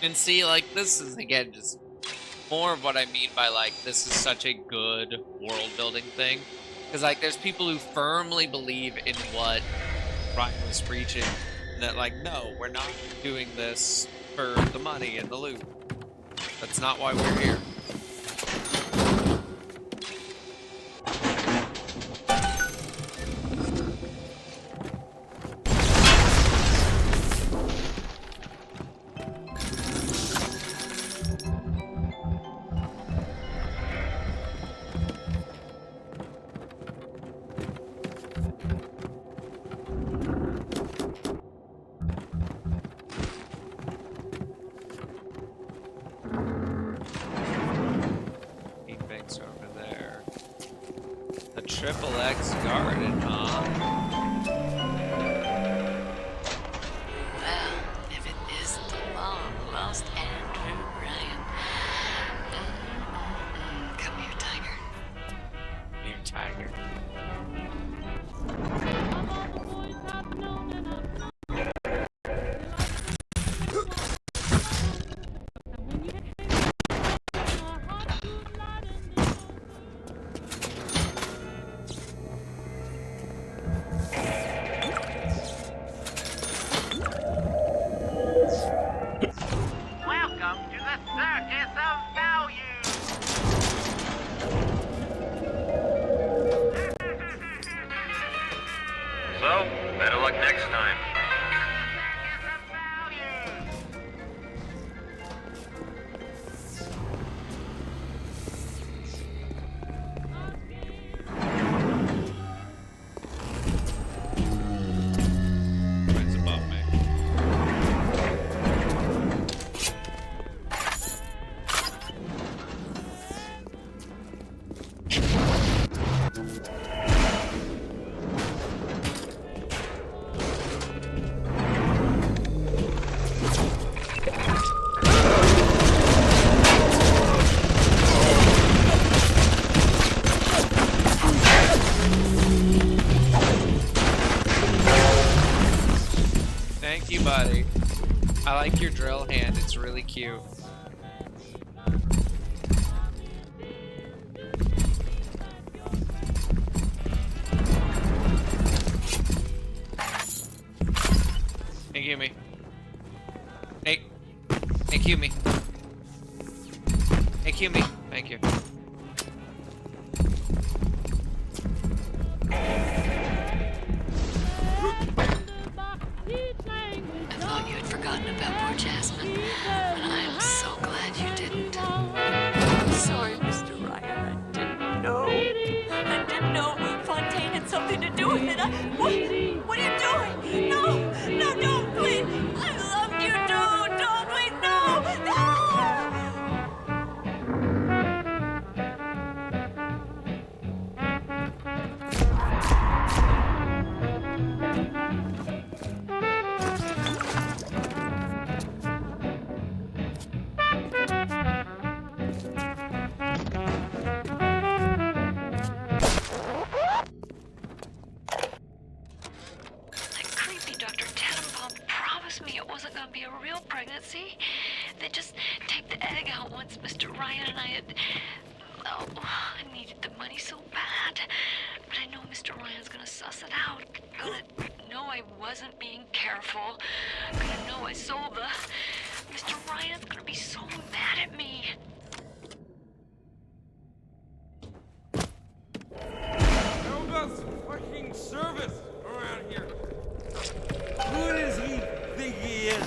And see, like, this is, again, just more of what I mean by, like, this is such a good world-building thing. Because, like, there's people who firmly believe in what Ryan was preaching. And that, like, no, we're not doing this for the money and the loot. That's not why we're here. Over there. The Triple X Garden, huh? Well, if it isn't the long-lost Andrew Ryan. Come here, Tiger. Here, Tiger. Thank you, buddy. I like your drill hand. It's really cute. Hey, Yumi. Hey. Hey, Yumi. Hey, Yumi. Thank you. I thought you had forgotten about poor Jasmine, but I am so glad you didn't. I'm sorry, Mr. Ryan. I didn't know. I didn't know Fontaine had something to do with it. What are you doing? No, no, don't, please. I loved you, dude. Don't, please, no, no. Pregnancy? They just take the egg out once Mr. Ryan and I had... Oh, I needed the money so bad. But I know Mr. Ryan's gonna suss it out. Gonna know I wasn't being careful. Gonna know I sold the... Mr. Ryan's gonna be so mad at me. How about some fucking service around here? Who does he think he is?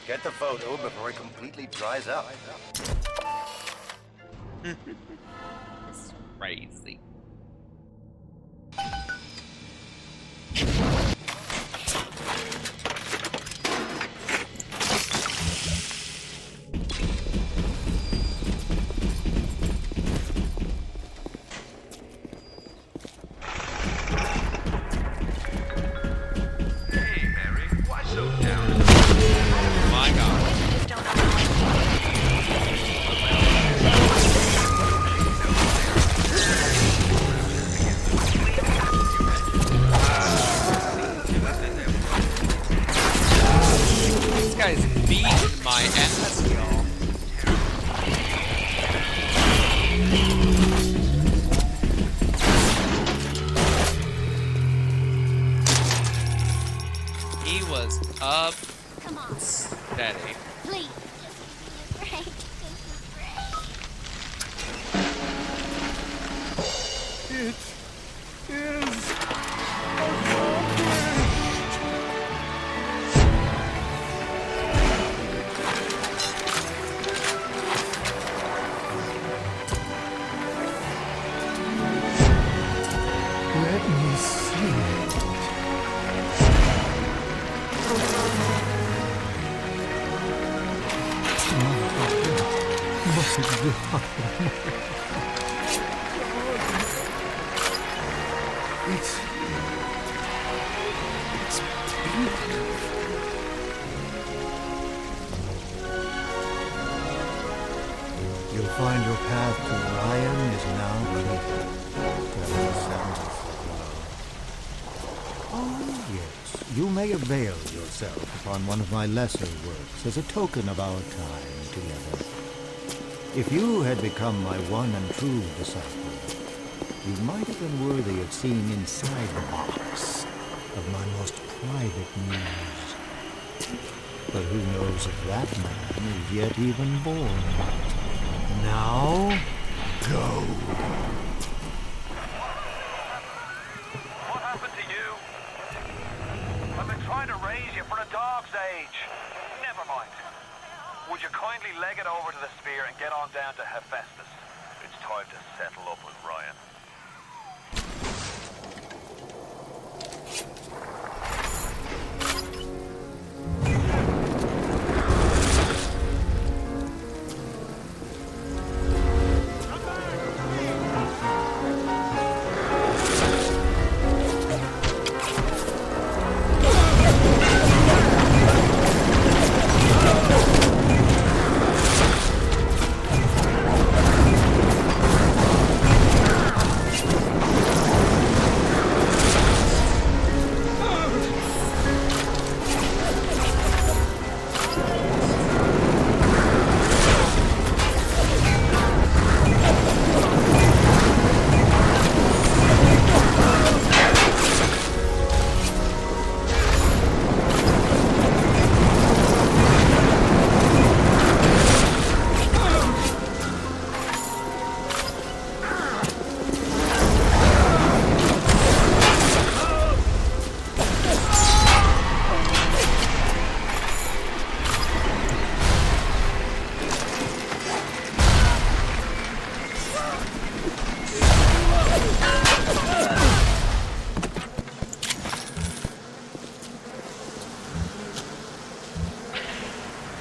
Get the photo before it completely dries up. It's crazy. You'll find your path to Ryan is now clear. Oh, yes. You may avail yourself upon one of my lesser works as a token of our time together. If you had become my one and true disciple, you might have been worthy of seeing inside the box of my most private muse. But who knows if that man is yet even born? Now, go. What happened to you? I've been trying to raise you for a dog's age. Never mind. Would you kindly leg it over to the spear and get on down to Hephaestus? It's time to settle up with Ryan.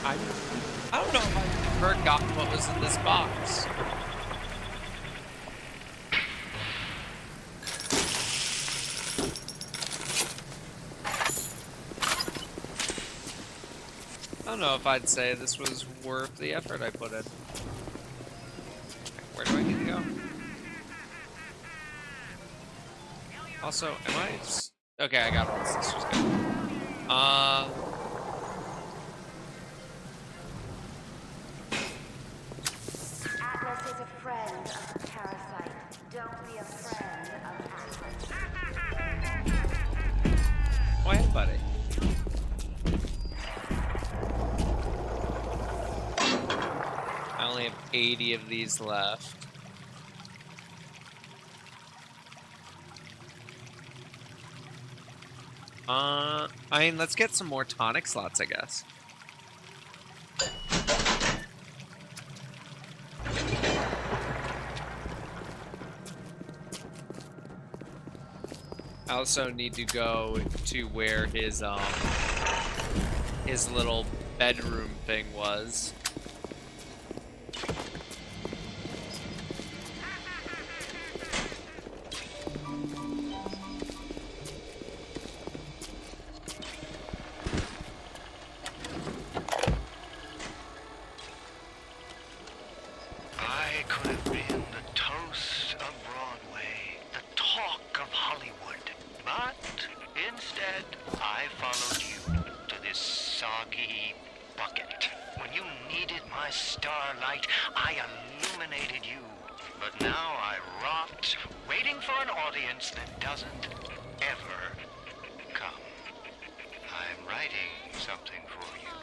I don't know if I've forgotten what was in this box. I don't know if I'd say this was worth the effort I put in. Where do I need to go? Also, am I... Okay, I got all this. This was good. Atlas is a friend of the parasite. Don't be a friend of Atlas. Oh, hey, buddy. I only have 80 of these left. I mean, let's get some more tonic slots, I guess. I also need to go to where his little bedroom thing was. I could have been the toast of Broadway, the talk of Hollywood. But instead, I followed you to this soggy bucket. When you needed my starlight, I illuminated you. But now I rot, waiting for an audience that doesn't ever come. I'm writing something for you,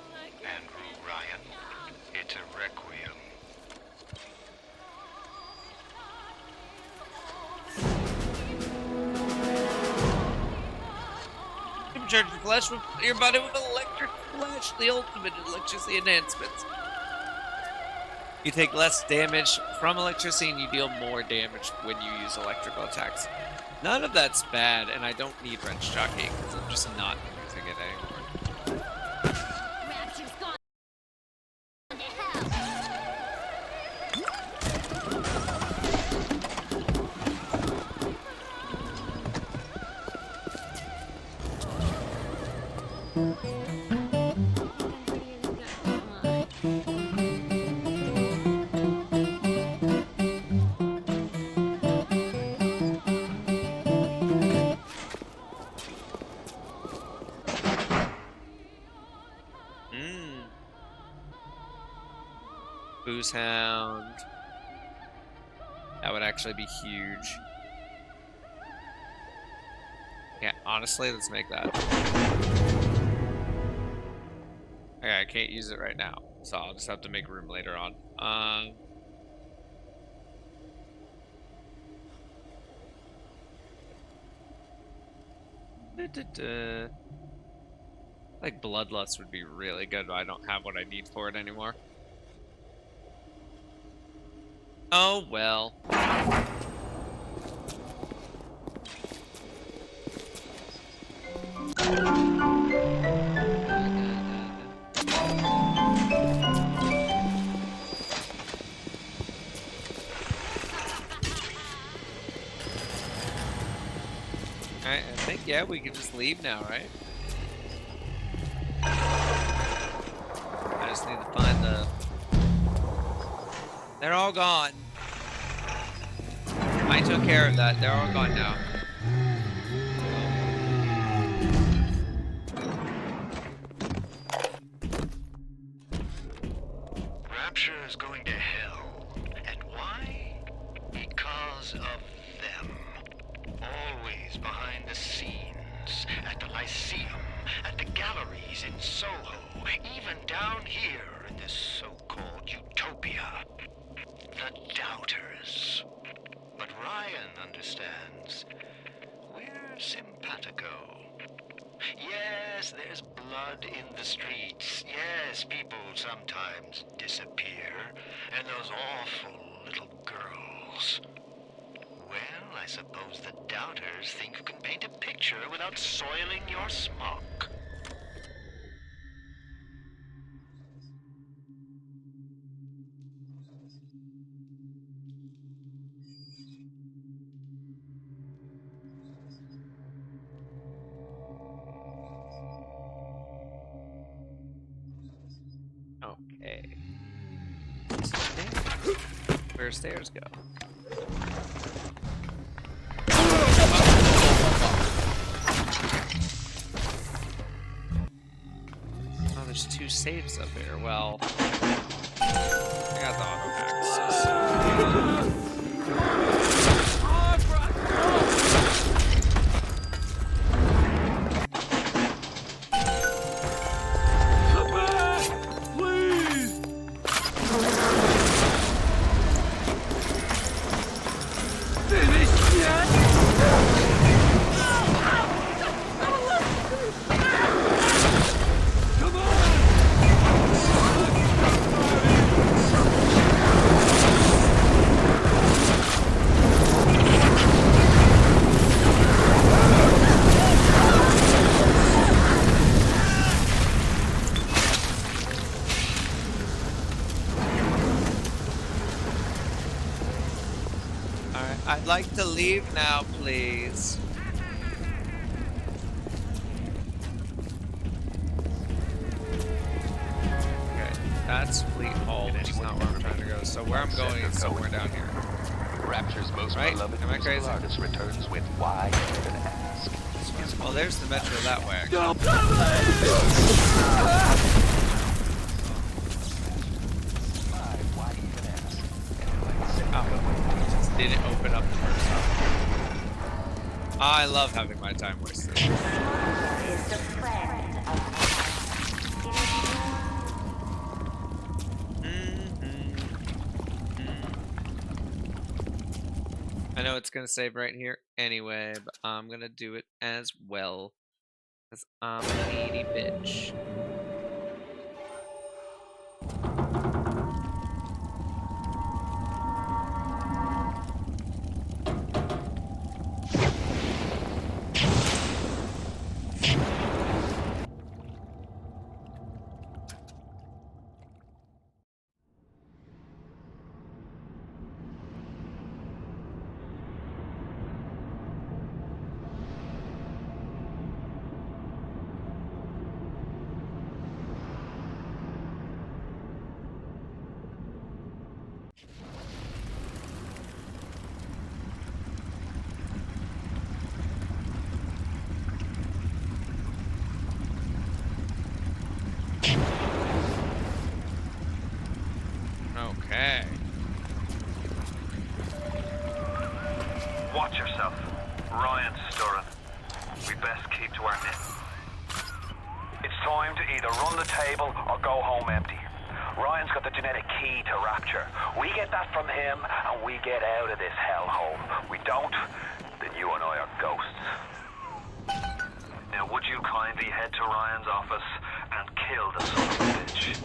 Andrew Ryan. It's a requiem. Charge your flesh with your body with electric flash, the ultimate electricity enhancements. You take less damage from electricity and you deal more damage when you use electrical attacks. None of that's bad, and I don't need wrench jockey because I'm just not using it anymore. Rapture's gone to hell. Booze Hound. That would actually be huge. Yeah, honestly, let's make that. Okay, I can't use it right now, so I'll just have to make room later on. Like Bloodlust would be really good, but I don't have what I need for it anymore. Oh well. Alright, I think, yeah, we can just leave now, right? I just need to find the... They're all gone. I took care of that. They're all gone now. Rapture is going to hell. And why? Because of them. Always behind the scenes, at the Lyceum, at the galleries in Soho, even down here in this so-called utopia. The Doubters. But Ryan understands. We're simpatico. Yes, there's blood in the streets. Yes, people sometimes disappear. And those awful little girls. Well, I suppose the Doubters think you can paint a picture without soiling your smock. Okay. Where stairs go? Oh, there's 2 saves up here. Well, I got the auto access. I'd like to leave now, please. Okay, that's Fleet Hall, which is not where I'm trying to go. So where I'm going is somewhere down here. Rapture's most beloved Am I crazy? artist returns with why even ask. Oh, there's the metro that way. Just didn't open up the first time. I love having my time wasted. I know it's gonna save right here anyway, but I'm gonna do it as well. Because I'm a needy bitch. Okay. Watch yourself. Ryan's stirring. We best keep to our knitting. It's time to either run the table or go home empty. Ryan's got the genetic key to Rapture. We get that from him, and we get out of this hellhole. We don't, then you and I are ghosts. Now, would you kindly head to Ryan's office and kill the son of a bitch?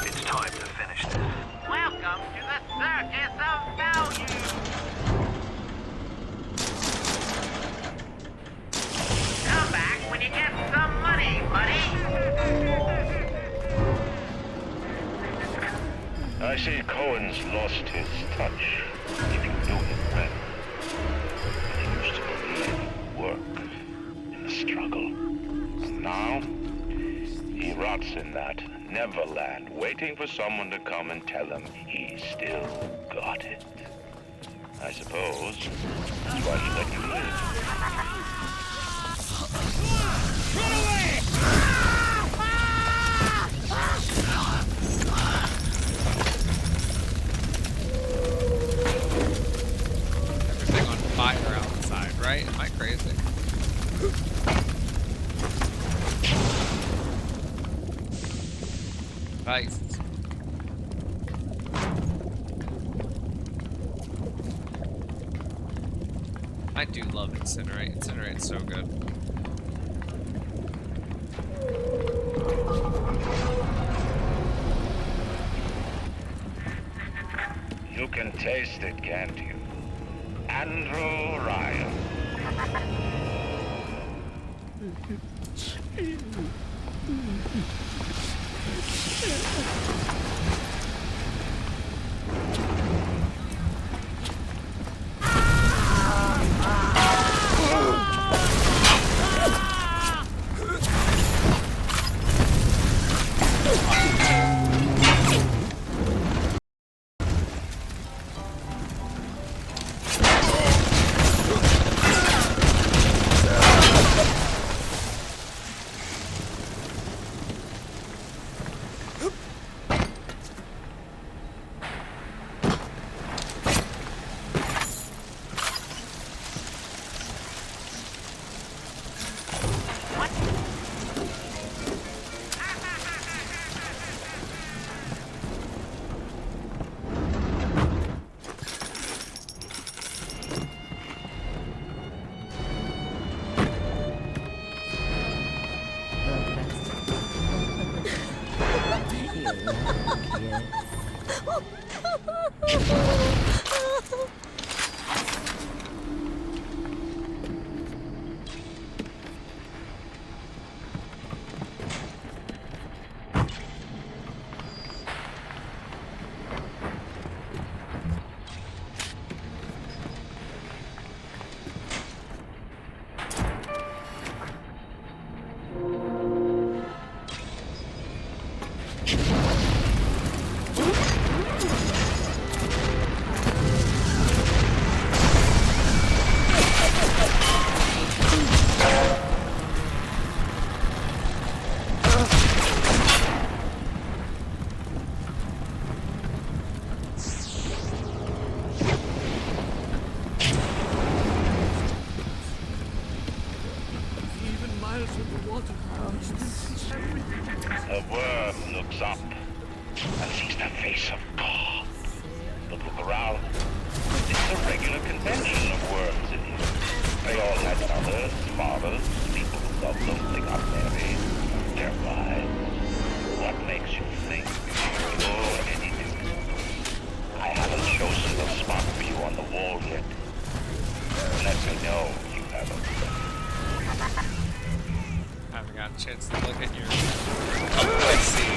It's time to finish this. Welcome to the circus of value. Come back when you get some money, buddy. I see Cohen's lost his touch. If you knew him well, he used to believe in work, in the struggle. And now, he rots in that Neverland, waiting for someone to come and tell him he's still got it. I suppose that's why he let you live. Run away! Everything on fire outside, right? Am I crazy? Nice. I do love Incinerate. Incinerate's so good. You can taste it, can't you? Andrew Ryan. The worm looks up and sees the face of God. But look around. It's a regular convention of worms in here. They all had mothers, fathers, people who loved them, they got married, their wives. What makes you think you're anything? I haven't chosen a spot for you on the wall yet. Let me know you haven't. I haven't got a chance to look at your... Oh, I see.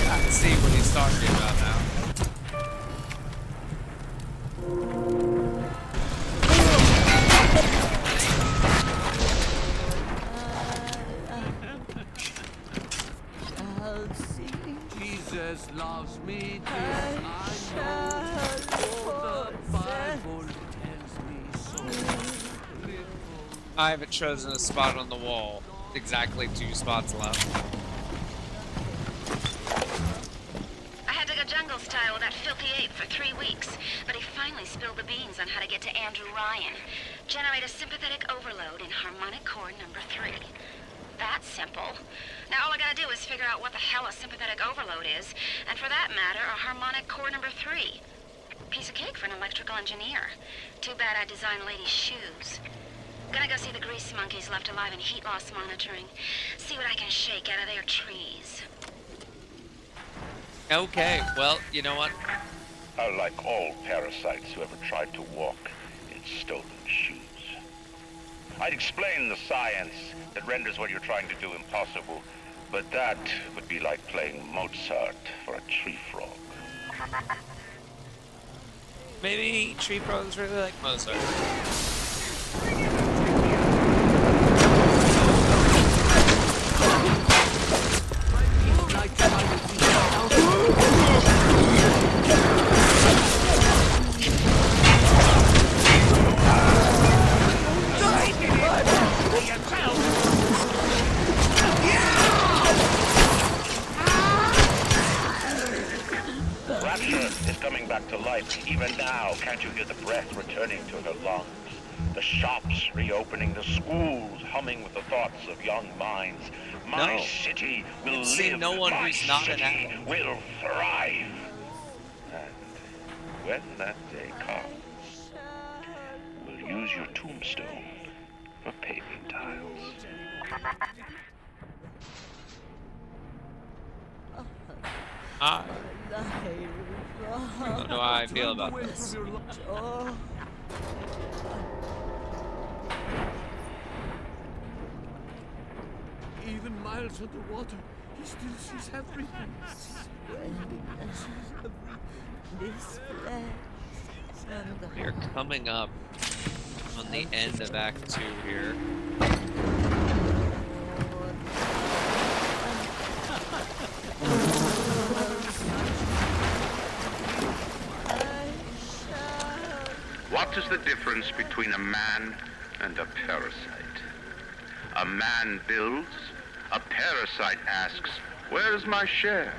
I see what he's talking about now. Jesus loves me, this I know, for the Bible tells me so. I haven't chosen a spot on the wall. Exactly 2 spots left. I had to go jungle style with that filthy ape for 3 weeks, but he finally spilled the beans on how to get to Andrew Ryan. Generate a sympathetic overload in harmonic core number 3. That's simple. Now all I gotta do is figure out what the hell a sympathetic overload is, and for that matter, a harmonic core number 3. Piece of cake for an electrical engineer. Too bad I designed ladies' shoes. Gonna go see the grease monkeys left alive in heat loss monitoring. See what I can shake out of their trees. Okay, well, you know what? Like all parasites who ever tried to walk in stolen shoes. I'd explain the science that renders what you're trying to do impossible, but that would be like playing Mozart for a tree frog. Maybe tree frogs really like Mozart. Rapture is coming back to life. Even now, can't you hear the breath returning to her lungs? The shops reopening, the schools humming with the thoughts of young minds. My city will live. No one My who's not an city adult. will thrive. And when that day comes, we'll use your tombstone for paving tiles. I don't know how I feel about this. Even miles underwater, he still sees everything. We're coming up on the end of Act 2 here. What is the difference between a man and a parasite? A man builds, a parasite asks, where is my share?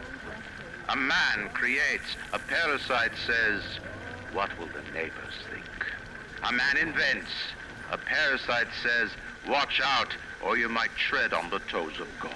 A man creates, a parasite says, what will the neighbors think? A man invents, a parasite says, watch out, or you might tread on the toes of God.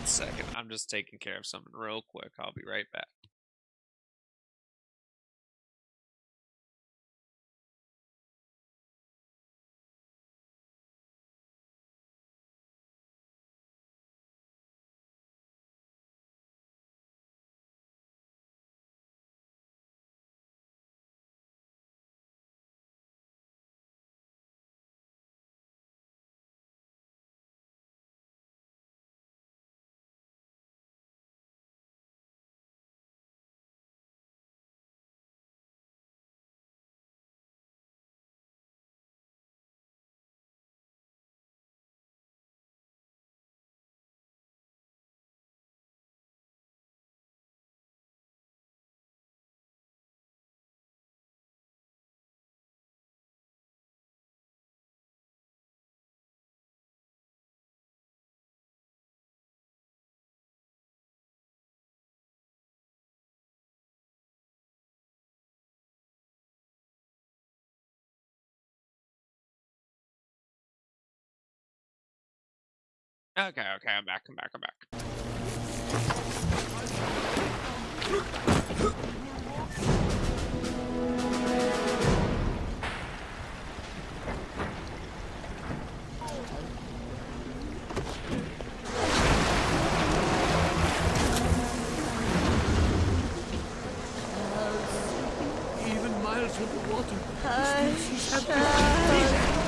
Second, I'm just taking care of something real quick. I'll be right back. Okay, I'm back. Even miles underwater, he still sees everything.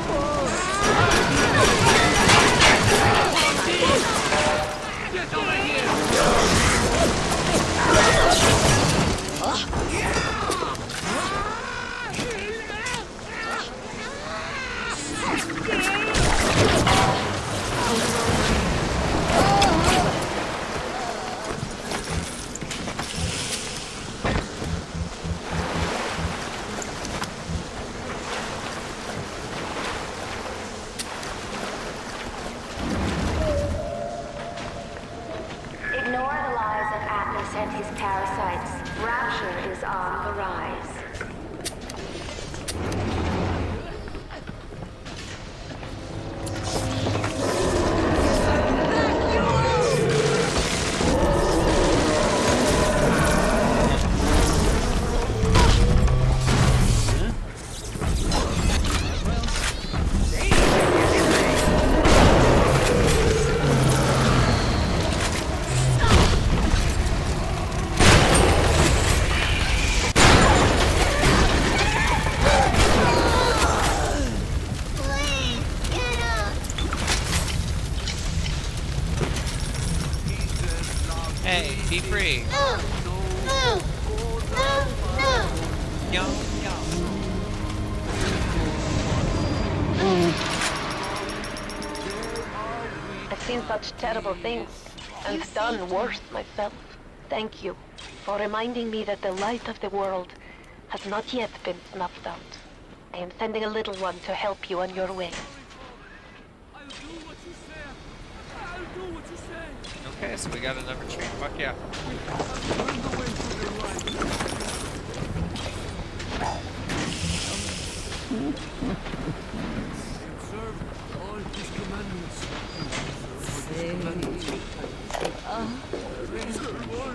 Get Atlas and his parasites, Rapture is on the rise. Hey, be free. No! No! No! No! Yo, yo. I've seen such terrible things, and done worse myself. Thank you for reminding me that the light of the world has not yet been snuffed out. I am sending a little one to help you on your way. Okay, so we got another tree. Fuck yeah.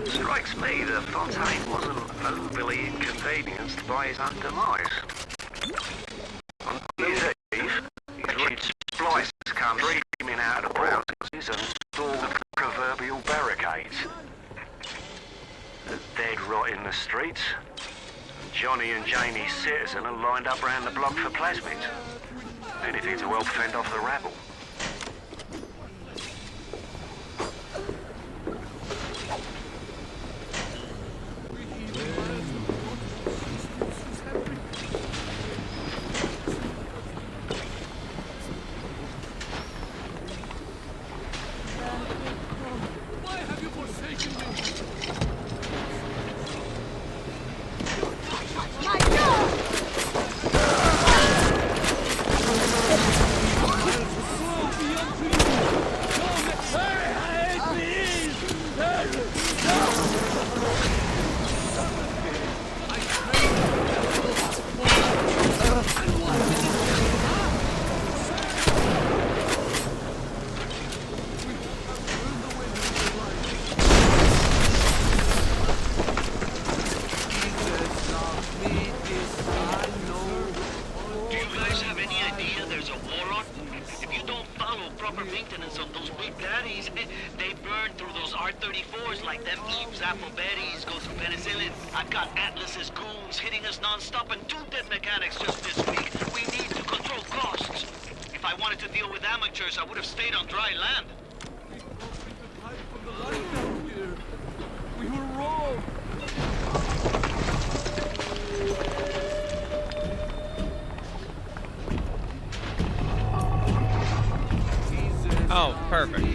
Strikes me that Fontaine wasn't overly inconvenienced by his own demise. On New Year's Eve, his red splice come streaming out of the houses and stormed the proverbial barricades. The dead rot in the streets. Johnny and Jamie Citizen are lined up round the block for plasmids. Anything to help fend off the rabble. I've got Atlas's goons hitting us non-stop and 2 dead mechanics just this week. We need to control costs. If I wanted to deal with amateurs, I would have stayed on dry land. We were wrong. Oh, perfect.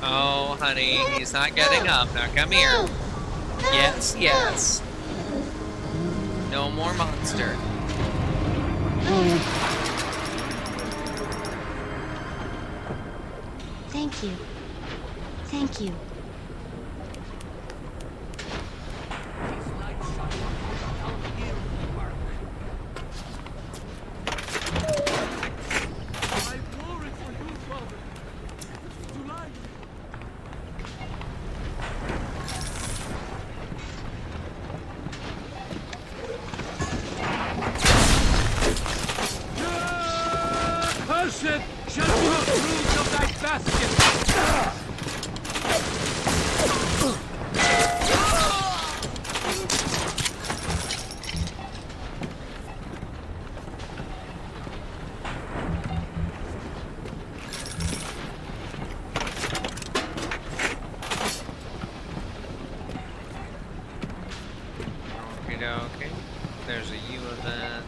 Oh, honey, he's not getting up. Now come here. Yes, yes. No more monster. Thank you. Thank you. Curse it! Shall we have fruit of thy basket? Okay. There's a U event.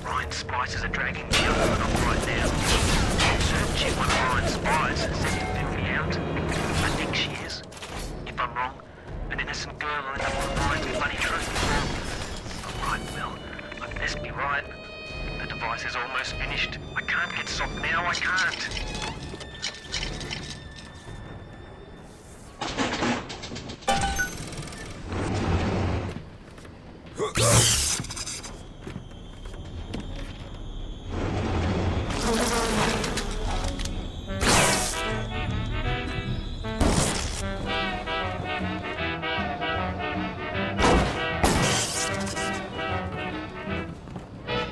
Ryan's spies are dragging me over right now. Searching one of Ryan's spies said to fit me out. I think she is. If I'm wrong, an innocent girl will end up with Ryan's bloody truth. I'm right, Will. I best be right. The device is almost finished. I can't get soft now, I can't.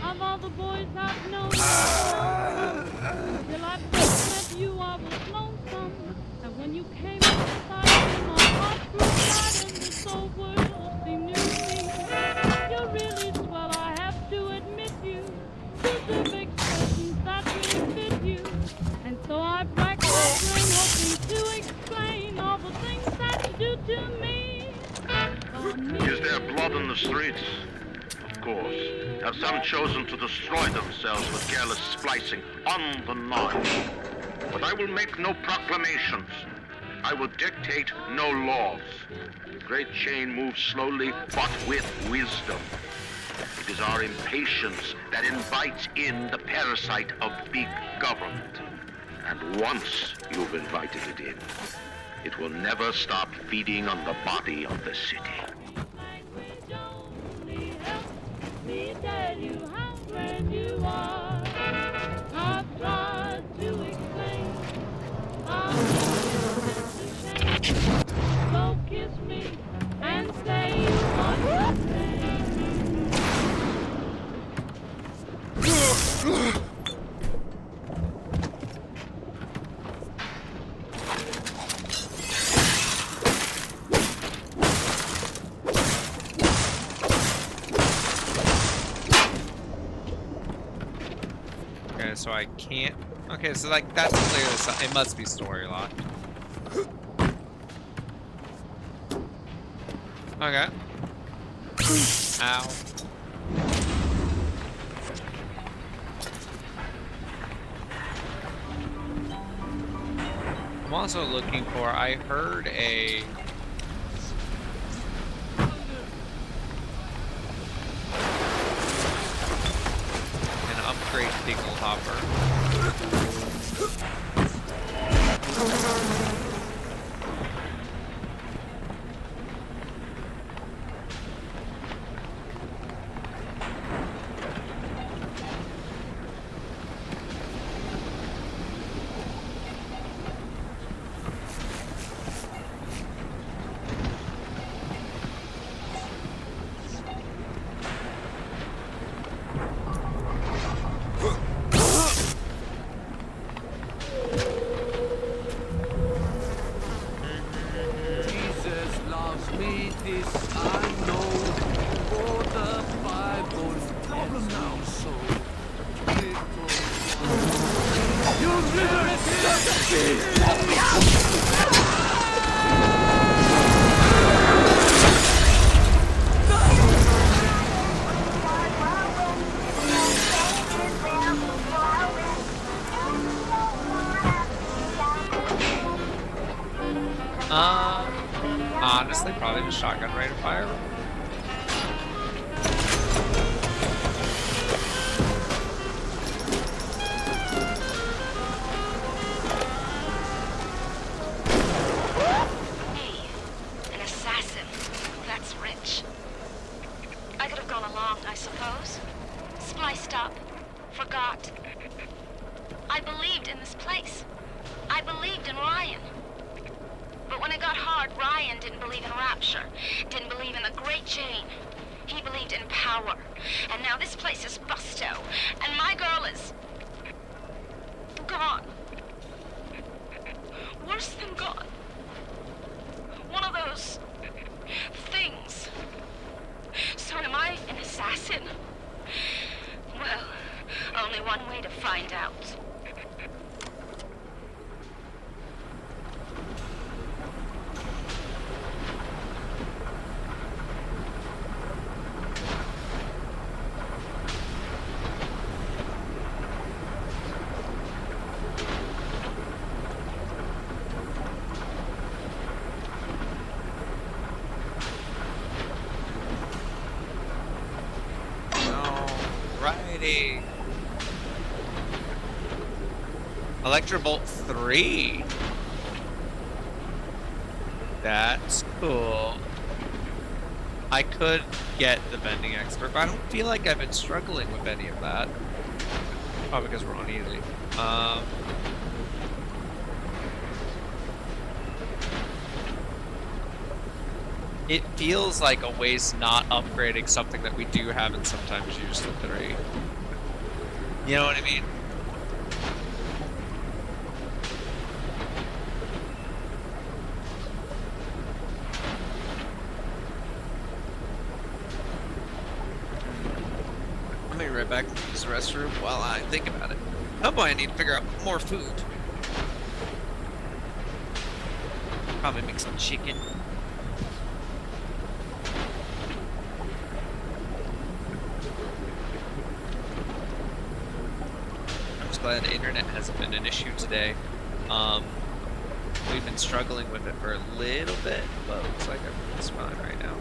Of all the boys I've known, till I first met you, I was lonesome. And when you came inside me, my heart grew light, and this whole world seemed new to me. You're really swell, I have to admit you. Deserve expressions that really fit you. And so I racked my brain, hoping to explain all the things that you do to me. Is there blood in the streets? Of course. Have some chosen to destroy themselves with careless splicing on the knife? But I will make no proclamations. I will dictate no laws. The great chain moves slowly, but with wisdom. It is our impatience that invites in the parasite of big government. And once you've invited it in, it will never stop feeding on the body of the city. Me tell you how great you are. I've tried to explain. So kiss me and say you want to Okay, so I can't. Okay, so like that's clearly it must be story locked. Okay. Ow. I'm also looking for. I heard a. Upgrade Dingle Hopper. Honestly, probably just shotgun rate of fire. Hey, an assassin. That's rich. I could have gone along, I suppose. Spliced up. Forgot. I believed in this place. I believed in Ryan. But when it got hard, Ryan didn't believe in rapture, didn't believe in the great chain. He believed in power. And now this place is busto, and my girl is gone. Worse than gone. One of those things. So am I an assassin? Well, only one way to find out. Alrighty. Electrobolt 3. That's cool. I could get the bending expert, but I don't feel like I've been struggling with any of that. Probably because we're on easy. It feels like a waste not upgrading something that we do have and sometimes use the 3. You know what I mean? Let me right back to use the restroom while I think about it. Oh boy, I need to figure out more food. Probably make some chicken. Glad the internet hasn't been an issue today. We've been struggling with it for a little bit, but it looks like everything's fine right now.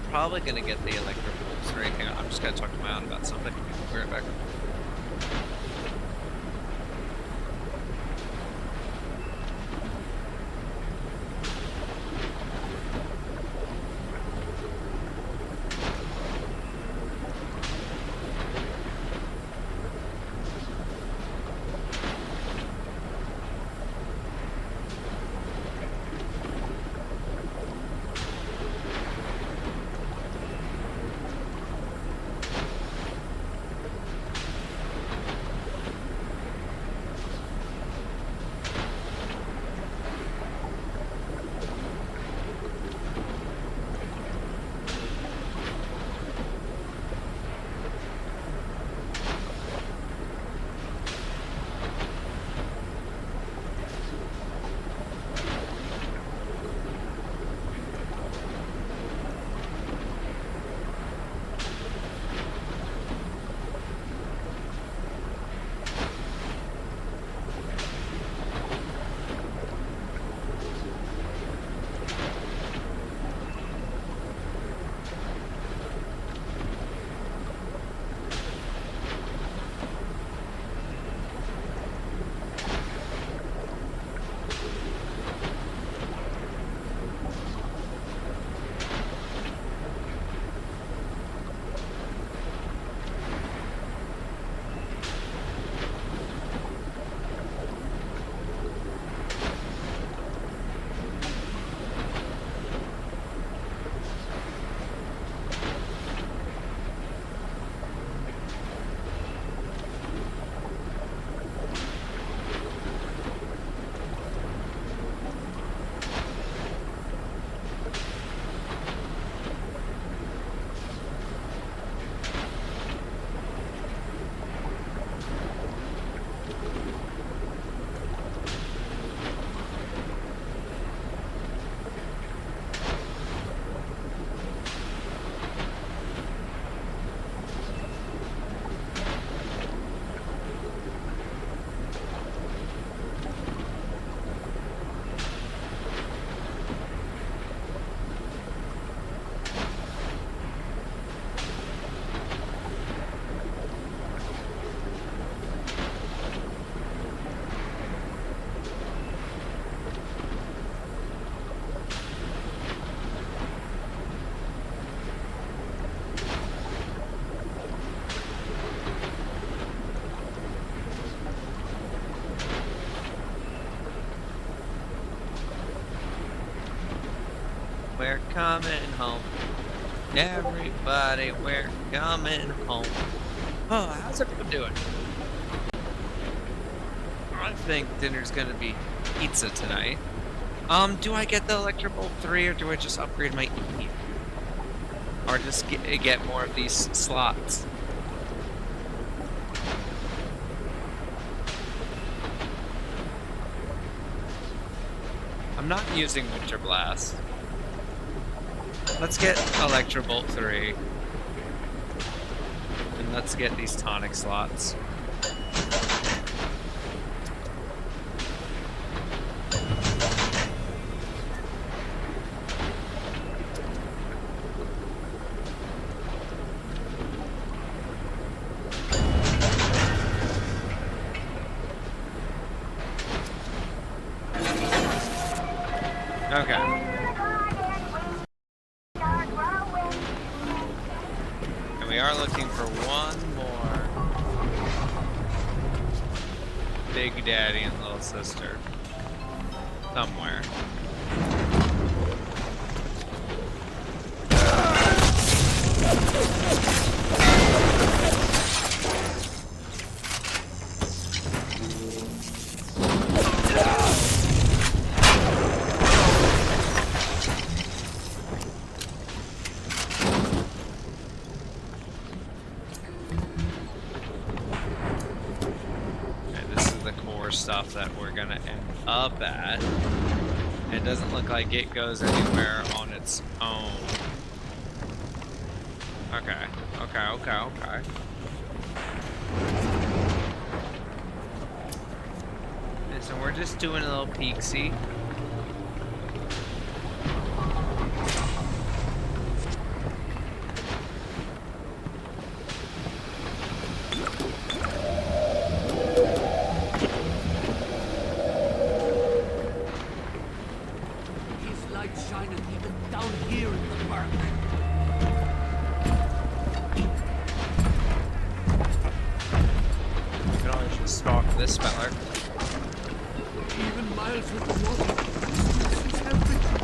Probably gonna get the electric bolts. Hang on, I'm just gonna talk to my aunt about something. We're right back. we're coming home. Everybody, we're coming home. Oh, how's everyone doing? I think dinner's gonna be pizza tonight. Do I get the Electrobolt 3 or do I just upgrade my E? Or just get more of these slots? I'm not using Winter Blast. Let's get Electrobolt 3. And let's get these tonic slots. Okay. And we are looking for one more Big Daddy and Little Sister somewhere. Stuff that we're gonna end up at. It doesn't look like it goes anywhere on its own. Okay. So we're just doing a little peek-see. This feller. Even miles with the water. This is everything.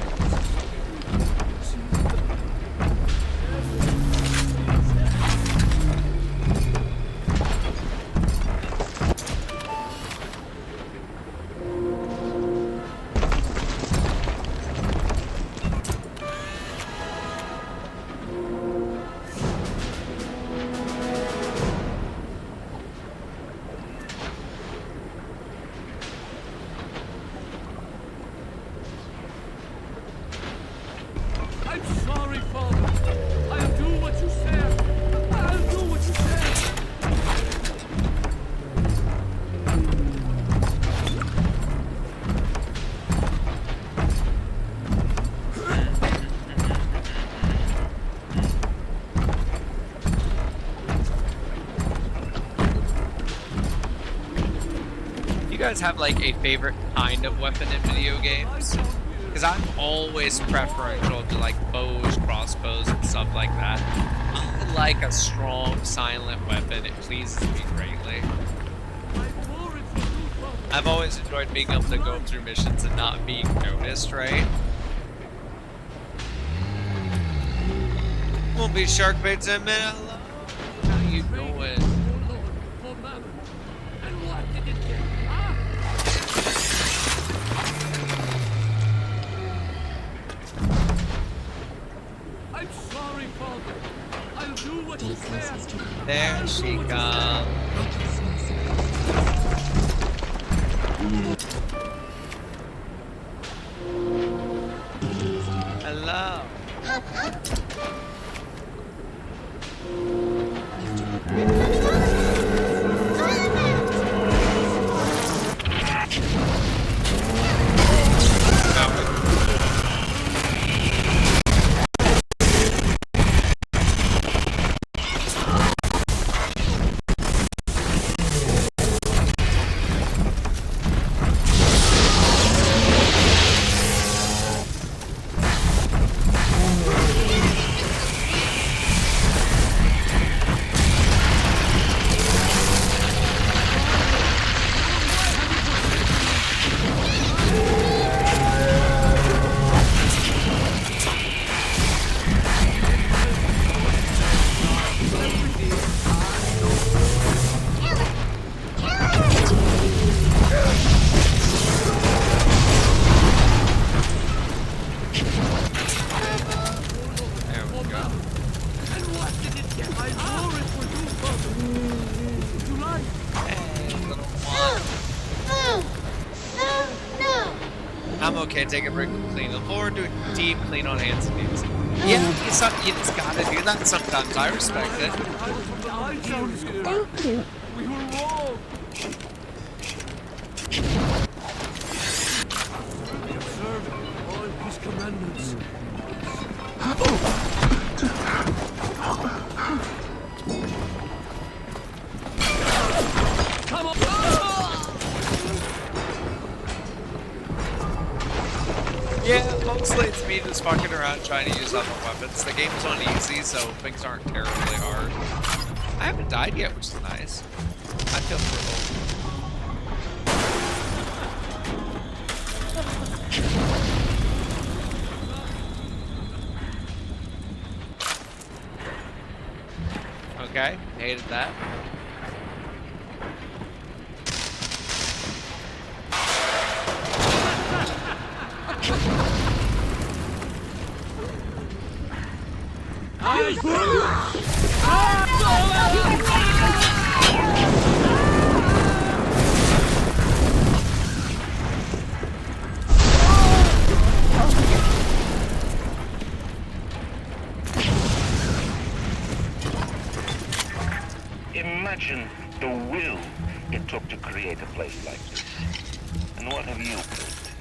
Guys have like a favorite kind of weapon in video games? Because I'm always preferential to like bows, crossbows, and stuff like that. I like a strong, silent weapon. It pleases me greatly. I've always enjoyed being able to go through missions and not being noticed, right? Won't be shark baits in a minute. Hello? How you doing? There she comes. Hello. okay, take a break from clean the floor, do a deep clean on hands and knees. Yeah, you just gotta do that sometimes. I respect it. Thank you. We were wrong. Observe all his commandments. Come on! Yeah, mostly it's me just fucking around trying to use other weapons. The game's on easy, so things aren't terribly hard. I haven't died yet, which is nice. I feel thrilled. Okay, hated that. Imagine the will it took to create a place like this. And what have you built?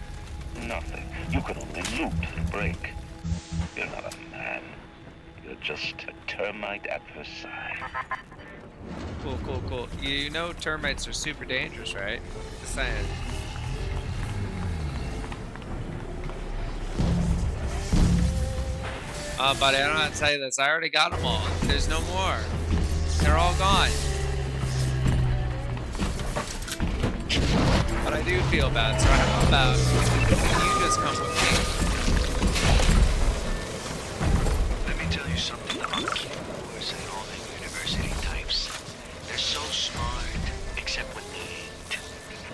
Nothing. You can only loot and break. You're not a man. You're just a termite at her side. Cool, cool, cool. You know termites are super dangerous, right? Just saying. Buddy, I don't know how to tell you this. I already got them all. There's no more. They're all gone. But I do feel bad, so how about you just come with me? Let me tell you something about keyboards and all the university types. They're so smart, except when they ain't.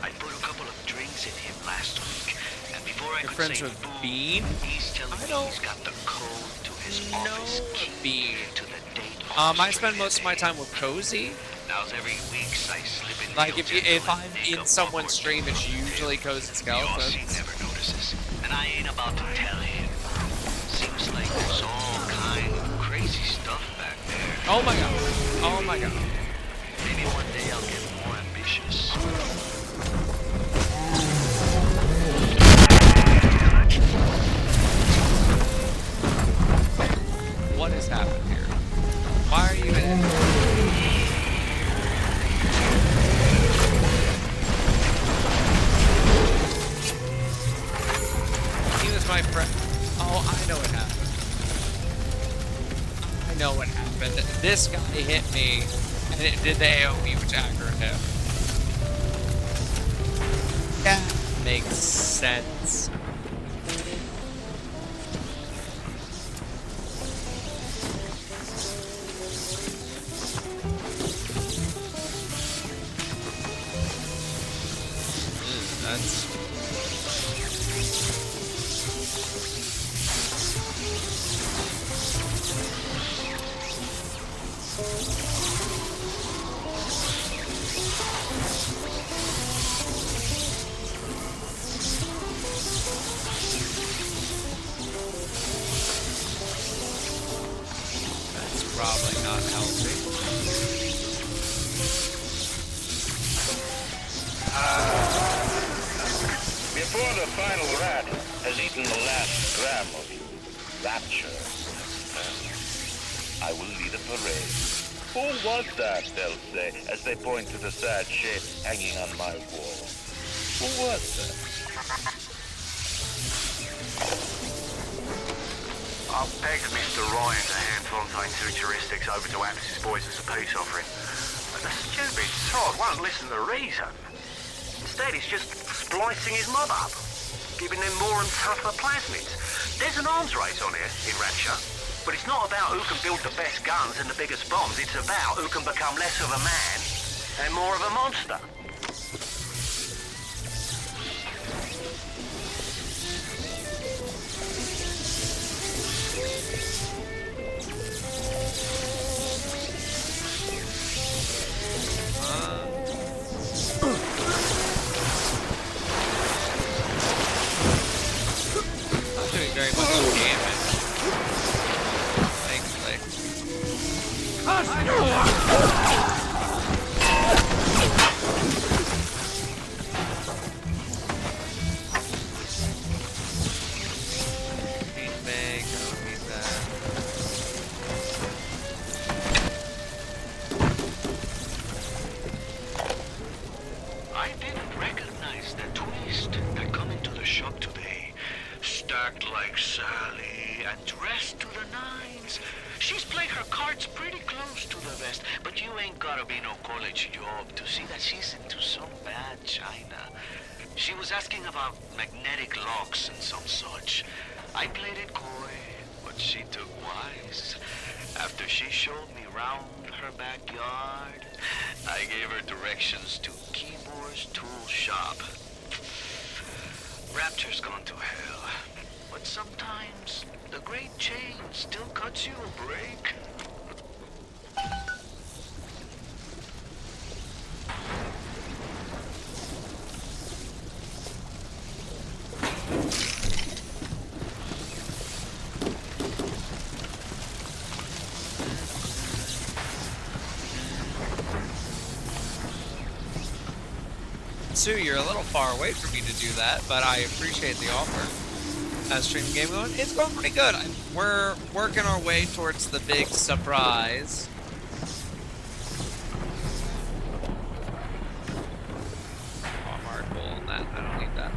I put a couple of drinks in him last week, and before I You're could friends say with boo, Bean? he's telling me he's got the code to his office key Bean. to the date. I spend most of my time with Cozy. Now's every week I slip in. Like if I'm in someone's stream, it's usually Cozy Skeletons. Never notices, and I ain't about to tell him. Seems like there's all kind of crazy stuff back there. Oh my god. Oh my god. Maybe one day I'll get more ambitious. What has happened here? Why are you in? He was my friend. Oh, I know what happened. I know what happened. This guy hit me, and it did the AoE attacker at him. Yeah, makes sense. That's probably not healthy. Before the final rat has eaten the last gram of you, rapture, I will lead a parade. Who was that, they'll say, as they point to the sad shape hanging on my wall? Who was that? I've begged Mr. Ryan to hand Fontaine's futuristics over to Atlas's boys as a peace offering. But the stupid sod won't listen to reason. Instead, he's just splicing his mob up, giving them more and tougher plasmids. There's an arms race on here in Rapture, but it's not about who can build the best guns and the biggest bombs. It's about who can become less of a man and more of a monster. I didn't recognize the twist that come into the shop today. Stacked like Sally and dressed to the nines. She's played her cards pretty close to the vest, but you ain't gotta be no college job to see that she's into some bad china. She was asking about magnetic locks and some such. I played it coy, but she took wise. After she showed me round her backyard, I gave her directions to Keyboard's tool shop. Rapture's gone to hell, but sometimes the great chain still cuts you a break. Sue, you're a little far away for me to do that, but I appreciate the offer. How's stream game going? It's going pretty good. We're working our way towards the big surprise. Oh, I'm article on that. I don't need that.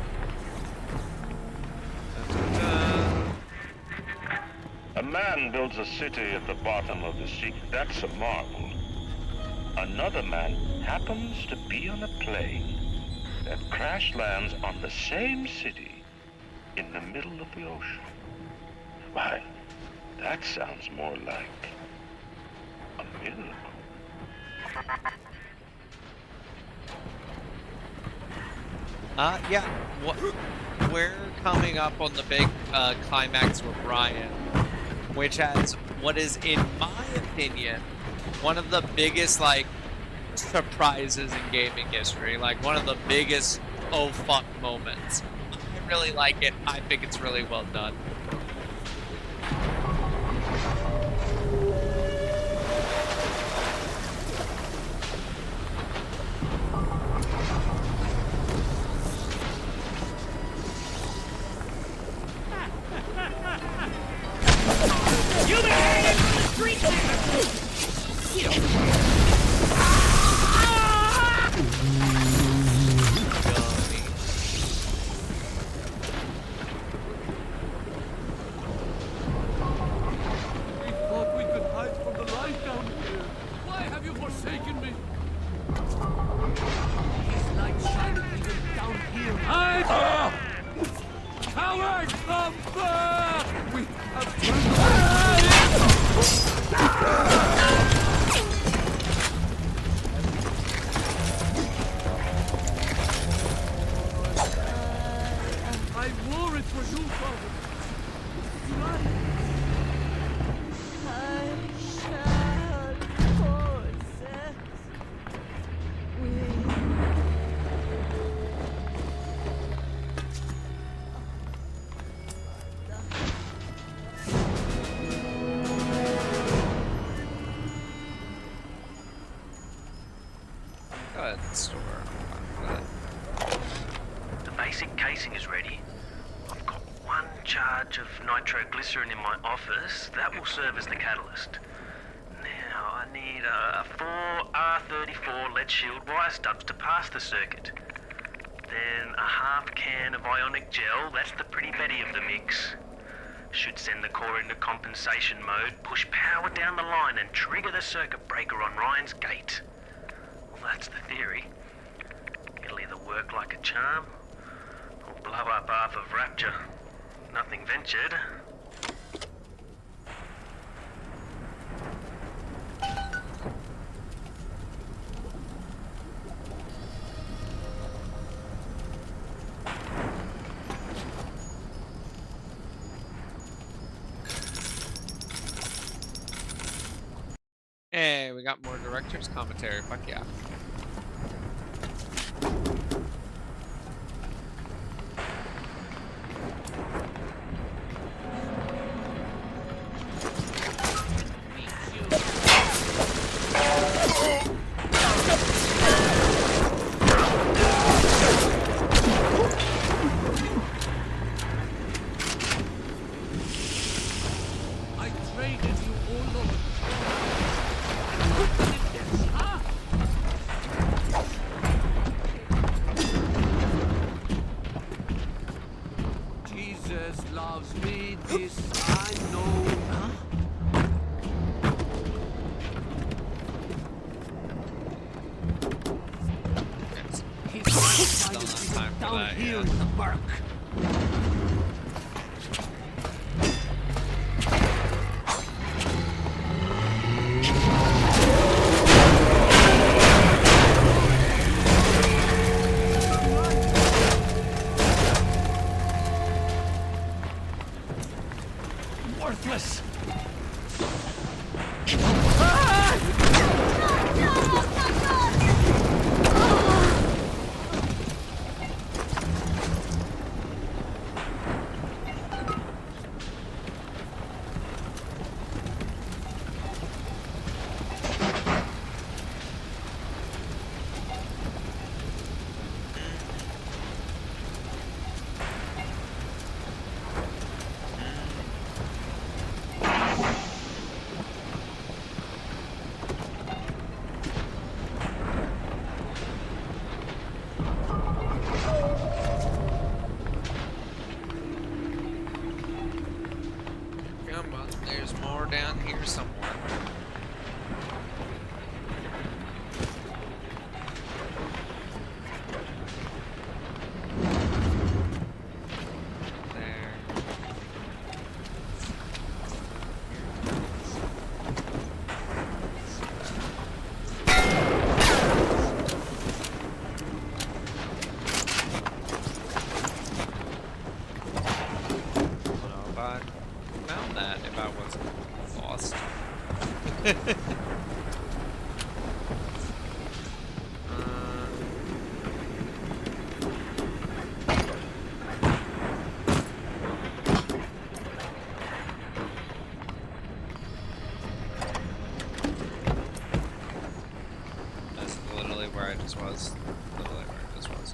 A man builds a city at the bottom of the sea. That's a marvel. Another man happens to be on a plane that crash lands on the same city in the middle of the ocean. Why, that sounds more like a miracle. Yeah. We're coming up on the big climax with Ryan, which has what is, in my opinion, one of the biggest, like, surprises in gaming history. Like, one of the biggest oh fuck moments. I really like it. I think it's really well done. You been hanging from the street there! You don't... The basic casing is ready. I've got one charge of nitroglycerin in my office. That will serve as the catalyst. Now I need 4 R34 lead shield wire stubs to pass the circuit. Then a half can of ionic gel. That's the pretty Betty of the mix. Should send the core into compensation mode, push power down the line and trigger the circuit breaker on Ryan's gate. Well, that's the theory. It'll either work like a charm, or blow up half of Rapture. Nothing ventured. Hey, we got more director's commentary. Fuck yeah. for down that here yet. in the murk. Worthless. Come on, there's more down here somewhere. There. I don't know if I found that if I wasn't lost. That's literally where I just was. Literally where I just was.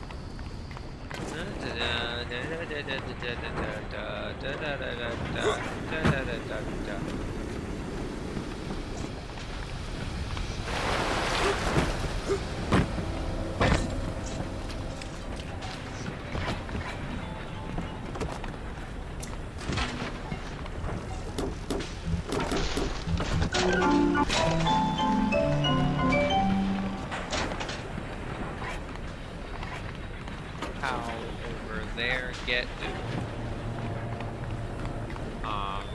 How over there get to? Um.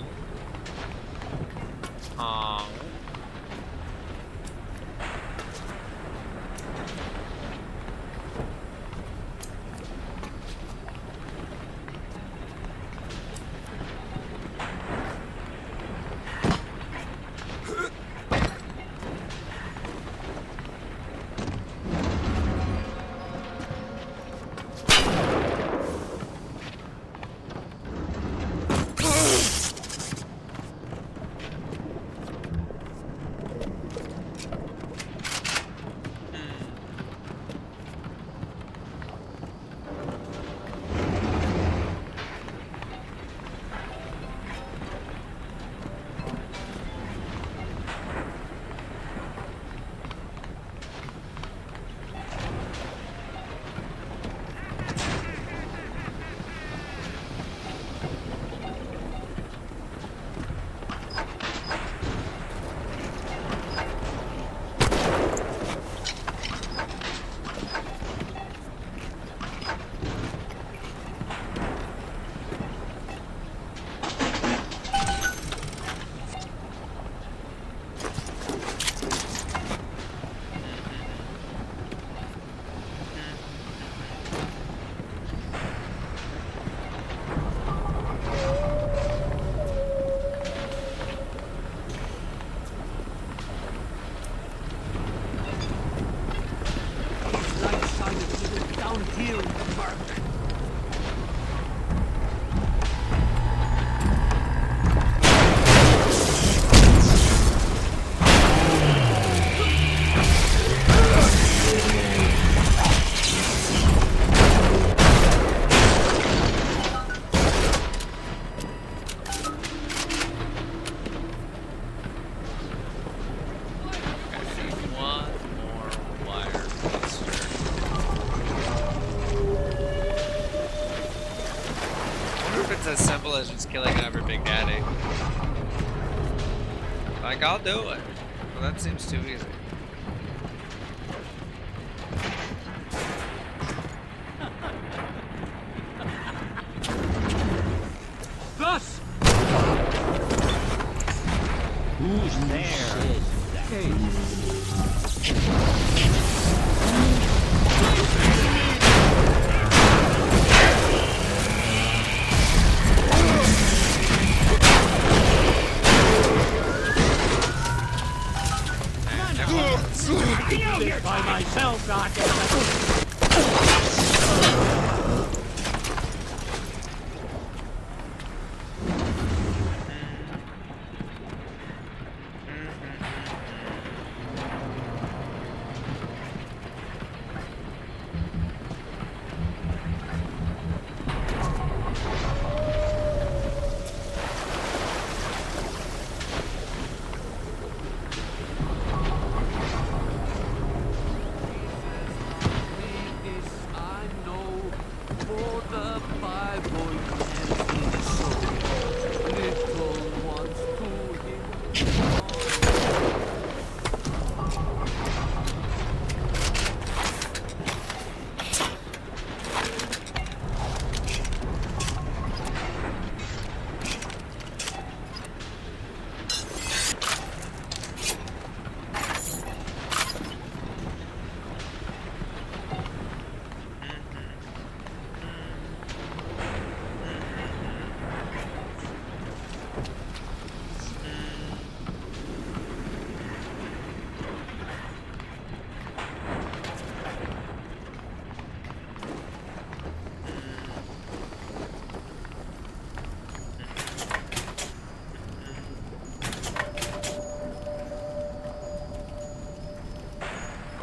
Down here in the murk. One more wire cluster. I wonder if it's as simple as just killing every Big Daddy. Like, I'll do it. But that seems too easy. By myself, goddammit.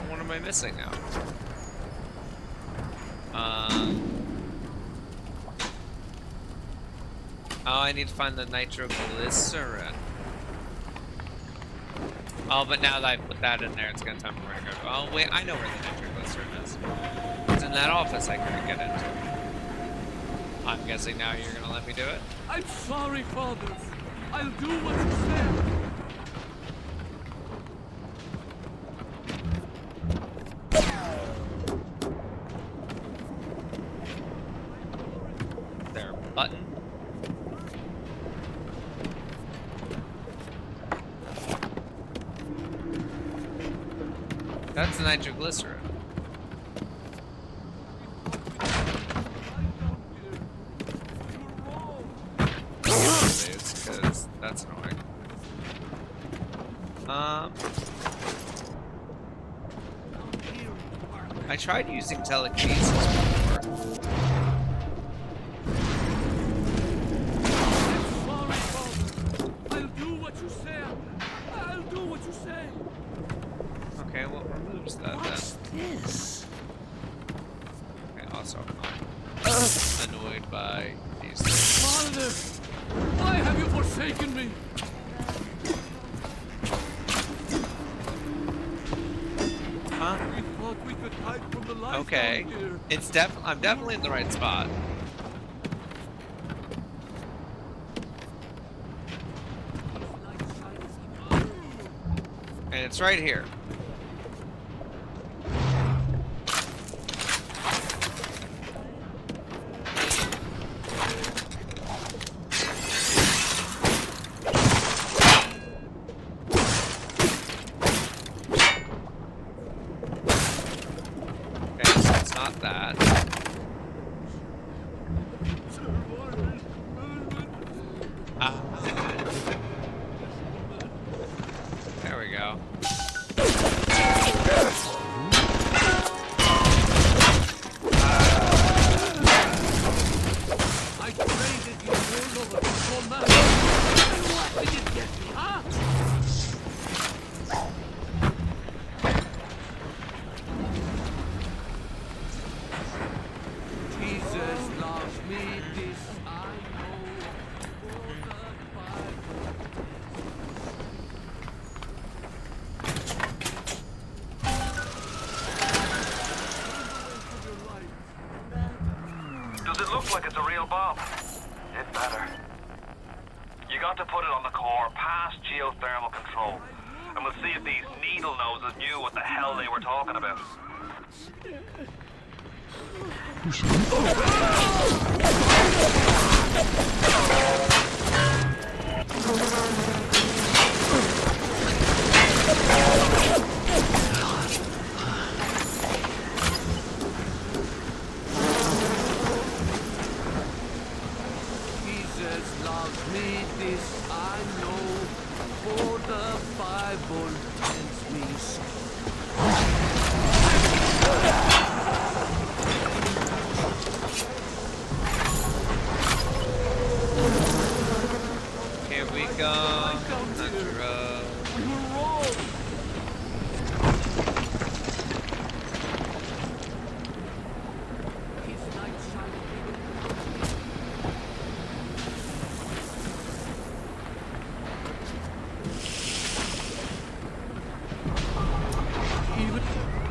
What am I missing now? Oh, I need to find the nitroglycerin. Oh, but now that I put that in there, it's gonna tell me where to go. Oh, wait, I know where the nitroglycerin is. It's in that office I couldn't get into. I'm guessing now you're gonna let me do it? I'm sorry, Father. I'll do what you said. There, button. That's the nitroglycerin. Because that's annoying. I tried using telekinesis before. I'll do what you say. I'll do what you say. Okay, what removes that then? This. Okay, also I'm annoyed by these things. Father, why have you forsaken me? Huh? We thought we could hide from the light Okay. down here. It's I'm definitely in the right spot. And it's right here. Okay, so it's not that. There we go. I traded you all over for man. What did it get me, huh? Jesus loves me, this I know. Does it look like it's a real bomb? It better. You got to put it on the core, past geothermal control. And we'll see if these needle noses knew what the hell they were talking about.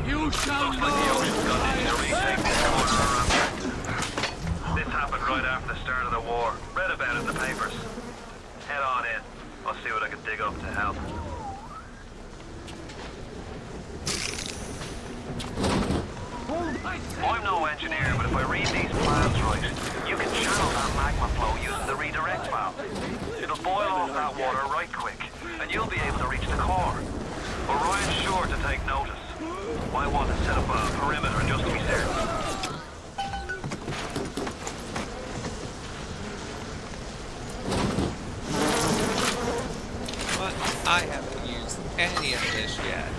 You shall know. This happened right after the start of the war. Read about it in the papers. Head on in. I'll see what I can dig up to help. I'm no engineer, but if I read these plans right, you can channel that magma flow using the redirect valve. It'll boil off that water right quick, and you'll be able to reach the core. Orion's sure to take notice. Might want to set up a perimeter just to be certain. But I haven't used any of this yet.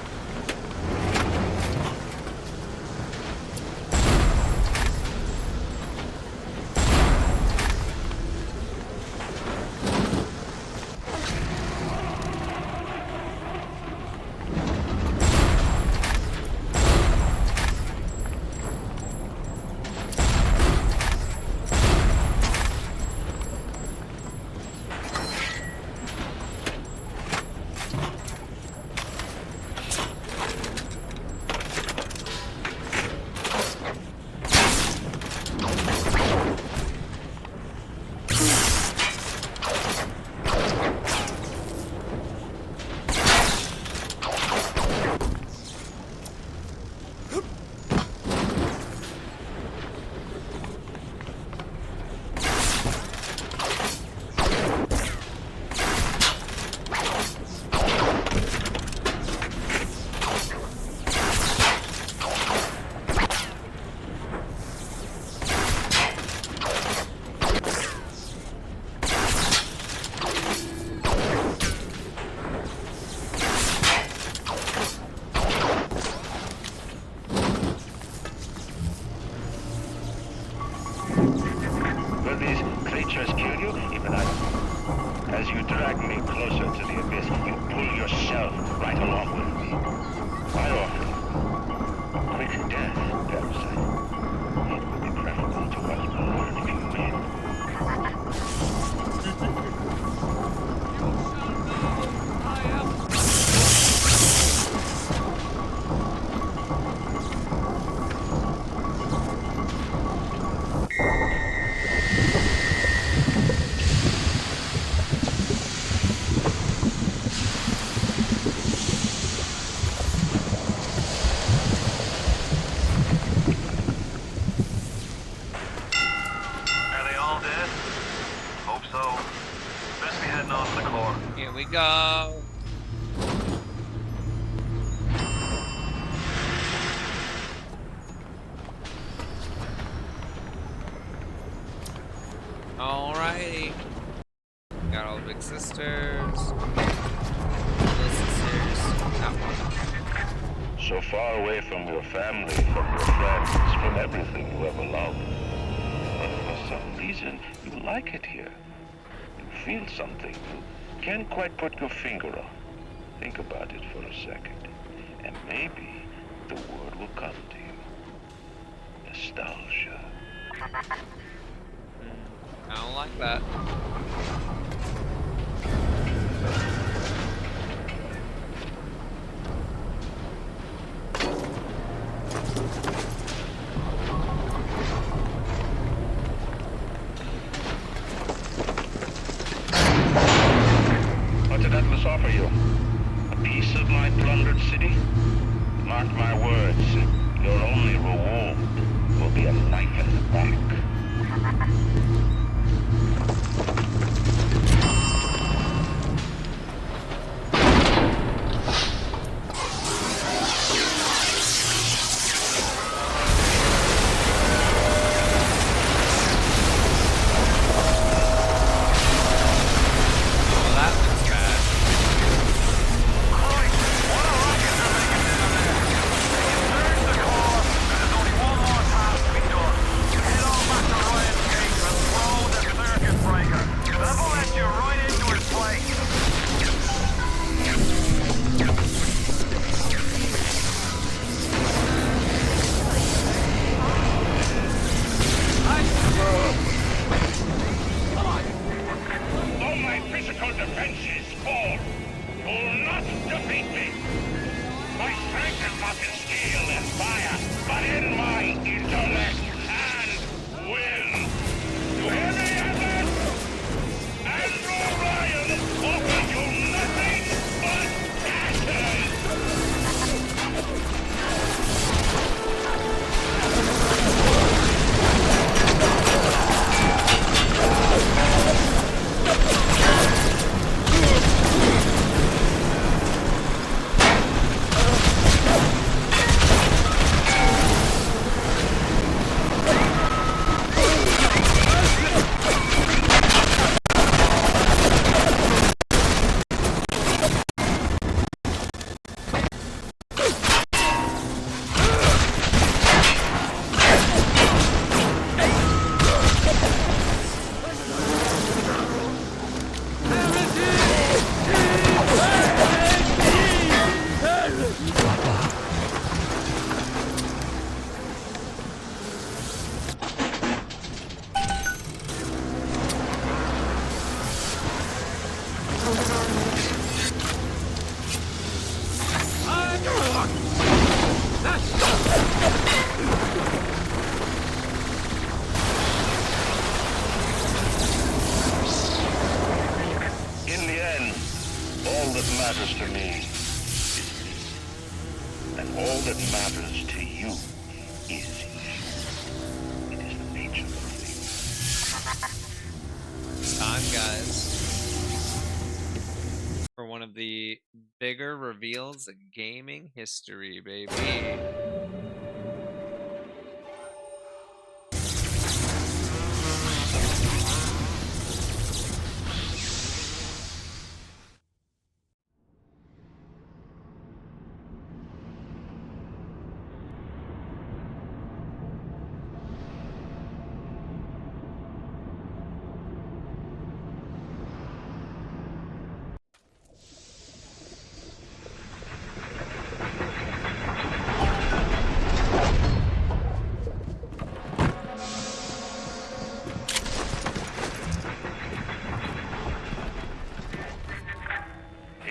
Go. Alrighty. Got all the big sisters. Little sisters. That one. So far away from your family, from your friends, from everything you ever loved. But for some reason, you like it here. You feel something. You can't quite put your finger on. Think about it for a second, and maybe the word will come to you. Nostalgia. I don't like that. What did Atlas offer you? A piece of my plundered city? Mark my words, your only reward will be a knife in the back. is not in steel and fire, but in my intellect and will. You hear me, Atlas? Andrew Ryan offers you nothing but ashes! In the end, all that matters to me is this. And all that matters to you is you. It is the nature of things. It's time, guys, for one of the bigger reveals in gaming history, baby.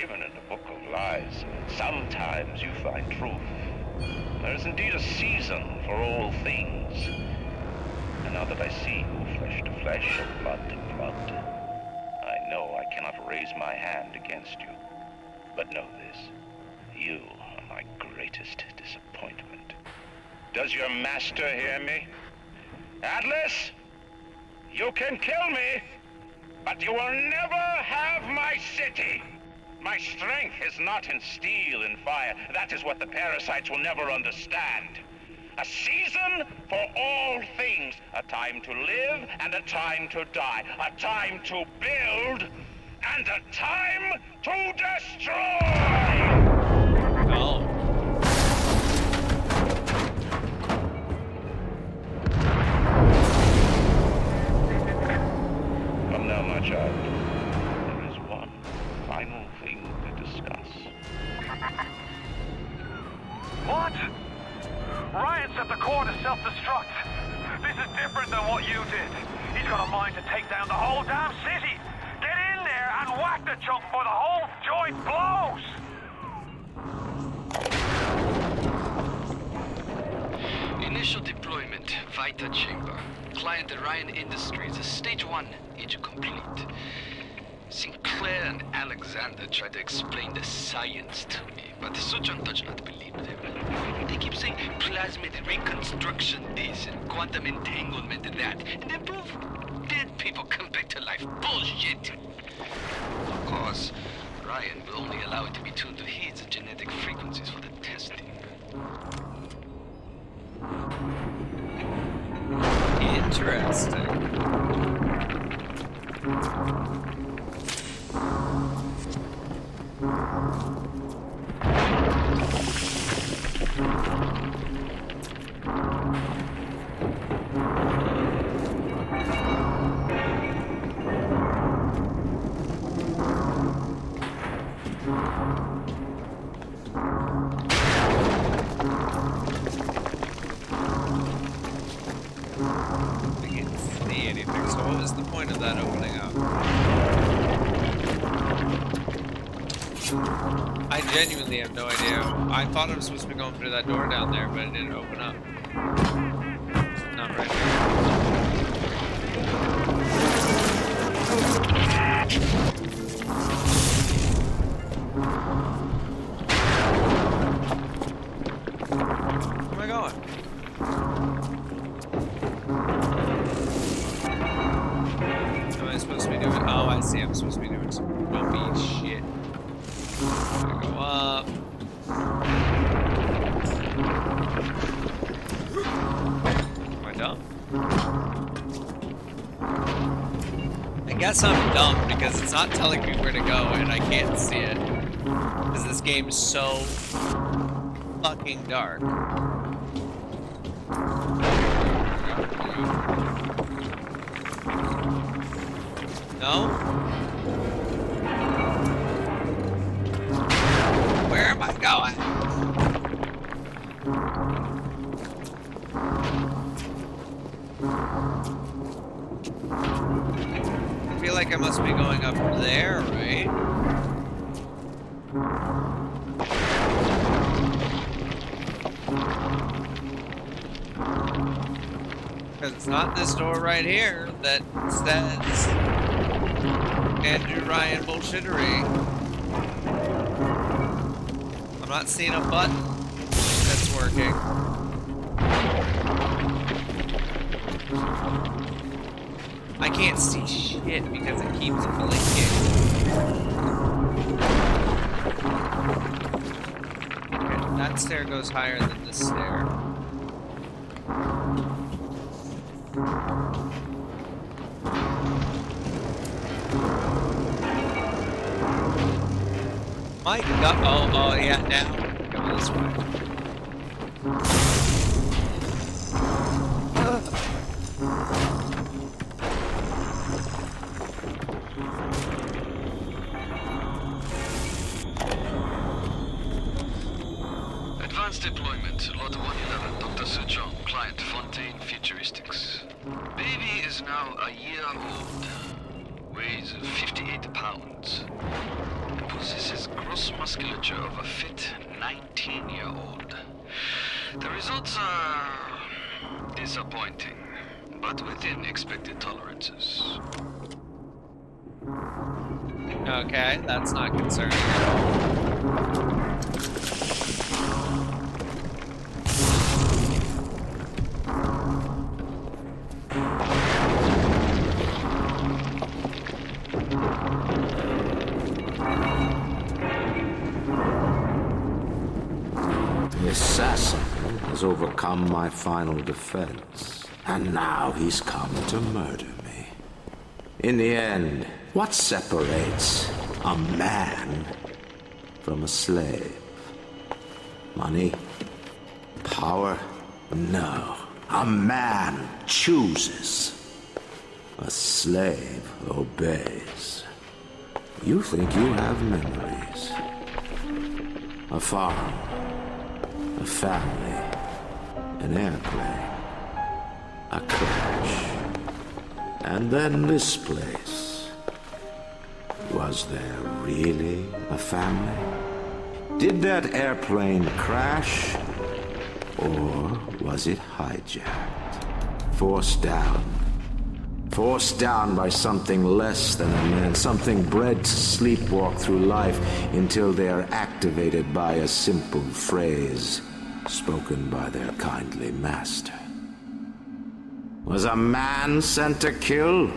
Even in the Book of Lies, sometimes you find truth. There is indeed a season for all things. And now that I see you flesh to flesh and blood to blood, I know I cannot raise my hand against you. But know this, you are my greatest disappointment. Does your master hear me? Atlas, you can kill me, but you will never have my city. My strength is not in steel and fire. That is what the parasites will never understand. A season for all things. A time to live and a time to die. A time to build and a time to destroy! Oh. Come now, my child. There is one final thing to discuss. What? Ryan set the core to self-destruct. This is different than what you did. He's got a mind to take down the whole damn city. Get in there and whack the chunk before the whole joint blows! Initial deployment, Vita Chamber. Client Ryan Industries, Stage 1, age complete. Sinclair and Alexander tried to explain the science to me, but Suchong does not believe them. They keep saying plasmid reconstruction this and quantum entanglement that, and then poof, dead people come back to life. Bullshit! Of course, Ryan will only allow it to be tuned to his genetic frequencies for the testing. Interesting. So what was the point of that opening up? I genuinely have no idea. I thought I was supposed to be going through that door down there, but it didn't open up. It's not right Where am I going? Am I supposed to be doing? Oh, I see. I'm supposed to be doing some jumpy shit. I go up. Am I dumb? I guess I'm dumb because it's not telling me where to go and I can't see it. Because this game is so fucking dark. No? Where am I going? I feel like I must be going up there, right? Because it's not this door right here that says Andrew Ryan bullshittery. I'm not seeing a button that's working. I can't see shit because it keeps blinking. Okay, that stair goes higher than this stair. My God! Oh, yeah. Now go this way. Advanced deployment, Lot 111, Dr. Sejong, client Fontaine Futuristics. Baby is now a year old, weighs 58 pounds, possesses gross musculature of a fit 19-year-old. The results are disappointing, but within expected tolerances. Okay, that's not concerning at all. The assassin has overcome my final defense, and now he's come to murder me. In the end, what separates a man from a slave? Money? Power? No. A man chooses. A slave obeys. You think you have memories. A farm. A family. An airplane. A crash. And then this place. Was there really a family? Did that airplane crash? Or was it hijacked? Forced down. Forced down by something less than a man, something bred to sleepwalk through life until they are activated by a simple phrase spoken by their kindly master. Was a man sent to kill,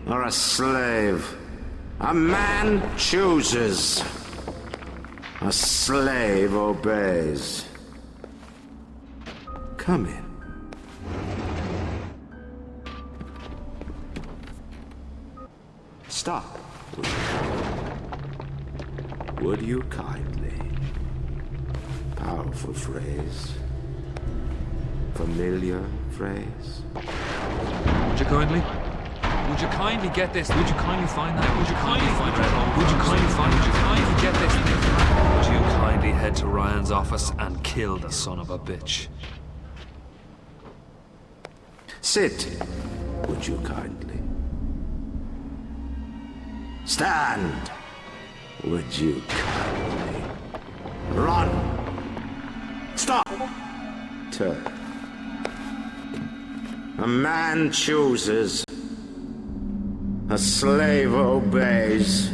or a slave? A man chooses. A slave obeys. Come in. Stop. Would you kindly? Powerful phrase. Familiar phrase. Would you kindly? Would you kindly get this? Would you kindly find that? Would you kindly find that? Would you kindly find? Would you kindly get this thing? Would you kindly head to Ryan's office and kill the son of a bitch? Sit. Would you kindly? Stand. Would you kindly? Run! Stop! A man chooses. A slave obeys.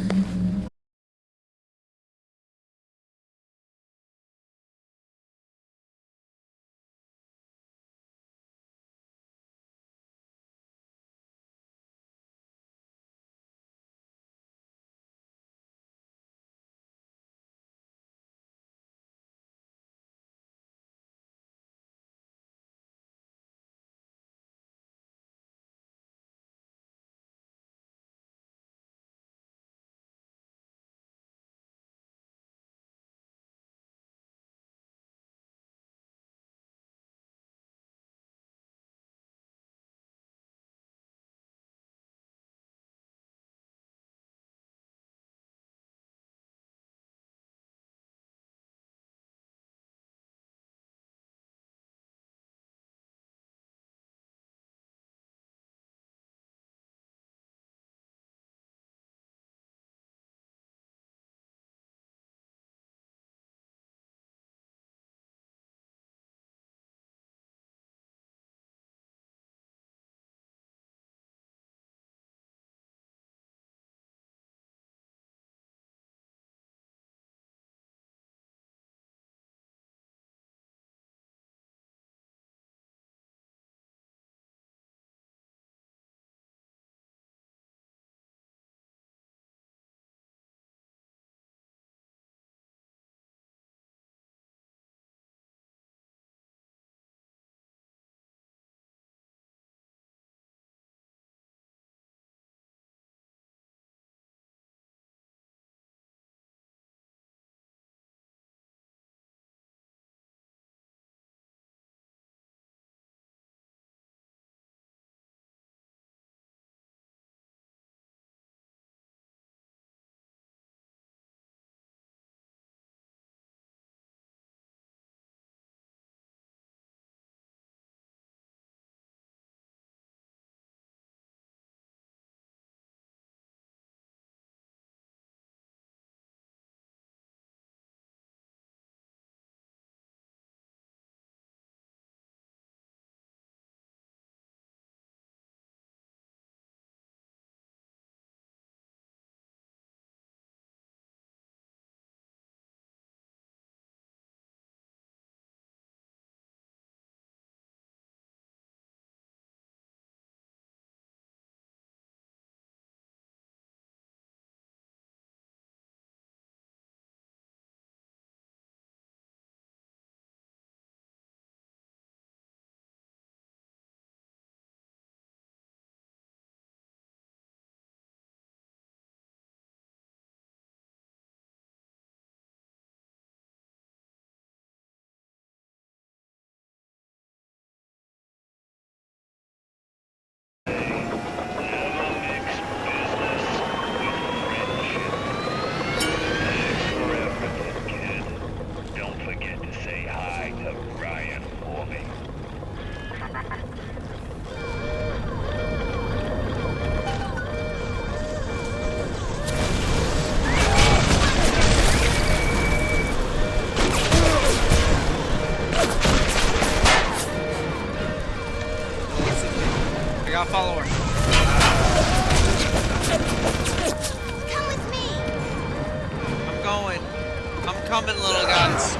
Don't forget to say hi to Ryan for me. I gotta follow her. Come with me. I'm going. I'm coming, little guys.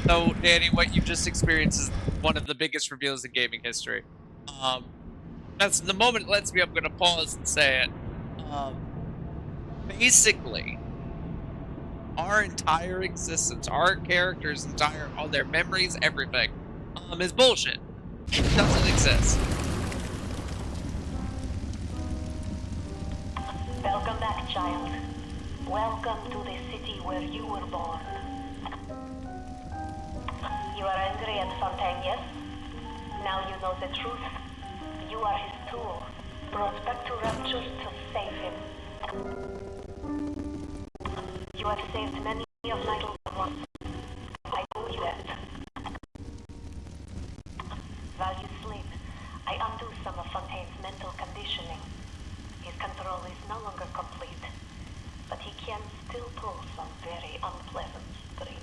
So, Danny, what you've just experienced is one of the biggest reveals in gaming history. That's the moment it lets me. I'm gonna pause and say it. Basically, our entire existence, our characters' all their memories, everything, is bullshit. It doesn't exist. Welcome back, child. Welcome to the city where you were born. You are angry at Fontaine, yes? Now you know the truth. You are his tool, brought back to Rapture to save him. You have saved many of my loved ones. I owe you that. While you sleep, I undo some of Fontaine's mental conditioning. His control is he can still pull some very unpleasant strings.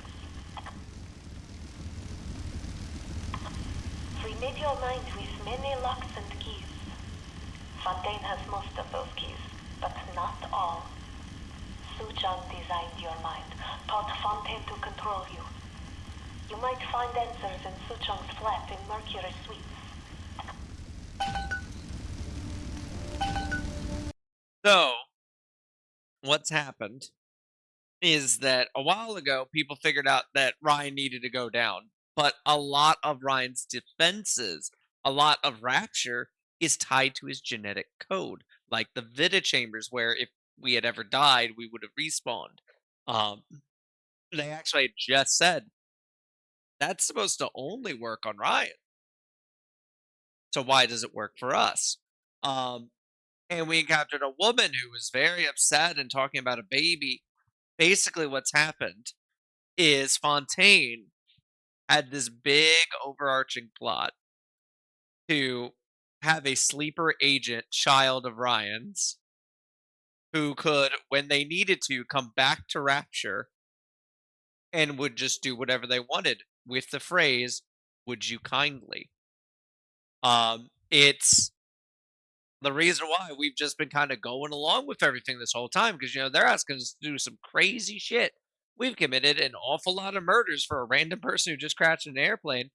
Free made your mind with many locks and keys. Fontaine has most of those keys, but not all. Suchong designed your mind, taught Fontaine to control you. You might find answers in Suchong's flat in Mercury Suites. So, what's happened is that a while ago, people figured out that Ryan needed to go down. But a lot of Ryan's defenses, a lot of Rapture, is tied to his genetic code, like the Vita chambers, where if we had ever died, we would have respawned. Um, they actually had just said that's supposed to only work on Ryan. So why does it work for us? Um, and we encountered a woman who was very upset and talking about a baby. Basically, what's happened is Fontaine had this big overarching plot to have a sleeper agent child of Ryan's who could, when they needed to, come back to Rapture and would just do whatever they wanted with the phrase, "Would you kindly?" It's the reason why we've just been kind of going along with everything this whole time because they're asking us to do some crazy shit. We've committed an awful lot of murders for a random person who just crashed an airplane,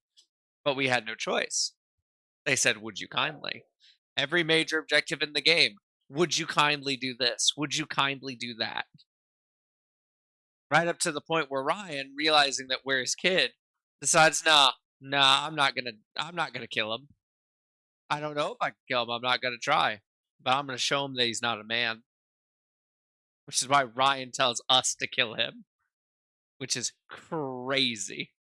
but we had no choice. They said, "Would you kindly?" Every major objective in the game. Would you kindly do this? Would you kindly do that? Right up to the point where Ryan, realizing that we're his kid, decides, nah, I'm not gonna kill him. I don't know if I can kill him. I'm not gonna try, but I'm gonna show him that he's not a man. Which is why Ryan tells us to kill him, which is crazy.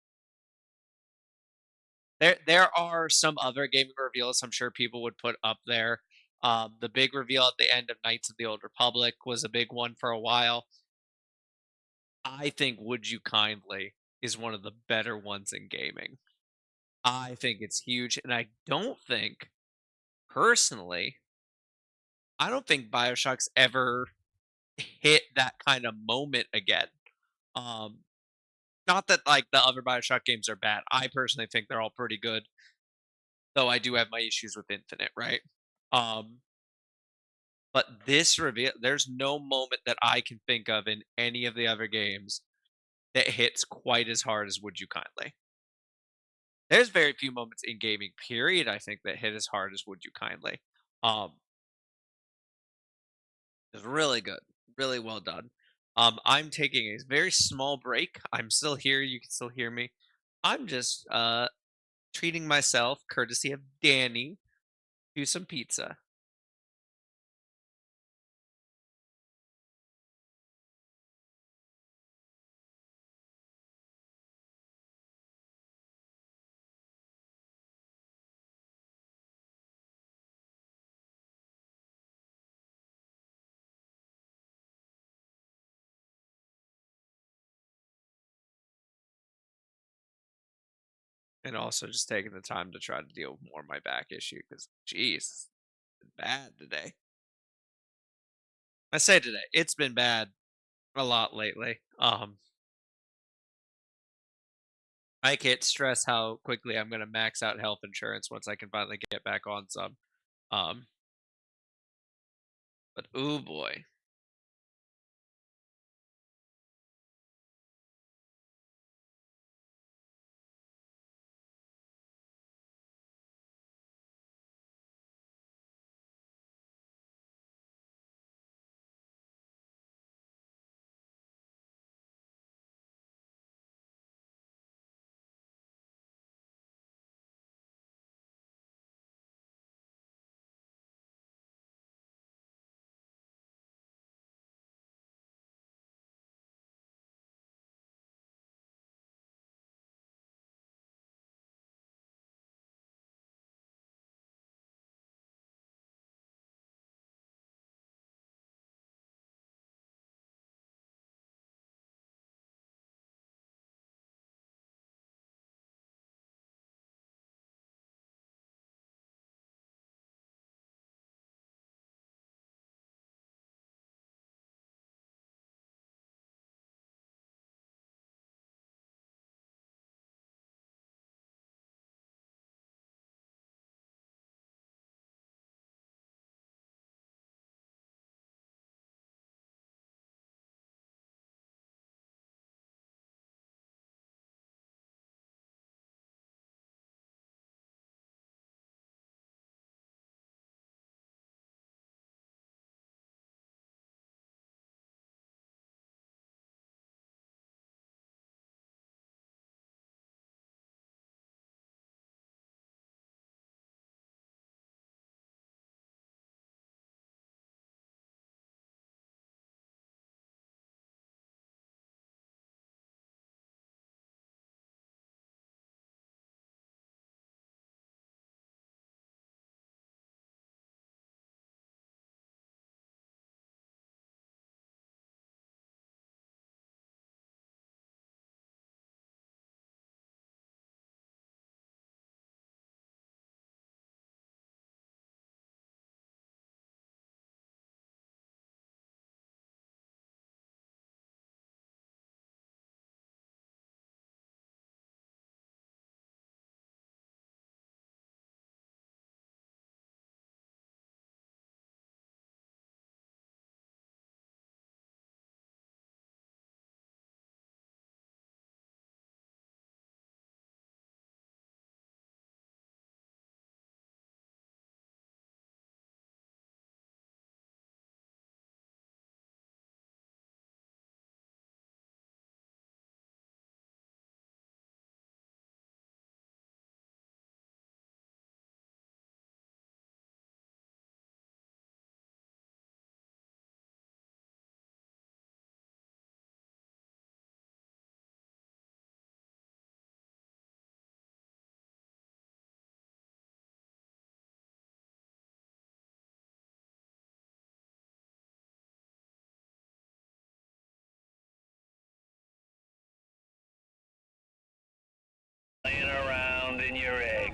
There are some other gaming reveals I'm sure people would put up there. The big reveal at the end of Knights of the Old Republic was a big one for a while. I think Would You Kindly is one of the better ones in gaming. I think it's huge, and I don't think, personally, I don't think Bioshock's ever hit that kind of moment again. Um, Not that like the other Bioshock games are bad. I personally think they're all pretty good, though I do have my issues with Infinite, right? Um, but this reveal, there's no moment that I can think of in any of the other games that hits quite as hard as Would You Kindly. There's very few moments in gaming, period, I think, that hit as hard as Would You Kindly. Um, it's really good, really well done. I'm taking a very small break. I'm still here. You can still hear me. I'm just treating myself, courtesy of Danny, to some pizza. And also just taking the time to try to deal with more of my back issue because, geez, it's been bad today. I say today, it's been bad a lot lately. I can't stress how quickly I'm gonna max out health insurance once I can finally get back on some. Um, but ooh boy,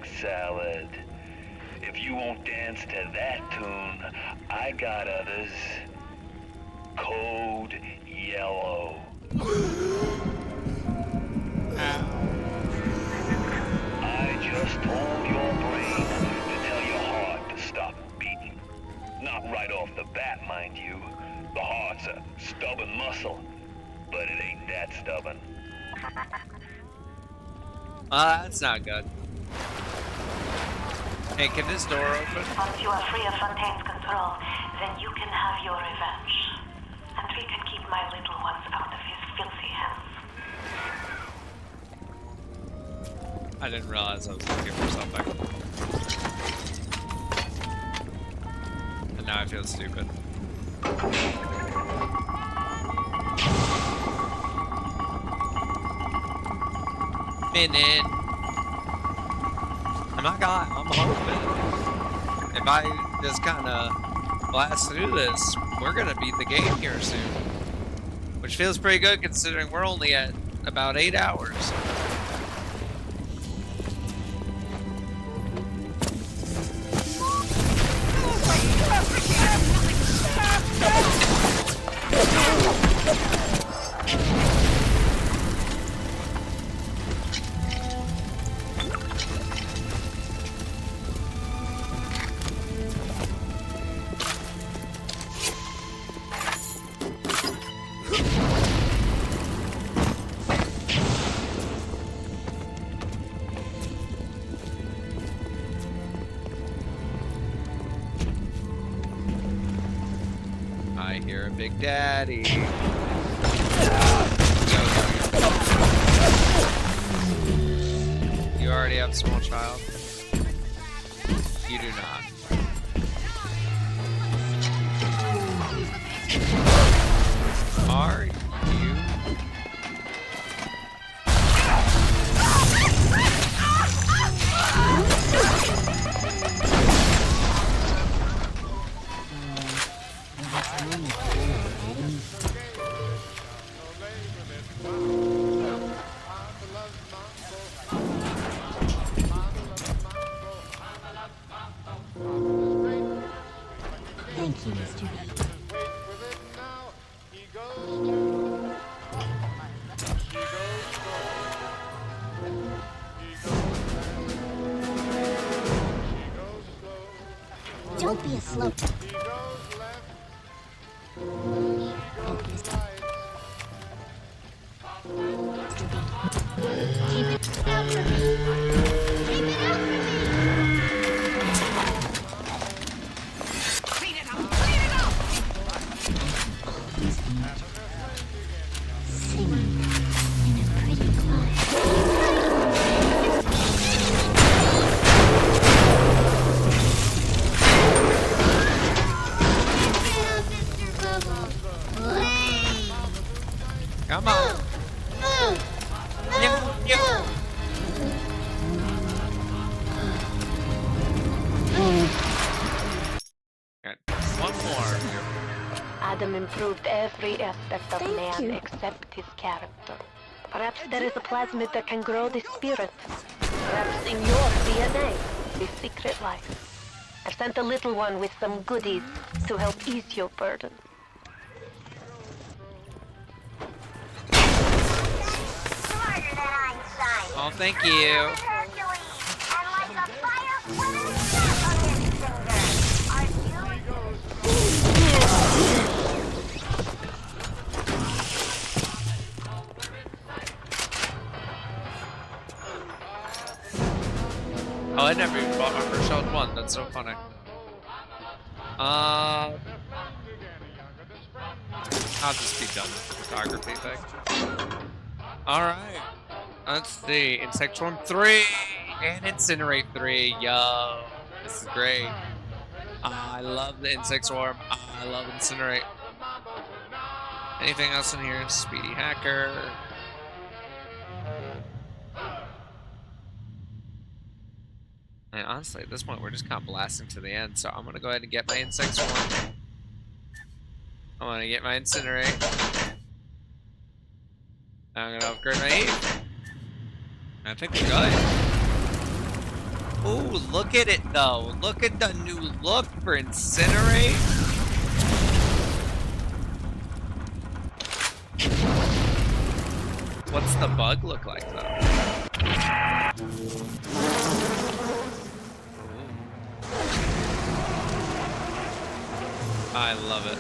egg salad. If you won't dance to that tune, I got others. Code Yellow. I just told your brain to tell your heart to stop beating. Not right off the bat, mind you. The heart's a stubborn muscle, but it ain't that stubborn. That's not good. Hey, can this door open? Once you are free of Fontaine's control, then you can have your revenge. And we can keep my little ones out of his filthy hands. I didn't realize I was looking for something. And now I feel stupid. Minute. I'm hoping if I just kind of blast through this, we're gonna beat the game here soon. Which feels pretty good considering we're only at about 8 hours. I hear a big daddy. You already have a small child? You do not. Are you? Thank you, Mr. B. Don't be a slow. Keep it out for me. Keep it out for me. Clean it up! Clean it up! Singing in a pretty choir. Come on. One more. Adam improved every aspect of Thank man you. except his character. Perhaps there is a plasmid that can grow the spirit. Perhaps in your DNA, the secret lies. I've sent a little one with some goodies to help ease your burden. Oh, thank you. Oh, I never even bought my first Shield 1. That's so funny. I'll just be done with the photography thing. Alright. Let's see. Insectworm 3 and Incinerate 3. Yo. This is great. I love the Insectworm. I love Incinerate. Anything else in here? Speedy Hacker. And honestly, at this point, we're just kind of blasting to the end. So I'm going to go ahead and get my Insectworm. I'm going to get my Incinerate. I'm going to upgrade my heat. I think we're good. Ooh, look at it though. Look at the new look for Incinerate. What's the bug look like though? I love it.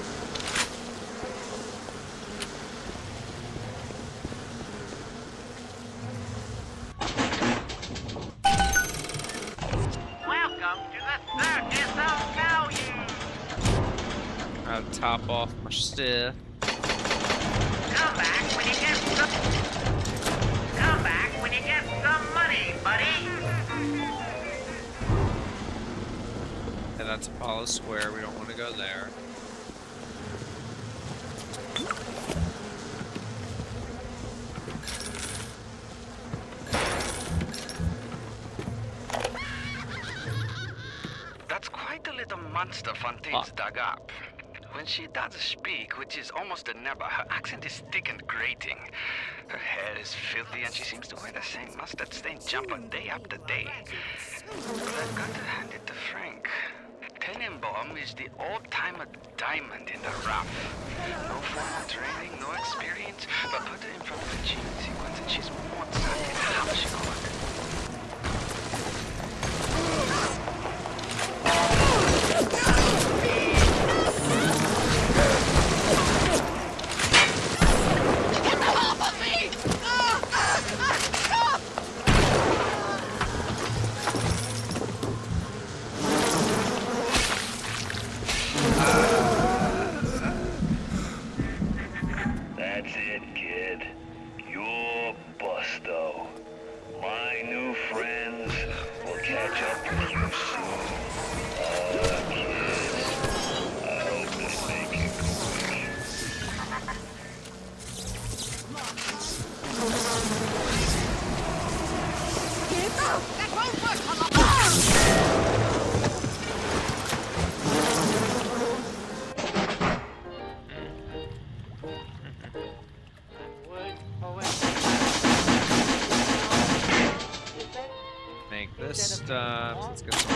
Welcome to the circus of value. I'll top off my stuff. Come back when you get some. Come back when you get some money, buddy. And that's Apollo Square. We don't want to go there. That's quite a little monster Fontaine's dug up. When she does speak, which is almost never, her accent is thick and grating. Her hair is filthy and she seems to wear the same mustard-stained jumper day after day. But I've got to hand it to Frank. Tenenbaum is the old-timer diamond in the rough. No formal training, no experience, but put her in front of a gene sequence and she's more excited how she could. That's it, kid. You're busto. My new friends will catch up with you soon. Kids, I hope they make it quick. That won't work on the Make this stuff. Let's get some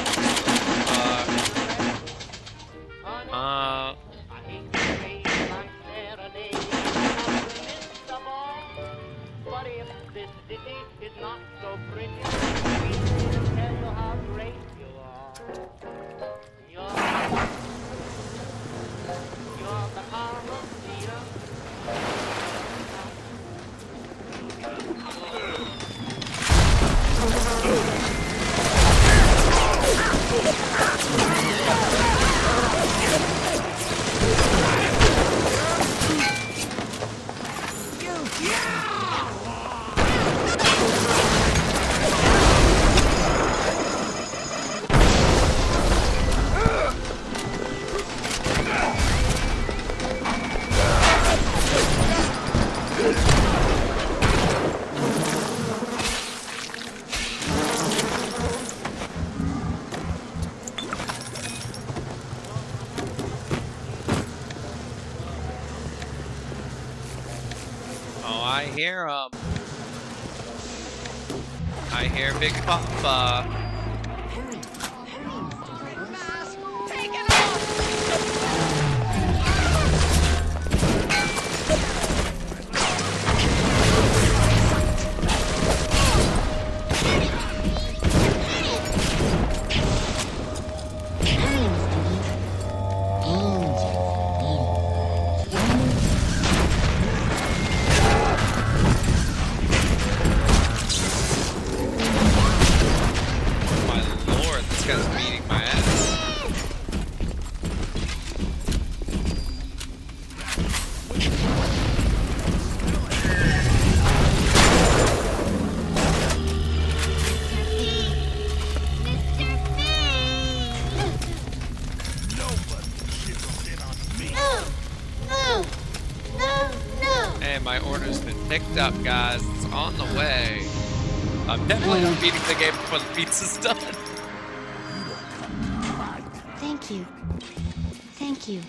But if this city is not so pretty, we'll tell you how great you are. You're the karma seer. I hear I hear Big Papa. My order's been picked up, guys. It's on the way. I'm definitely not beating the game before the pizza's done. Thank you. Thank you.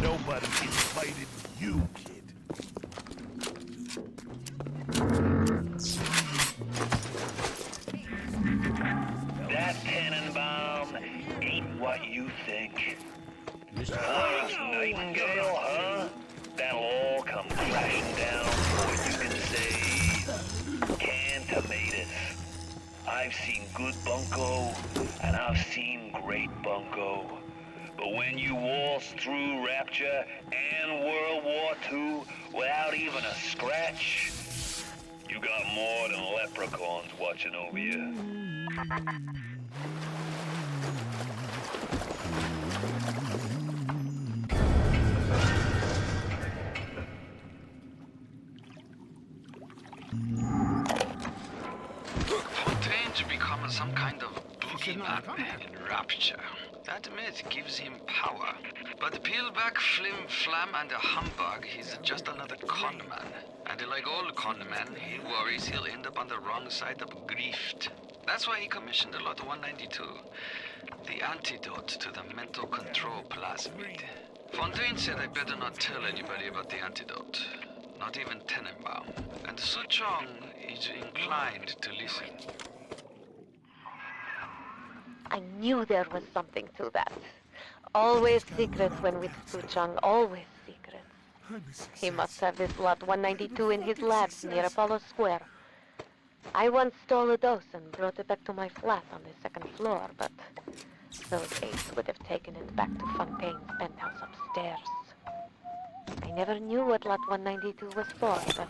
Nobody invited you. That Tenenbaum ain't what you think. Florence Nightingale, huh? That'll all come crashing down before you can say, canned tomatoes. I've seen good bunco, and I've seen great bunco. But when you waltz through Rapture and World War II without even a scratch, you got more than leprechauns watching over you. Fontaine's become some kind of boogeyman in Rapture. That myth gives him power. But Peelback, Flim Flam, and a humbug, he's just another conman. And like all conmen, he worries he'll end up on the wrong side of grift. That's why he commissioned the Lot 192, the antidote to the mental control plasmid. Fontaine said I better not tell anybody about the antidote, not even Tenenbaum. And Suchong is inclined to listen. I knew there was something to that. Always secrets when with Suchong, always secrets. He must have his Lot 192 in his labs near Apollo Square. I once stole a dose and brought it back to my flat on the second floor, but those apes would have taken it back to Fontaine's penthouse upstairs. I never knew what Lot 192 was for, but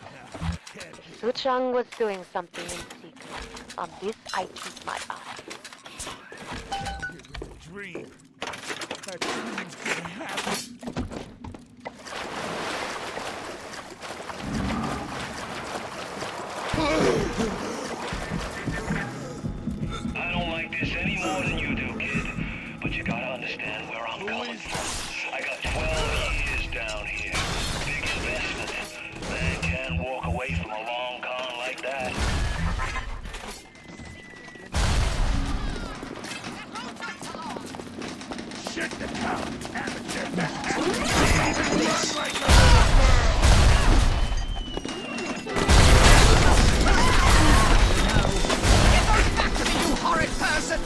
if Suchong was doing something in secret, on this I keep my eye. Dream. That dream's gonna happen. I don't like this any more than you do, kid. But you gotta understand where I'm coming from. I got 12 years down here. Big investment. Man can't walk away from a long con like that. Shut the town, amateur. You horrid person!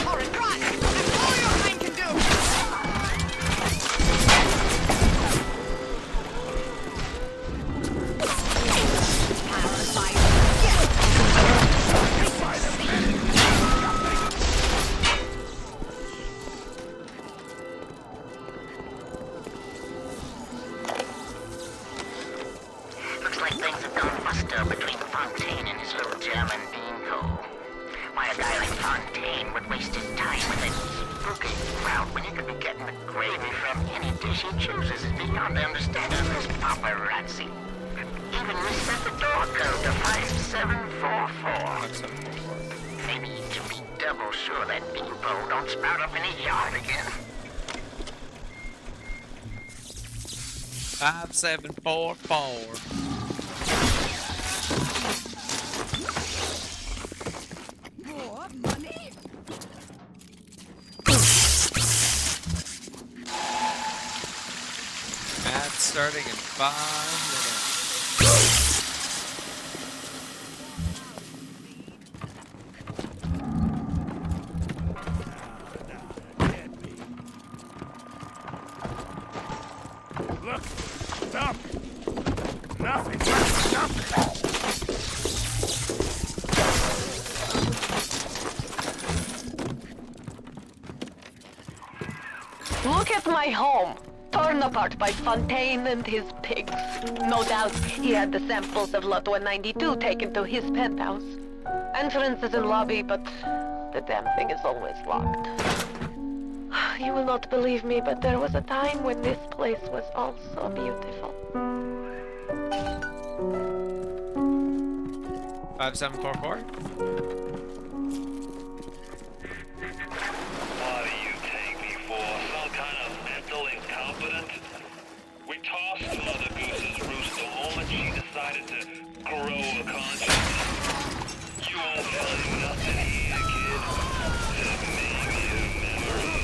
Horrid, run! That's all your kind can do! Looks like things have gone muster between Fontaine and his little German beanpole. Why a guy like Fontaine would waste his time with a spooky crowd when he could be getting the gravy from any dish he chooses is beyond the understanding of this paparazzi. Even reset the door code to 5744. Maybe to be double sure that beanpole don't sprout up in his yard again. 5744. More money? That's starting in 5 minutes. Look, stop! Nothing, nothing! Look at my home, torn apart by Fontaine and his pigs. No doubt he had the samples of Lot 192 taken to his penthouse. Entrance is in lobby, but the damn thing is always locked. You will not believe me, but there was a time when this place was all so beautiful. 5744. What do you take me for? Some kind of mental incompetent? We tossed Mother Goose's roost the moment she decided to grow a conscience. You won't find nothing here, kid. Maybe a memory.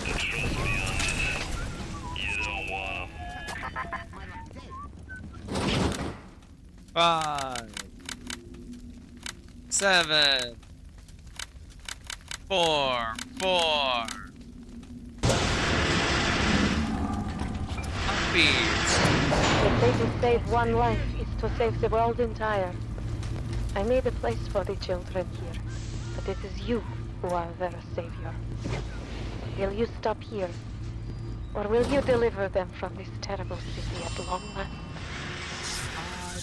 And trust me on this, you don't want 'em. 5, 7, 4, 4. Upbeats. If they to save one life is to save the world entire. I made a place for the children here, but it is you who are their savior. Will you stop here, or will you deliver them from this terrible city at long last?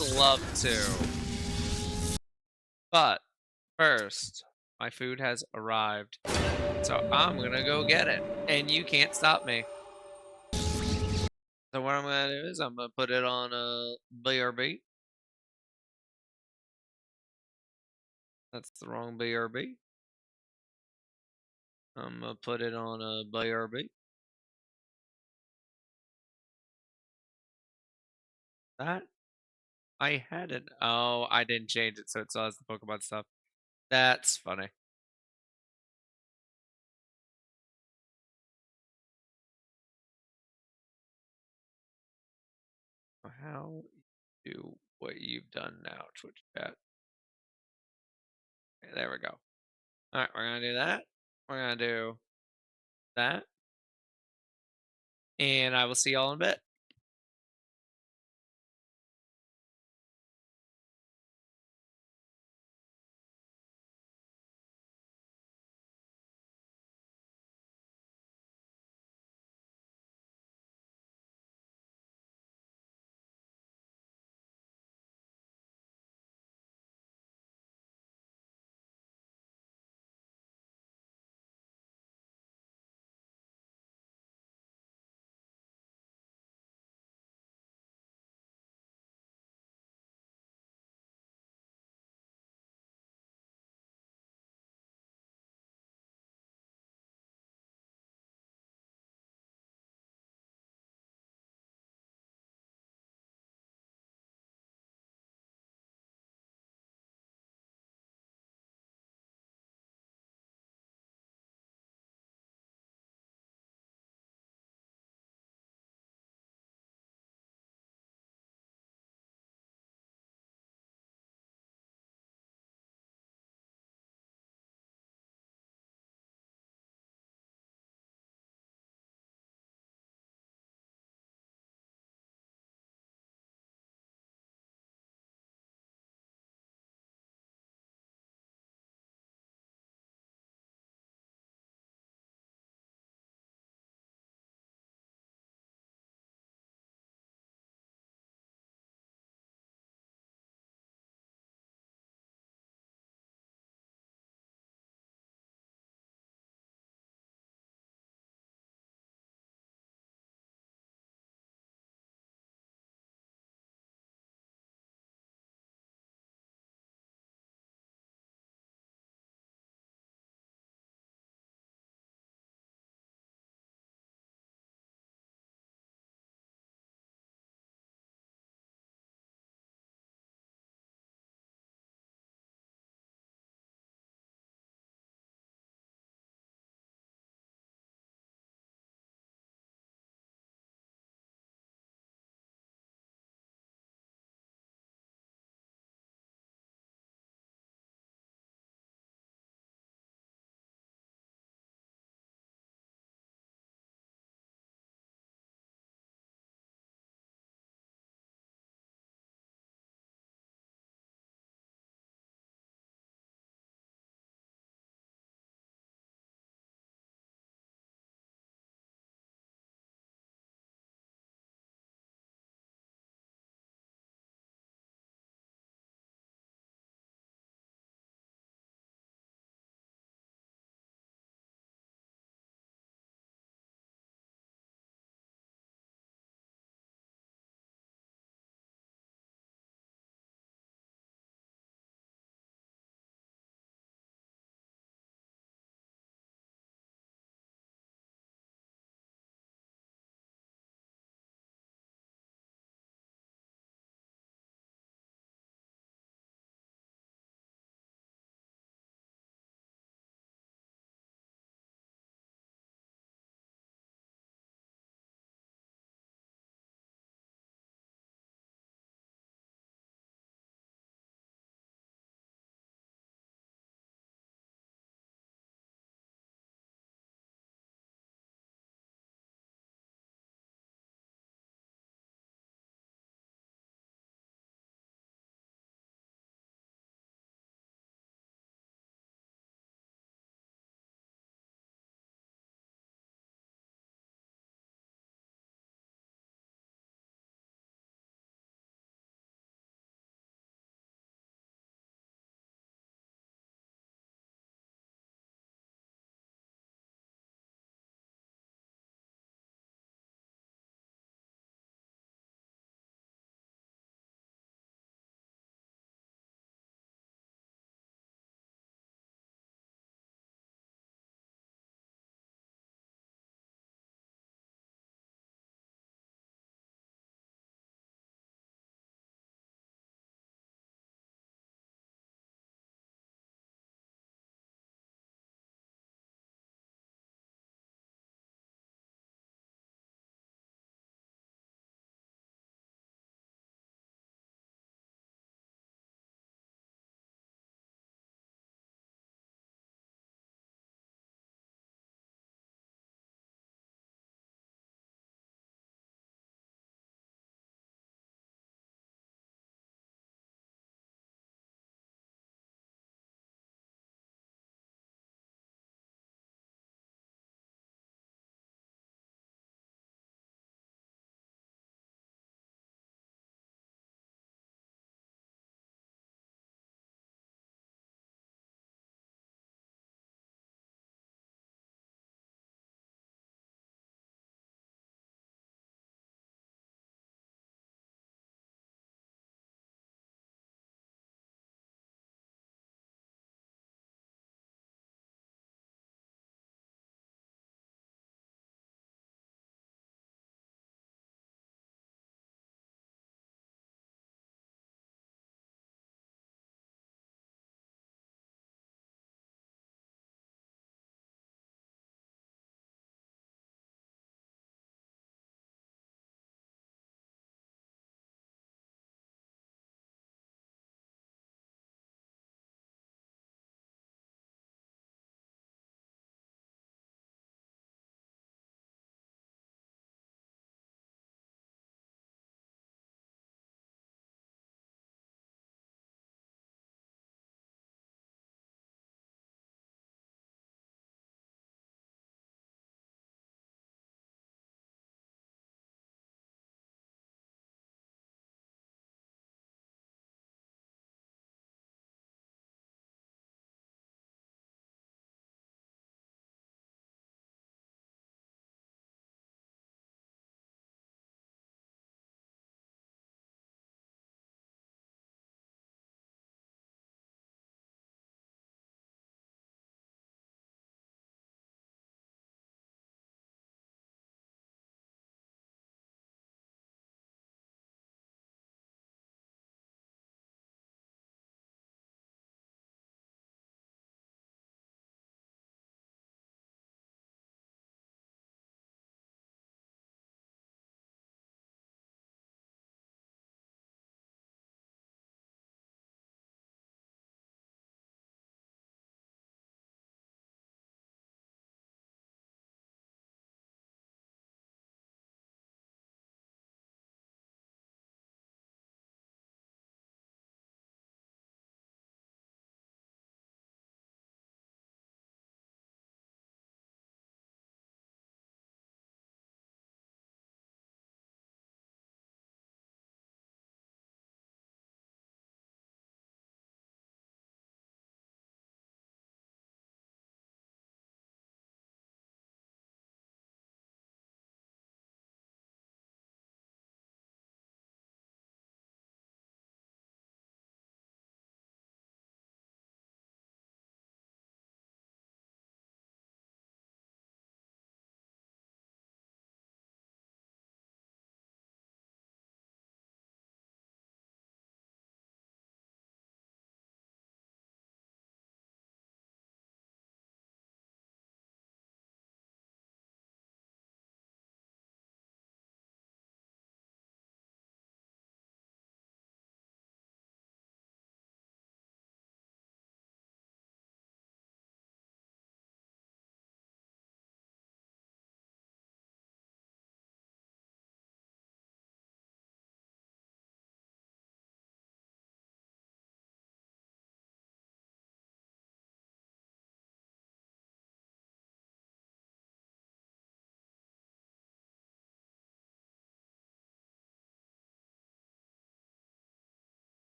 I'd love to. But first, my food has arrived. So I'm gonna go get it. And you can't stop me. So what I'm gonna do is I'm gonna put it on a BRB. That's the wrong BRB. I'm gonna put it on a BRB. That I had it. Oh, I didn't change it, so it still has the Pokemon stuff. That's funny. How you do what you've done now, Twitch chat. Okay, there we go. All right, we're gonna do that. We're gonna do that, and I will see y'all in a bit.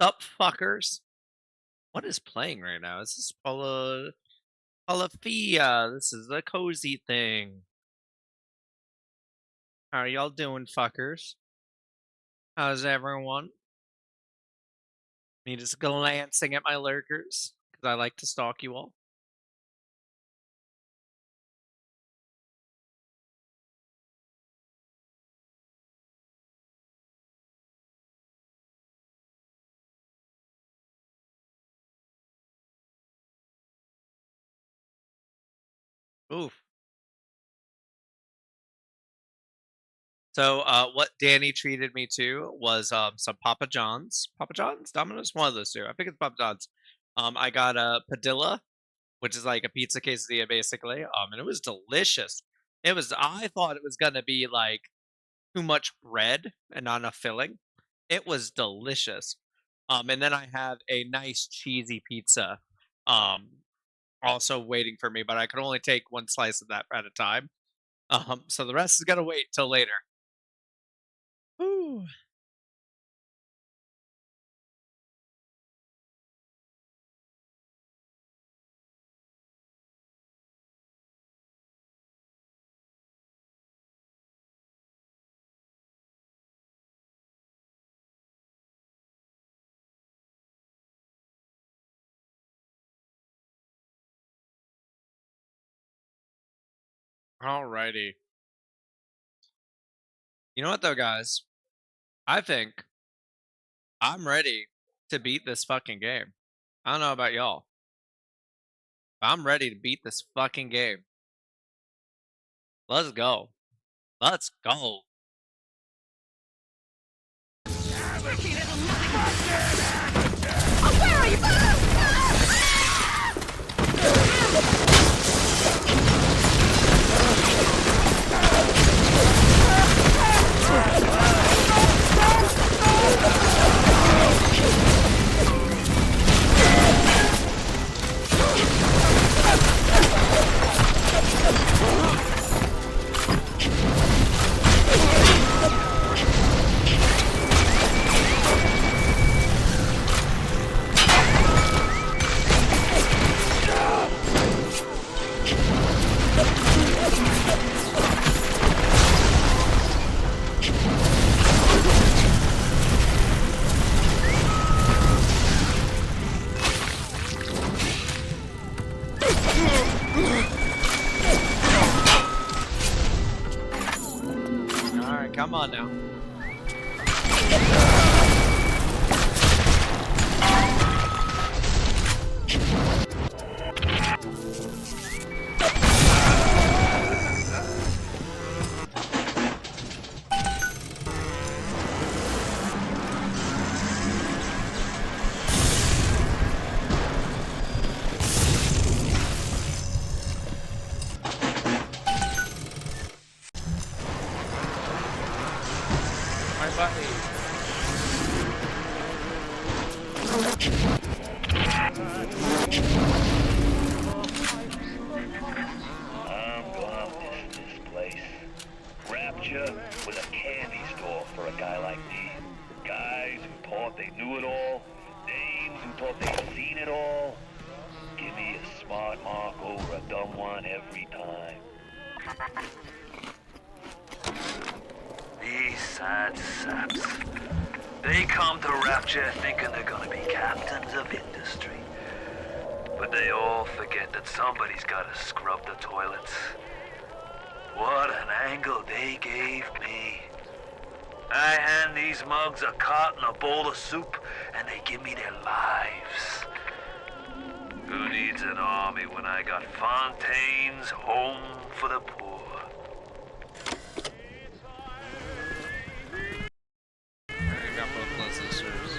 Sup, fuckers? What is playing right now? This is Palafia. This is the cozy thing. How are y'all doing, fuckers? How's everyone? Me just glancing at my lurkers, because I like to stalk you all. Oof. So, what Danny treated me to was some Papa John's, Domino's, one of those two. I think it's Papa John's. I got a Padilla, which is like a pizza quesadilla, basically. And it was delicious. I thought it was gonna be like too much bread and not enough filling. It was delicious. And then I have a nice cheesy pizza, um, also waiting for me, but I could only take one slice of that at a time. So the rest is gonna wait till later. Whew. Alrighty. You know what though, guys? I think I'm ready to beat this fucking game. I don't know about y'all. I'm ready to beat this fucking game. Let's go. Let's go. Oh, where are you? Alright, come on now. I'm gonna miss this place. Rapture was a candy store for a guy like me. Guys who thought they knew it all, dames who thought they'd seen it all. Give me a smart mark over a dumb one every time. These sad saps. They come to Rapture thinking they're gonna be captains of industry. But they all forget that somebody's gotta scrub the toilets. What an angle they gave me. I hand these mugs a cot and a bowl of soup, and they give me their lives. Who needs an army when I got Fontaine's Home for the Poor? I got both those sisters.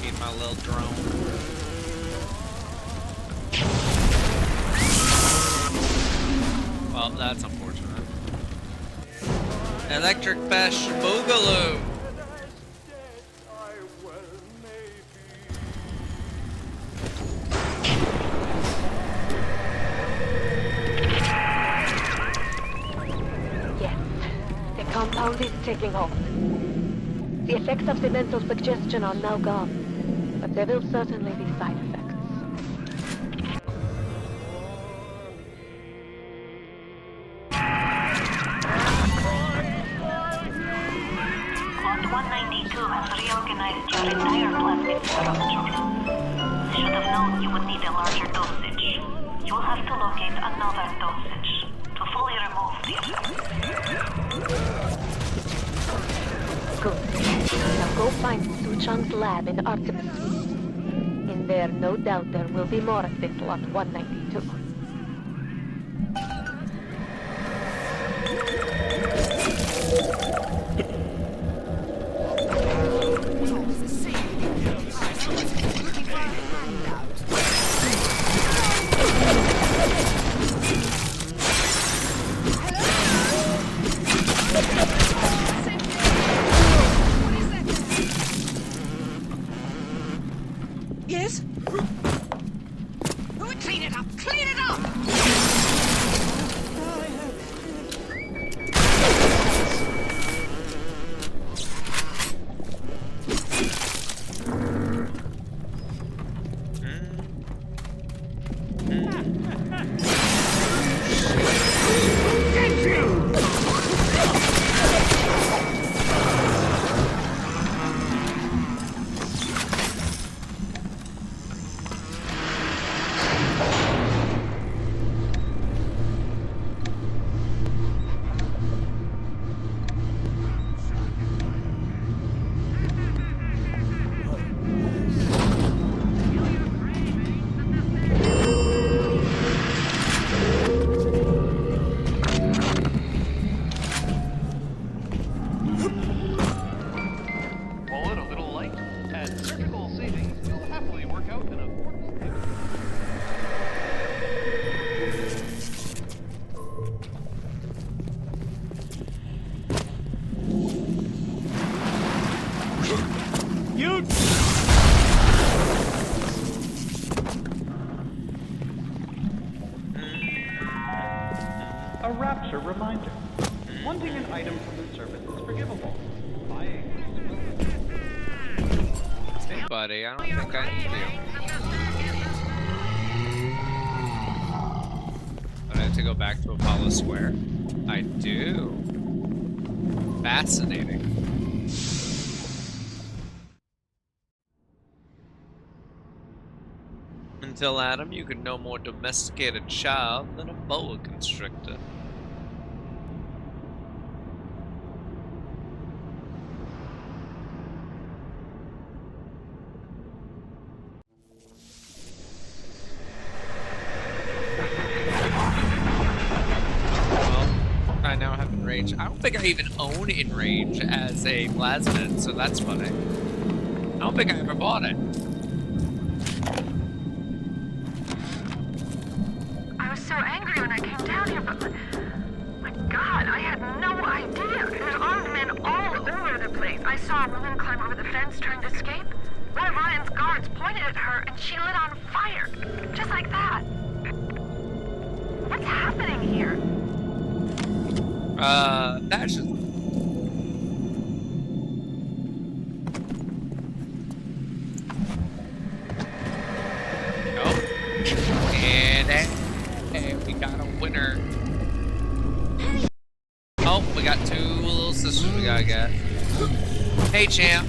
Need my little drone. Electric Bash Boogaloo. Yes, the compound is taking hold. The effects of the mental suggestion are now gone, but there will certainly be side effects. Plot 192 has reorganized your entire plasmid structure. Should have known you would need a larger dosage. You will have to locate another dosage to fully remove the effect. Good. Now go find Suchang's lab in Artemis Suite. In there, no doubt there will be more of this Lot 192. Yes? Clean it up! Clean it up! Call it a little light, and surgical savings will happily work out in a affordable payment. You... A rapture reminder. Wanting an item from the service is forgivable. Buying Hey, buddy, I don't think I need you. I have to go back to Apollo Square. I do. Fascinating. Until Adam, you could no more domesticate a child than a boa constrictor. I now have Enrage. I don't think I even own Enrage as a plasmid, so that's funny. I don't think I ever bought it. I was so angry when I came down here, but my God, I had no idea. There's armed men all over the place. I saw a woman climb over the fence trying to escape. One of Ryan's guards pointed at her and she lit on fire. Just like that. What's happening here? That's just... Nope. And we got a winner. Oh, we got two little sisters we gotta get. Hey, champ.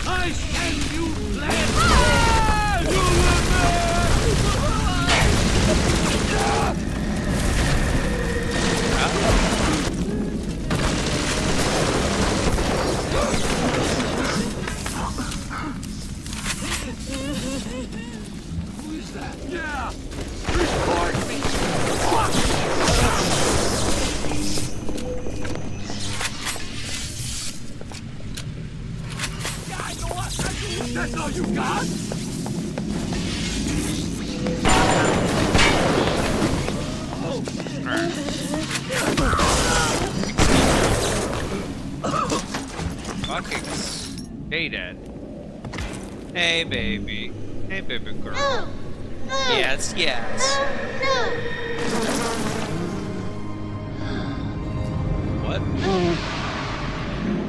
I stand you Who is that? Yeah! Report me! Fuck! Yeah, you know what? That's all you got? Fucking stay dead. Hey, baby. Hey, baby girl. No. No. Yes, yes. What?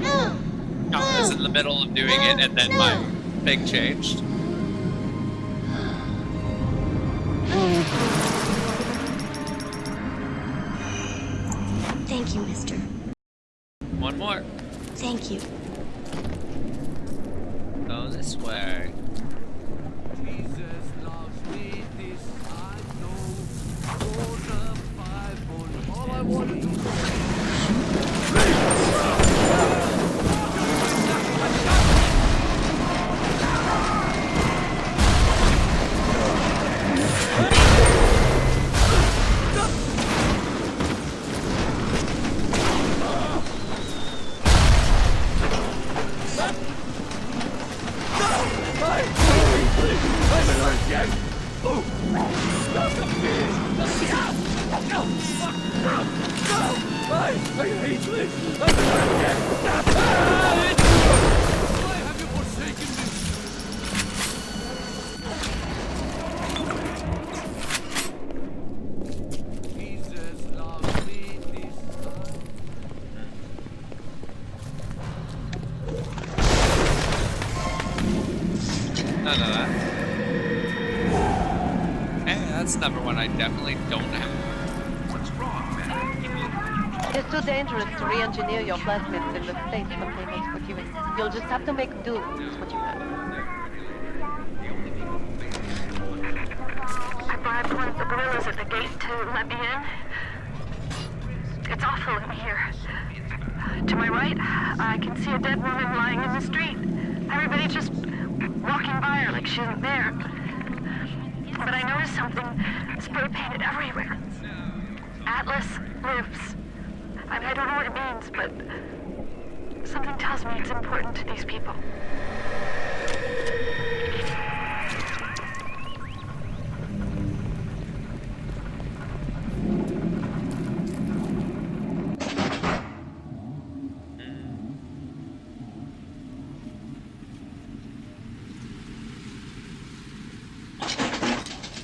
No. I was in the middle of doing it and then my thing changed. Thank you, mister. One more. Thank you. Go this way. Jesus loves me, this I know. For the Bible, all I want to do None of that. Hey, that's another one I definitely don't have. What's wrong, man? It's too dangerous to re-engineer your plasmids in the state containers for viewing. You'll just have to make do with what you have. I bribed one of the gorillas at the gate to let me in. It's awful in here. To my right, I can see a dead woman lying in the street. Everybody's just walking by her like she isn't there. But I noticed something spray painted everywhere. Atlas lives. I don't know what it means, but something tells me it's important to these people.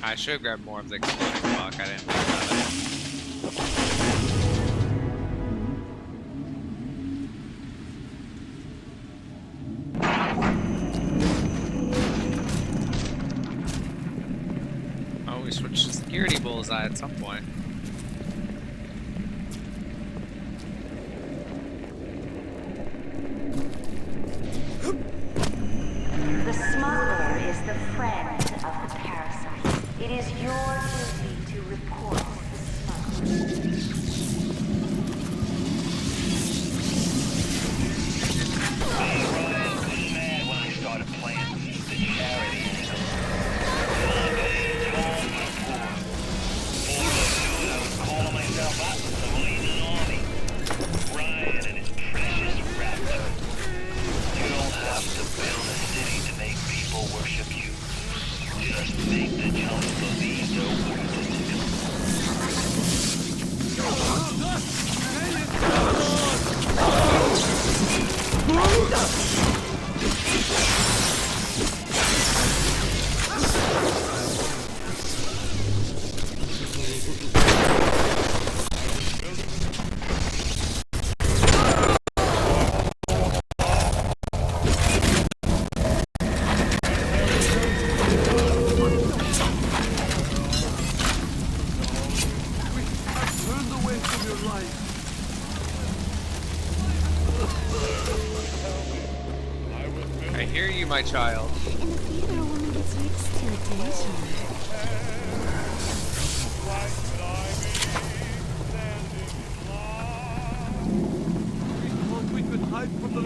I should grab more of the exploding block. I didn't think about it. Oh, we switched to security bullseye at some point. The smuggler is the friend of the parasite. It is your duty to report the smuggler. Mad when I started playing the charity anthem. Home for the poor. Before I knew it, I was calling myself out to the bleeding army. Ryan and his precious rapture. You don't have to build a city to make people worship you. Just make the jump believe they're worth it. I hear you, my child. In the theater, a woman gets used to attention. We could hide from the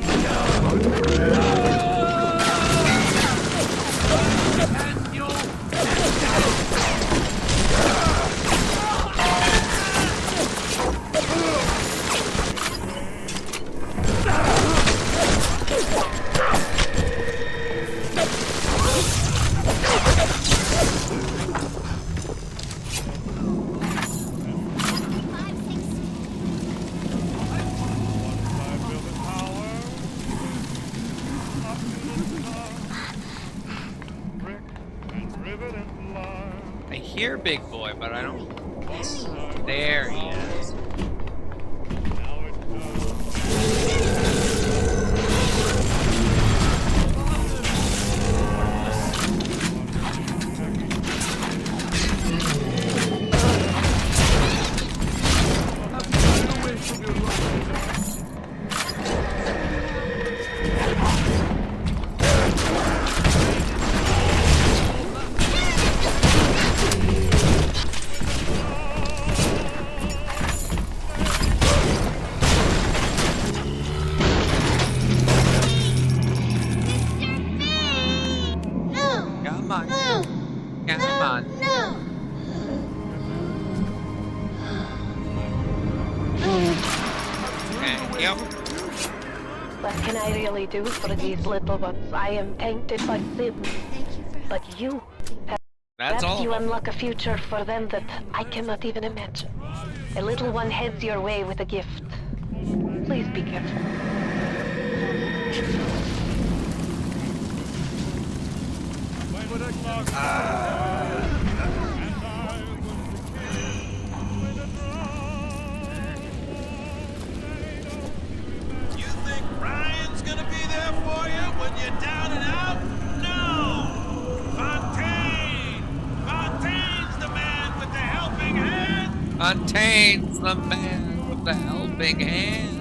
hear Big Boy, but I don't. There he is. Come on. Come on. Thank you. What can I really do for these little ones? I am tainted by sin. But you, That's perhaps all you of them. unlock a future for them that I cannot even imagine. A little one heads your way with a gift. Please be careful. You think Ryan's gonna be there for you when you're down and out? No! Fontaine! Fontaine's the man with the helping hand! Fontaine's the man with the helping hand.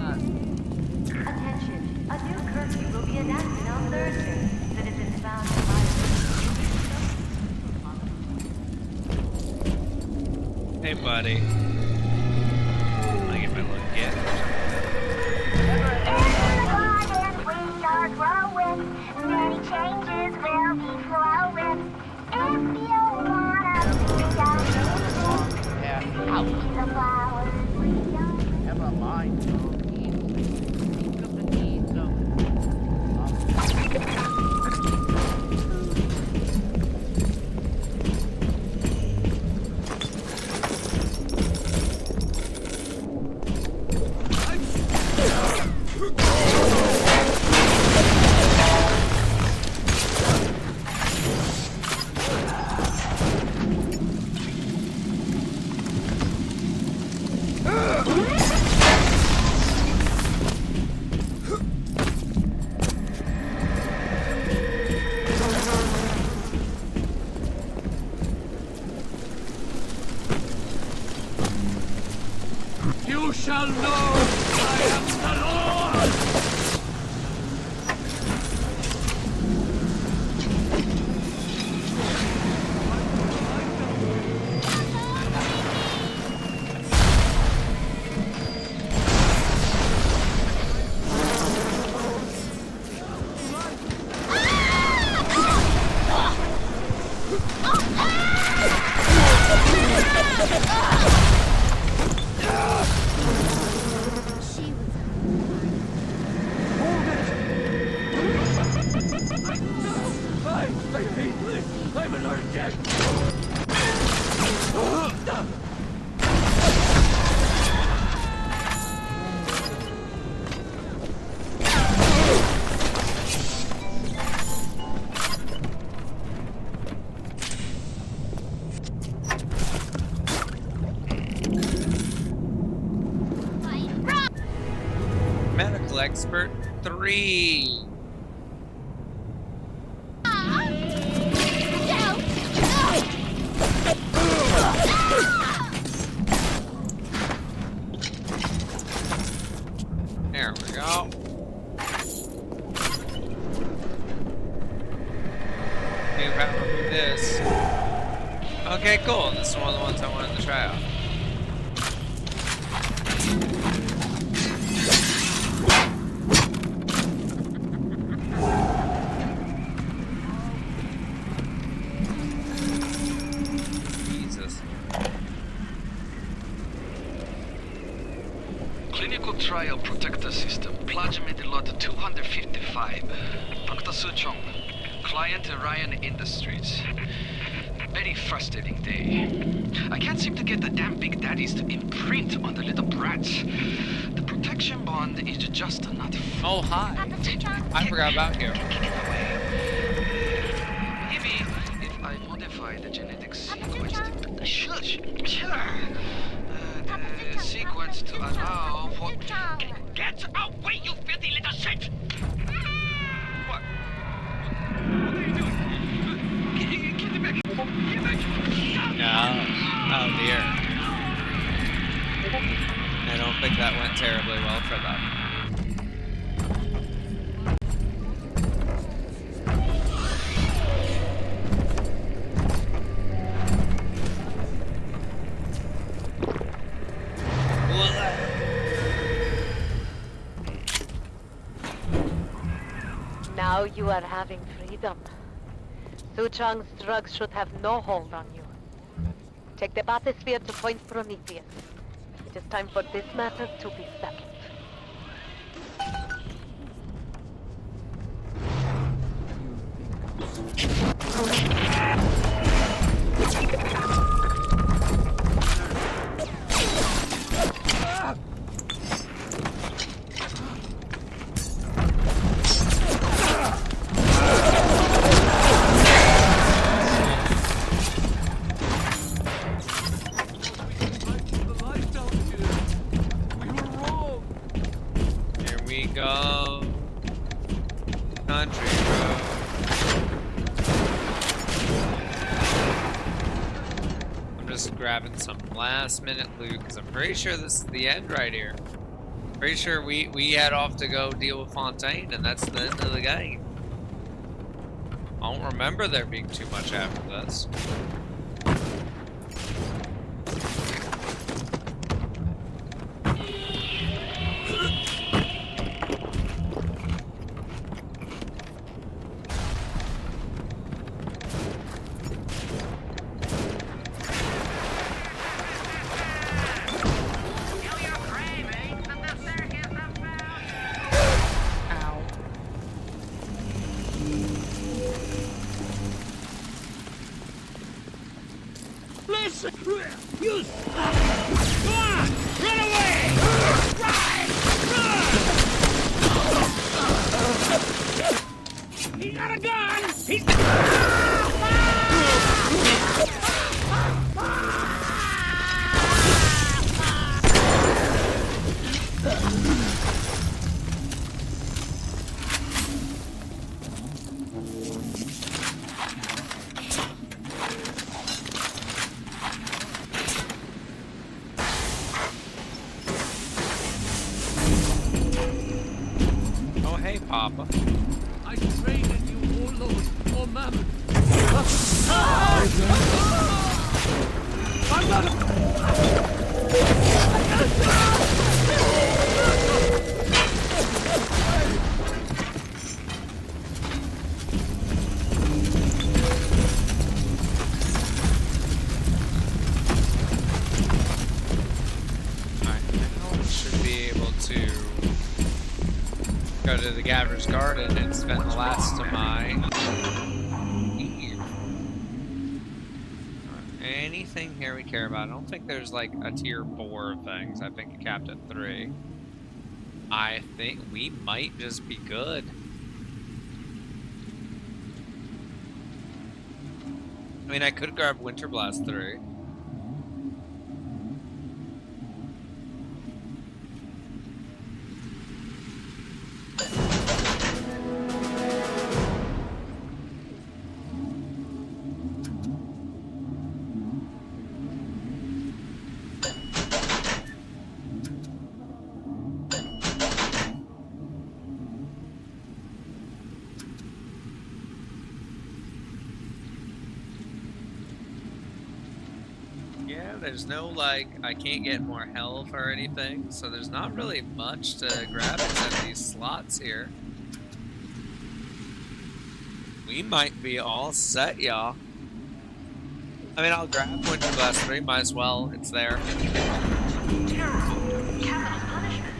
Attention, a new curfew will be enacted on Thursday. Citizens found in Hey, buddy. I get my look yet. We start growing, many changes will be flowing. If you wanna be out the flowers we don't. Never mind. You shall know I am the Lord! I hate this! I'm allergic! Medical expert 3. There we go. New power with this. Okay, cool. This is one of the ones I wanted to try out. Jesus. Clinical trial protector system, plasmid lot 255. Dr. Suchong, client Ryan Industries. Very frustrating day. I can't seem to get the damn big daddies to imprint on the little brats. The protection bond is just not full. Oh, hi. I forgot about you. Maybe if I modify the genetic sequence to Oh, what? Get away, you filthy little shit! What? What are you doing? Get it back! Get back! No. Oh dear. I don't think that went terribly well for them. Now you are having freedom. Su Chang's drugs should have no hold on you. Take the bathysphere to Point Prometheus. It is time for this matter to be settled. Here we go. Country road. I'm just grabbing some last minute loot because I'm pretty sure this is the end right here. Pretty sure we head off to go deal with Fontaine and that's the end of the game. I don't remember there being too much after this. Listen! You stop! Go on! Run away! Run! Run! He got a gun! He's... Oh hey, Papa. I traded you, warlord, for mammon. I'm gonna... Alright, now we should be able to go to the Gaver's Garden and spend the last of my leave. Anything here we care about? I don't think there's like a tier 4 of things. I think a Captain 3. I think we might just be good. I mean, I could grab Winter Blast 3. Yeah, there's no, like, I can't get more health or anything, so there's not really much to grab except these slots here. We might be all set, y'all. I mean, I'll grab Winter Blast 3, might as well, it's there.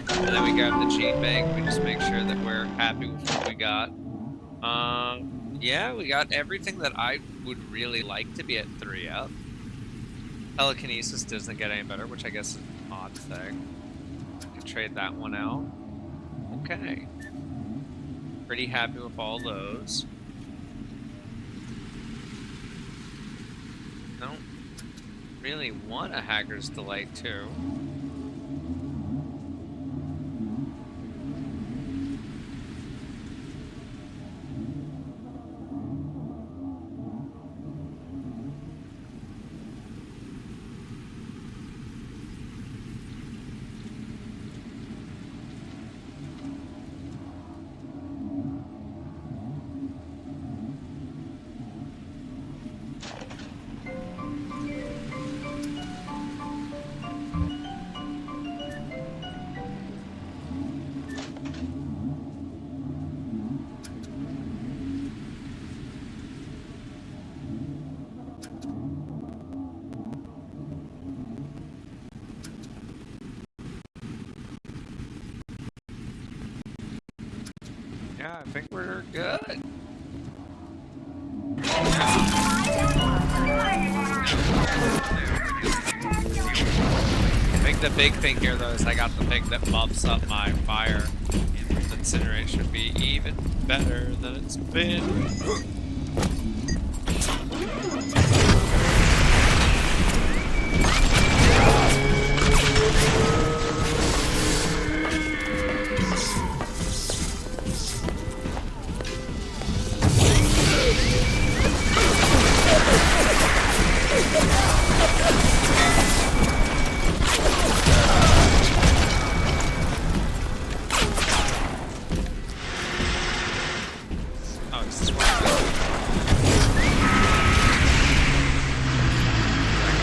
And then we grab the cheat bank, we just make sure that we're happy with what we got. Yeah, we got everything that I would really like to be at 3 up. Telekinesis doesn't get any better, which I guess is an odd thing. Can trade that one out. Okay. Pretty happy with all those. Don't really want a Hacker's Delight too. Yeah, I think we're good. I think the big thing here, though, is I got the thing that bumps up my fire. Incinerate should be even better than it's been. Oh, it's this one.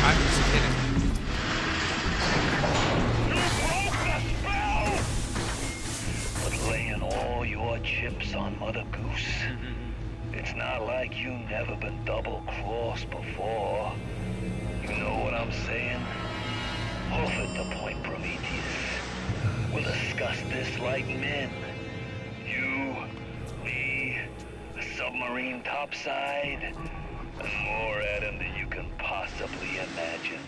I was kidding. But laying all your chips on Mother Goose, it's not like you never been double-crossed before. You know what I'm saying? Hoof at the point, Prometheus. We'll discuss this like men. You, me, a submarine topside, and more at him than you can possibly imagine.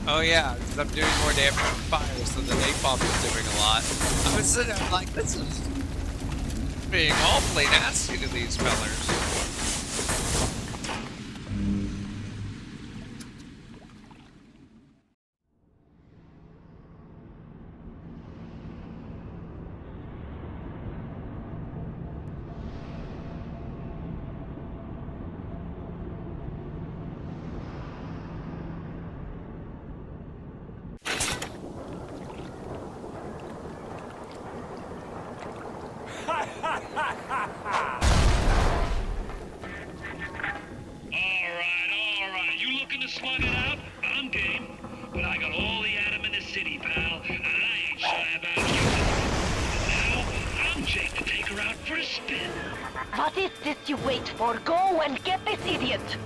Oh yeah, because I'm doing more damage from fire, so the napalm is doing a lot. I was sitting there like, this is being awfully nasty to these fellers. Alright. You looking to slug it out? I'm game. But I got all the atom in the city, pal, and I ain't shy about you. Now, I'm Jake to take her out for a spin. What is this you wait for? Go and get this idiot!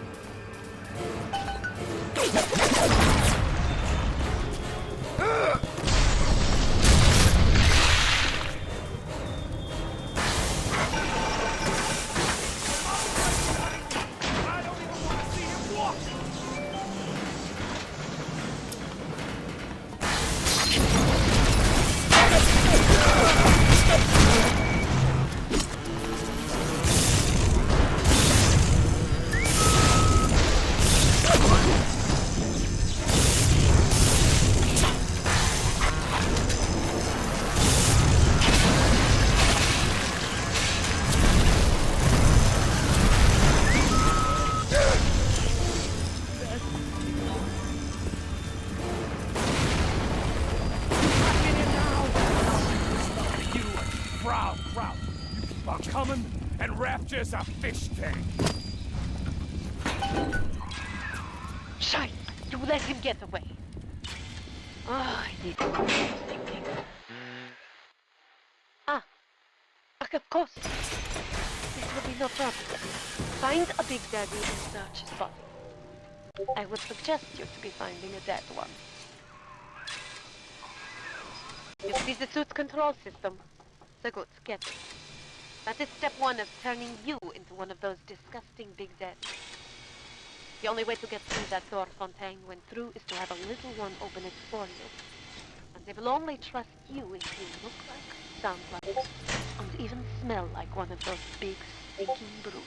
Coming, and Rapture's a fish tank. Shite! You let him get away. Oh, I need to do thinking. Of course. This will be no problem. Find a Big Daddy and search his body. I would suggest you to be finding a dead one. You see the suit's control system? So good, get it. That is step one of turning you into one of those disgusting Big Daddies. The only way to get through that door Fontaine went through is to have a little one open it for you. And they will only trust you if you look like, sound like, and even smell like one of those big, stinking brutes.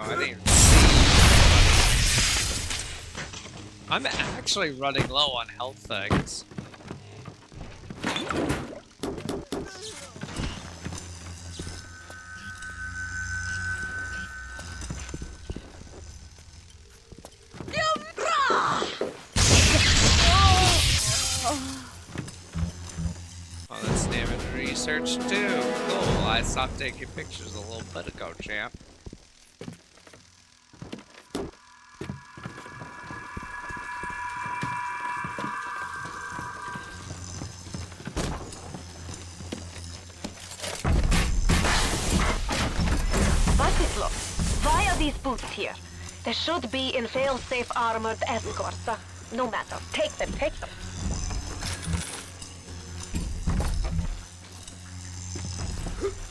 I didn't even see. I'm actually running low on health things. research too. Cool. I stopped taking pictures a little bit ago, champ. What is look? Why are these boots here? There should be in fail-safe armored escorts. No matter. Take them, take them.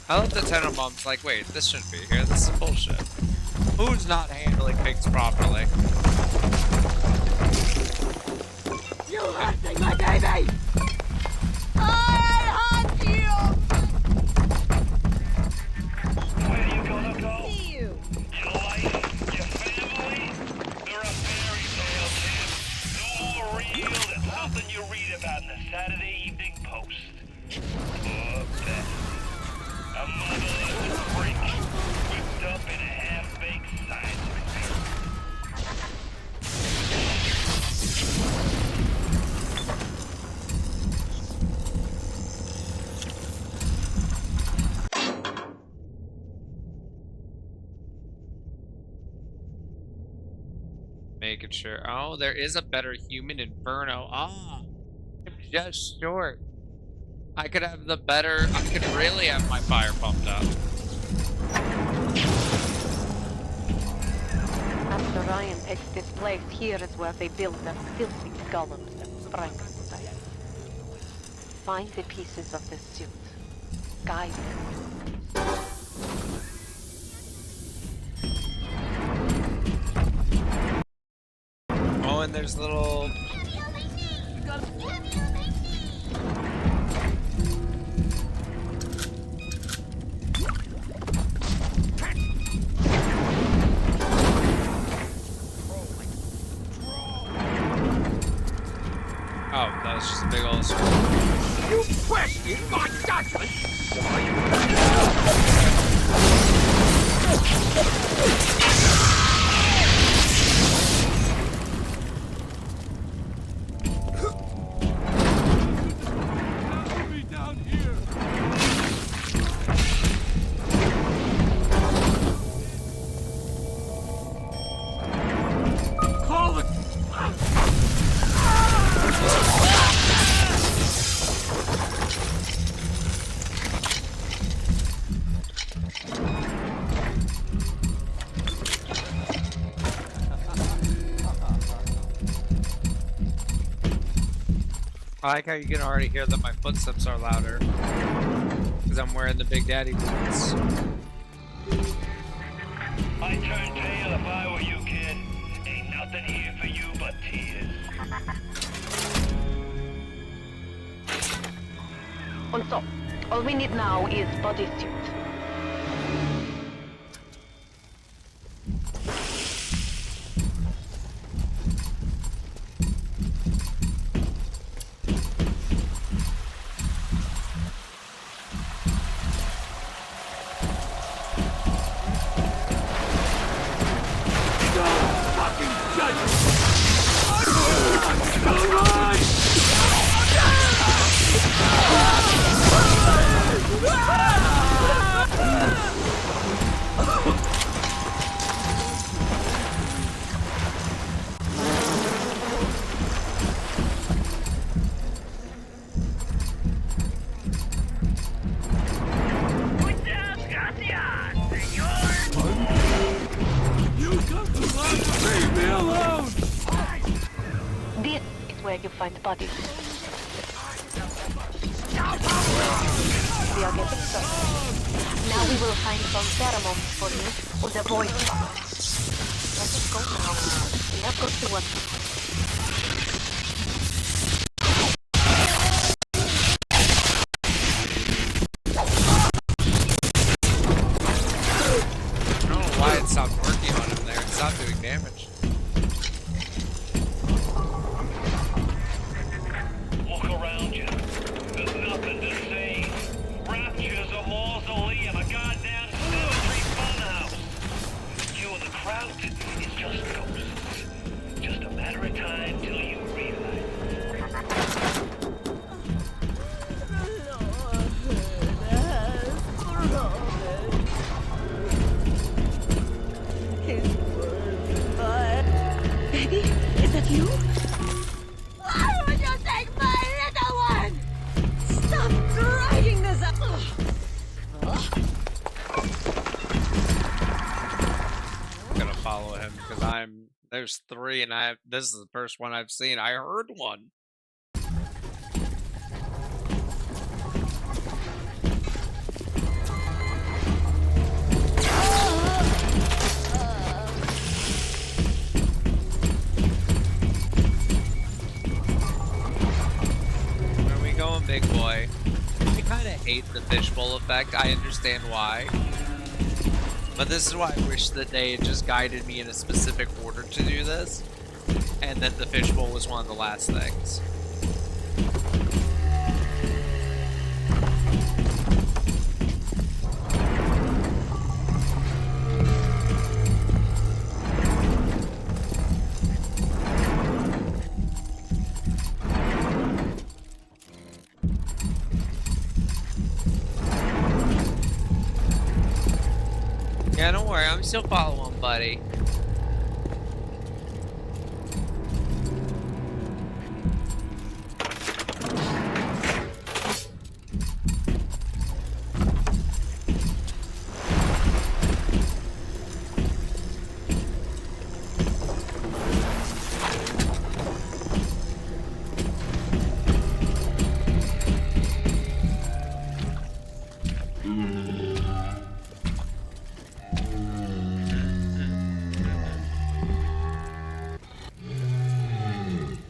I love the Tenenbaum's like, wait, this shouldn't be here. This is bullshit. Who's not handling things properly? You hurting my baby! I hunt you! Where you gonna go? See you. Your life? Your family? They're a fairy tale, Tim. No more real than something you read about in the Saturday Evening Post. Poor Beth. A motherless freak, whipped up in a half-baked science fiction. Making sure. Oh, there is a better human inferno. Ah, I'm just short. I could have the better. I could really have my fire pumped up. After Ryan takes this place, here is where they build their filthy golems and Frankenstein. Find the pieces of the suit. Guide them. Oh, and there's little. Oh, that was just a big old circle. You question my judgment? I like how you can already hear that my footsteps are louder. Because I'm wearing the Big Daddy boots. I'd turn tail if I were you, kid. Ain't nothing here for you but tears. And so, all we need now is bodysuit. This is where you find bodies. We are getting started. Now we will find some pheromones for you on the voice box. Let us go now. We have got to work. I don't know why it stopped working on him there. It stopped doing damage. Look around you. There's nothing to see. Rapture's a mausoleum, a goddamn cemetery funhouse. You and the crowd is just ghosts. Just a matter of time till you realize. his word, but... Baby, is that you? Why would you take my little one? Stop dragging this up! I'm gonna follow him because there's 3 and this is the first one I've seen. I heard one. Where are we going, big boy? I kind of hate the fishbowl effect. I understand why. But this is why I wish that they had just guided me in a specific order to do this. And that the fishbowl was one of the last things. Yeah, don't worry, I'm still following, buddy.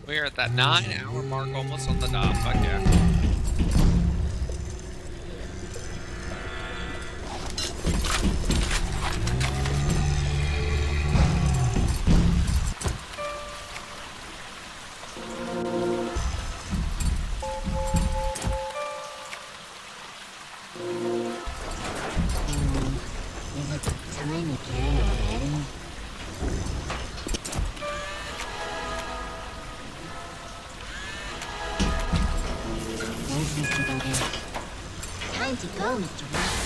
We're at that 9-hour mark, almost on the dot. Fuck yeah. Is it time again already? Where's Mr. Buggy? Time to go, Mr. Wolfe.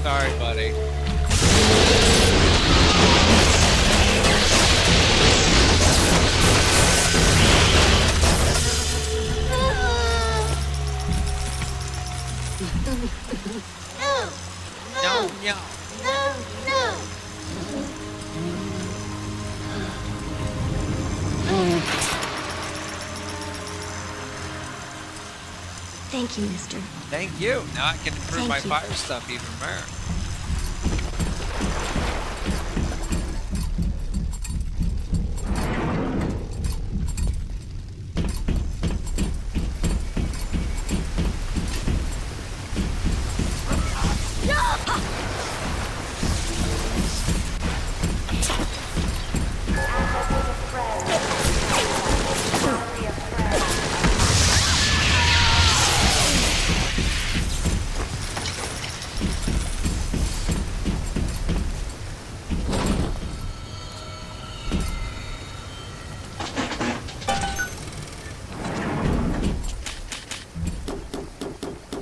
Sorry, buddy. No, no. Thank you, mister. Thank you. Now I can improve Thank my you. fire stuff even more.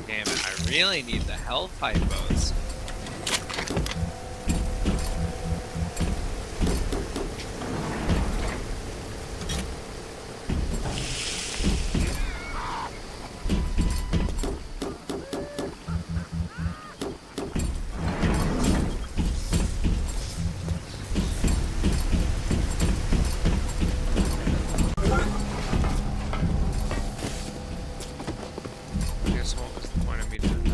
Damn it, I really need the health hypos. I guess what was the point of me doing that?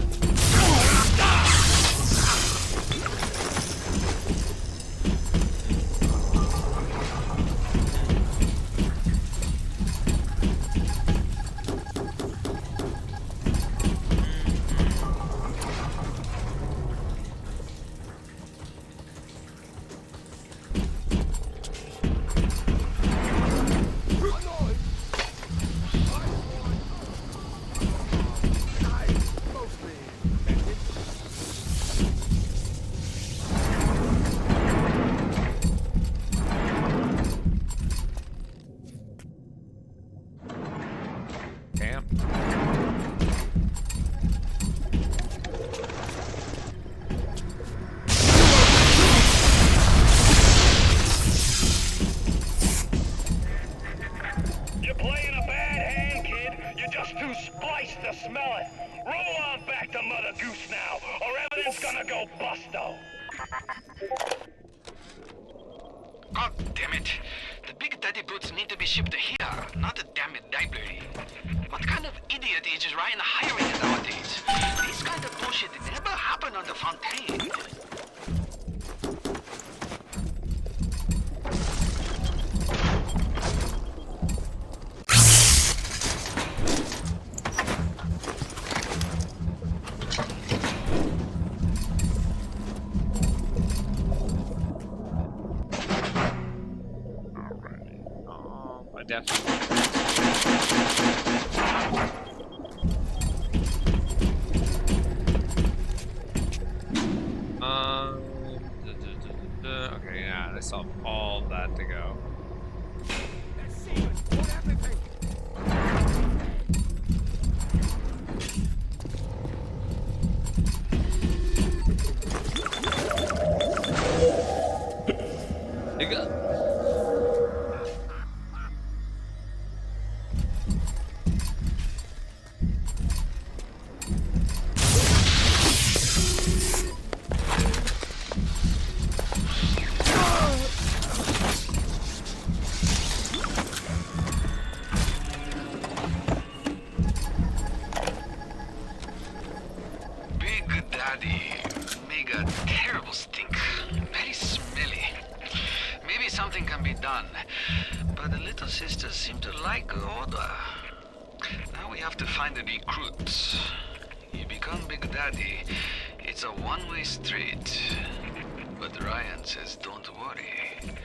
gonna go busto. God damn it. The Big Daddy boots need to be shipped here, not the damn library. What kind of idiot is Ryan hiring nowadays? This kind of bullshit never happened on the Fontaine. I definitely. Okay, yeah, I saw all that to go. Nigga. But the little sisters seem to like order. Now we have to find the recruits. You become Big Daddy, it's a one-way street. But Ryan says don't worry.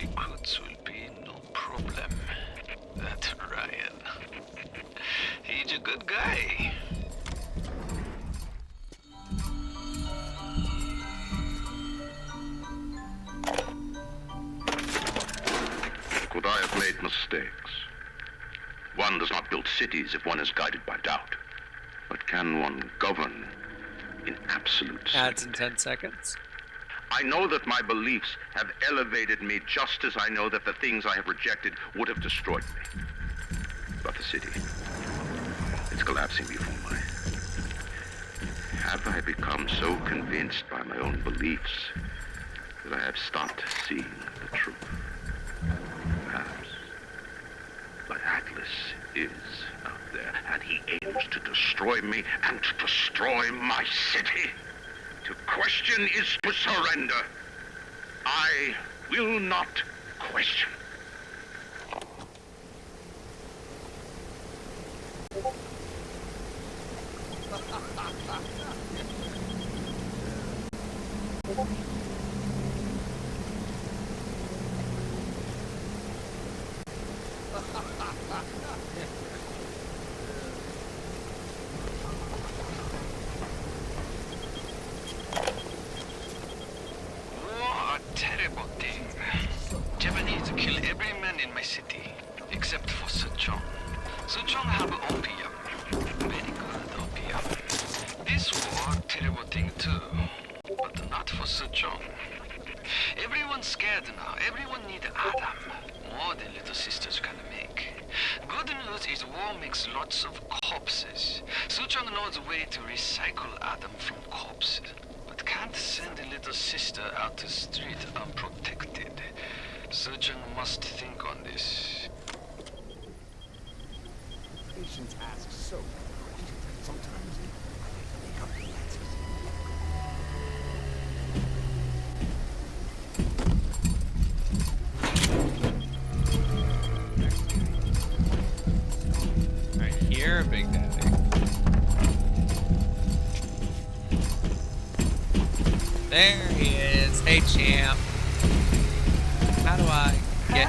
Recruits will be no problem. That Ryan. He's a good guy. Could I have made mistakes? One does not build cities if one is guided by doubt. But can one govern in absolute Adds in 10 seconds. I know that my beliefs have elevated me just as I know that the things I have rejected would have destroyed me. But the city, it's collapsing before my... Have I become so convinced by my own beliefs that I have stopped seeing the truth? Perhaps. But Atlas is out there, and he aims to destroy me and to destroy my city. To question is to surrender. I will not question. War a terrible thing. Japanese kill every man in my city, except for Suchong. Suchong have opium. Very good opium. This war, terrible thing too. But not for Suchong. Everyone's scared now. Everyone need Adam. More than little sisters can make. Good news is war makes lots of corpses. Suchong knows a way to recycle Adam from corpses. But can't send a little sister out to street unprotected. Suchong must think on this. Patients ask so many questions. Sometimes they make up the answers. Right here, Big Daddy. There he is. Hey, champ. How do I get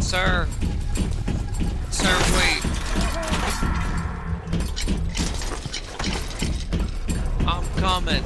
Sir. Sir, wait. I'm coming.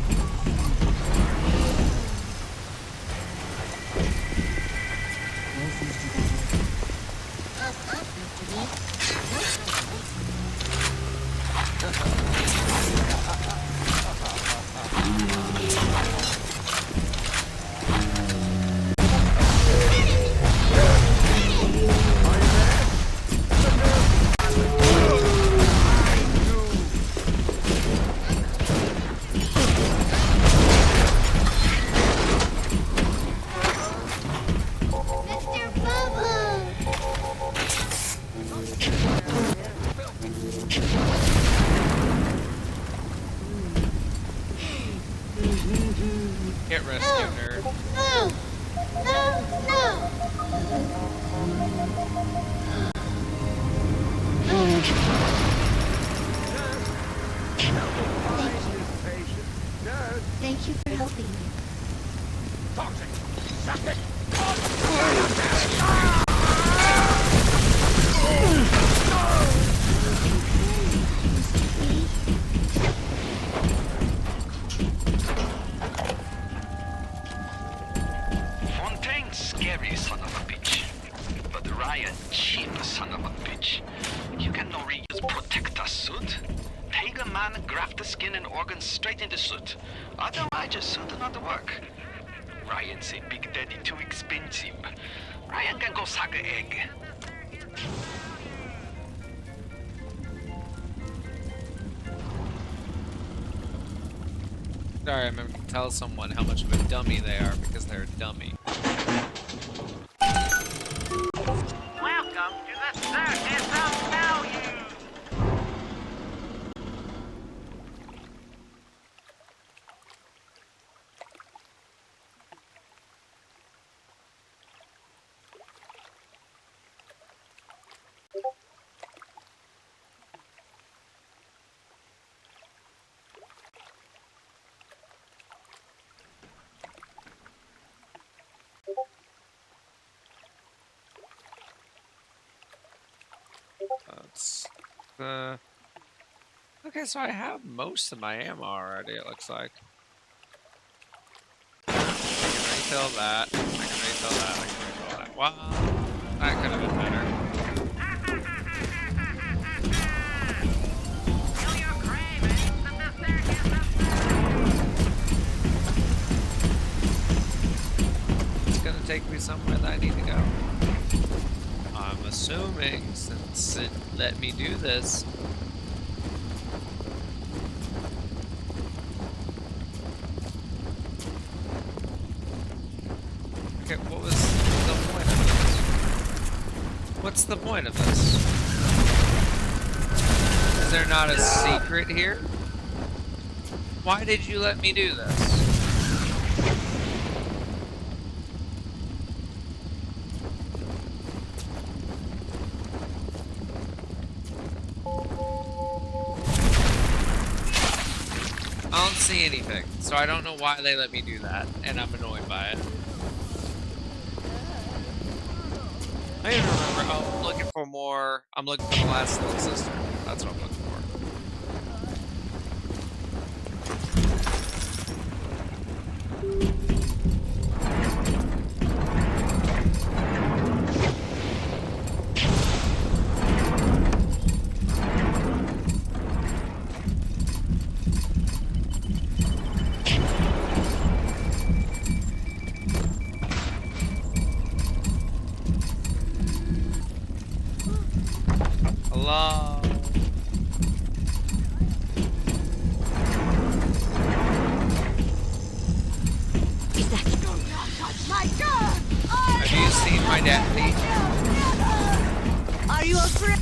Get rescued, nerd. No! No! No! Thank you for helping me. Toxic! Suck it! Fontaine's scary, son of a bitch. But Ryan, cheap, son of a bitch. You can no reuse protector suit. Take a man, graft the skin and organs straight into suit. Otherwise, your suit not work. Ryan say Big Daddy too expensive. Ryan can go suck an egg. Sorry, I'm going to tell someone how much of a dummy they are because they're a dummy. Welcome to the Circus of Value! That's okay, so I have most of my ammo already, it looks like. I can refill that. I can refill that. I can refill that. Wow. That could have been better. It's gonna take me somewhere that I need to go. I'm assuming, since it let me do this. Okay, what was the point of this? What's the point of this? Is there not a secret here? Why did you let me do this? I don't see anything, so I don't know why they let me do that, and I'm annoyed by it. I don't even remember. Oh, I'm looking for more. I'm looking for the last little sister. That's what I'm looking for. Hello. Is that do not touch my gun? Have you seen my daddy? Are you afraid?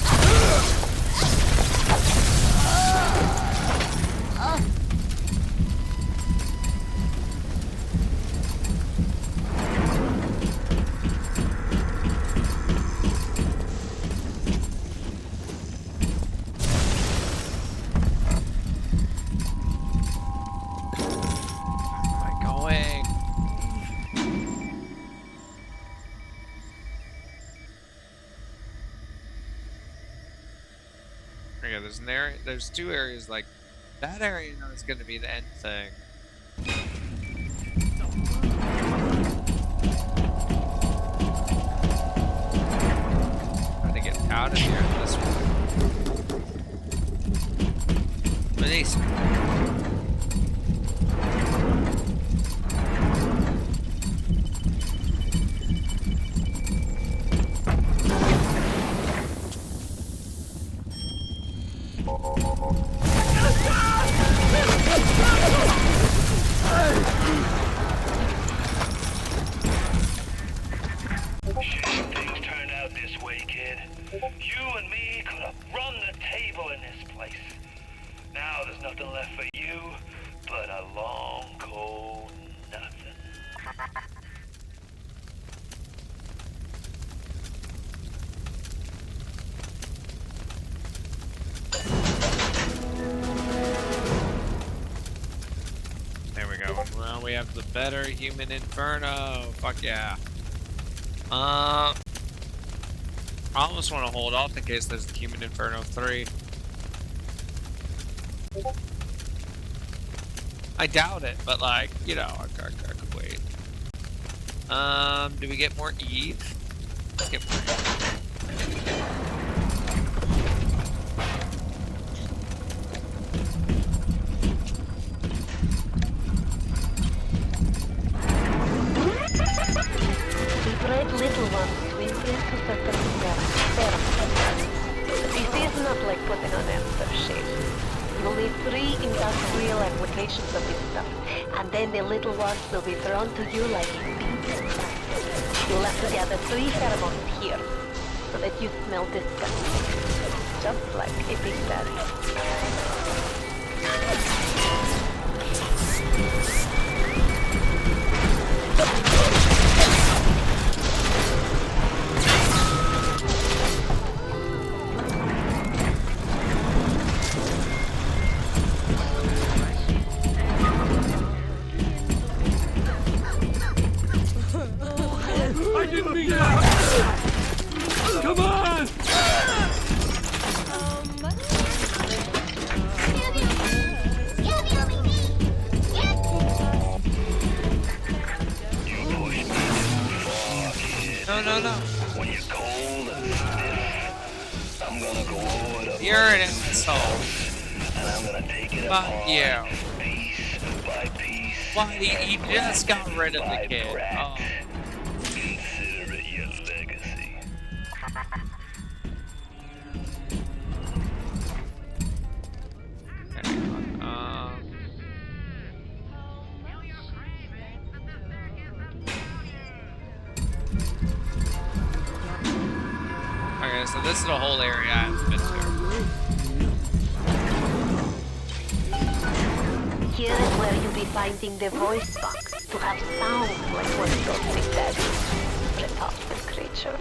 Okay, there's an area. There's two areas like that area. I know is going to be the end thing. Trying to get out of here this way. Release me. Shame things turned out this way, kid. You and me could have run the table in this nothing left for you but a long, cold nothing. There we go. Well, we have the better human inferno. Fuck yeah. I almost want to hold off in case there's the human inferno 3. I doubt it, but like, you know, I could wait. Do we get more Eve? Let's get more Eve. Bred little ones to imprint a certain pheromone. This is not like putting on aftershave. You'll need 3 industrial applications of this stuff, and then the little ones will be drawn to you like bees. You'll have to gather 3 pheromones here, so that you smell disgusting. Just like a big daddy. I didn't mean that! Come on! No. When you're cold and stiff, I'm gonna go over to You're an asshole. and I'm gonna take it Fuck apart you. piece by piece. Why, he just got rid of the by kid. brat. Oh. Consider it your legacy. Okay, okay, so this is the whole area I haven't been to. Here is where you'll be finding the voice box to have sound like what your big daddy. Repulsive creature.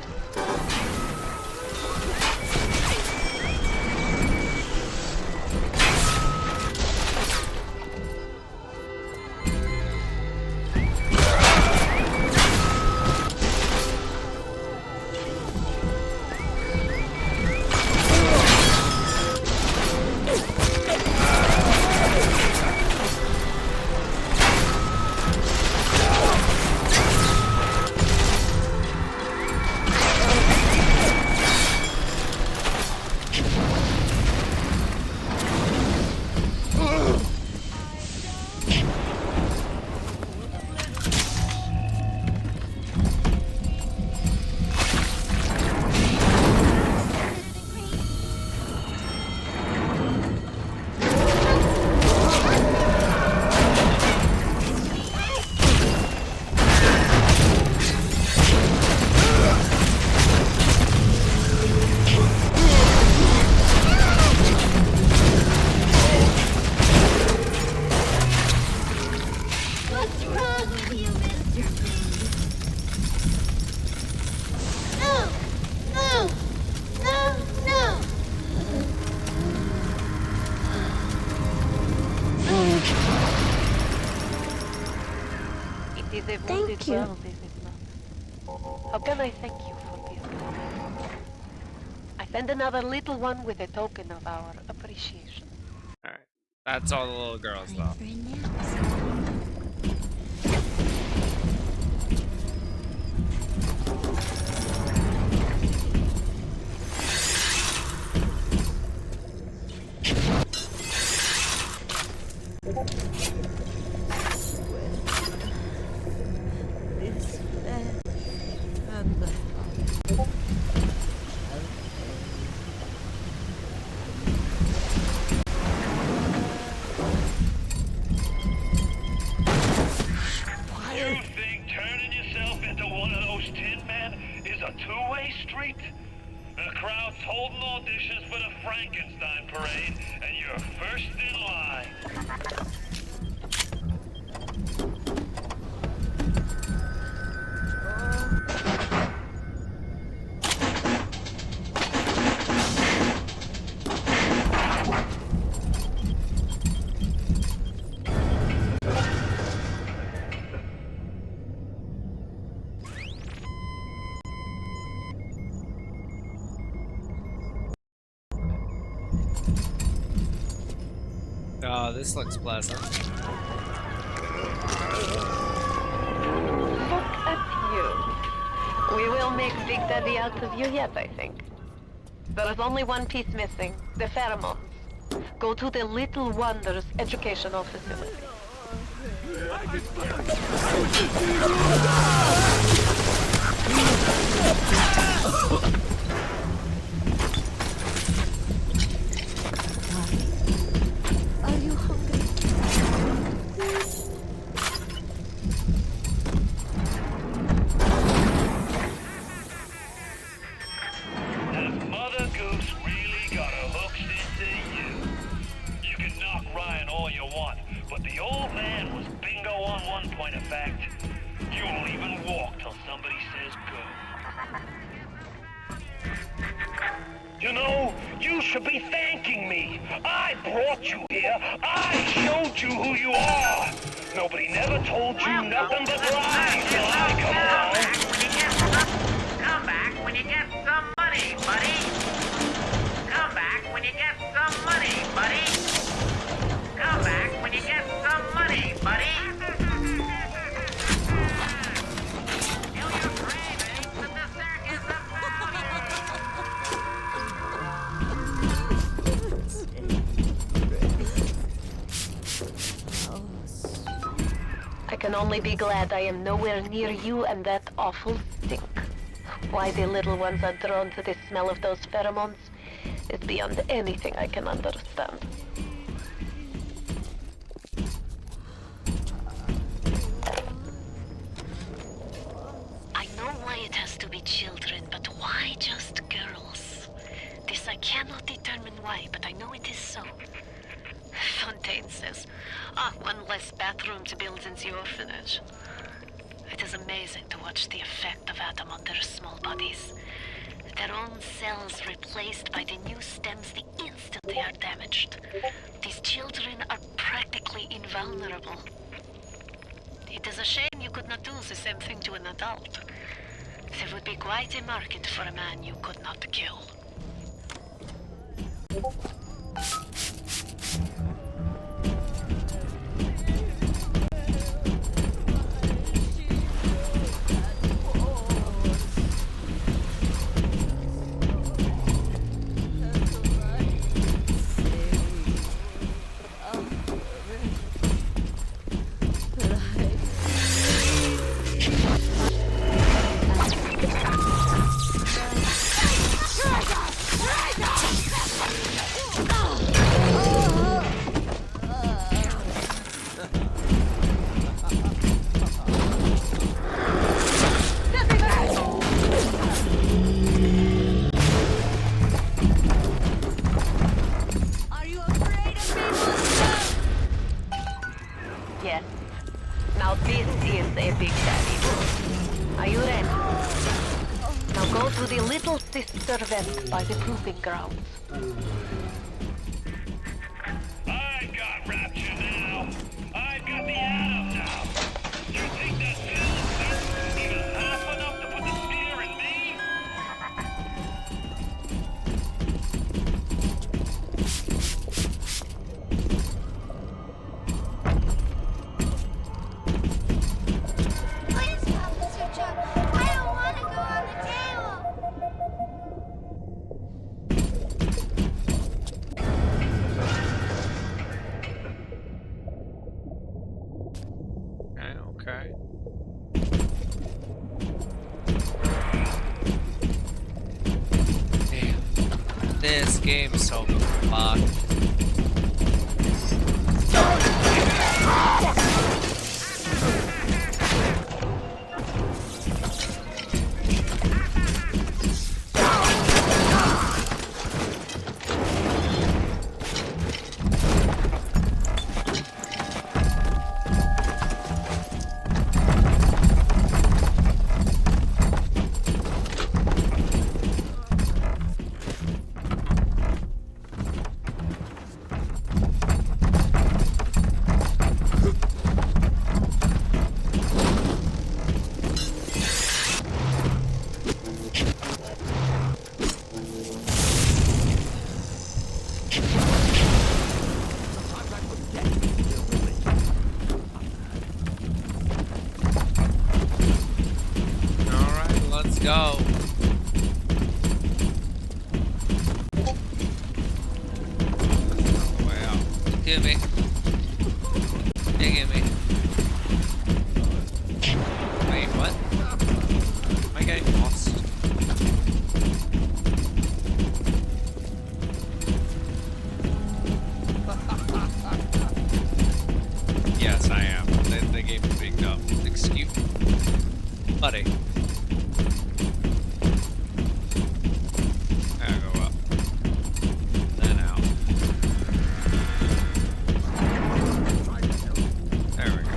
Thank you. World, is it not? How can I thank you for this? I send another little one with a token of our appreciation. Alright. That's all the little girls, though. This flesh and the parade, and you're first in line. Oh, this looks pleasant. Look at you. We will make Big Daddy out of you yet, I think. There is only one piece missing, the pheromones. Go to the Little Wonders educational facility. Are you hungry? Has Mother Goose really got her hooks into you? You can knock Ryan all you want, but the old man was bingo on one point of fact. You won't even walk till somebody says go. You know, you should be thanking me. I brought you here. I showed you who you are. Nobody never told you nothing but lies till I come along. Come back when you get some money, buddy. Come back when you get some money, buddy. Come back when you get some money, buddy. Feel your cravings at the circus of I can only be glad I am nowhere near you and that awful stink. Why the little ones are drawn to the smell of those pheromones is beyond anything I can understand. I know why it has to be children, but why just girls? This I cannot determine why, but I know it is so. Fontaine says, one less bathroom to build in the orphanage. It is amazing to watch the effect of Adam on their small bodies. Their own cells replaced by the new stems the instant they are damaged. These children are practically invulnerable. It is a shame you could not do the same thing to an adult. There would be quite a market for a man you could not kill. Yes. Now this is a Big Daddy. Are you ready? Now go to the Little Sister vent by the proving grounds. I got Rapture now. I got the Atom now. You think that pill is even half enough to put the fear in me? Please, Officer Chuck. I don't want to go on the table. Okay. Damn. This game's so fucked. get me. You get me. Wait, what? Am I getting lost? Yes, I am. The game is being dumb. Excuse me. Buddy. I'll go up. Then out. There we go.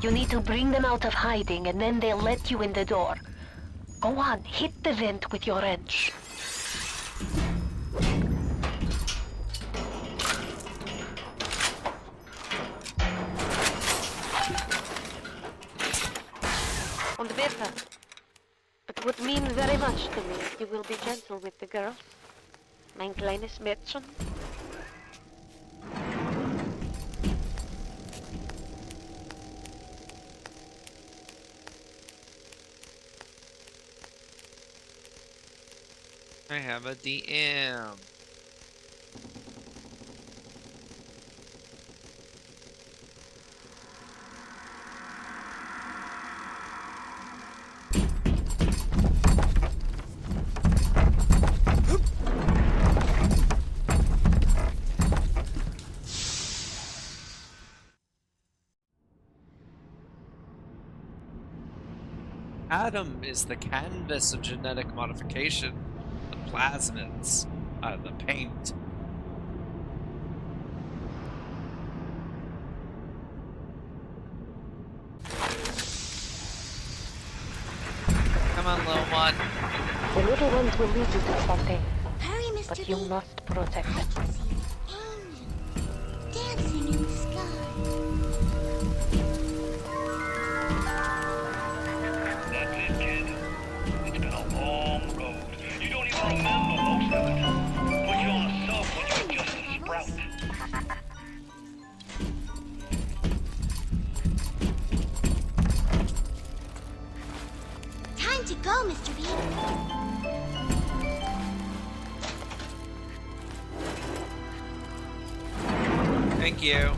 You need to bring them out of hiding, and then they'll let you in the door. Go on, hit the vent with your wrench. Und bitte. It would mean very much to me if you will be gentle with the girls. Mein kleines Mädchen. I have a DM. Adam is the canvas of genetic modification. The plasmids are the paint. Come on, little one. The little ones will lead you to Fontaine. Hurry, Mr. But you must protect them. Dancing in the sky. That's it, kid. It's been a long road. You don't even remember most of it. Put you on a sub when you were just a sprout. Time to go, Mr. B. Thank you.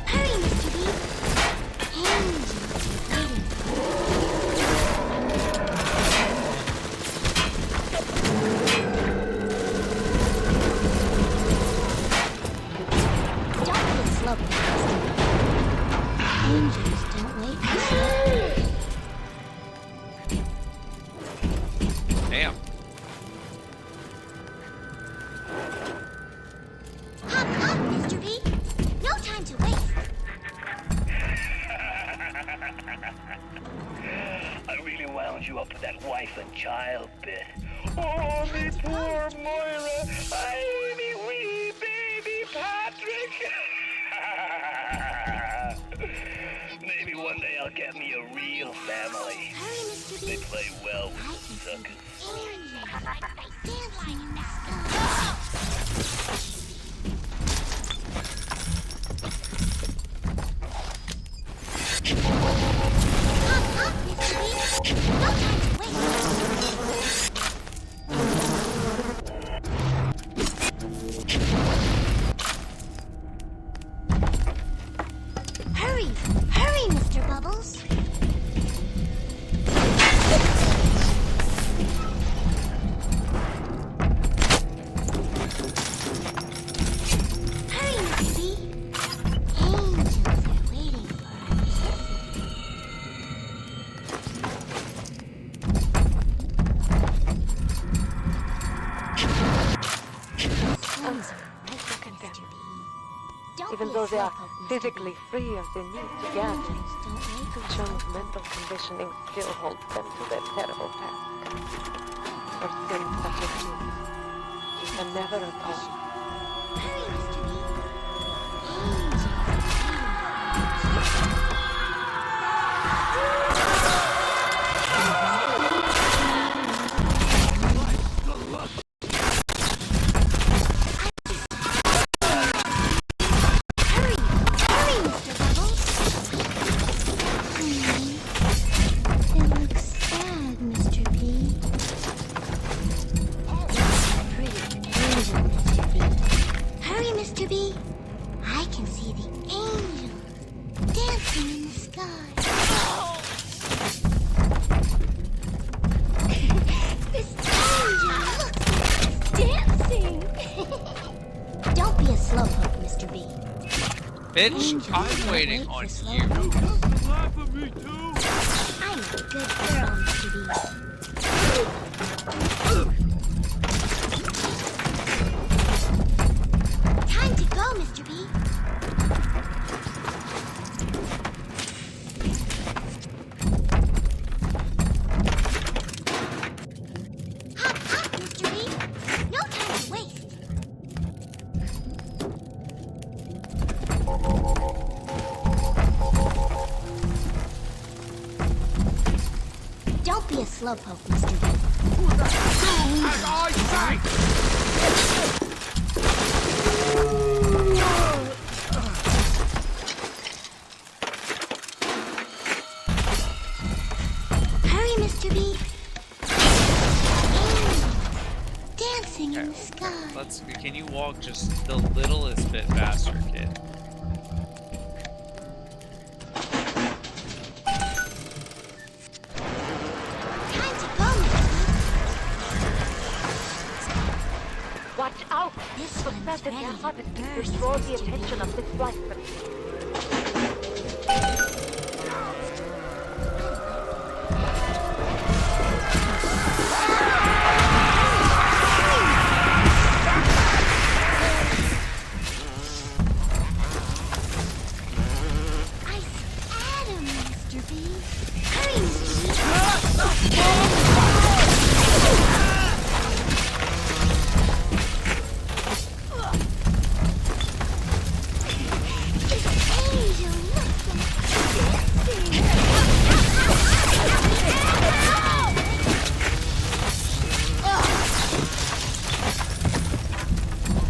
Hurry, Mr. B. Angels waiting Don't be slow, Mr. B. Angels don't wait for slowly. Damn. Hop, hop, Mr. B. No time to waste. I really wound you up for that wife and child bit. Oh, me poor Moira. I me wee baby Patrick. Maybe one day I'll get me a real family. Hurry, Mr. B. They play well with suckers. Dancing in the sky. Hop, hop, Mr. B. No time to waste. Hurry, hurry, Mr. Bubbles. Hurry, Mr. B. Angels are waiting for us. Sun's right Look at them. Mr. B. Don't Even be though a they are slowpoke, Mr. B. physically free as they need to gather, Angels don't wait for John's mental conditioning still holds them to their terrible task. For sins such as these, you can never atone. Hurry, Mr. B. Angels are waiting for us. Hurry, B? I can see the angel dancing in the sky. This angel looks like it's dancing. Don't be a slowpoke, Mr. B. Bitch, Angels I'm don't waiting wait on for you. slowpokes. Laugh at me too. I'm a good girl, Mr. B. Time to go, Mr. B. Hop, hop, Mr. B. No time to waste. Don't be a slowpoke, Mr. B. As I say! Hurry, Mr. B. Dancing in the sky. Let's. Can you walk just the littlest bit faster, kid? Time to go, Mr. Watch out! This one's Suspected ready to narcotics burst, draw the Mr. B. attention of this flight. I at him, Mr. B. Hurry, Mr. B. This angel looks like dancing.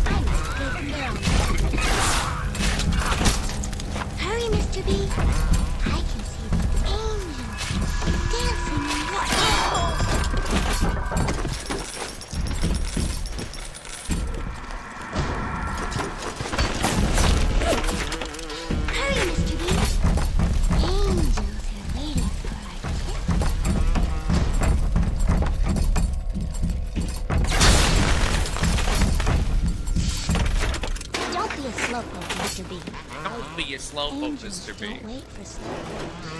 I'm a good girl. Hurry, Mr. B. I can see the angel dancing in the Hurry, Mr. B. Angels are waiting for our kiss. Don't be a slowpoke, Mr. B. Don't be a slowpoke, Angels Mr. B. don't wait for slowpokes.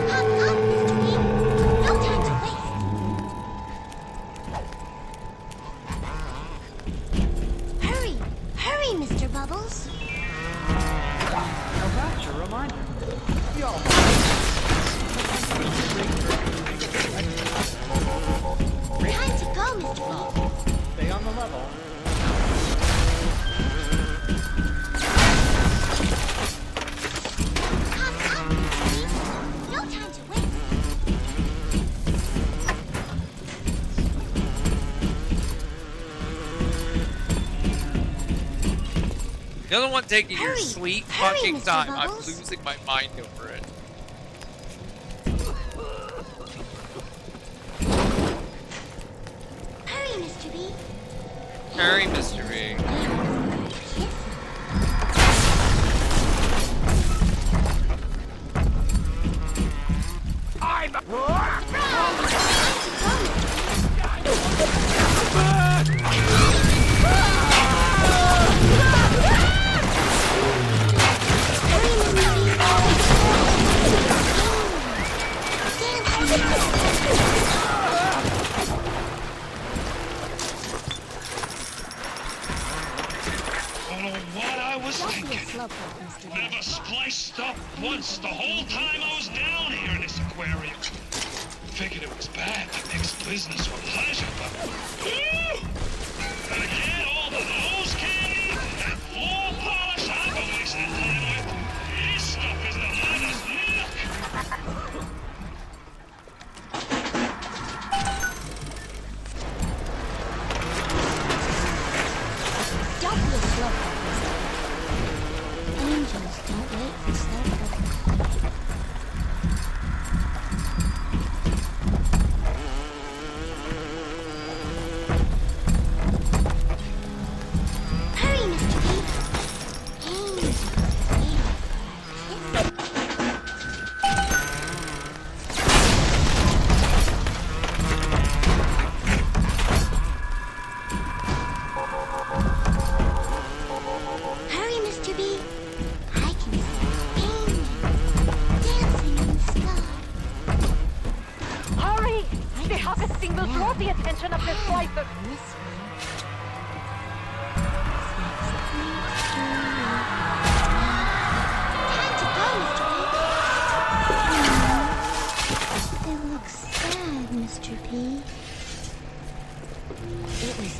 Hop, hop, Mr. B. No time to waste. Hurry, hurry, Mr. Bubbles. Now that's your reminder. Yo. Time to go, Mr. B. Stay on the level. Hop, hop, Mr. B. No time to waste. You're the one taking your Hurry, sweet hurry, fucking Mr. time. I'm Bubbles. losing my mind over it. Hurry, Mr. B. Hurry, Mr. B. Don't know what I was thinking. Never spliced up once the whole time I was down here in this aquarium. Figured it was bad to mix business with pleasure, but... And again, all the nose candy and floor polish I've been wasting time with. This stuff is the hottest milk. Don't be a slowpoke, Mr. B. Angels don't wait for slowpokes. will draw the attention of the slicer. Time to go, Mr. P. It looks sad, Mr. P. It was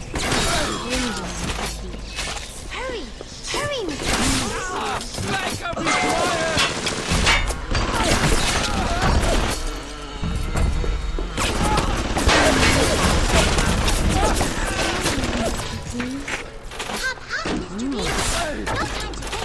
Hurry! Hurry, Mr. P. Back up, fire! Hop, hop, Mr. B. No time to wait.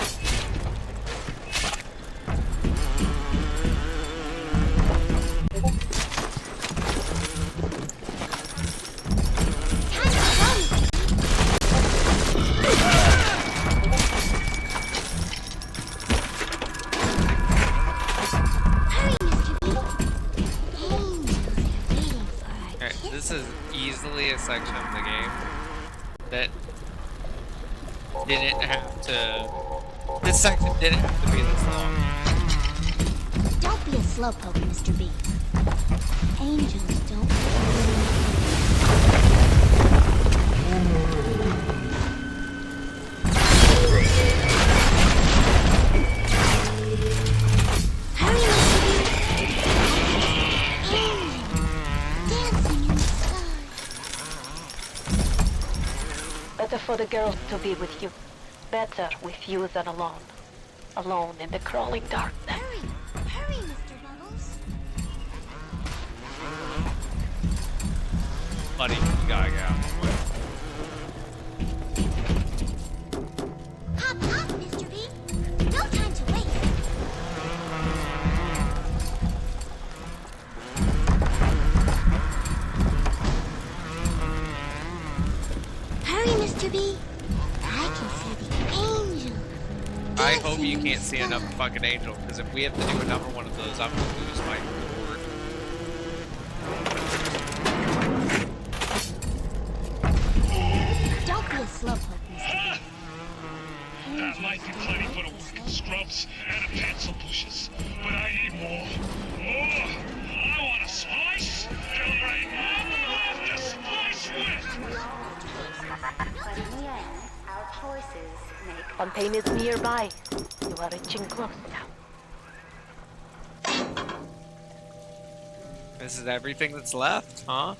This is easily a section of the game that didn't have to. This section didn't have to be this long. Don't be a slowpoke, Mr. B. Angels don't. Hurry, Mr. B. Dancing in the sky. Better for the girls to be with you. Better with you than alone. Alone in the crawling darkness. Hurry, hurry, Mr. Bubbles. Buddy, you gotta get out of the way. Hop, hop, Mr. B. No time to waste. Hurry, Mr. B. I can see the angel. I hope you can't see another fucking angel, because if we have to do another one of those, I'm gonna lose my board. Don't be a slowpoke, Mr. B. That might be plenty for the working scrubs and the pencil pushers, but I need more. More! I want a slice, and there ain't nothing left to slice with! But in the end, our choices make... Fontaine is nearby. You are reaching close now. This is everything that's left, huh?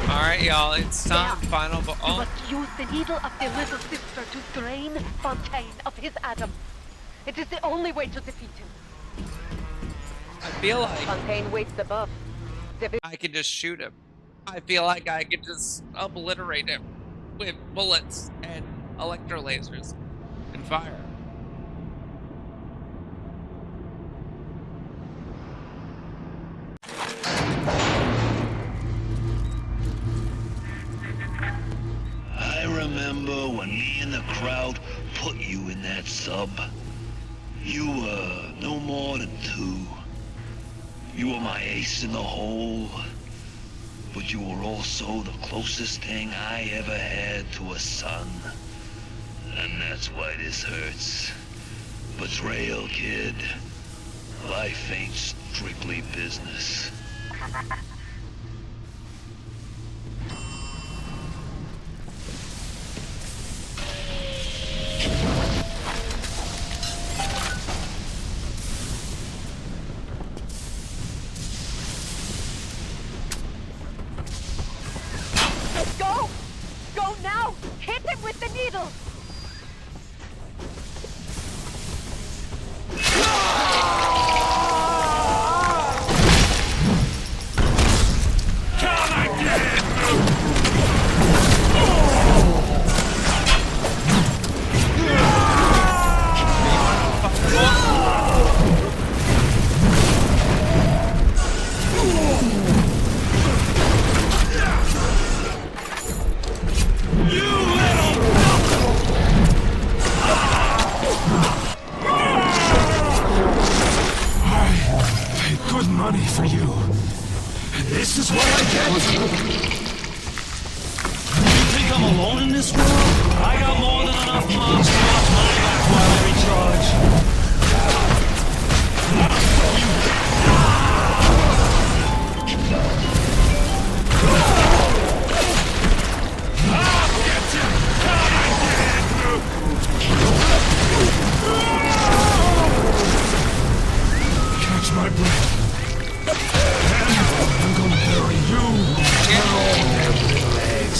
Alright, y'all, it's time. Final. You must use the needle of the little sister to drain Fontaine of his Adam. It is the only way to defeat him. I feel like Fontaine waits above. I can just shoot him. I feel like I can just obliterate him with bullets and electro lasers and fire. I remember when me and the crowd put you in that sub. You were no more than 2. You were my ace in the hole, but you were also the closest thing I ever had to a son. And that's why this hurts. Betrayal, kid. Life ain't strictly business. Go! Go now! Hit him with the needle! This is what I get. You think I'm alone in this world? I got more than enough moms to watch my back while I recharge. Catch my breath. I'm gonna bury you with all their little legs.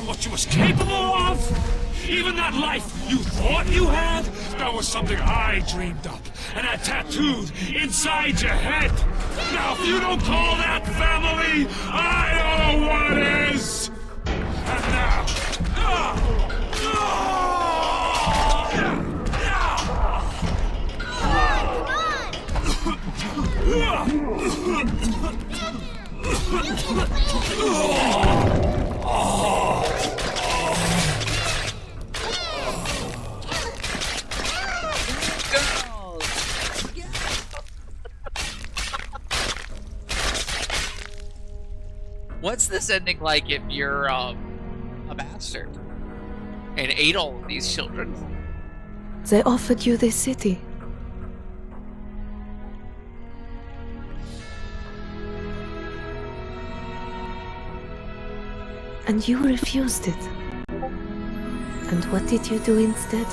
What you was capable of. Even that life you thought you had, that was something I dreamed up and had tattooed inside your head. Now, if you don't call that family, I don't know what is. And now, What's this ending like if you're a bastard and ate all of these children? They offered you this city. And you refused it. And what did you do instead?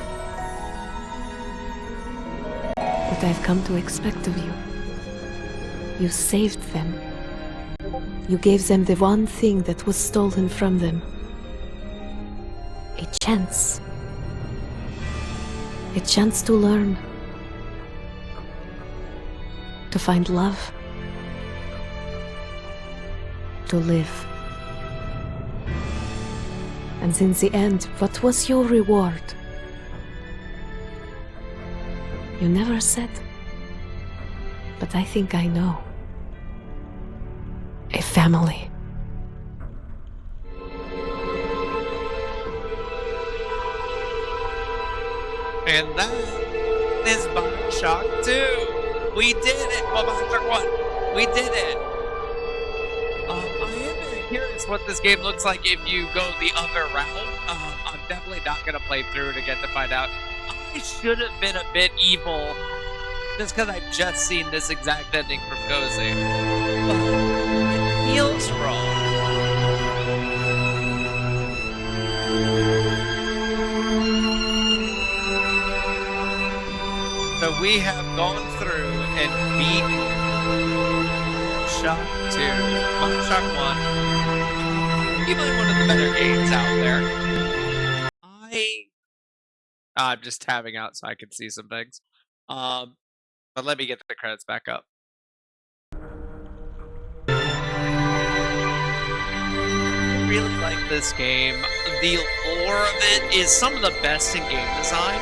What I've come to expect of you. You saved them. You gave them the one thing that was stolen from them. A chance. A chance to learn. To find love. To live. And in the end, what was your reward? You never said. But I think I know. A family. And that is Bioshock 2. We did it. Well, Bioshock 1. We did it. I am curious what this game looks like if you go the other route. I'm definitely not going to play through to get to find out. I should have been a bit evil just because I've just seen this exact ending from Cozy. But it feels wrong. So we have gone through and beaten Bioshock 2, Bioshock 1. Probably one of the better games out there. I'm just tabbing out so I can see some things. But let me get the credits back up. I really like this game. The lore of it is some of the best in game design.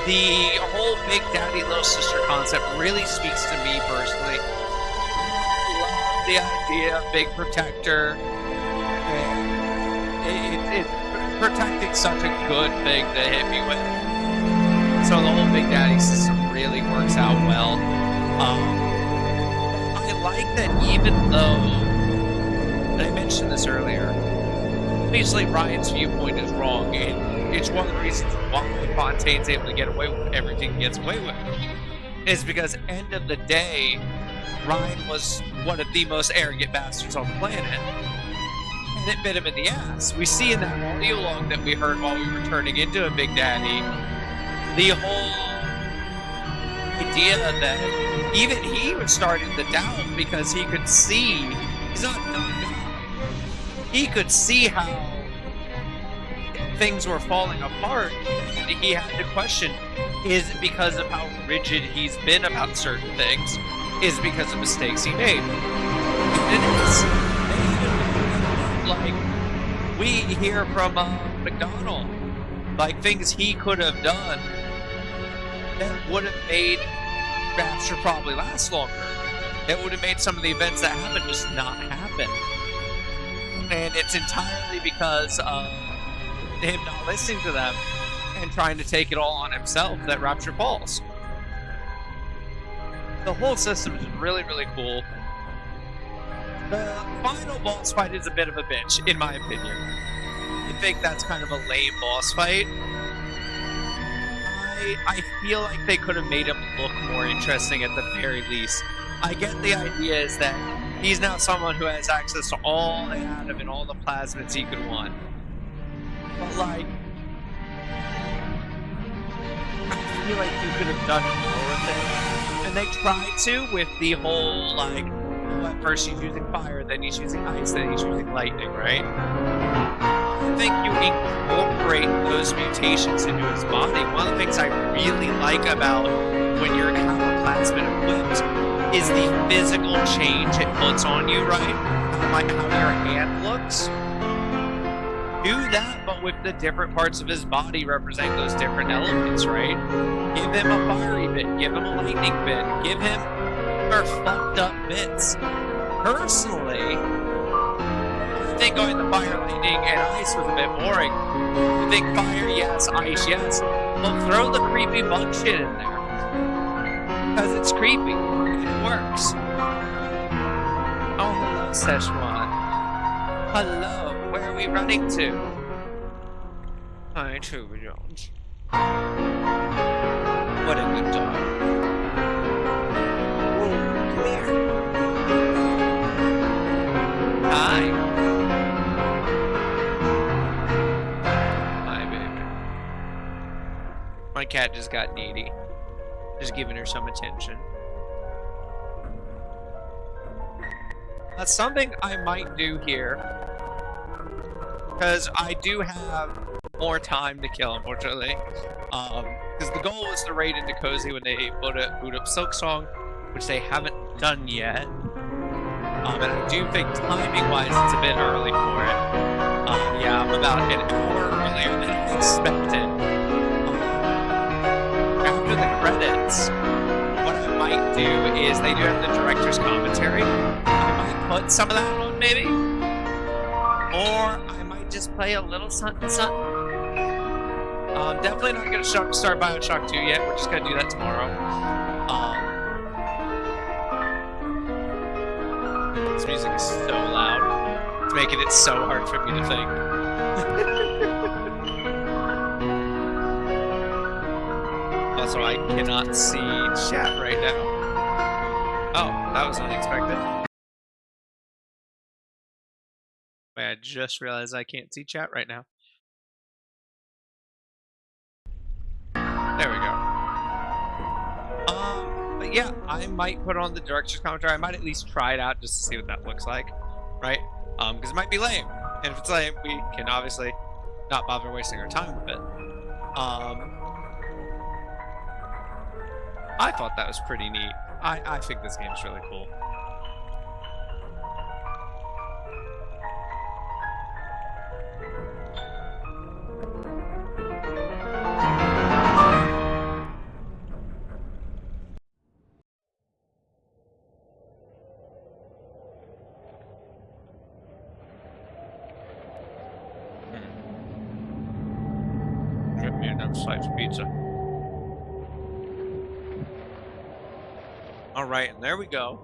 The whole Big Daddy Little Sister concept really speaks to me personally. I love the idea of Big Protector. And protecting such a good thing to hit me with. So the whole Big Daddy system really works out well. I like that even though, and I mentioned this earlier, basically Ryan's viewpoint is wrong, and it's one of the reasons why Fontaine's able to get away with everything he gets away with. Is because end of the day, Ryan was one of the most arrogant bastards on the planet. And it bit him in the ass. We see in that audio log that we heard while we were turning into a Big Daddy, the whole idea that even he was starting to doubt because he could see, he's not dumb. He could see how things were falling apart, and he had to question, is it because of how rigid he's been about certain things? Is it because of mistakes he made? And it is. Like, we hear from McDonald, like things he could have done that would have made Rapture probably last longer. That would have made some of the events that happened just not happen. And it's entirely because of him not listening to them and trying to take it all on himself that Rapture falls. The whole system is really, really cool. The final boss fight is a bit of a bitch, in my opinion. I think that's kind of a lame boss fight. I feel like they could have made him look more interesting at the very least. I get the idea is that he's now someone who has access to all the atom and all the plasmids he could want. But like, I feel like you could have done more with it. And they tried to with the whole, like, at first he's using fire, then he's using ice, then he's using lightning, right? I think you incorporate those mutations into his body. One of the things I really like about when you're how a plasmid equipped is the physical change it puts on you, right? Like how your hand looks. Do that, but with the different parts of his body representing those different elements, right? Give him a fiery bit, give him a lightning bit, give him more fucked up bits. Personally, I think going to fire, lightning, and ice was a bit boring. I think fire, yes, ice, yes. Well, throw the creepy bug shit in there. Because it's creepy. It works. Oh, hello, Szechuan. Hello, where are we running to? Hi, Tuba Jones. What a good dog. Ooh, come here. Hi. Hi, baby. My cat just got needy. Just giving her some attention. That's something I might do here. Because I do have more time to kill, unfortunately. Because the goal was to raid into Cozy when they boot up Silk Song, which they haven't done yet. And I do think timing-wise it's a bit early for it. Yeah, I'm about an hour earlier than I expected. After the credits, what I might do is they do have the director's commentary. I might put some of that on, maybe. Or I might just play a little something. Definitely not going to start Bioshock 2 yet. We're just going to do that tomorrow. This music is so loud. It's making it so hard for me to think. Also, I cannot see chat right now. Oh, that was unexpected. Wait, I just realized I can't see chat right now. There we go. But yeah, I might put on the director's commentary. I might at least try it out just to see what that looks like, right? Because it might be lame. And if it's lame, we can obviously not bother wasting our time with it. I thought that was pretty neat. I think this game is really cool. Get me another slice of pizza. Alright, and there we go.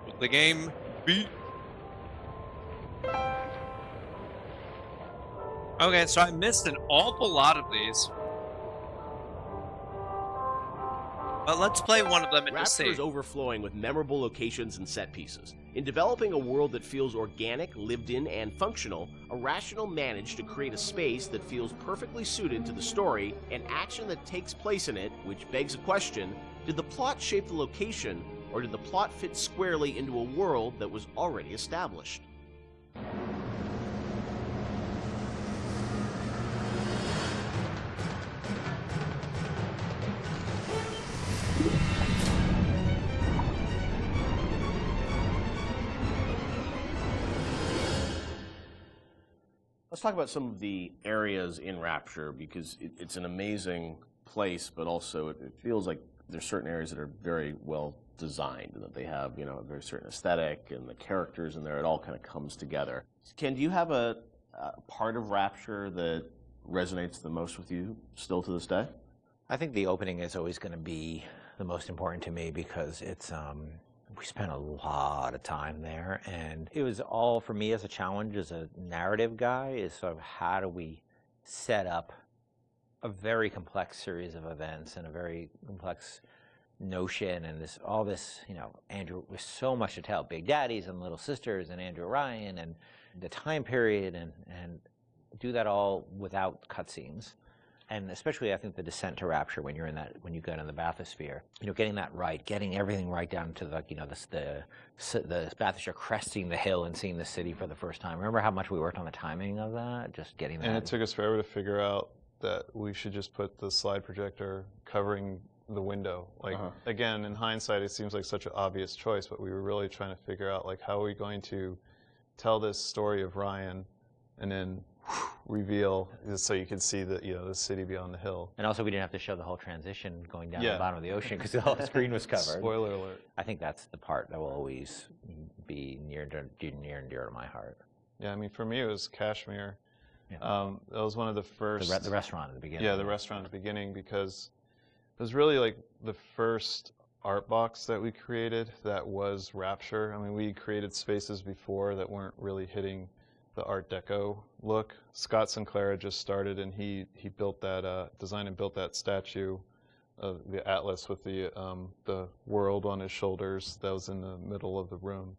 With the game beat. Okay, so I missed an awful lot of these. But let's play one of them and just Rapture see. is overflowing with memorable locations and set pieces. In developing a world that feels organic, lived in, and functional, Irrational managed to create a space that feels perfectly suited to the story and action that takes place in it, which begs a question: did the plot shape the location, or did the plot fit squarely into a world that was already established? Let's talk about some of the areas in Rapture, because it's an amazing place, but also it feels like there's certain areas that are very well designed and that they have, you know, a very certain aesthetic, and the characters in there, it all kind of comes together. Ken, do you have a part of Rapture that resonates the most with you still to this day? I think the opening is always going to be the most important to me because it's we spent a lot of time there, and it was all for me as a challenge as a narrative guy is sort of how do we set up a very complex series of events and a very complex notion and all this, you know, Andrew, with so much to tell, Big Daddies and Little Sisters and Andrew Ryan and the time period and do that all without cutscenes. And especially, I think, the descent to Rapture when you're in that, when you get in the bathysphere, you know, getting that right, getting everything right down to the, you know, the bathysphere, cresting the hill and seeing the city for the first time. Remember how much we worked on the timing of that, just getting that. And it took us forever to figure out that we should just put the slide projector covering the window. Like, again, in hindsight, it seems like such an obvious choice, but we were really trying to figure out, like, how are we going to tell this story of Ryan and then reveal so you can see the, you know, the city beyond the hill. And also, we didn't have to show the whole transition going down the bottom of the ocean because the whole screen was covered. Spoiler alert. I think that's the part that will always be near and dear to my heart. Yeah, I mean, for me, it was Kashmir. Yeah. That was one of the first... The restaurant at the beginning. Yeah, the restaurant at the beginning, because it was really like the first art box that we created that was Rapture. I mean, we created spaces before that weren't really hitting the Art Deco look. Scott Sinclair had just started, and he built that, designed and built that statue of the Atlas with the world on his shoulders that was in the middle of the room.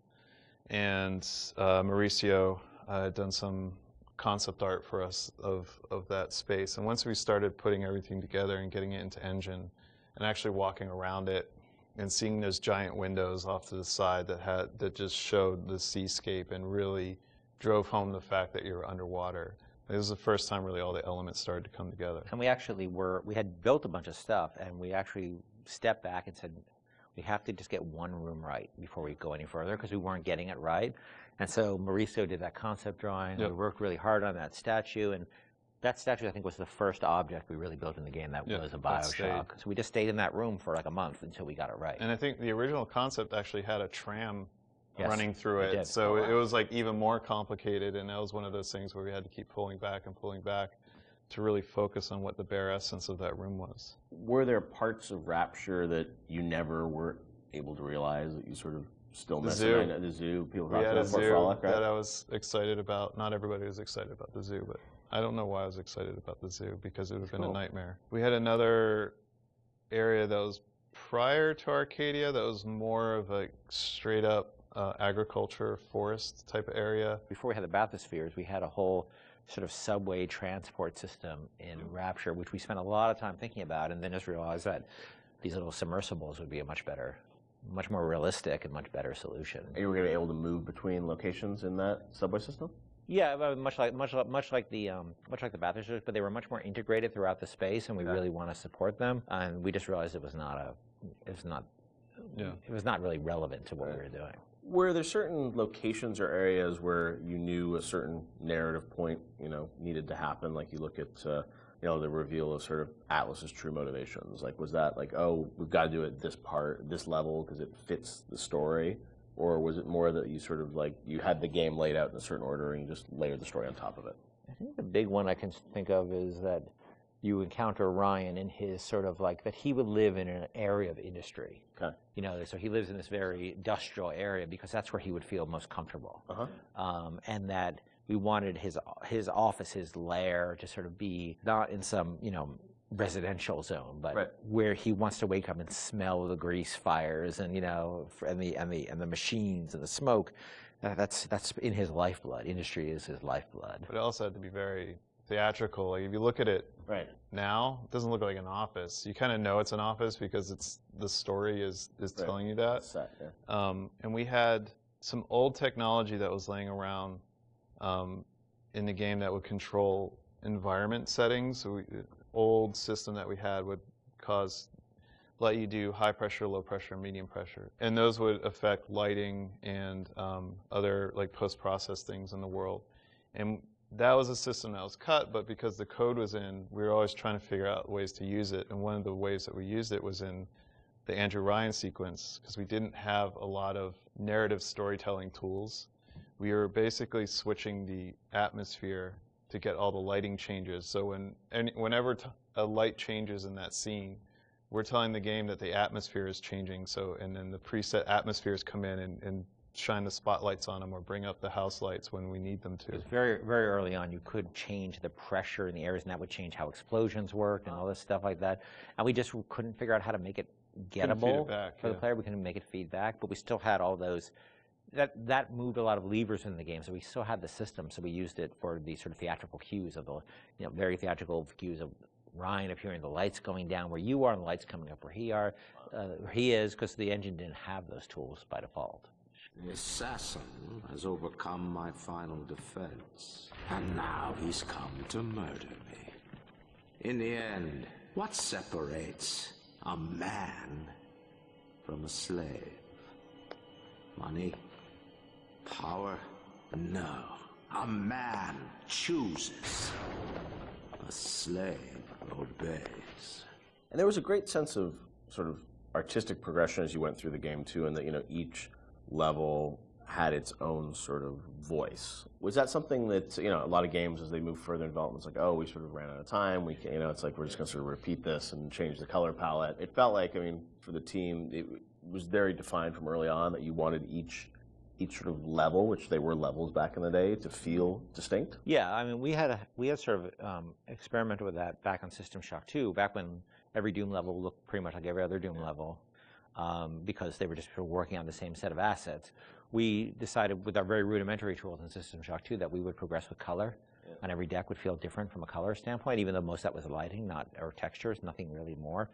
And Mauricio had done some concept art for us of that space. And once we started putting everything together and getting it into Engine and actually walking around it and seeing those giant windows off to the side that just showed the seascape and really drove home the fact that you were underwater. It was the first time really all the elements started to come together. And we actually we had built a bunch of stuff, and we actually stepped back and said, we have to just get one room right before we go any further, because we weren't getting it right. And so Mauricio did that concept drawing. Yep. We worked really hard on that statue, and that statue, I think, was the first object we really built in the game that was a Bioshock. So we just stayed in that room for like a month until we got it right. And I think the original concept actually had a tram running through it. it. So it was like even more complicated, and that was one of those things where we had to keep pulling back to really focus on what the bare essence of that room was. Were there parts of Rapture that you never were able to realize that you sort of still missed? The zoo. People talked about Frolic, right? That I was excited about. Not everybody was excited about the zoo, but I don't know why I was excited about the zoo, because it would have been a nightmare. We had another area that was prior to Arcadia that was more of a straight up agriculture, forest type of area. Before we had the bathyspheres, we had a whole sort of subway transport system in Rapture, which we spent a lot of time thinking about, and then just realized that these little submersibles would be a much more realistic and much better solution. And you were going to be able to move between locations in that subway system? Yeah, much like the bathyspheres, but they were much more integrated throughout the space, and we really want to support them. And we just realized it was not really relevant to what we were doing. Were there certain locations or areas where you knew a certain narrative point, you know, needed to happen? Like you look at, you know, the reveal of sort of Atlas's true motivations. Like, was that like, oh, we've got to do it this level because it fits the story? Or was it more that you sort of like, you had the game laid out in a certain order and you just layered the story on top of it? I think the big one I can think of is that you encounter Ryan in his sort of like that he would live in an area of industry. Okay. You know, so he lives in this very industrial area because that's where he would feel most comfortable. And that we wanted his office, his lair, to sort of be not in some, you know, residential zone, but where he wants to wake up and smell the grease fires and, you know, and the machines and the smoke. That's in his lifeblood. Industry is his lifeblood. But it also had to be very theatrical. Like if you look at it now, it doesn't look like an office. You kind of know it's an office because the story is telling you that. And we had some old technology that was laying around in the game that would control environment settings. So old system that we had would let you do high pressure, low pressure, medium pressure. And those would affect lighting and other like post-process things in the world. And that was a system that was cut, but because the code was in, we were always trying to figure out ways to use it. And one of the ways that we used it was in the Andrew Ryan sequence, because we didn't have a lot of narrative storytelling tools. We were basically switching the atmosphere to get all the lighting changes. So whenever a light changes in that scene, we're telling the game that the atmosphere is changing. So, and then the preset atmospheres come in and shine the spotlights on them or bring up the house lights when we need them to. It was very, very early on. You could change the pressure in the areas, and that would change how explosions worked and all this stuff like that. And we just couldn't figure out how to make it gettable for the player. We couldn't make it feedback, but we still had all those. That moved a lot of levers in the game, so we still had the system. So we used it for the sort of theatrical cues of the, you know, very theatrical cues of Ryan appearing, the lights going down where you are, and the lights coming up where he is, because the engine didn't have those tools by default. The assassin has overcome my final defense, and now he's come to murder me. In the end, what separates a man from a slave? Money? Power? No. A man chooses. A slave obeys. And there was a great sense of sort of artistic progression as you went through the game too, and that, you know, each level had its own sort of voice. Was that something that, you know, a lot of games as they move further in development, it's like, oh, we sort of ran out of time. We can, you know, it's like we're just going to sort of repeat this and change the color palette. It felt like, I mean, for the team, it was very defined from early on that you wanted each sort of level, which they were levels back in the day, to feel distinct. Yeah, I mean, we had sort of experimented with that back on System Shock 2, back when every Doom level looked pretty much like every other Doom level, because they were just working on the same set of assets. We decided with our very rudimentary tools in System Shock 2 that we would progress with color, and every deck would feel different from a color standpoint, even though most of that was lighting, or textures, nothing really more.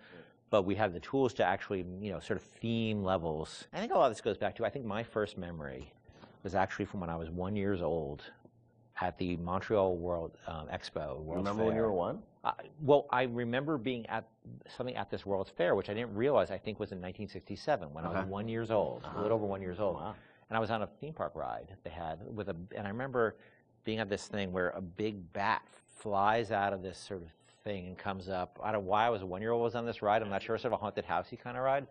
But we had the tools to actually, you know, sort of theme levels. I think a lot of this goes back to, I think my first memory was actually from when I was 1 year old at the Montreal World Expo. Remember when you were 1? Well, I remember being at something at this World's Fair, which I didn't realize I think was in 1967 when I was 1 year old, a little over 1 year old. Wow. And I was on a theme park ride they had and I remember being at this thing where a big bat flies out of this sort of thing and comes up. I don't know why I was a 1 year old was on this ride. I'm not sure, sort of a haunted housey kind of ride.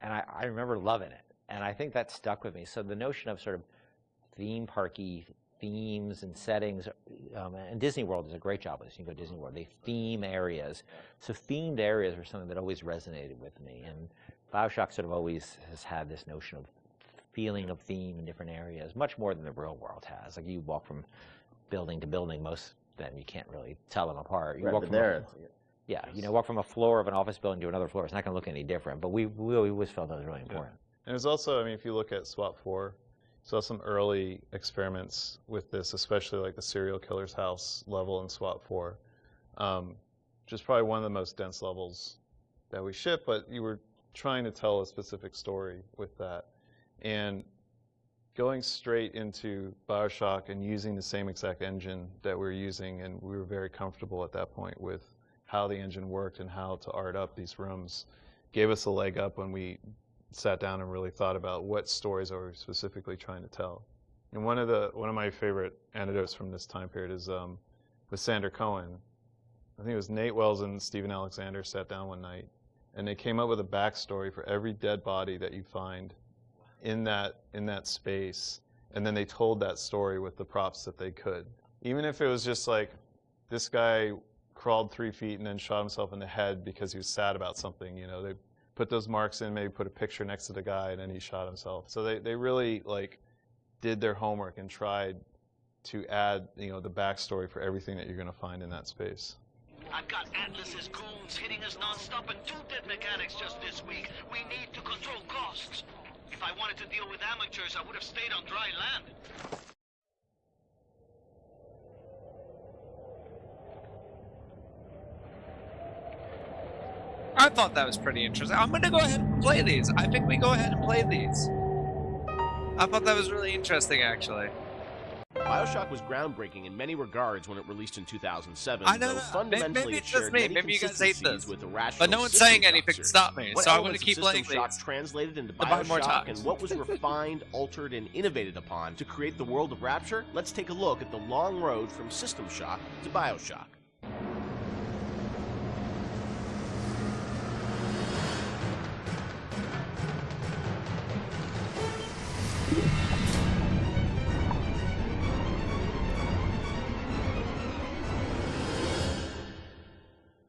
And I remember loving it. And I think that stuck with me. So the notion of sort of theme parky themes and settings, and Disney World does a great job with this. You can go to Disney World, they theme areas. So themed areas are something that always resonated with me. And Bioshock sort of always has had this notion of feeling of theme in different areas, much more than the real world has. Like you walk from building to building, most of them you can't really tell them apart. You walk from walk from a floor of an office building to another floor. It's not going to look any different, but we always felt that was really important. And there's also, I mean, if you look at SWAT 4, saw some early experiments with this, especially like the serial killer's house level in SWAT 4, which is probably one of the most dense levels that we ship, but you were trying to tell a specific story with that. And going straight into Bioshock and using the same exact engine that we were using, and we were very comfortable at that point with how the engine worked and how to art up these rooms, gave us a leg up when we sat down and really thought about what stories are we specifically trying to tell. And one of my favorite anecdotes from this time period is with Sander Cohen. I think it was Nate Wells and Stephen Alexander sat down one night, and they came up with a backstory for every dead body that you find in that space, and then they told that story with the props that they could. Even if it was just like, this guy crawled 3 feet and then shot himself in the head because he was sad about something. You know, they put those marks in, maybe put a picture next to the guy, and then he shot himself. So they really like did their homework and tried to add, you know, the backstory for everything that you're going to find in that space. I've got Atlas's goons hitting us non-stop and 2 dead mechanics just this week. We need to control costs. If I wanted to deal with amateurs, I would have stayed on dry land. I thought that was pretty interesting. I'm gonna go ahead and play these. I think we go ahead and play these. I thought that was really interesting, actually. Bioshock was groundbreaking in many regards when it released in 2007. I know, though fundamentally maybe it it's just shared me. many Maybe you guys hate consistencies this. with irrational But no one's system saying anything structure. to stop me, What so I'm going elements to keep of playing System Shock these. translated into To buy more Bioshock times. and what was refined, altered, and innovated upon to create the world of Rapture? Let's take a look at the long road from System Shock to Bioshock.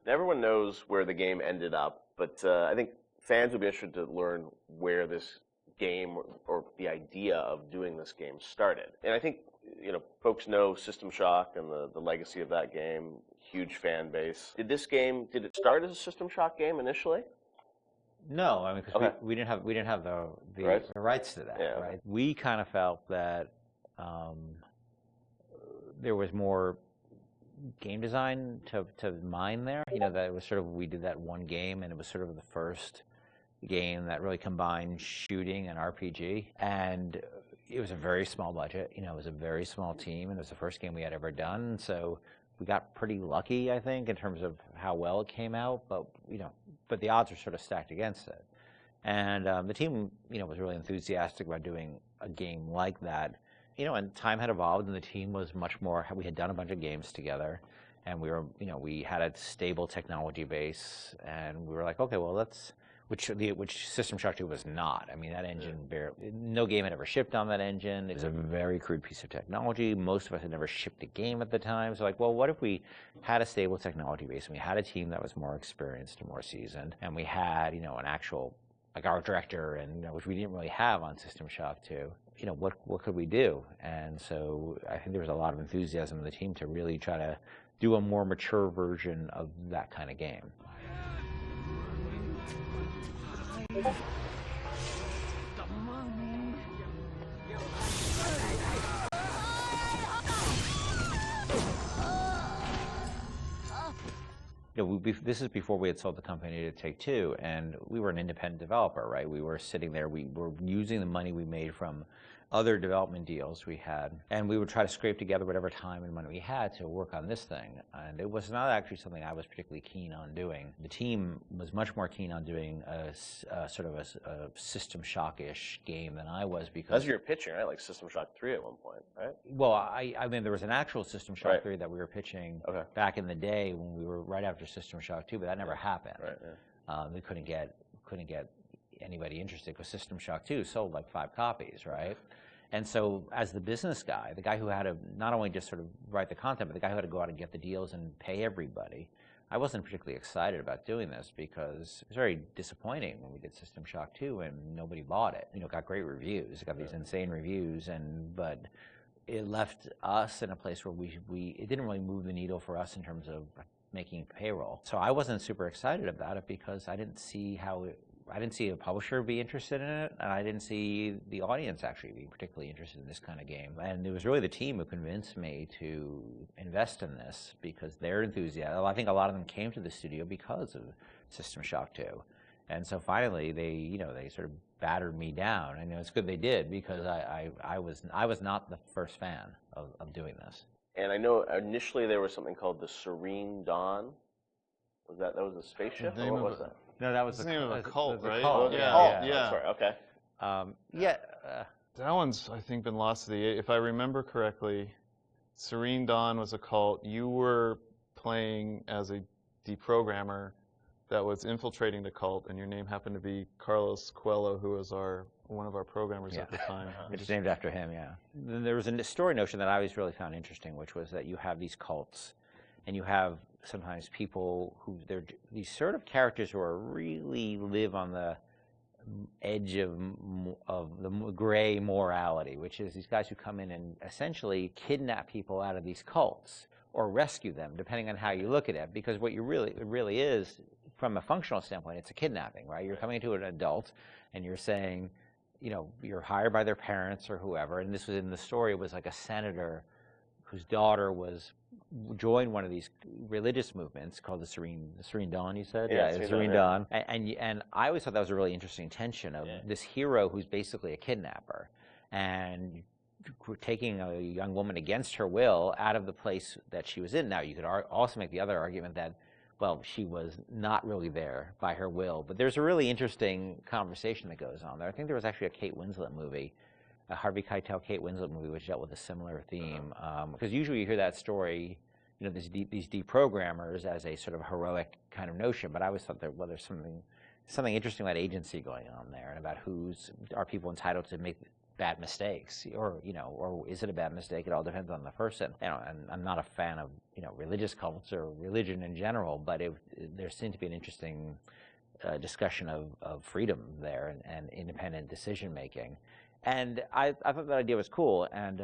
Everyone knows where the game ended up, but I think fans would be interested to learn where this game or the idea of doing this game started. And I think, you know, folks know System Shock and the legacy of that game, huge fan base. Did it start as a System Shock game initially? No, I mean, because Okay. we didn't have the Rights? the rights to that, Yeah, okay. right? We kind of felt that there was more game design to mine there. You know, that it was sort of, we did that one game, and it was sort of the first game that really combined shooting and RPG. And it was a very small budget. You know, it was a very small team, and it was the first game we had ever done. So we got pretty lucky, I think, in terms of how well it came out. But you know, but the odds were sort of stacked against it. And the team, you know, was really enthusiastic about doing a game like that. You know, and time had evolved, and the team was much more. We had done a bunch of games together, and we were, you know, we had a stable technology base, and we were like, okay, well, let's. Which System Shock 2 was not. I mean, that engine, no game had ever shipped on that engine. It was a very crude piece of technology. Most of us had never shipped a game at the time. So like, well, what if we had a stable technology base, and we had a team that was more experienced and more seasoned, and we had, you know, an actual, like, art director, and, you know, which we didn't really have on System Shock 2. You know, what could we do? And so I think there was a lot of enthusiasm in the team to really try to do a more mature version of that kind of game. You know, this is before we had sold the company to Take-Two, and we were an independent developer, right? We were sitting there, we were using the money we made from other development deals we had, and we would try to scrape together whatever time and money we had to work on this thing. And it was not actually something I was particularly keen on doing. The team was much more keen on doing a sort of a System Shock-ish game than I was, because That's what you're pitching, right? Like System Shock 3 at one point, right? Well, I mean, there was an actual System Shock Right. 3 that we were pitching Okay. back in the day when we were right after System Shock 2, but that never happened. Right, yeah. We couldn't get anybody interested because System Shock 2 sold like 5 copies, right? And so as the business guy, the guy who had to not only just sort of write the content, but the guy who had to go out and get the deals and pay everybody, I wasn't particularly excited about doing this, because it was very disappointing when we did System Shock 2 and nobody bought it. You know, it got great reviews. It got these insane reviews, but it left us in a place where it didn't really move the needle for us in terms of making payroll. So I wasn't super excited about it, because I didn't see a publisher be interested in it, and I didn't see the audience actually being particularly interested in this kind of game. And it was really the team who convinced me to invest in this, because their enthusiasm. I think a lot of them came to the studio because of System Shock 2. And so finally they sort of battered me down. And it's good they did, because I was not the first fan of doing this. And I know initially there was something called the Serene Dawn. That was a spaceship? Or what was that? No, that was the name of a cult, right? Oh, Yeah. That's right. Okay. That one's, I think, been lost to the. If I remember correctly, Serene Dawn was a cult. You were playing as a deprogrammer that was infiltrating the cult, and your name happened to be Carlos Coelho, who was one of our programmers at the time. It's named after him, yeah. Then there was a story notion that I always really found interesting, which was that you have these cults, and you have sometimes people who they're these sort of characters who are really live on the edge of the gray morality, which is these guys who come in and essentially kidnap people out of these cults or rescue them, depending on how you look at it. Because what it really is, from a functional standpoint, it's a kidnapping, right? You're coming to an adult and you're saying, you know, you're hired by their parents or whoever. And this was in the story, it was like a senator whose daughter joined one of these religious movements called the Serene Dawn, you said? Yeah, the Serene Serene Dawn, Dawn. And I always thought that was a really interesting tension of this hero who's basically a kidnapper and taking a young woman against her will out of the place that she was in. Now, you could also make the other argument that, well, she was not really there by her will. But there's a really interesting conversation that goes on there. I think there was actually a Kate Winslet movie, a Harvey Keitel, Kate Winslet movie, which dealt with a similar theme. Because usually you hear that story, you know, these deprogrammers as a sort of heroic kind of notion. But I always thought that, well, there's something interesting about agency going on there, and about are people entitled to make bad mistakes, or is it a bad mistake? It all depends on the person. You know, and I'm not a fan of religious cults or religion in general, but there seemed to be an interesting discussion of freedom there and independent decision making. And I thought that idea was cool, and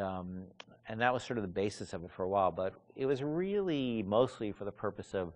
that was sort of the basis of it for a while. But it was really mostly for the purpose of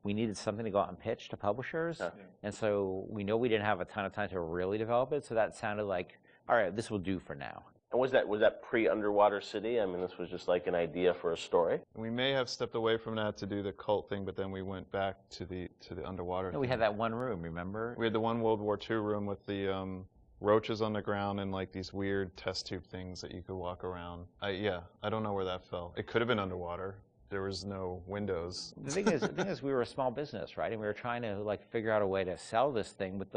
we needed something to go out and pitch to publishers, and so we know we didn't have a ton of time to really develop it. So that sounded like, all right, this will do for now. And was that pre-Underwater City? I mean, this was just like an idea for a story. We may have stepped away from that to do the cult thing, but then we went back to the underwater. No, we had that one room, remember? We had the one World War II room with the roaches on the ground and like these weird test tube things that you could walk around. I don't know where that fell. It could have been underwater. There was no windows. The thing is, we were a small business, right? And we were trying to like figure out a way to sell this thing with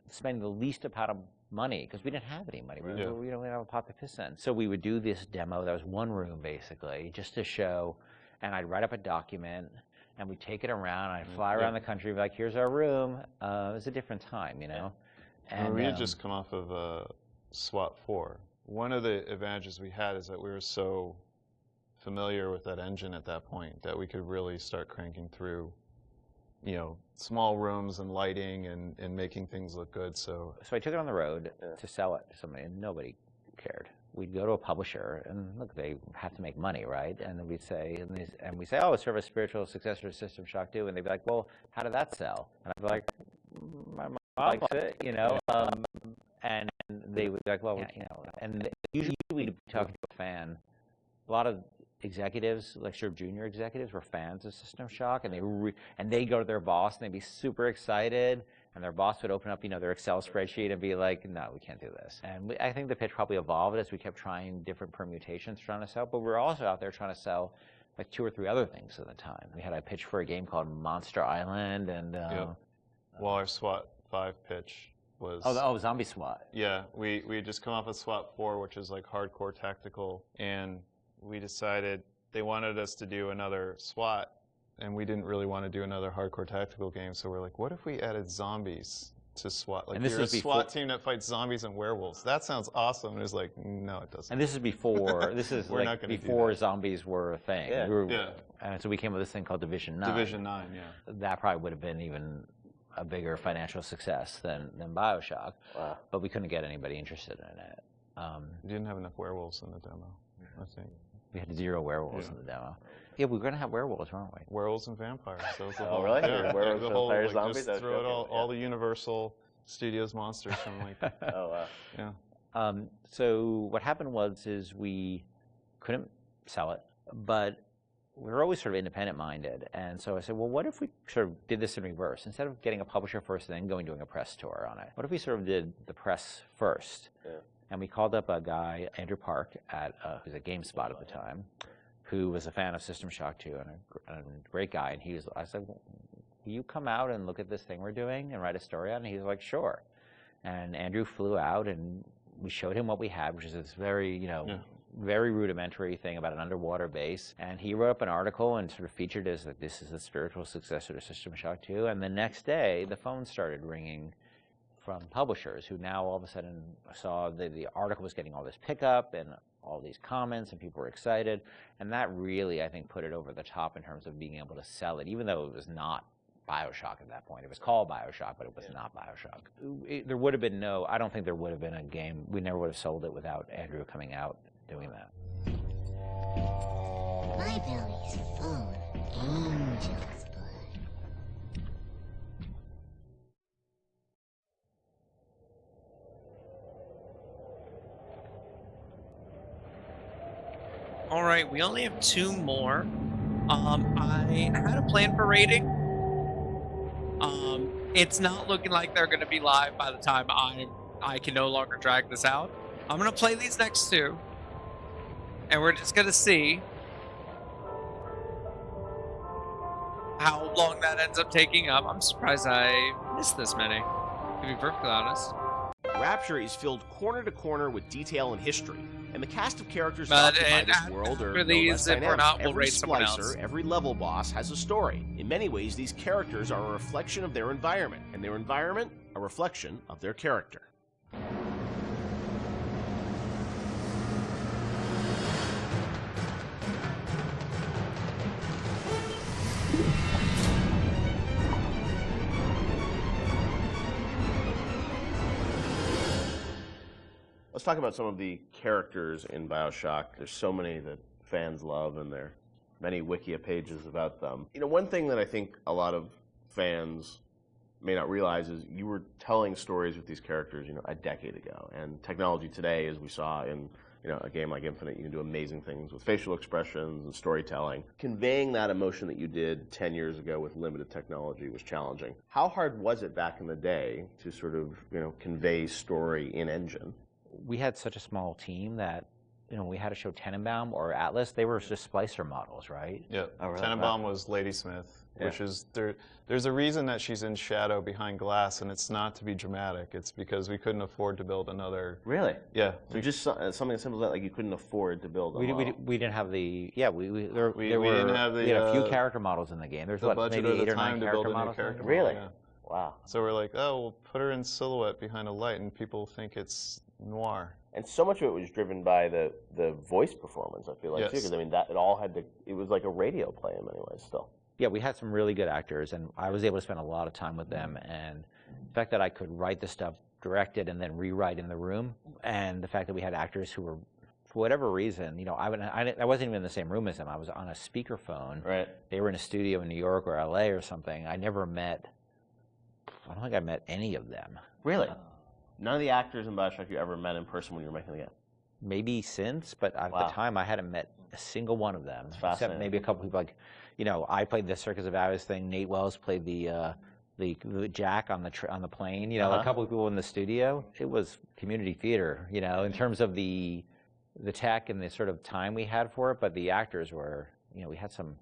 spending the least amount of money, because we didn't have any money. We didn't have a pot to piss in. So we would do this demo. That was one room basically, just to show. And I'd write up a document, and we'd take it around. And I'd fly around the country, and be like, "Here's our room." It was a different time, you know. And we had just come off of SWAT 4. One of the advantages we had is that we were so familiar with that engine at that point that we could really start cranking through, small rooms and lighting and making things look good. So I took it on the road to sell it to somebody, and nobody cared. We'd go to a publisher, and look, they have to make money, right? And then we'd say, oh, it's sort of a spiritual successor to System Shock 2, and they'd be like, well, how did that sell? And I'd be like, my mom likes it, and they would be like, well, and usually we'd be talking to a fan. A lot of executives, like sort of junior executives, were fans of System Shock, and they'd go to their boss and they'd be super excited, and their boss would open up, their Excel spreadsheet and be like, "No, we can't do this." And I think the pitch probably evolved as we kept trying different permutations trying to sell, but we were also out there trying to sell like 2 or 3 other things at the time. We had a pitch for a game called Monster Island, and well, our SWAT 5 pitch was Zombie SWAT. Yeah, we had just come off of SWAT 4, which is like hardcore tactical, and we decided they wanted us to do another SWAT, and we didn't really want to do another hardcore tactical game, so we're like, what if we added zombies to SWAT? Like, you're a SWAT team that fights zombies and werewolves. That sounds awesome. And it was like, no, it doesn't. And this is before, before zombies were a thing. Yeah. And so we came with this thing called Division 9. Division 9, yeah. That probably would have been even a bigger financial success than Bioshock. Wow. But we couldn't get anybody interested in it. We didn't have enough werewolves in the demo, I think. We had 0 werewolves in the demo. Yeah, we were going to have werewolves, weren't we? Werewolves and vampires. That was the whole, really? Yeah, werewolves, the whole, vampires, like, zombies? Just throw it all the Universal Studios monsters from like... Oh, wow. Yeah. So what happened was we couldn't sell it, but we were always sort of independent-minded. And so I said, well, what if we sort of did this in reverse? Instead of getting a publisher first and then doing a press tour on it, what if we sort of did the press first? Yeah. And we called up a guy, Andrew Park, who's at GameSpot at the time, who was a fan of System Shock 2 and a great guy. And I said, well, will you come out and look at this thing we're doing and write a story on it? And he was like, sure. And Andrew flew out, and we showed him what we had, which is this very, very rudimentary thing about an underwater base. And he wrote up an article and sort of featured as that this is the spiritual successor to System Shock 2. And the next day, the phone started ringing from publishers who now all of a sudden saw the article was getting all this pickup and all these comments and people were excited. And that really, I think, put it over the top in terms of being able to sell it, even though it was not Bioshock at that point. It was called Bioshock, but it was not Bioshock. There would have been I don't think there would have been a game. We never would have sold it without Andrew coming out doing that. My belly's full of angel's blood. All right, we only have 2 more. I had a plan for rating. It's not looking like they're going to be live by the time I can no longer drag this out. I'm going to play these next 2, and we're just going to see how long that ends up taking up. I'm surprised I missed this many, to be perfectly honest. Rapture is filled corner to corner with detail and history, and the cast of characters that occupy this world are no less dynamic. Every splicer, every level boss has a story. In many ways, these characters are a reflection of their environment, and their environment a reflection of their character. Let's talk about some of the characters in Bioshock. There's so many that fans love, and there are many Wikia pages about them. You know, one thing that I think a lot of fans may not realize is you were telling stories with these characters, a decade ago. And technology today, as we saw in, a game like Infinite, you can do amazing things with facial expressions and storytelling. Conveying that emotion that you did 10 years ago with limited technology was challenging. How hard was it back in the day to sort of, convey story in engine? We had such a small team that, we had to show Tenenbaum or Atlas. They were just splicer models, right? Yeah, really? Tenenbaum was Ladysmith, which is, there's a reason that she's in shadow behind glass, and it's not to be dramatic. It's because we couldn't afford to build another. Really? Yeah. So just something as simple as that, like you couldn't afford to build a model. We didn't have the, we had a few character models in the game. There's maybe 8 or 9 character models? Really? Yeah. Wow. So we're like, oh, we'll put her in silhouette behind a light, and people think it's noir. And so much of it was driven by the voice performance, I feel like, too, because it all had it was like a radio play in many ways still. Yeah, we had some really good actors, and I was able to spend a lot of time with them, and the fact that I could write the stuff, direct it, and then rewrite in the room, and the fact that we had actors who were, for whatever reason, I wasn't even in the same room as them. I was on a speakerphone. Right. They were in a studio in New York or LA or something. I don't think I met any of them. Really? None of the actors in Bioshock you ever met in person when you were making the game? Maybe since, but at the time I hadn't met a single one of them. Except maybe a couple people I played the Circus of Aves thing. Nate Wells played the Jack on the plane. A couple of people in the studio. It was community theater, in terms of the tech and the sort of time we had for it. But the actors were, we had some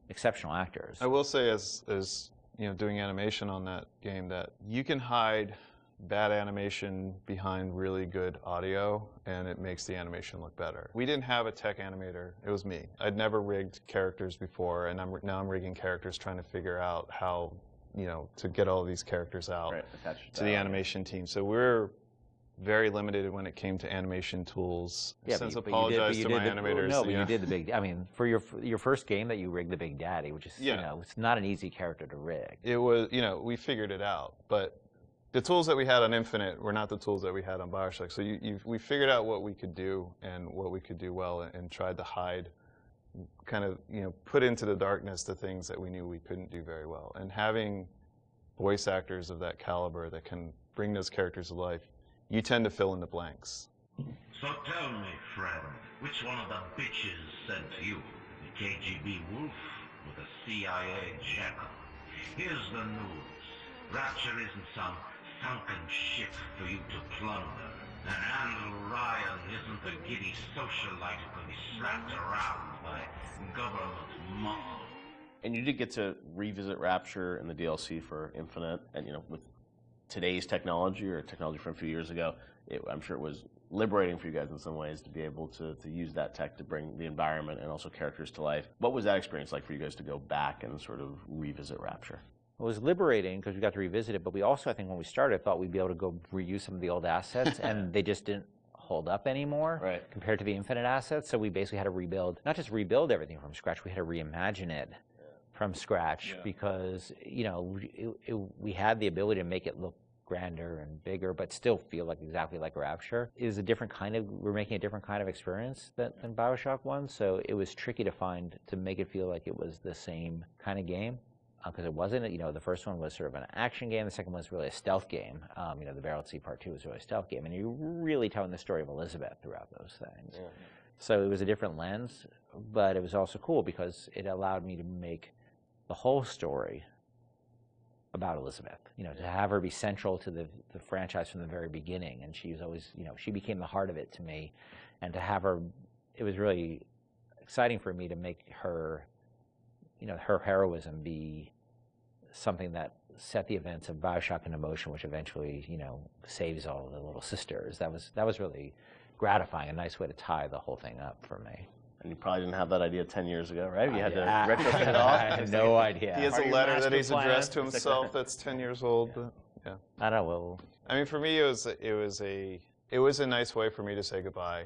exceptional actors. I will say, as doing animation on that game, that you can hide bad animation behind really good audio, and it makes the animation look better. We didn't have a tech animator. It was me. I'd never rigged characters before, and now I'm rigging characters, trying to figure out how, to get all these characters out to the animation team. So we're very limited when it came to animation tools. Yeah, Since apologize to my animators. No, but you did the big. I mean, for your first game that you rigged the Big Daddy, which is it's not an easy character to rig. It was, we figured it out, but the tools that we had on Infinite were not the tools that we had on Bioshock. So we figured out what we could do and what we could do well, and tried to hide, kind of, put into the darkness the things that we knew we couldn't do very well. And having voice actors of that caliber that can bring those characters to life, you tend to fill in the blanks. So tell me, friend, which one of the bitches sent you? The KGB Wolfe or the CIA Jackal? Here's the news. Rapture isn't some sunken ship for you to plunder. And Andrew Ryan isn't the giddy socialite who can be slapped around by government muscle. And you did get to revisit Rapture in the DLC for Infinite, and with today's technology or technology from a few years ago, I'm sure it was liberating for you guys in some ways to be able to use that tech to bring the environment and also characters to life. What was that experience like for you guys to go back and sort of revisit Rapture? It was liberating because we got to revisit it, but we also, I think when we started, thought we'd be able to go reuse some of the old assets, and they just didn't hold up anymore compared to the Infinite assets. So we basically had to rebuild, not just rebuild everything from scratch, we had to reimagine it from scratch because, you know, we had the ability to make it look grander and bigger, but still feel like exactly like Rapture. It is a different kind of, we're making a different kind of experience than Bioshock 1, so it was tricky to make it feel like it was the same kind of game. Because it wasn't, you know, the first one was sort of an action game, the second one was really a stealth game. You know, the Barrel at Sea Part 2 was really a stealth game, and you're really telling the story of Elizabeth throughout those things. Yeah. So it was a different lens, but it was also cool because it allowed me to make the whole story about Elizabeth. You know, to have her be central to the franchise from the very beginning, and she was always, you know, she became the heart of it to me, and to have her, it was really exciting for me to make her, you know, her heroism be something that set the events of Bioshock into motion, which eventually, you know, saves all the little sisters. That was really gratifying, a nice way to tie the whole thing up for me. And you probably didn't have that idea 10 years ago, right? You had to retrofit it off. I had no idea. He has a letter that he's addressed to himself that's 10 years old. But, yeah. I don't know. I mean, for me, it was a nice way for me to say goodbye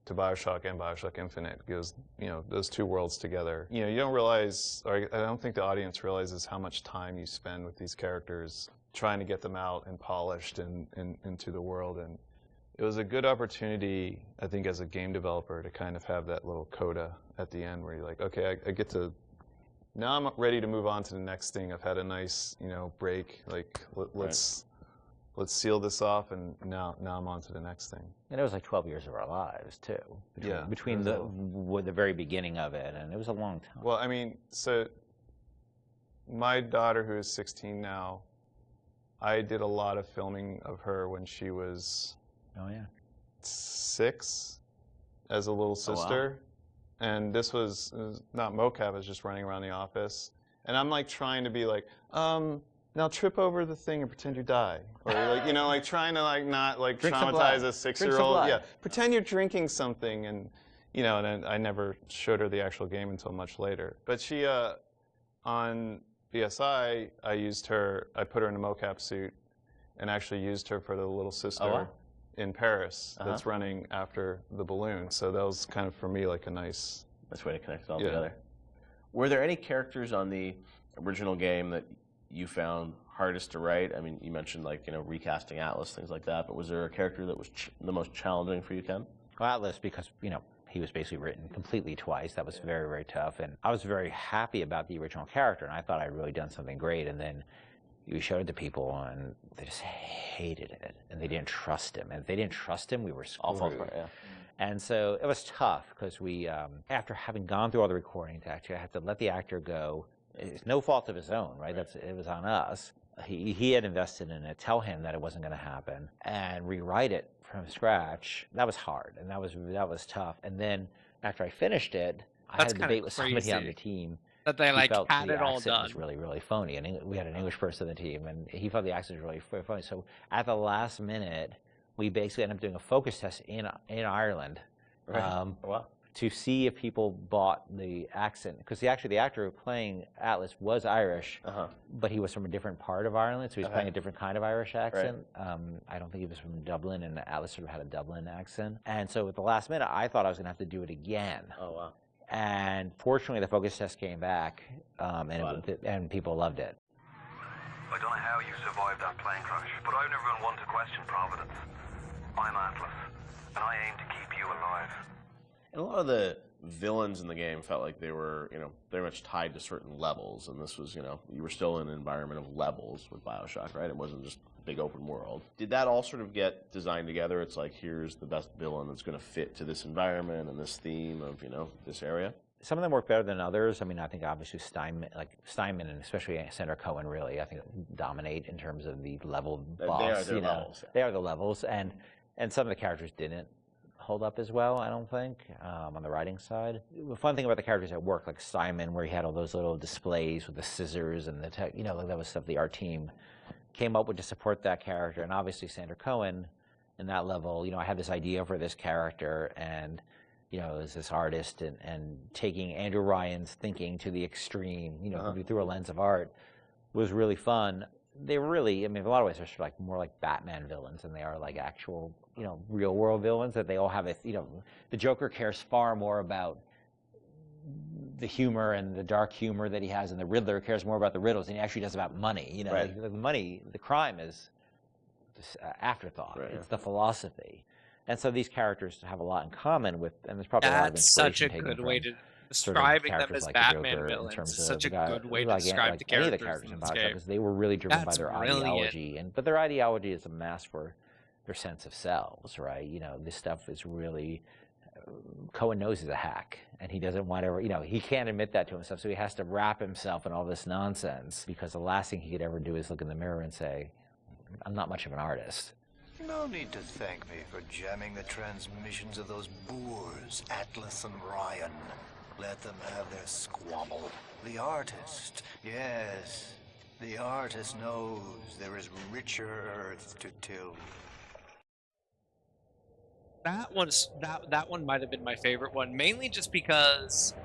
to Bioshock and Bioshock Infinite, because, you know, those two worlds together. You know, you don't realize, or I don't think the audience realizes how much time you spend with these characters trying to get them out and polished and into the world. And it was a good opportunity, I think, as a game developer to kind of have that little coda at the end where you're like, okay, I get to, now I'm ready to move on to the next thing. I've had a nice, you know, break. Like, let's seal this off, and now I'm on to the next thing. And it was like 12 years of our lives, too. Between the very beginning of it, and it was a long time. Well, I mean, so my daughter, who is 16 now, I did a lot of filming of her when she was 6 as a little sister. Wow. And this was not mocap, it was just running around the office. And I'm like trying to be like, now trip over the thing and pretend you die. Or like, you know, like trying to like not like traumatize a 6-year-old. Yeah, pretend you're drinking something, and, you know, and then I never showed her the actual game until much later. But she, on BSI, I put her in a mocap suit and actually used her for the little sister in Paris that's running after the balloon. So that was kind of, for me, like a nice way to connect it all together. Were there any characters on the original game that you found hardest to write? I mean, you mentioned, like, you know, recasting Atlas, things like that, but was there a character that was the most challenging for you, Ken? Well, Atlas, because, you know, he was basically written completely twice. That was very, very tough, and I was very happy about the original character, and I thought I'd really done something great, and then we showed it to people, and they just hated it, and they didn't trust him, and if they didn't trust him, we were screwed. And so it was tough, because we, after having gone through all the recordings, actually, I had to let the actor go. It's no fault of his own, right? It was on us. He had invested in it, tell him that it wasn't going to happen, and rewrite it from scratch. That was hard, and that was tough. And then after I finished it, I had a debate with somebody on the team that they like had it all done. It was really, really phony, and we had an English person on the team, and he felt the accent was really phony. So at the last minute, we basically ended up doing a focus test in Ireland. To see if people bought the accent, because the actor playing Atlas was Irish, but he was from a different part of Ireland, so he was playing a different kind of Irish accent. I don't think he was from Dublin, and Atlas sort of had a Dublin accent. And so at the last minute, I thought I was going to have to do it again. Oh, wow. And fortunately, the focus test came back, and people loved it. I don't know how you survived that plane crash, but I've never been one to question Providence. I'm Atlas, and I aim to keep you alive. And a lot of the villains in the game felt like they were, you know, very much tied to certain levels, and this was, you know, you were still in an environment of levels with Bioshock, right? It wasn't just a big open world. Did that all sort of get designed together? It's like, here's the best villain that's going to fit to this environment and this theme of, you know, this area? Some of them work better than others. I mean, I think obviously Steinman and especially Sandra Cohen really, I think, dominate in terms of the level boss. They are their levels. They are the levels, and some of the characters didn't hold up as well, I don't think, on the writing side. The fun thing about the characters at work, like Simon, where he had all those little displays with the scissors and the tech, you know, like that was stuff the art team came up with to support that character. And obviously Sandra Cohen, in that level, you know, I had this idea for this character, and, you know, as this artist, and taking Andrew Ryan's thinking to the extreme, you know, through a lens of art, was really fun. they really, I mean, in a lot of ways, they're sort of like more like Batman villains than they are like actual, real world villains. That they all have the Joker cares far more about the humor and the dark humor that he has, and the Riddler cares more about the riddles than he actually does about money. Right. Like, the money, the crime is this afterthought. Right, It's the philosophy. And so these characters have a lot in common with, and there's probably a lot of That's such inspiration a taken good from way to sort of describing them characters as like Batman the Joker in villains. terms It's of such the a guy, good way to like describe the any of the characters characters in in this Bioshock, game. because they were really driven by That's their brilliant. ideology, but their ideology is a mask for their sense of selves, right? This stuff is really. Cohen knows he's a hack, and he doesn't want to, he can't admit that to himself, so he has to wrap himself in all this nonsense, because the last thing he could ever do is look in the mirror and say, I'm not much of an artist. No need to thank me for jamming the transmissions of those boors, Atlas and Ryan. Let them have their squabble. The artist, yes, the artist knows there is richer earth to till. That one might have been my favorite one, mainly just because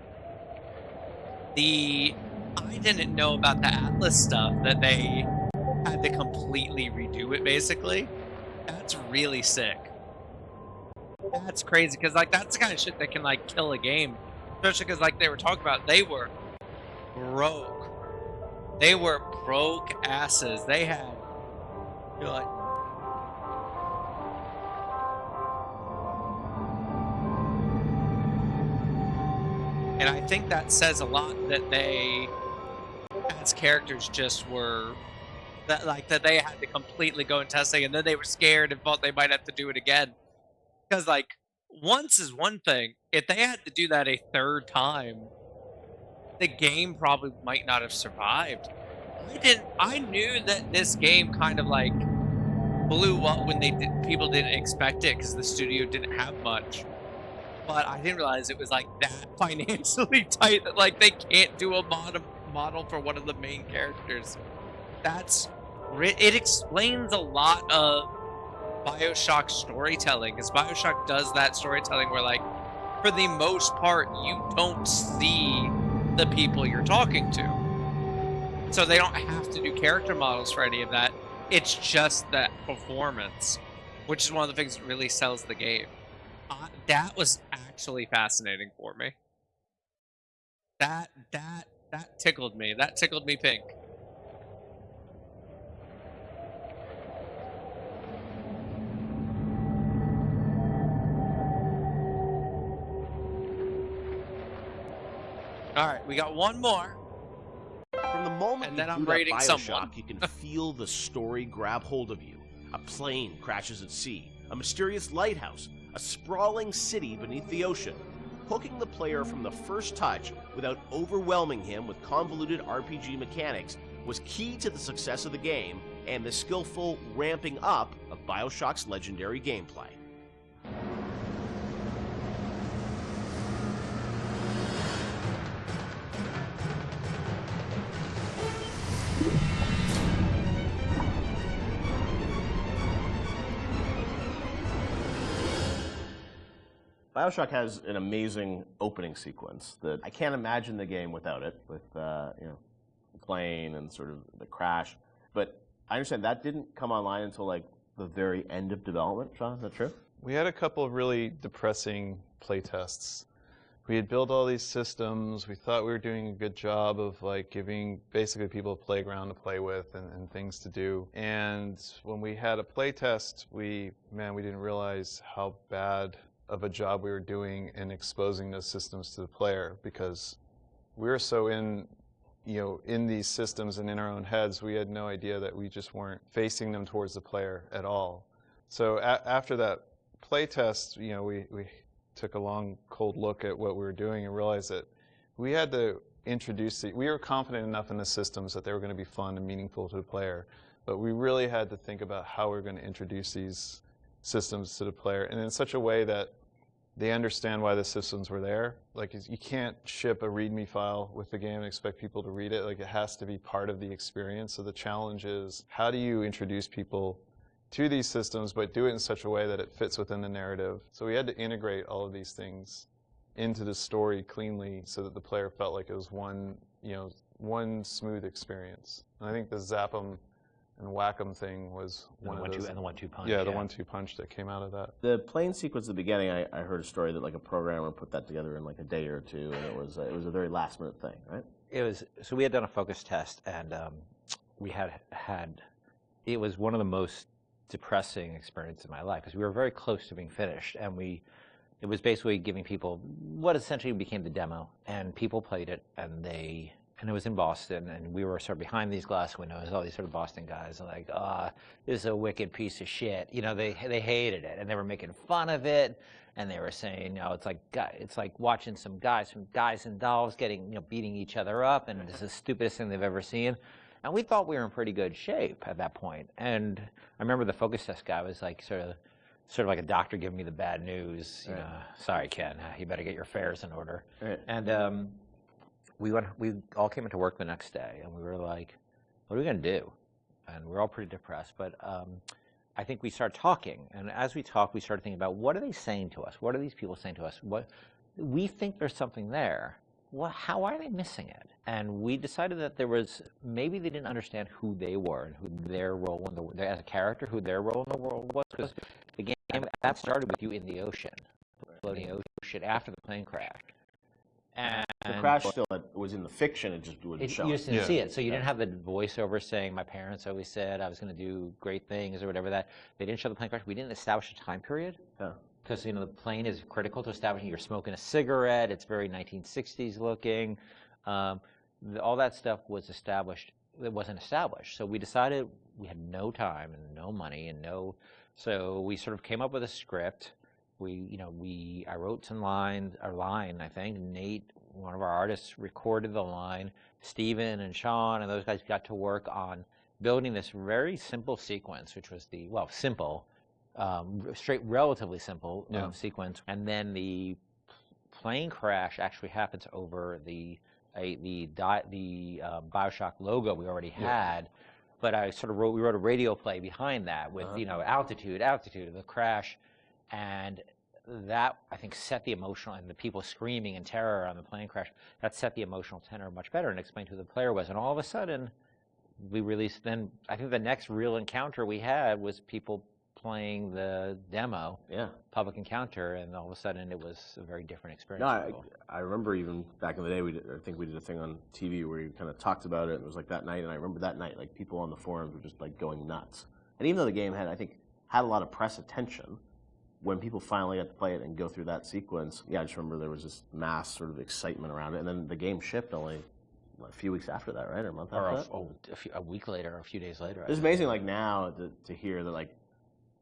I didn't know about the Atlas stuff, that they had to completely redo it, basically. That's really sick. That's crazy, because that's the kind of shit that can kill a game. Especially because they were talking about, they were broke. They were broke asses. They had and I think that says a lot that they, as characters, just were that they had to completely go and testing, and then they were scared and thought they might have to do it again. Because once is one thing. If they had to do that a third time, the game probably might not have survived. I knew that this game kind of blew up when people didn't expect it, because the studio didn't have much. But I didn't realize it was that financially tight that they can't do a model for one of the main characters. It explains a lot of Bioshock storytelling, because Bioshock does that storytelling where for the most part you don't see the people you're talking to, so they don't have to do character models for any of that. It's just that performance, which is one of the things that really sells the game. That was actually fascinating for me. That tickled me. That tickled me pink. All right, we got one more. From the moment and then you I'm boot up rating Bioshock, someone. you can feel the story grab hold of you. A plane crashes at sea, a mysterious lighthouse, a sprawling city beneath the ocean. Hooking the player from the first touch without overwhelming him with convoluted RPG mechanics was key to the success of the game and the skillful ramping up of Bioshock's legendary gameplay. Bioshock has an amazing opening sequence that I can't imagine the game without it, with the plane and sort of the crash. But I understand that didn't come online until the very end of development. Sean, is that true? We had a couple of really depressing playtests. We had built all these systems. We thought we were doing a good job of giving basically people a playground to play with and things to do. And when we had a playtest, we didn't realize how bad of a job we were doing in exposing those systems to the player, because we were so in these systems and in our own heads, we had no idea that we just weren't facing them towards the player at all. So after that playtest, we took a long, cold look at what we were doing and realized that we had to introduce we were confident enough in the systems that they were going to be fun and meaningful to the player, but we really had to think about how we were going to introduce these systems to the player, and in such a way that they understand why the systems were there. You can't ship a README file with the game and expect people to read it. It has to be part of the experience. So the challenge is, how do you introduce people to these systems, but do it in such a way that it fits within the narrative? So we had to integrate all of these things into the story cleanly so that the player felt like it was one smooth experience. And I think the Zappum and whack 'em thing was one of those. And the 1-2 punch. Yeah, the 1-2 punch that came out of that. The plane sequence at the beginning, I heard a story that like a programmer put that together in like a day or two, and it was a very last minute thing, right? It was, so we had done a focus test, and we had it was one of the most depressing experiences of my life, because we were very close to being finished, and it was basically giving people what essentially became the demo, and people played it, and it was in Boston, and we were sort of behind these glass windows, all these sort of Boston guys, like, this is a wicked piece of shit. You know, they hated it, and they were making fun of it, and they were saying, you know, it's like watching some guys from Guys and Dolls getting, you know, beating each other up, and it's the stupidest thing they've ever seen. And we thought we were in pretty good shape at that point. And I remember the focus test guy was like sort of like a doctor giving me the bad news. You know, sorry, Ken, you better get your affairs in order. Right. And we all came into work the next day, and we were like, what are we going to do? And we were all pretty depressed. But I think we started talking. And as we talked, we started thinking about, what are they saying to us? What are these people saying to us? We think there's something there. How are they missing it? And we decided that maybe they didn't understand who they were and who their role in the world, as a character, who their role in the world was, because the game that started with you in the ocean, floating in the ocean after the plane crash. And the crash still was in the fiction, it just wouldn't show. You just didn't see it, so you didn't have the voiceover saying, my parents always said I was going to do great things or whatever that. They didn't show the plane crash. We didn't establish a time period. Yeah. Because, you know, the plane is critical to establishing. You're smoking a cigarette. It's very 1960s looking. All that stuff was established. It wasn't established. So we decided we had no time and no money so we sort of came up with a script. I wrote some lines, a line, I think. Nate, one of our artists, recorded the line. Steven and Sean and those guys got to work on building this very simple sequence, which was relatively simple sequence, and then the plane crash actually happens over the Bioshock logo we already had, but we wrote a radio play behind that with altitude of the crash, and that I think set the emotional, and the people screaming in terror on the plane crash, that set the emotional tenor much better and explained who the player was, and all of a sudden we released. Then I think the next real encounter we had was people playing the demo, public encounter, and all of a sudden it was a very different experience. No, I remember even back in the day, I think we did a thing on TV where you kind of talked about it, and it was like that night, and I remember that night, like people on the forums were just like going nuts. And even though the game had a lot of press attention, when people finally got to play it and go through that sequence, I just remember there was this mass sort of excitement around it, and then the game shipped only a few weeks after that, right, or a month after that? A week later, or a few days later. It's amazing, like now to hear that, like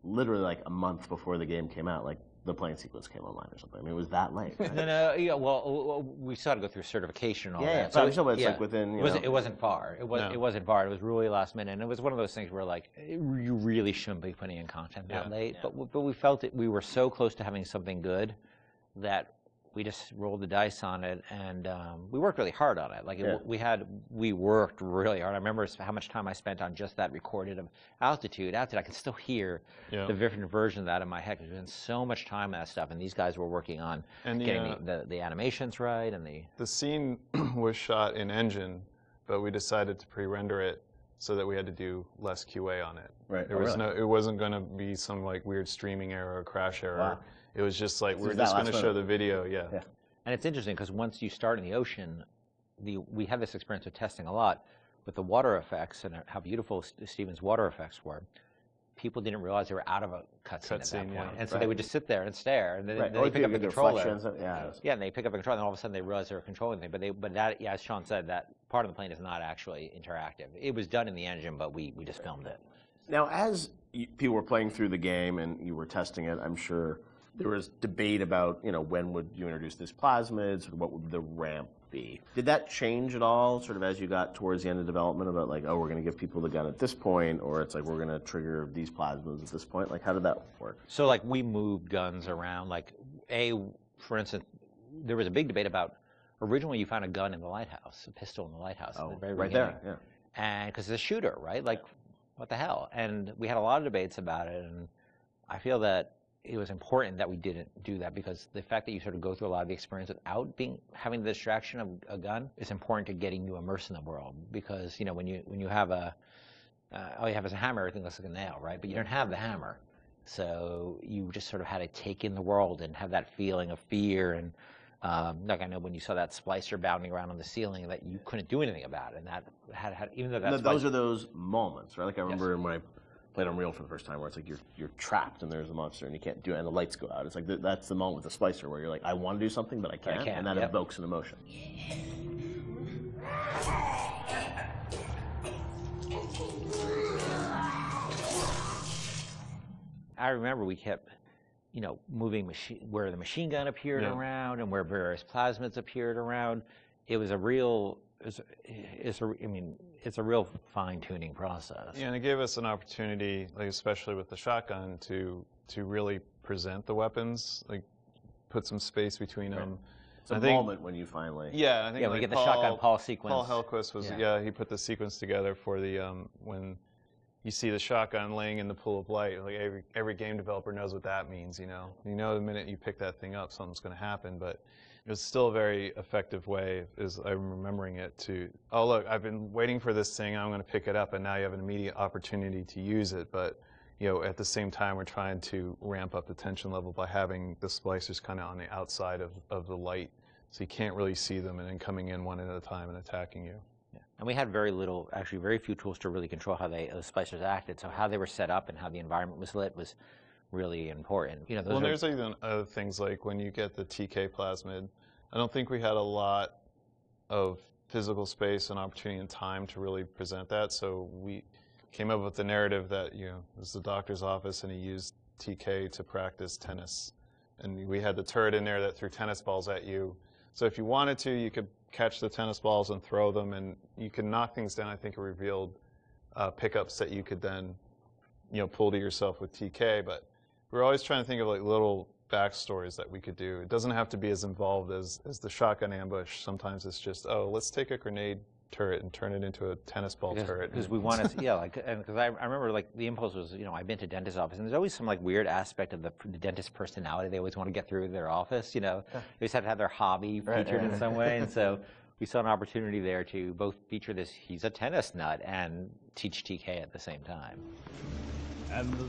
literally like a month before the game came out, like the plane sequence came online or something. I mean, it was that late. Right? Well, we still had to go through certification and all that. So it's like within. It wasn't far. It wasn't far. It was really last minute, and it was one of those things where like you really shouldn't be putting in content that late. Yeah. But we felt it. We were so close to having something good that we just rolled the dice on it, and we worked really hard on it. Like we worked really hard. I remember how much time I spent on just that recorded of altitude. I can still hear the different version of that in my head because there's been so much time on that stuff, and these guys were working on getting the animations right and the scene was shot in engine, but we decided to pre-render it so that we had to do less QA on it. Right. It wasn't going to be some like weird streaming error or crash error. Wow. It was just like, we're just going to show the video, And it's interesting because once you start in the ocean, we had this experience of testing a lot with the water effects and how beautiful Steven's water effects were. People didn't realize they were out of a cutscene at that point. And so they would just sit there and stare, and then they pick up the controller. And they pick up the controller, and all of a sudden they realize they were controlling things. But that, as Sean said, that part of the plane is not actually interactive. It was done in the engine, but we just filmed it. Now, as people were playing through the game and you were testing it, I'm sure there was debate about, when would you introduce this plasmids, what would the ramp be? Did that change at all, sort of as you got towards the end of development, about like, we're going to give people the gun at this point, or it's like, we're going to trigger these plasmids at this point? Like, how did that work? So, like, we moved guns around. Like, for instance, there was a big debate about, originally you found a gun in the lighthouse, a pistol in the lighthouse. Oh, in the very right beginning. there, And because it's a shooter, right? Like, what the hell? And we had a lot of debates about it, and I feel that it was important that we didn't do that, because the fact that you sort of go through a lot of the experience without having the distraction of a gun is important to getting you immersed in the world. Because when you have all you have is a hammer, everything looks like a nail, right? But you don't have the hammer. So you just sort of had to take in the world and have that feeling of fear. And like I know when you saw that splicer bounding around on the ceiling, that you couldn't do anything about it. And that had even though that's those are those moments, right? Like I remember when I played Unreal for the first time, where it's like you're trapped and there's a monster and you can't do it, and the lights go out. It's like that's the moment with the splicer where you're like, I want to do something but I can't, and that evokes an emotion. I remember we kept, moving where the machine gun appeared around and where various plasmids appeared around. It was a real, it's a real fine-tuning process. Yeah, and it gave us an opportunity, like especially with the shotgun, to really present the weapons, like put some space between them. It's a moment when you finally. Yeah, I think we get the shotgun Paul sequence. Paul Hellquist was he put the sequence together for the when you see the shotgun laying in the pool of light. Like every game developer knows what that means. The minute you pick that thing up, something's going to happen. But it was still a very effective way, as I'm remembering it, to look, I've been waiting for this thing, I'm going to pick it up, and now you have an immediate opportunity to use it. But at the same time, we're trying to ramp up the tension level by having the splicers kind of on the outside of the light, so you can't really see them, and then coming in one at a time and attacking you. Yeah. And we had very few tools to really control how the splicers acted. So how they were set up and how the environment was lit was really important. There's even other things like when you get the TK plasmid, I don't think we had a lot of physical space and opportunity and time to really present that. So we came up with the narrative that, it was the doctor's office and he used TK to practice tennis. And we had the turret in there that threw tennis balls at you. So if you wanted to, you could catch the tennis balls and throw them, and you could knock things down. I think it revealed pickups that you could then, pull to yourself with TK. But we're always trying to think of like little backstories that we could do. It doesn't have to be as involved as the shotgun ambush. Sometimes it's just, let's take a grenade turret and turn it into a tennis ball turret. Because we want to, because I remember like the impulse was, I've been to dentist's office, and there's always some like weird aspect of the dentist's personality. They always want to get through their office, They always have to have their hobby featured in some way, and so we saw an opportunity there to both feature this, he's a tennis nut, and teach TK at the same time. And the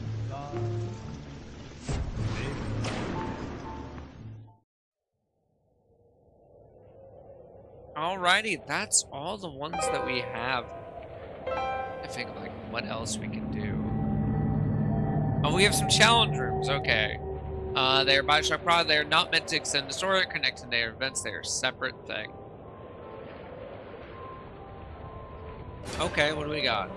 Alrighty, that's all the ones that we have. I think like what else we can do. Oh, we have some challenge rooms. Okay. They're Bioshock Prod. They're not meant to extend the story or connect to their events. They are a separate thing. Okay, what do we got?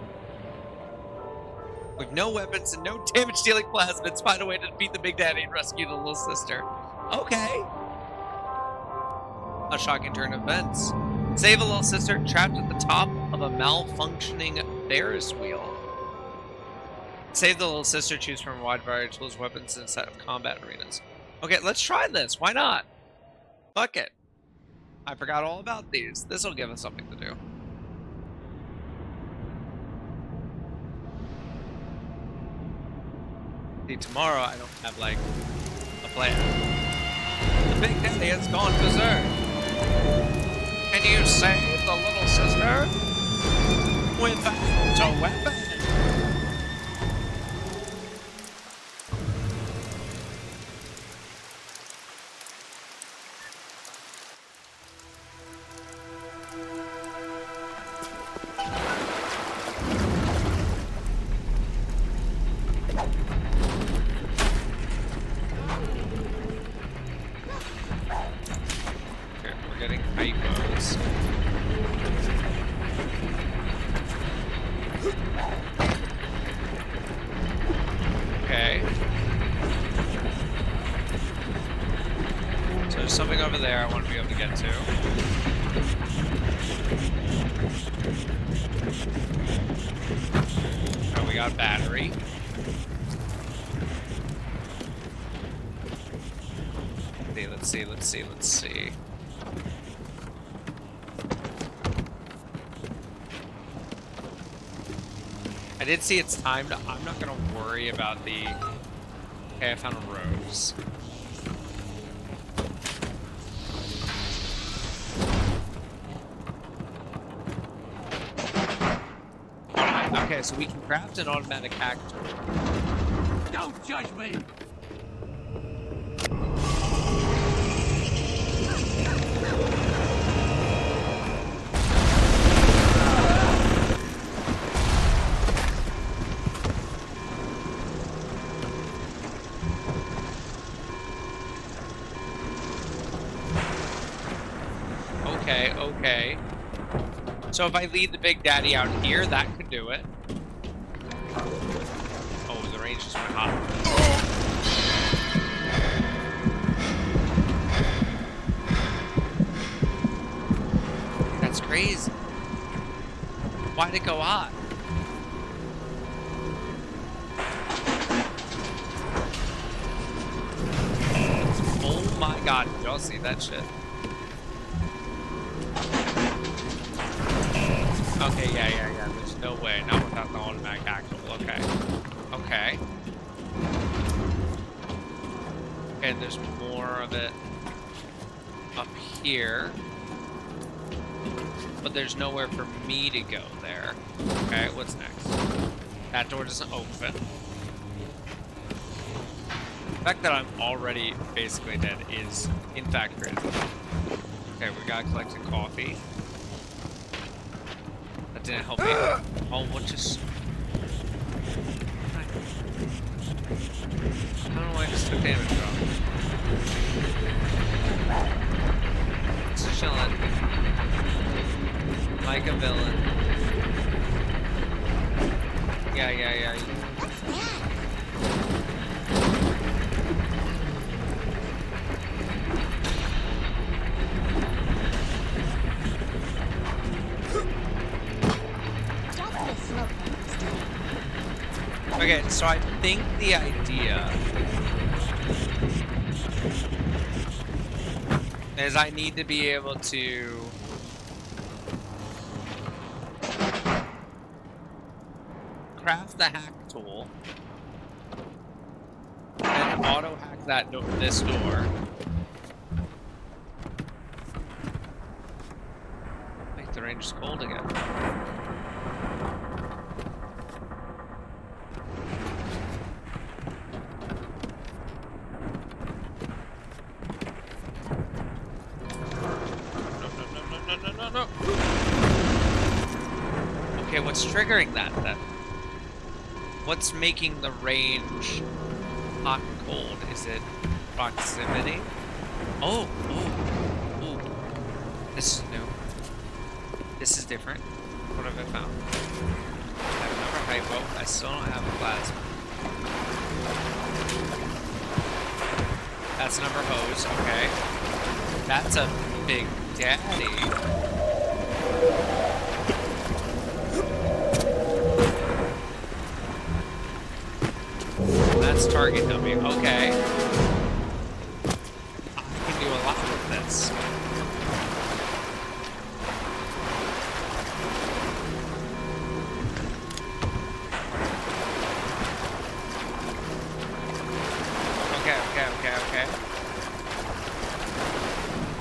With no weapons and no damage-dealing plasmids, find a way to defeat the Big Daddy and rescue the little sister. Okay. A shocking turn of events. Save a little sister trapped at the top of a malfunctioning Ferris wheel. Save the little sister, choose from a wide variety of tools, weapons, and a set of combat arenas. Okay, let's try this. Why not? Fuck it. I forgot all about these. This will give us something to do. See, tomorrow I don't have, like, a plan. The Big Daddy has gone berserk. Can you save the little sister without a weapon? Let's see. I did see it's timed. I'm not gonna worry about the... Okay, I found a rose. Okay, so we can craft an automatic hack tool. Don't judge me! Okay. So if I lead the Big Daddy out here, that could do it. Oh, the range just went hot. That's crazy. Why'd it go hot? Oh my god, did y'all see that shit? Okay, yeah. There's no way. Not without the automatic actual. Okay. And there's more of it up here. But there's nowhere for me to go there. Okay, what's next? That door doesn't open. The fact that I'm already basically dead is, in fact, crazy. Okay, we gotta collect the coffee. That didn't help me. Oh, what just... I don't know why I just took damage from. Just chilling. Like a villain. Yeah. Okay, so I think the idea is I need to be able to craft the hack tool and auto hack that this door. Wait, the range is cold again. No. Okay, what's triggering that then? What's making the range hot and cold? Is it proximity? Oh. This is new. This is different. What have I found? I have another hypo. I still don't have a plasma. That's another hose, okay. That's a Big Daddy. That's target dummy. Okay. I can do a lot with this. Okay.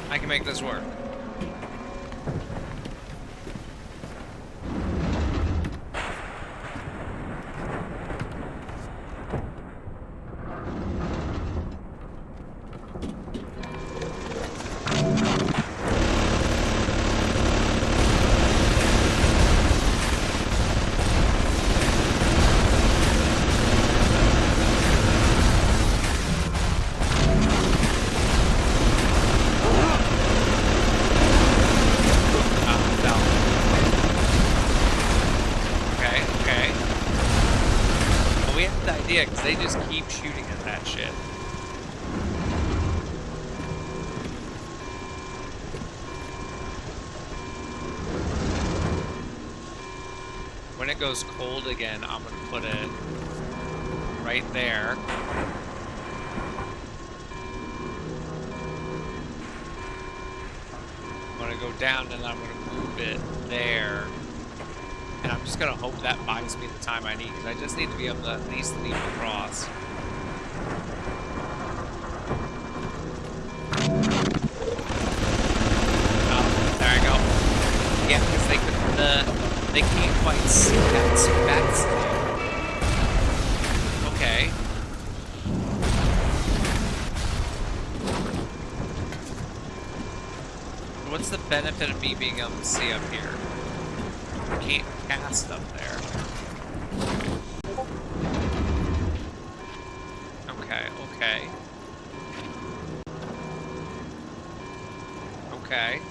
I can make this work. Because they just keep shooting at that shit. When it goes cold again, I'm gonna put it right there. I'm gonna go down and I'm gonna move it there. And I'm just gonna hope that buys me the time I need, because I just need to be able to at least leap across. Oh, there I go. Yeah, because they could, They can't quite see that, so that's okay. What's the benefit of me being able to see up here? I can't cast up there. Okay, okay. Okay.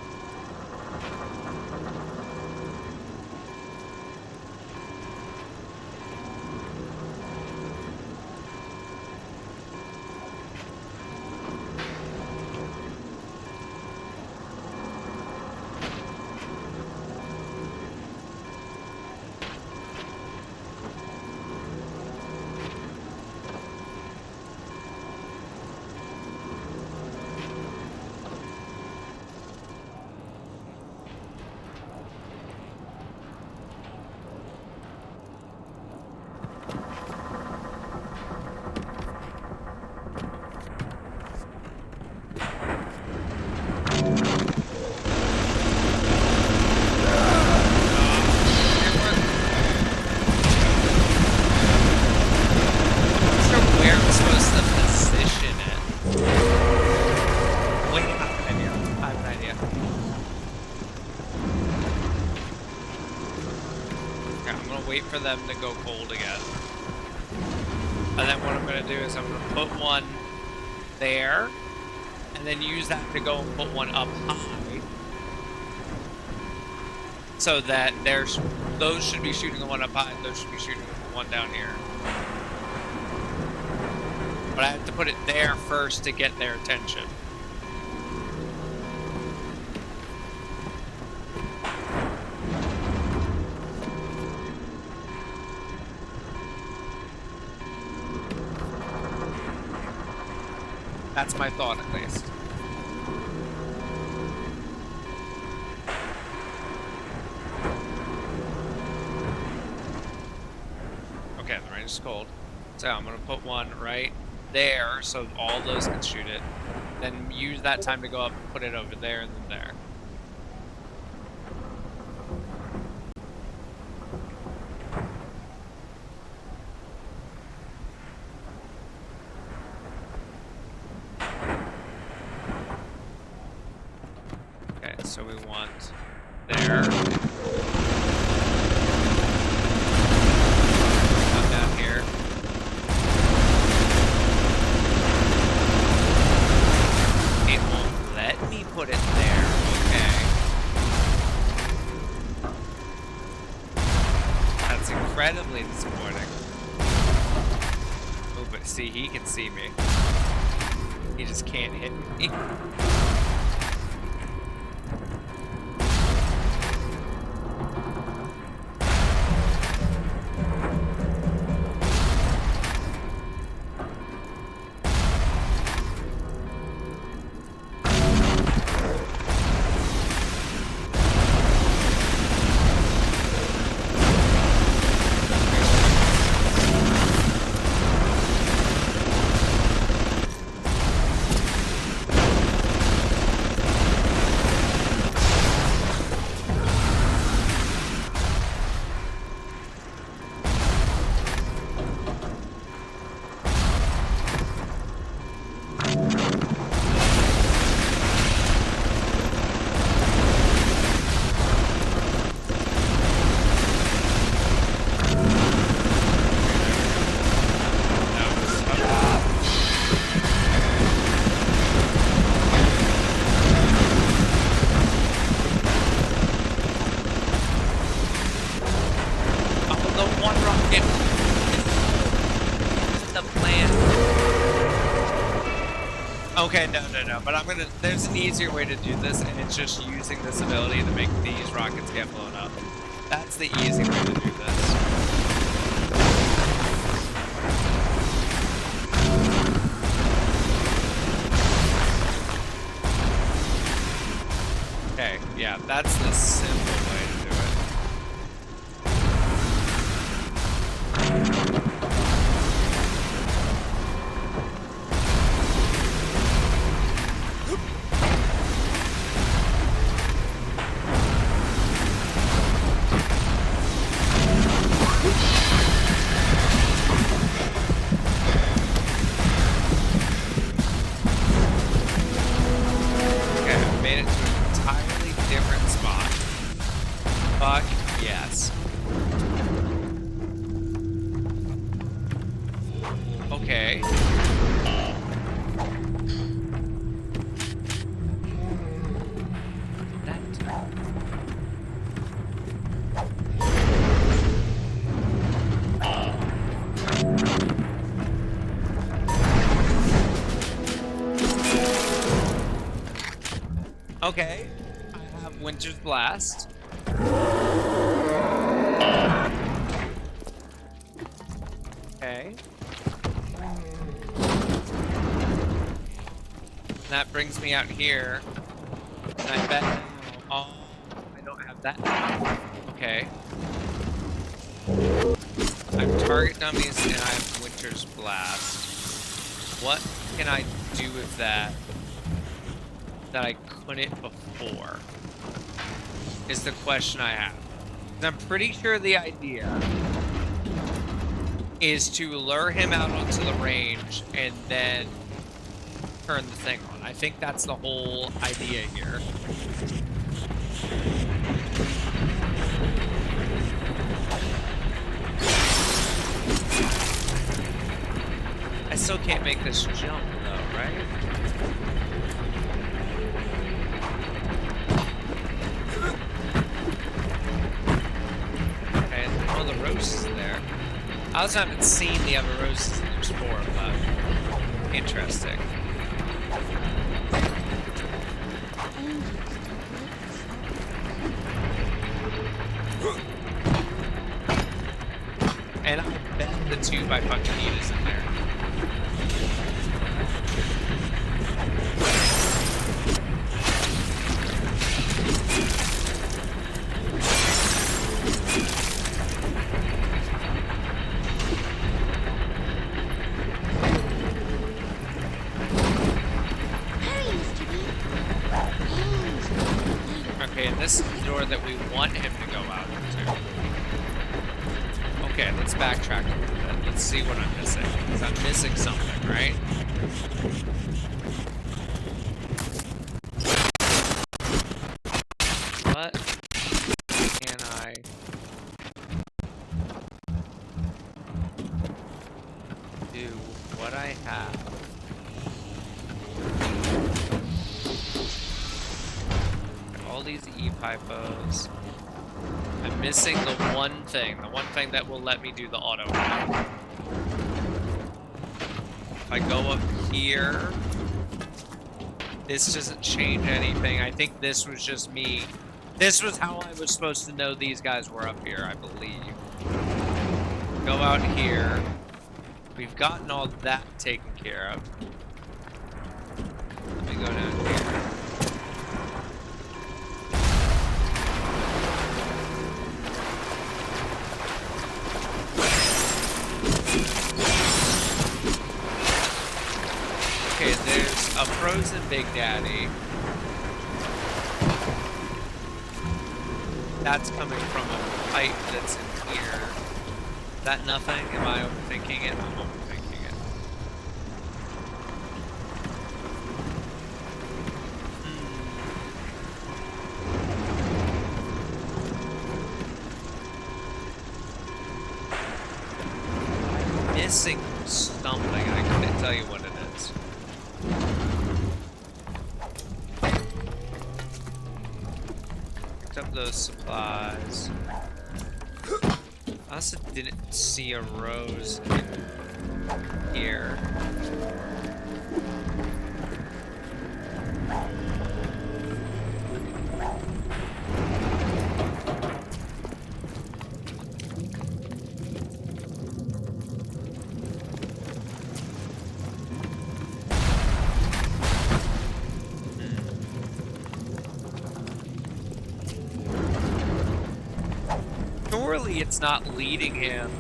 For them to go cold again. And then what I'm going to do is I'm going to put one there, and then use that to go and put one up high. So that those should be shooting the one up high, those should be shooting the one down here. But I have to put it there first to get their attention. That's my thought, at least. Okay, the range is cold. So I'm going to put one right there so all those can shoot it. Then use that time to go up and put it over there and then there. So we want there. Come down here. It won't let me put it there. Okay. That's incredibly disappointing. Oh, but see, he can see me. He just can't hit me. Okay, no, but I'm gonna, there's an easier way to do this, and it's just using this ability to make these rockets get blown up. That's the easy way to do this. Okay, yeah, that's the simple way to do it. Fuck yes. Okay. Okay. I have Winter's Blast. Okay. That brings me out here. And I bet now, oh, I don't have that now. Okay. I have target dummies and I have Winter's Blast. What can I do with that I couldn't before? Is the question I have. I'm pretty sure the idea is to lure him out onto the range and then turn the thing on. I think that's the whole idea here. I still can't make this jump though, right? Okay, all the roses there. I also haven't seen the other roses in their spore, but interesting. And I bet the tube I fucking need is in there. Okay, and this is the door that we want him to go out into. Okay, let's backtrack a little bit. Let's see what I'm missing. Because I'm missing something, right? What can I do with what I have? All these E-Pipos. I'm missing the one thing that will let me do the auto. If I go up here, this doesn't change anything. I think this was just me. This was how I was supposed to know these guys were up here, I believe. Go out here. We've gotten all that taken care of. Let me go down here. Okay, there's a frozen Big Daddy. That's coming from a pipe that's in here. Is that nothing? Am I overthinking it? I'm overthinking it. I'm missing something. I couldn't tell you what it is. Picked up those supplies. I also didn't see a rose in here. Surely it's not leading him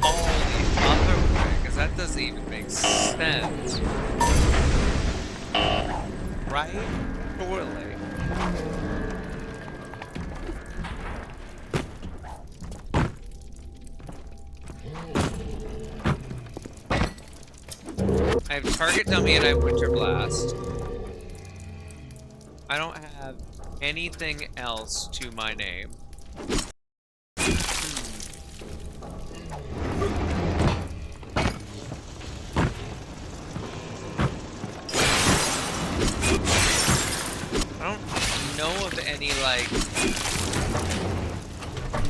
all the other way, because that doesn't even make sense. Right? Surely. I have Target Dummy and I have Winter Blast. I don't have anything else to my name? I don't know of any, like,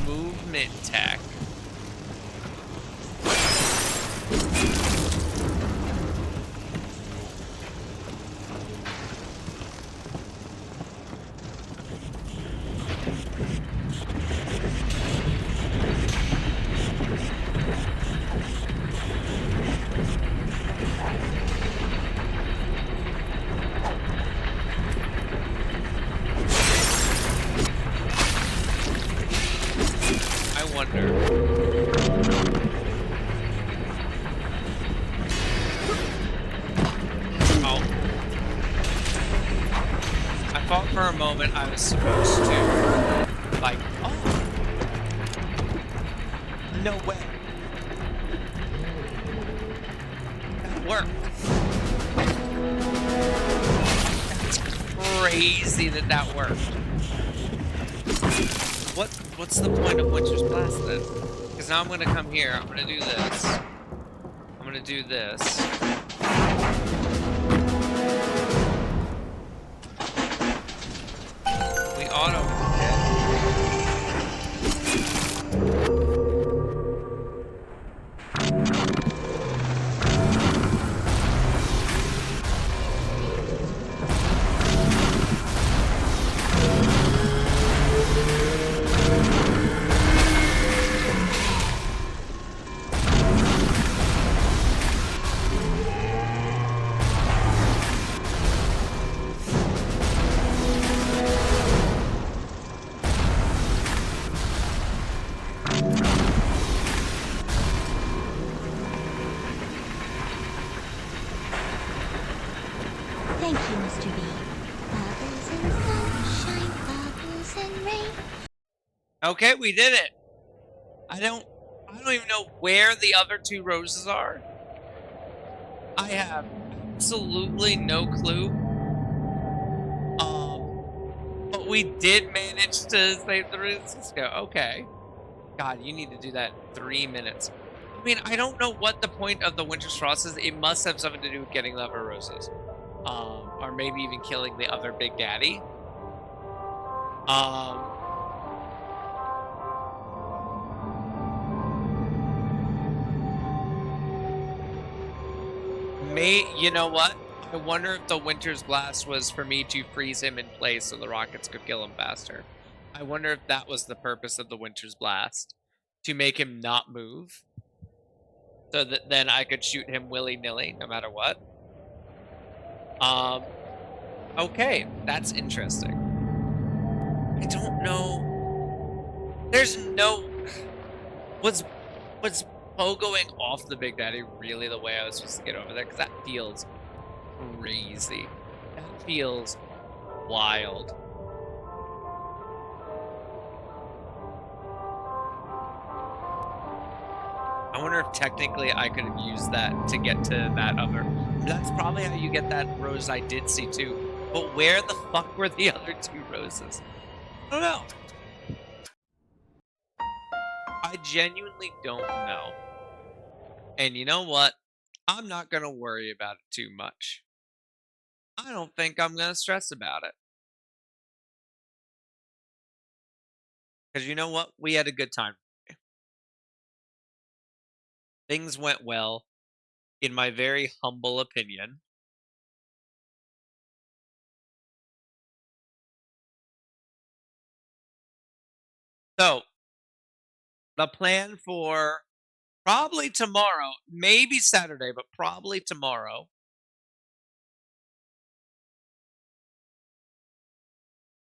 movement tech. I wonder. Oh. I thought for a moment I was supposed to, like, oh. No way. That worked. That's crazy that that worked. What's the point of Winter's Blast then? Because now I'm gonna come here, I'm gonna do this. I'm gonna do this. We auto Thank you, Mr. B. Bubbles and sunshine, bubbles and rain. Okay, we did it. I don't even know where the other two roses are. I have absolutely no clue. But we did manage to save the Francisco. Okay. God, you need to do that in 3 minutes. I mean, I don't know what the point of the Winter's Frost is. It must have something to do with getting the other roses. Or maybe even killing the other Big Daddy. You know what? I wonder if the Winter's Blast was for me to freeze him in place so the rockets could kill him faster. I wonder if that was the purpose of the Winter's Blast. To make him not move. So that then I could shoot him willy-nilly, no matter what. Okay, that's interesting. I don't know. There's no... Was pogoing off the Big Daddy really the way I was supposed to get over there? Because that feels crazy. That feels wild. I wonder if technically I could have used that to get to that other... That's probably how you get that rose I did see too. But where the fuck were the other two roses? I don't know. I genuinely don't know. And you know what? I'm not going to worry about it too much. I don't think I'm going to stress about it. Because you know what? We had a good time. Things went well, in my very humble opinion. So, the plan for probably tomorrow, maybe Saturday, but probably tomorrow,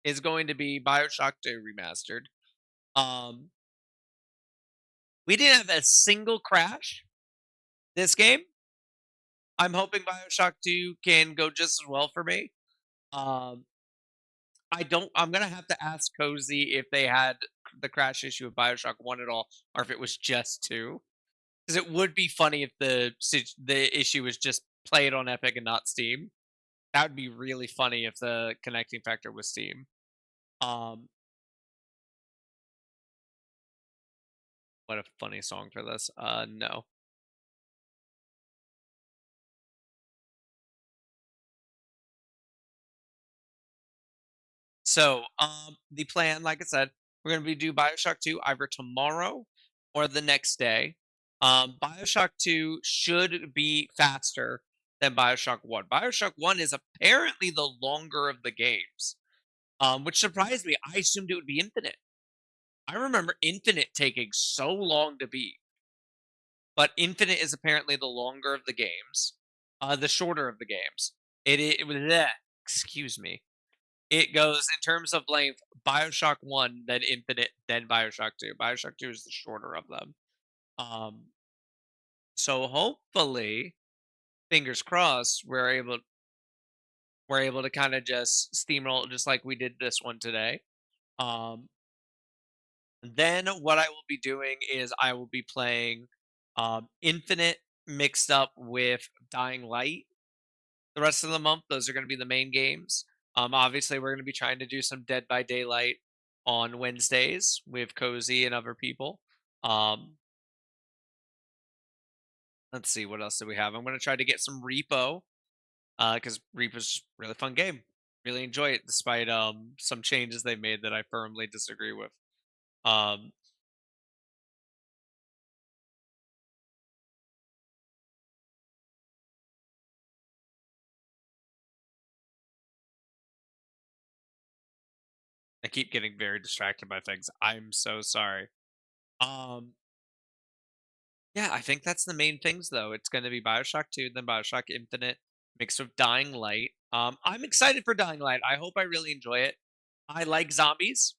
is going to be Bioshock 2 Remastered. We didn't have a single crash this game. I'm hoping Bioshock 2 can go just as well for me. I'm gonna have to ask Cozy if they had the crash issue of Bioshock 1 at all, or if it was just 2. Because it would be funny if the issue was just play it on Epic and not Steam. That would be really funny if the connecting factor was Steam. Um, what a funny song for this. No. So, the plan, like I said, we're gonna be do Bioshock 2 either tomorrow or the next day. Bioshock 2 should be faster than Bioshock 1. Bioshock 1 is apparently the longer of the games, which surprised me. I assumed it would be Infinite. I remember Infinite taking so long to beat, but Infinite is apparently the longer of the games, the shorter of the games. It was excuse me. It goes in terms of length, BioShock 1, then Infinite, then BioShock 2. BioShock 2 is the shorter of them. Um, so hopefully, fingers crossed, we're able to kind of just steamroll just like we did this one today. Um, then what I will be doing is I will be playing Infinite mixed up with Dying Light the rest of the month. Those are going to be the main games. Obviously, we're going to be trying to do some Dead by Daylight on Wednesdays with Cozy and other people. Um, let's see, what else do we have? I'm going to try to get some Repo because Repo's just a really fun game. Really enjoy it despite some changes they made that I firmly disagree with. Um, I keep getting very distracted by things. I'm so sorry. Um, Yeah, I think that's the main things though. It's going to be BioShock 2, then BioShock Infinite, mixed with Dying Light. I'm excited for Dying Light. I hope I really enjoy it. I like zombies.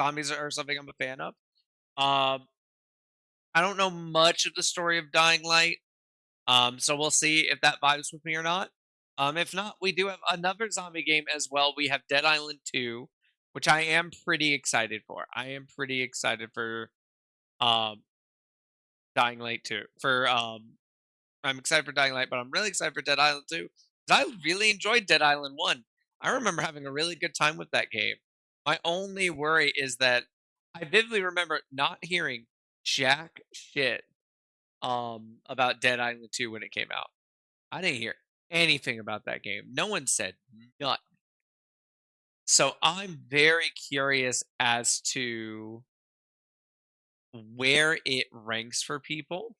Zombies are something I'm a fan of. Um, I don't know much of the story of Dying Light, so we'll see if that vibes with me or not. If not, we do have another zombie game as well. We have Dead Island 2, which I am pretty excited for. I am pretty excited for um, Dying Light 2. I'm excited for Dying Light, but I'm really excited for Dead Island 2 because I really enjoyed Dead Island 1. I remember having a really good time with that game. My only worry is that I vividly remember not hearing jack shit about Dead Island 2 when it came out. I didn't hear anything about that game. No one said nothing. So I'm very curious as to where it ranks for people.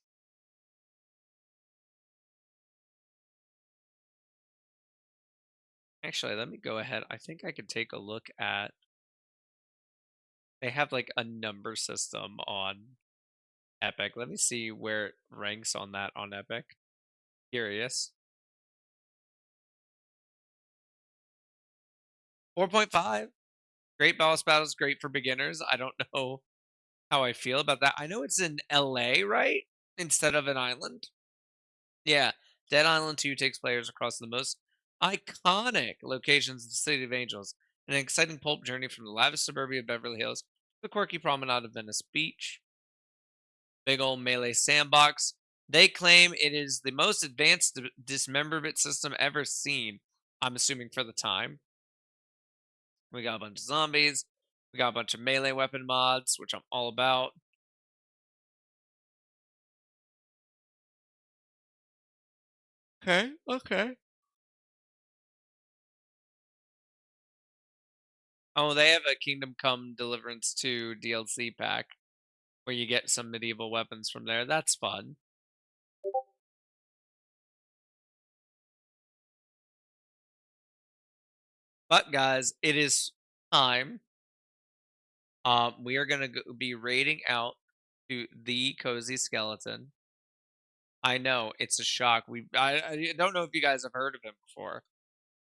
Actually, let me go ahead. I think I could take a look at they have like a number system on Epic. Let me see where it ranks on that on Epic. Curious. 4.5. Great boss battles, great for beginners. I don't know how I feel about that. I know it's in LA, right? Instead of an island. Yeah. Dead Island 2 takes players across the most iconic locations of the City of Angels. An exciting pulp journey from the lavish suburbia of Beverly Hills to the quirky promenade of Venice Beach. Big old melee sandbox. They claim it is the most advanced dismemberment system ever seen. I'm assuming for the time. We got a bunch of zombies. We got a bunch of melee weapon mods, which I'm all about. Okay, okay. Oh, they have a Kingdom Come Deliverance 2 DLC pack where you get some medieval weapons from there. That's fun. But guys, it is time. We are gonna be raiding out to the Cozy Skeleton. I know it's a shock. I don't know if you guys have heard of him before.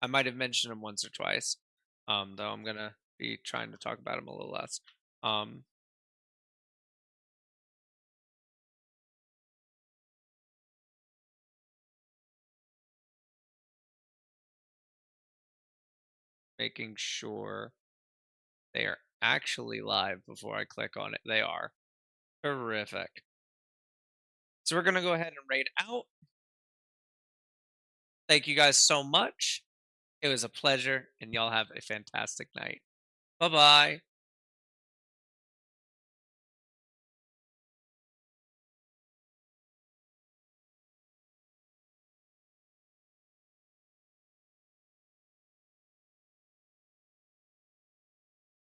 I might have mentioned him once or twice. Though I'm gonna be trying to talk about him a little less. Um, making sure they are actually live before I click on it. They are terrific. So we're gonna go ahead and raid out. Thank you guys so much. It was a pleasure, and y'all have a fantastic night. Bye bye.